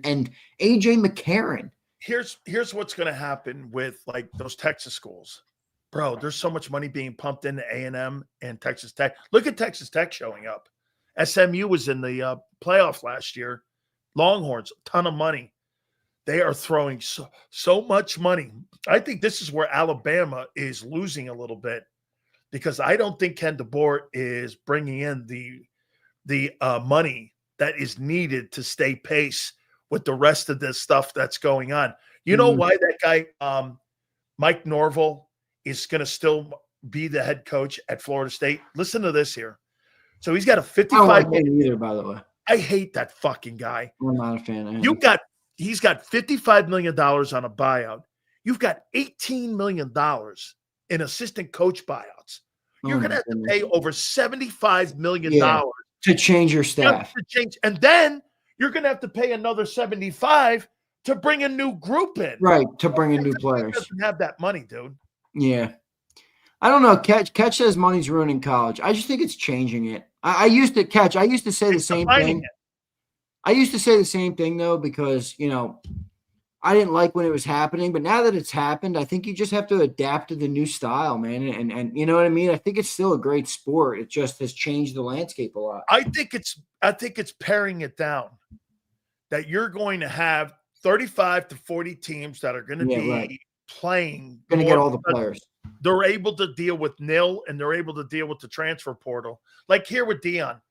[SPEAKER 2] A.J. McCarron.
[SPEAKER 1] Here's what's going to happen with like those Texas schools. Bro, there's so much money being pumped into A&M and Texas Tech. Look at Texas Tech showing up. SMU was in the playoff last year. Longhorns, a ton of money. They are throwing so much money. I think this is where Alabama is losing a little bit because I don't think Ken DeBoer is bringing in the money that is needed to stay pace with the rest of this stuff that's going on. You know why that guy, Mike Norvell, is going to still be the head coach at Florida State? Listen to this here. So he's got a 55.
[SPEAKER 2] I don't like him either, by the way.
[SPEAKER 1] I hate that fucking guy.
[SPEAKER 2] I'm not a fan of him.
[SPEAKER 1] He's got $55 million on a buyout. You've got $18 million in assistant coach buyouts. You're going to have to pay over $75 million
[SPEAKER 2] to change your staff.
[SPEAKER 1] And then you're going to have to pay another 75 to bring a new group in.
[SPEAKER 2] Right, to bring in new players.
[SPEAKER 1] Doesn't have that money, dude.
[SPEAKER 2] Yeah. I don't know. Catch says money's ruining college. I just think it's changing it. I used to say the same thing. I used to say the same thing, though, because, I didn't like when it was happening. But now that it's happened, I think you just have to adapt to the new style, man. And you know what I mean? I think it's still a great sport. It just has changed the landscape a lot.
[SPEAKER 1] I think it's paring it down, that you're going to have 35 to 40 teams that are going to be playing.
[SPEAKER 2] Going to get all the players.
[SPEAKER 1] They're able to deal with nil, and they're able to deal with the transfer portal. Like here with Deion.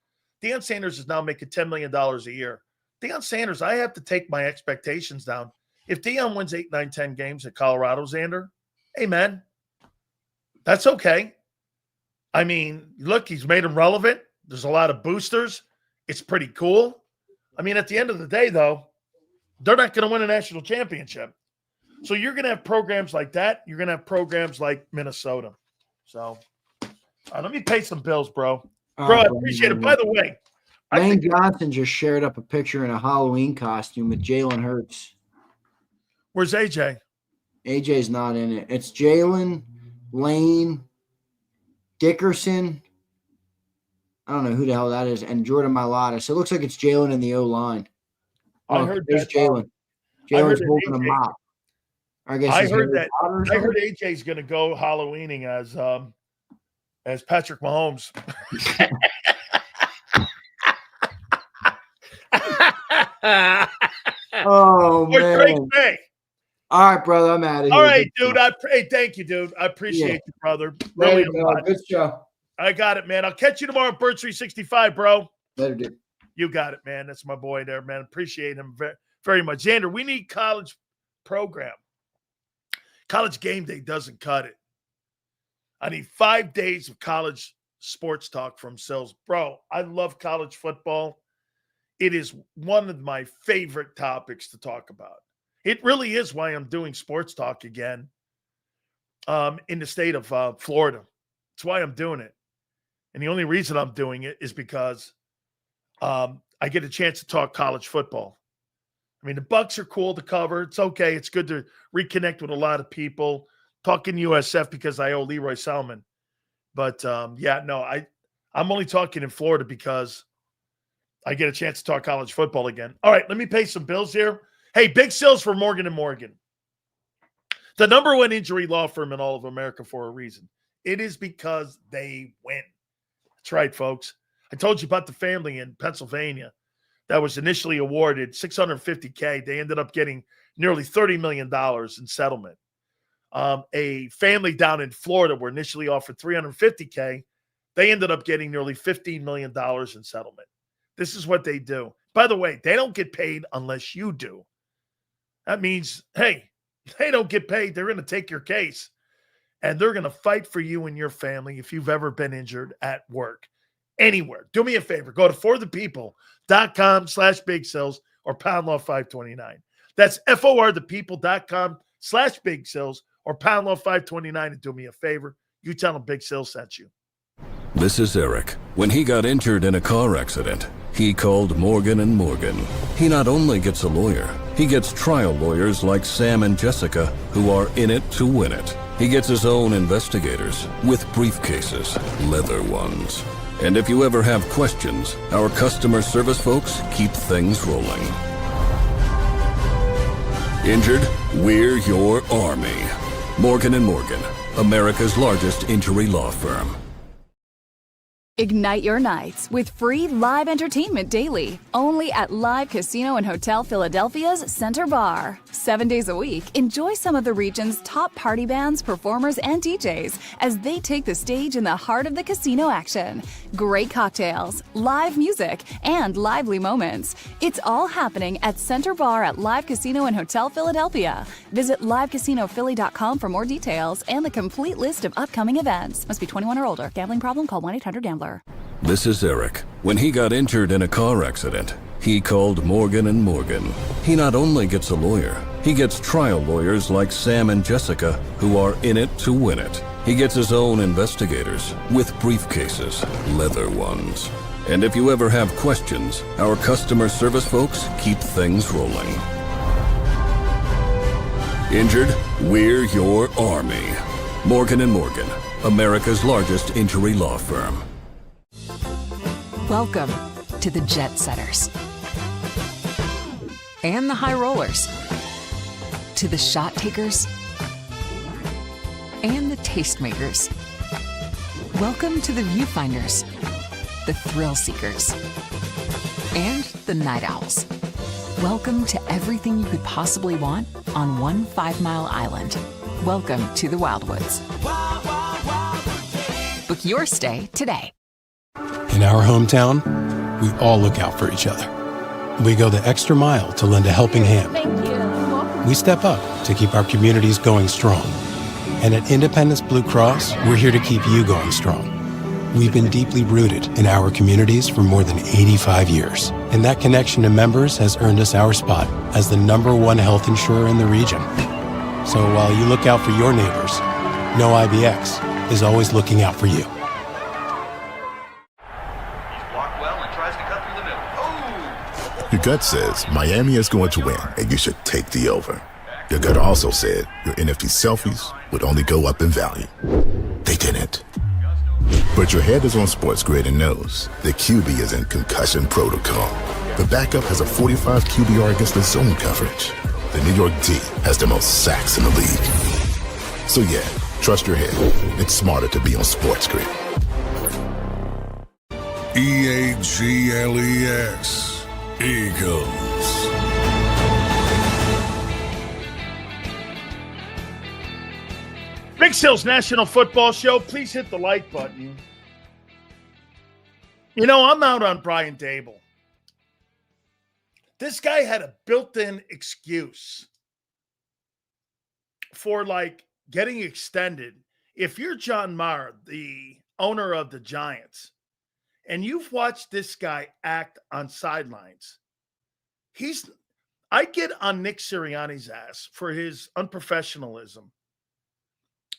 [SPEAKER 1] Deion Sanders is now making $10 million a year. Deion Sanders, I have to take my expectations down. If Deion wins 8, 9, 10 games at Colorado, Xander, hey, man, that's okay. I mean, look, he's made him relevant. There's a lot of boosters. It's pretty cool. I mean, at the end of the day, though, they're not going to win a national championship. So you're going to have programs like that. You're going to have programs like Minnesota. So let me pay some bills, bro. Bro, I appreciate it. By the way,
[SPEAKER 2] Lane Johnson just shared up a picture in a Halloween costume with Jalen Hurts.
[SPEAKER 1] Where's AJ?
[SPEAKER 2] AJ's not in it. It's Jalen, Lane, Dickerson. I don't know who the hell that is, and Jordan Mailata. So it looks like it's Jalen in the O-line.
[SPEAKER 1] I heard
[SPEAKER 2] there's Jalen. Jalen's holding a mop. I heard
[SPEAKER 1] that. I heard AJ's going to go Halloweening as Patrick Mahomes.
[SPEAKER 2] Oh, man.
[SPEAKER 1] Drake May.
[SPEAKER 2] All right, brother. I'm out of here.
[SPEAKER 1] All right, dude. Thank you, dude. I appreciate you, brother. Really a lot.
[SPEAKER 2] Good show.
[SPEAKER 1] I got it, man. I'll catch you tomorrow at Bird 365, bro.
[SPEAKER 2] Later, dude.
[SPEAKER 1] You got it, man. That's my boy there, man. Appreciate him very, very much. Xander, we need college program. College game day doesn't cut it. I need 5 days of college sports talk from Sills. Bro, I love college football. It is one of my favorite topics to talk about. It really is why I'm doing sports talk again in the state of Florida. It's why I'm doing it. And the only reason I'm doing it is because I get a chance to talk college football. I mean, the Bucks are cool to cover. It's okay. It's good to reconnect with a lot of people. Talking USF because I owe Leroy Selman. But, I'm only talking in Florida because I get a chance to talk college football again. All right, let me pay some bills here. Hey, big sales for Morgan & Morgan. The number one injury law firm in all of America for a reason. It is because they win. That's right, folks. I told you about the family in Pennsylvania that was initially awarded $650K. They ended up getting nearly $30 million in settlement. A family down in Florida were initially offered $350K. They ended up getting nearly $15 million in settlement. This is what they do. By the way, they don't get paid unless you do. That means, hey, they don't get paid. They're going to take your case, and they're going to fight for you and your family if you've ever been injured at work, anywhere. Do me a favor. Go to forthepeople.com/big sales or pound law 529. That's forthepeople.com/big sales or pound law 529, and do me a favor. You tell them Big Sales sent you.
[SPEAKER 3] This is Eric. When he got injured in a car accident, he called Morgan & Morgan. He not only gets a lawyer, he gets trial lawyers like Sam and Jessica, who are in it to win it. He gets his own investigators with briefcases, leather ones. And if you ever have questions, our customer service folks keep things rolling. Injured? We're your army. Morgan & Morgan. America's largest injury law firm.
[SPEAKER 4] Ignite your nights with free live entertainment daily, only at Live Casino and Hotel Philadelphia's Center Bar. 7 days a week, enjoy some of the region's top party bands, performers, and DJs as they take the stage in the heart of the casino action. Great cocktails, live music, and lively moments. It's all happening at Center Bar at Live Casino and Hotel Philadelphia. Visit livecasinophilly.com for more details and the complete list of upcoming events. Must be 21 or older. Gambling problem? Call 1-800-GAMBLER.
[SPEAKER 3] This is Eric. When he got injured in a car accident, he called Morgan & Morgan. He not only gets a lawyer, he gets trial lawyers like Sam and Jessica, who are in it to win it. He gets his own investigators with briefcases, leather ones. And if you ever have questions, our customer service folks keep things rolling. Injured? We're your army. Morgan & Morgan, America's largest injury law firm.
[SPEAKER 5] Welcome to the Jet Setters and the High Rollers, to the Shot Takers and the Tastemakers. Welcome to the Viewfinders, the Thrill Seekers, and the Night Owls. Welcome to everything you could possibly want on one 5-mile island. Welcome to the Wildwoods. Book your stay today.
[SPEAKER 6] In our hometown, we all look out for each other. We go the extra mile to lend a helping hand.
[SPEAKER 4] Thank you.
[SPEAKER 6] We step up to keep our communities going strong. And at Independence Blue Cross, we're here to keep you going strong. We've been deeply rooted in our communities for more than 85 years. And that connection to members has earned us our spot as the #1 health insurer in the region. So while you look out for your neighbors, know IBX is always looking out for you.
[SPEAKER 7] Your gut says Miami is going to win, and you should take the over. Your gut also said your NFT selfies would only go up in value. They didn't. But your head is on Sports Grid and knows the QB is in concussion protocol. The backup has a 45 QBR against the zone coverage. The New York D has the most sacks in the league. So yeah, trust your head. It's smarter to be on Sports Grid.
[SPEAKER 3] EAGLEX. Eagles.
[SPEAKER 1] Big Sales National Football Show. Please hit the like button. You know, I'm out on Brian Daboll. This guy had a built-in excuse for, like, getting extended. If you're John Mara, the owner of the Giants, and you've watched this guy act on sidelines, I get on Nick Sirianni's ass for his unprofessionalism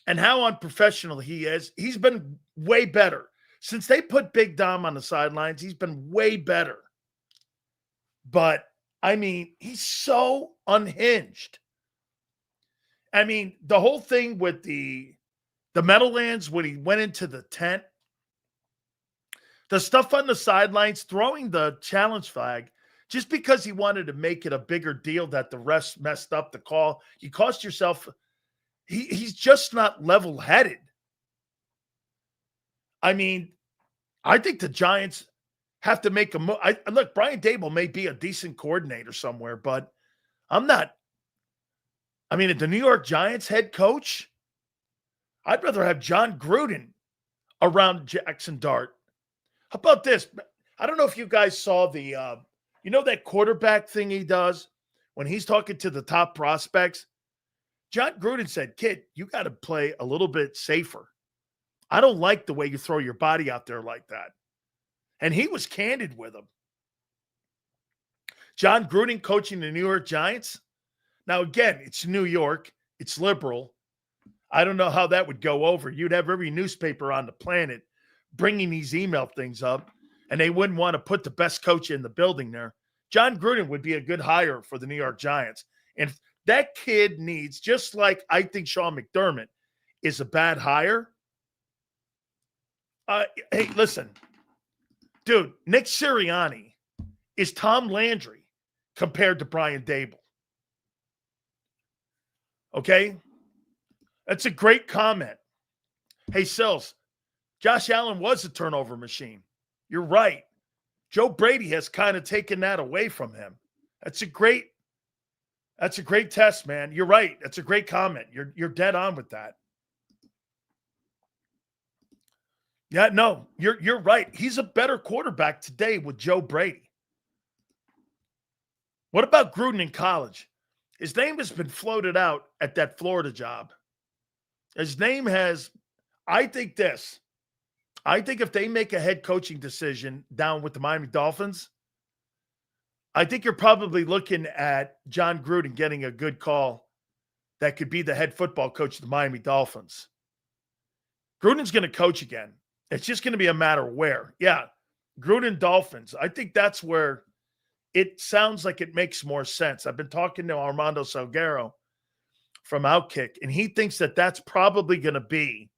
[SPEAKER 1] and how unprofessional he is. He's been way better. Since they put Big Dom on the sidelines, he's been way better. But, I mean, he's so unhinged. I mean, the whole thing with the Meadowlands when he went into the tent, the stuff on the sidelines, throwing the challenge flag, just because he wanted to make it a bigger deal that the refs messed up the call, you cost yourself. He's just not level-headed. I mean, I think the Giants have to make a move. Look, Brian Daboll may be a decent coordinator somewhere, but I'm not. I mean, at the New York Giants head coach, I'd rather have John Gruden around Jackson Dart. How about this? I don't know if you guys saw the, that quarterback thing he does when he's talking to the top prospects. John Gruden said, kid, you got to play a little bit safer. I don't like the way you throw your body out there like that. And he was candid with him. John Gruden coaching the New York Giants. Now, again, it's New York. It's liberal. I don't know how that would go over. You'd have every newspaper on the planet bringing these email things up, and they wouldn't want to put the best coach in the building there. John Gruden would be a good hire for the New York Giants. And that kid needs, just like I think Sean McDermott is a bad hire. Hey, listen, dude, Nick Sirianni is Tom Landry compared to Brian Daboll. Okay? That's a great comment. Hey, Sills, Josh Allen was a turnover machine. You're right. Joe Brady has kind of taken that away from him. That's a great test, man. You're right. That's a great comment. You're dead on with that. Yeah, no, you're right. He's a better quarterback today with Joe Brady. What about Gruden in college? His name has been floated out at that Florida job. His name has, I think if they make a head coaching decision down with the Miami Dolphins, I think you're probably looking at John Gruden getting a good call that could be the head football coach of the Miami Dolphins. Gruden's going to coach again. It's just going to be a matter of where. Yeah, Gruden Dolphins. I think that's where it sounds like it makes more sense. I've been talking to Armando Salguero from Outkick, and he thinks that that's probably going to be,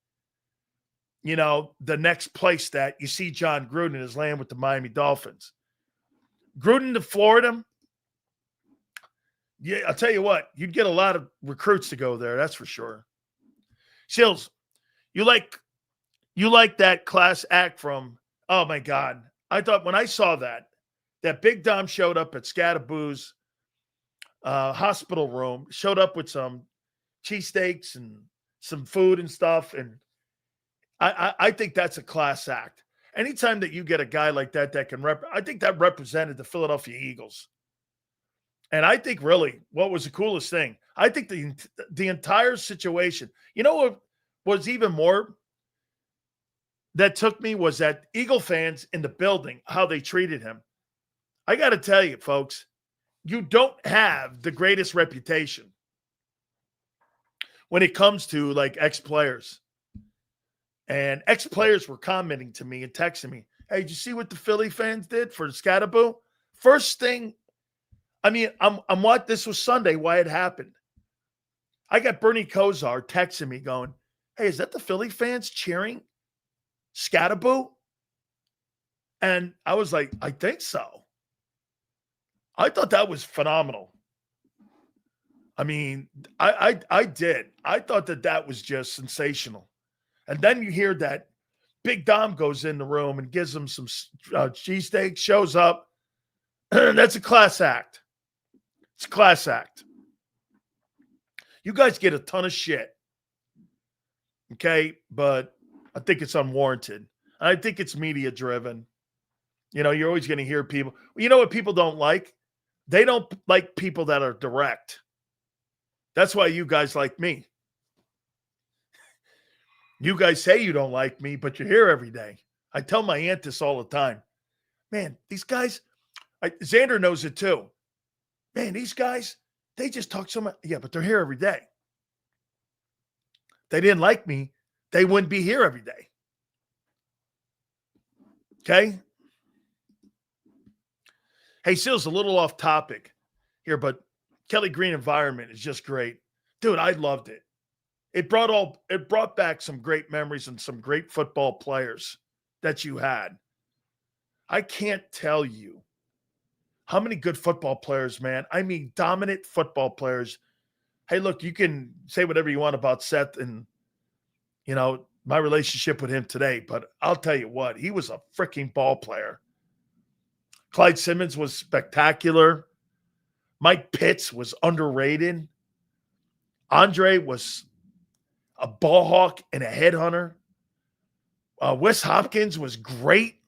[SPEAKER 1] the next place that you see John Gruden is land with the Miami Dolphins. Gruden to Florida, yeah, I'll tell you what, you'd get a lot of recruits to go there, that's for sure. Sills, you like that class act from, oh my God. I thought when I saw that Big Dom showed up at Scadaboo's hospital room, showed up with some cheesesteaks and some food and stuff. And I think that's a class act. Anytime that you get a guy like that can I think that represented the Philadelphia Eagles. And I think really what was the coolest thing, I think the entire situation, what was even more that took me was that Eagle fans in the building, how they treated him. I got to tell you, folks, you don't have the greatest reputation when it comes to like ex-players. And ex-players were commenting to me and texting me, hey, did you see what the Philly fans did for the Scadaboo? First thing, I'm what this was Sunday, why it happened. I got Bernie Kosar texting me going, hey, is that the Philly fans cheering Scadaboo? And I was like, I think so. I thought that was phenomenal. I did. I thought that was just sensational. And then you hear that Big Dom goes in the room and gives him some cheesesteak, shows up. That's a class act. It's a class act. You guys get a ton of shit. Okay? But I think it's unwarranted. I think it's media driven. You're always going to hear people. You know what people don't like? They don't like people that are direct. That's why you guys like me. You guys say you don't like me, but you're here every day. I tell my aunt this all the time. Man, these guys, Xander knows it too. Man, these guys, they just talk so much. Yeah, but they're here every day. They didn't like me, they wouldn't be here every day. Okay? Hey, Sil's a little off topic here, but Kelly Green environment is just great. Dude, I loved it. It brought back some great memories and some great football players that you had. I can't tell you how many good football players, man. Dominant football players. Hey, look, you can say whatever you want about Seth and, my relationship with him today, but I'll tell you what, he was a freaking ball player. Clyde Simmons was spectacular. Mike Pitts was underrated. Andre was a ball hawk and a headhunter. Wes Hopkins was great.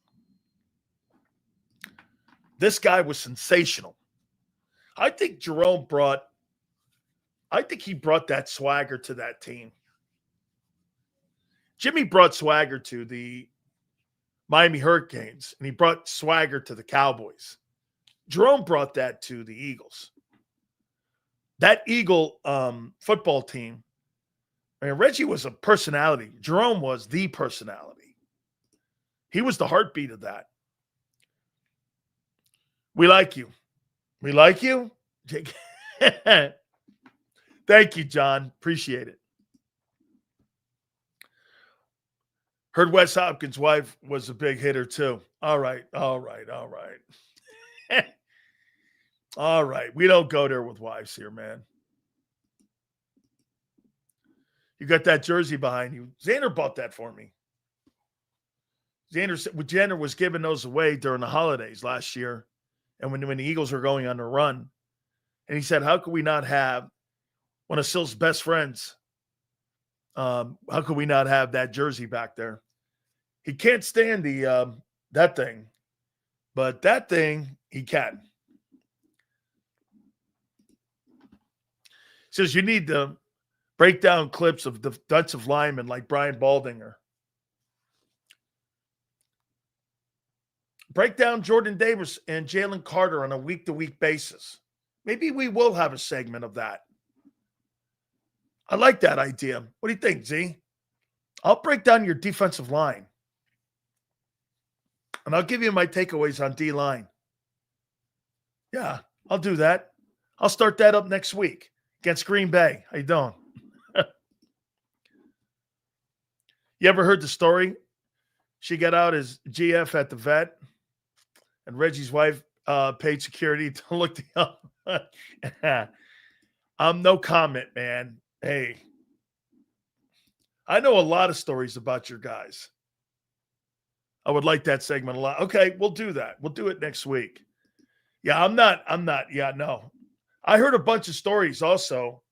[SPEAKER 1] This guy was sensational. I think Jerome brought that swagger to that team. Jimmy brought swagger to the Miami Hurricanes, and he brought swagger to the Cowboys. Jerome brought that to the Eagles. That Eagle football team, Reggie was a personality. Jerome was the personality. He was the heartbeat of that. We like you. We like you? Thank you, John. Appreciate it. Heard Wes Hopkins' wife was a big hitter, too. All right. All right. We don't go there with wives here, man. You got that jersey behind you. Xander bought that for me. Xander was giving those away during the holidays last year, and when the Eagles were going on a run. And he said, how could we not have one of Sil's best friends? How could we not have that jersey back there? He can't stand that thing, but that thing he can. Says you need to break down clips of defensive linemen like Brian Baldinger. Break down Jordan Davis and Jalen Carter on a week-to-week basis. Maybe we will have a segment of that. I like that idea. What do you think, Z? I'll break down your defensive line. And I'll give you my takeaways on D-line. Yeah, I'll do that. I'll start that up next week against Green Bay. How you doing? You ever heard the story? She got out as GF at the vet, and Reggie's wife paid security to look the up. No comment, man. Hey, I know a lot of stories about your guys. I would like that segment a lot. Okay, we'll do that. We'll do it next week. Yeah, I'm not. Yeah, no. I heard a bunch of stories also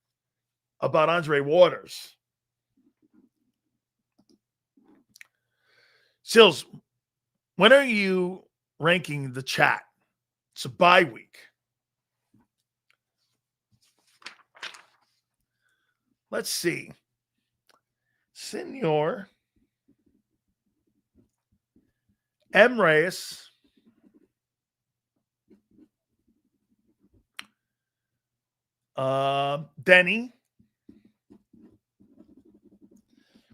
[SPEAKER 1] about Andre Waters. Sills, when are you ranking the chat? It's a bye week. Let's see. Senor M. Reyes. Denny.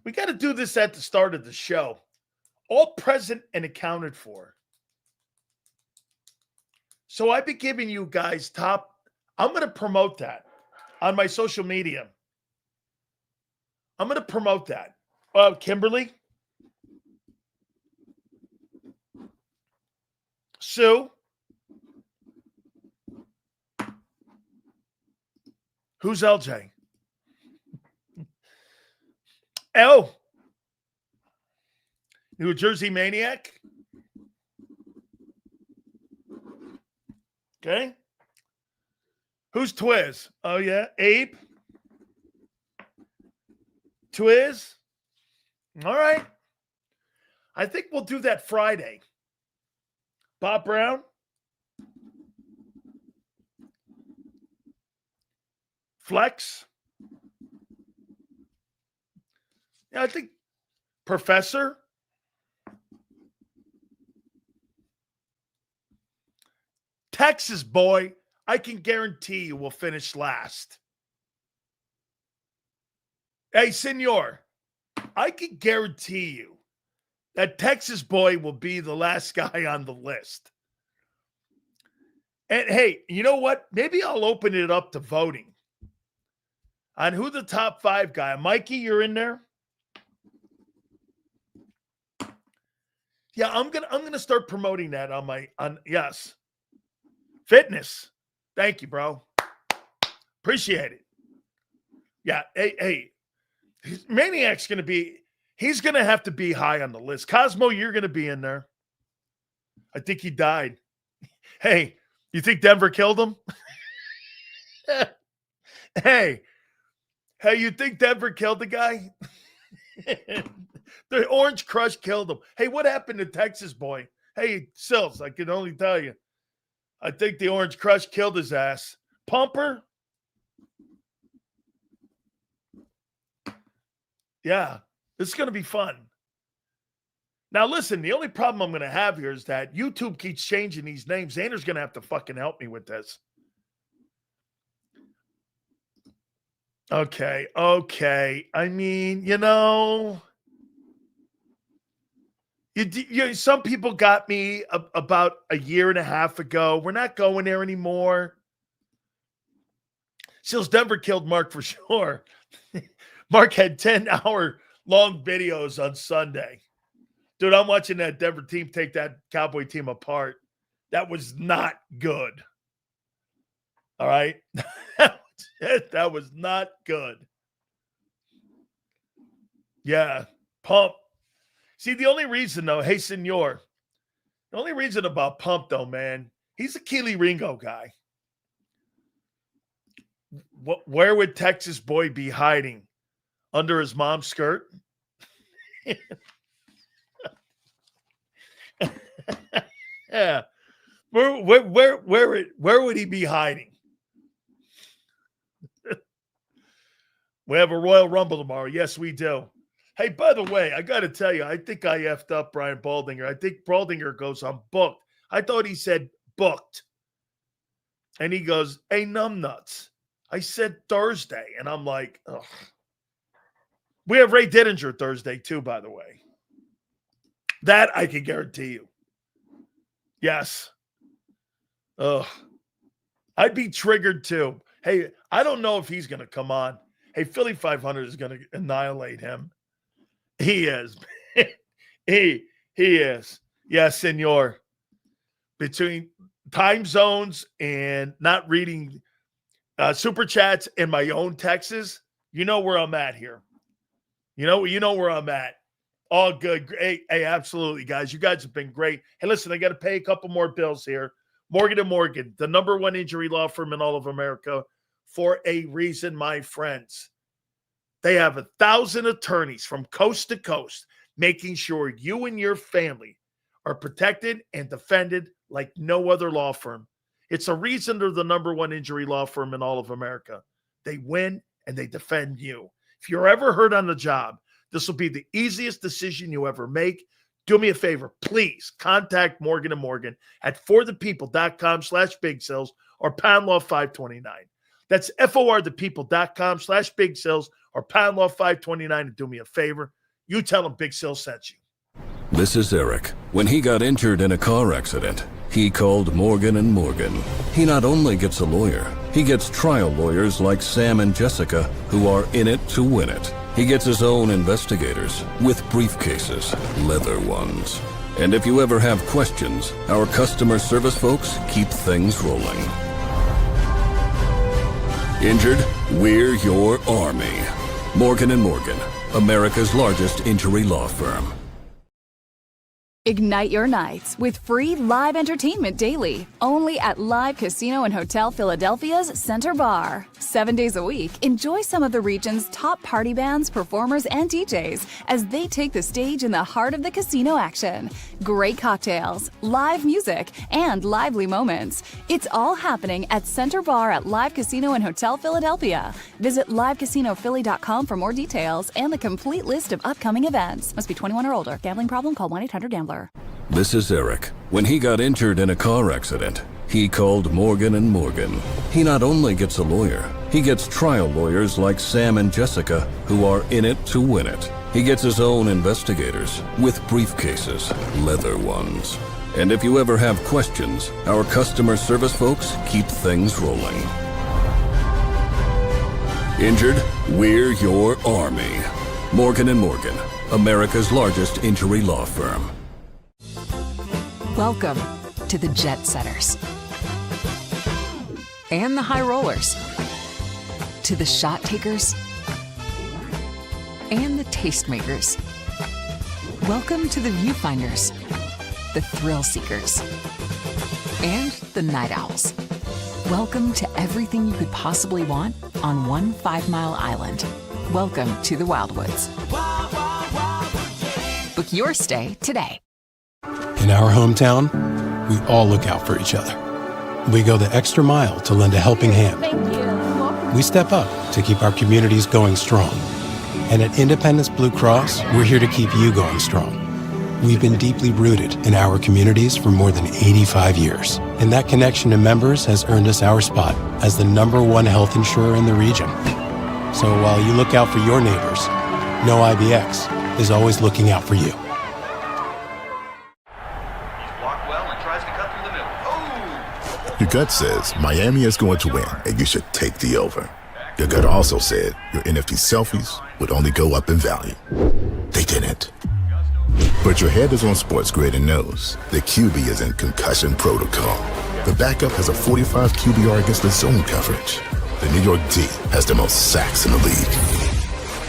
[SPEAKER 1] We got to do this at the start of the show. All present and accounted for. So I've been giving you guys top. I'm going to promote that on my social media. I'm going to promote that. Kimberly. Sue. Who's LJ? L. New Jersey Maniac. Okay. Who's Twiz? Oh, yeah. Abe. Twiz. All right. I think we'll do that Friday. Bob Brown. Flex. Yeah, I think Professor. Texas boy, I can guarantee you will finish last. Hey, senor, I can guarantee you that Texas boy will be the last guy on the list. And hey, you know what? Maybe I'll open it up to voting on who the top 5 guy. Mikey, you're in there? Yeah, I'm gonna start promoting that on yes. Fitness. Thank you, bro. Appreciate it. Yeah. Hey. Maniac's going to be, he's going to have to be high on the list. Cosmo, you're going to be in there. I think he died. Hey, you think Denver killed him? Hey, you think Denver killed the guy? The Orange Crush killed him. Hey, what happened to Texas boy? Hey, Sills, I can only tell you. I think the Orange Crush killed his ass. Pumper? Yeah, this is going to be fun. Now, listen, the only problem I'm going to have here is that YouTube keeps changing these names. Xander's going to have to fucking help me with this. Okay. I mean, some people got me about a year and a half ago. We're not going there anymore. Seals Denver killed Mark for sure. Mark had 10-hour-long videos on Sunday. Dude, I'm watching that Denver team take that Cowboy team apart. That was not good. All right? That was not good. Yeah, Pump. See, the only reason, though, hey, senor, the only reason about Pump, though, man, he's a Keely Ringo guy. Where would Texas boy be hiding? Under his mom's skirt? Yeah. Where would he be hiding? We have a Royal Rumble tomorrow. Yes, we do. Hey, by the way, I got to tell you, I think I effed up Brian Baldinger. I think Baldinger goes, I'm booked. I thought he said booked. And he goes, hey, numbnuts. I said Thursday. And I'm like, ugh. We have Ray Didinger Thursday, too, by the way. That I can guarantee you. Yes. Ugh. I'd be triggered, too. Hey, I don't know if he's going to come on. Hey, Philly 500 is going to annihilate him. He is. he is. Yes, senor. Between time zones and not reading super chats in my own Texas, you know where I'm at here. You know where I'm at. All good. Hey, absolutely, guys. You guys have been great. Hey, listen, I got to pay a couple more bills here. Morgan & Morgan, the #1 injury law firm in all of America, for a reason, my friends. They have 1,000 attorneys from coast to coast, making sure you and your family are protected and defended like no other law firm. It's a reason they're the #1 injury law firm in all of America. They win and they defend you. If you're ever hurt on the job, this will be the easiest decision you ever make. Do me a favor, please contact Morgan & Morgan at forthepeople.com/big sales or pound law 529. That's forthepeople.com/big sales or pound law 529, and do me a favor. You tell them Big Sales sent you.
[SPEAKER 3] This is Eric. When he got injured in a car accident, he called Morgan & Morgan. He not only gets a lawyer, he gets trial lawyers like Sam and Jessica who are in it to win it. He gets his own investigators with briefcases, leather ones. And if you ever have questions, our customer service folks keep things rolling. Injured? We're your army. Morgan & Morgan, America's largest injury law firm.
[SPEAKER 4] Ignite your nights with free live entertainment daily, only at Live Casino and Hotel Philadelphia's Center Bar. 7 days a week, enjoy some of the region's top party bands, performers, and DJs as they take the stage in the heart of the casino action. Great cocktails, live music, and lively moments. It's all happening at Center Bar at Live Casino and Hotel Philadelphia. Visit livecasinophilly.com for more details and the complete list of upcoming events. Must be 21 or older. Gambling problem? Call 1-800-GAMBLER.
[SPEAKER 3] This is Eric. When he got injured in a car accident, he called Morgan & Morgan. He not only gets a lawyer, he gets trial lawyers like Sam and Jessica who are in it to win it. He gets his own investigators with briefcases, leather ones. And if you ever have questions, our customer service folks keep things rolling. Injured? We're your army. Morgan & Morgan, America's largest injury law firm.
[SPEAKER 5] Welcome to the Jet Setters and the High Rollers, to the Shot Takers and the Tastemakers. Welcome to the Viewfinders, the Thrill Seekers, and the Night Owls. Welcome to everything you could possibly want on one 5-mile island. Welcome to the Wildwoods. Book your stay today.
[SPEAKER 6] In our hometown, we all look out for each other. We go the extra mile to lend a helping hand.
[SPEAKER 8] Thank you.
[SPEAKER 6] We step up to keep our communities going strong. And at Independence Blue Cross, we're here to keep you going strong. We've been deeply rooted in our communities for more than 85 years. And that connection to members has earned us our spot as the #1 health insurer in the region. So while you look out for your neighbors, know IBX is always looking out for you.
[SPEAKER 7] Your gut says Miami is going to win, and you should take the over. Your gut also said your NFT selfies would only go up in value. They didn't. But your head is on sports grid and knows the QB is in concussion protocol. The backup has a 45 QBR against the zone coverage. The New York D has the most sacks in the league.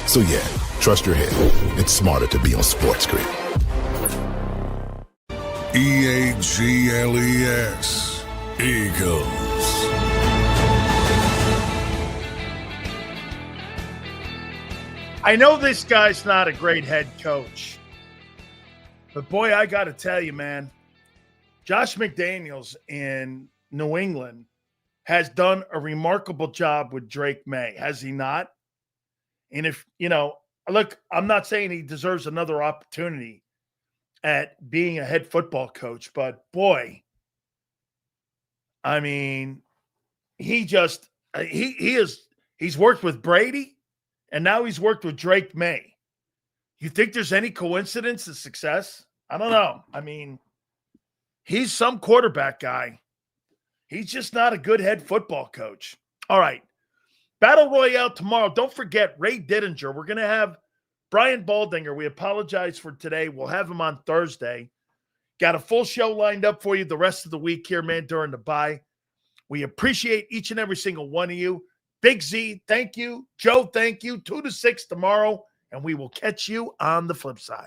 [SPEAKER 7] So yeah, Trust your head. It's smarter to be on Sports Grid.
[SPEAKER 3] EAGLES. Eagles.
[SPEAKER 1] I know this guy's not a great head coach, but boy, I got to tell you, man, Josh McDaniels in New England has done a remarkable job with Drake May, has he not? And if, look, I'm not saying he deserves another opportunity at being a head football coach, but boy, I mean, he's worked with Brady and now he's worked with Drake May. You think there's any coincidence of success? I don't know. I mean, he's some quarterback guy. He's just not a good head football coach. All right. Battle Royale tomorrow. Don't forget Ray Didinger. We're going to have Brian Baldinger. We apologize for today. We'll have him on Thursday. Got a full show lined up for you the rest of the week here, man, during the bye. We appreciate each and every single one of you. Big Z, thank you. Joe, thank you. 2 to 6 tomorrow, and we will catch you on the flip side.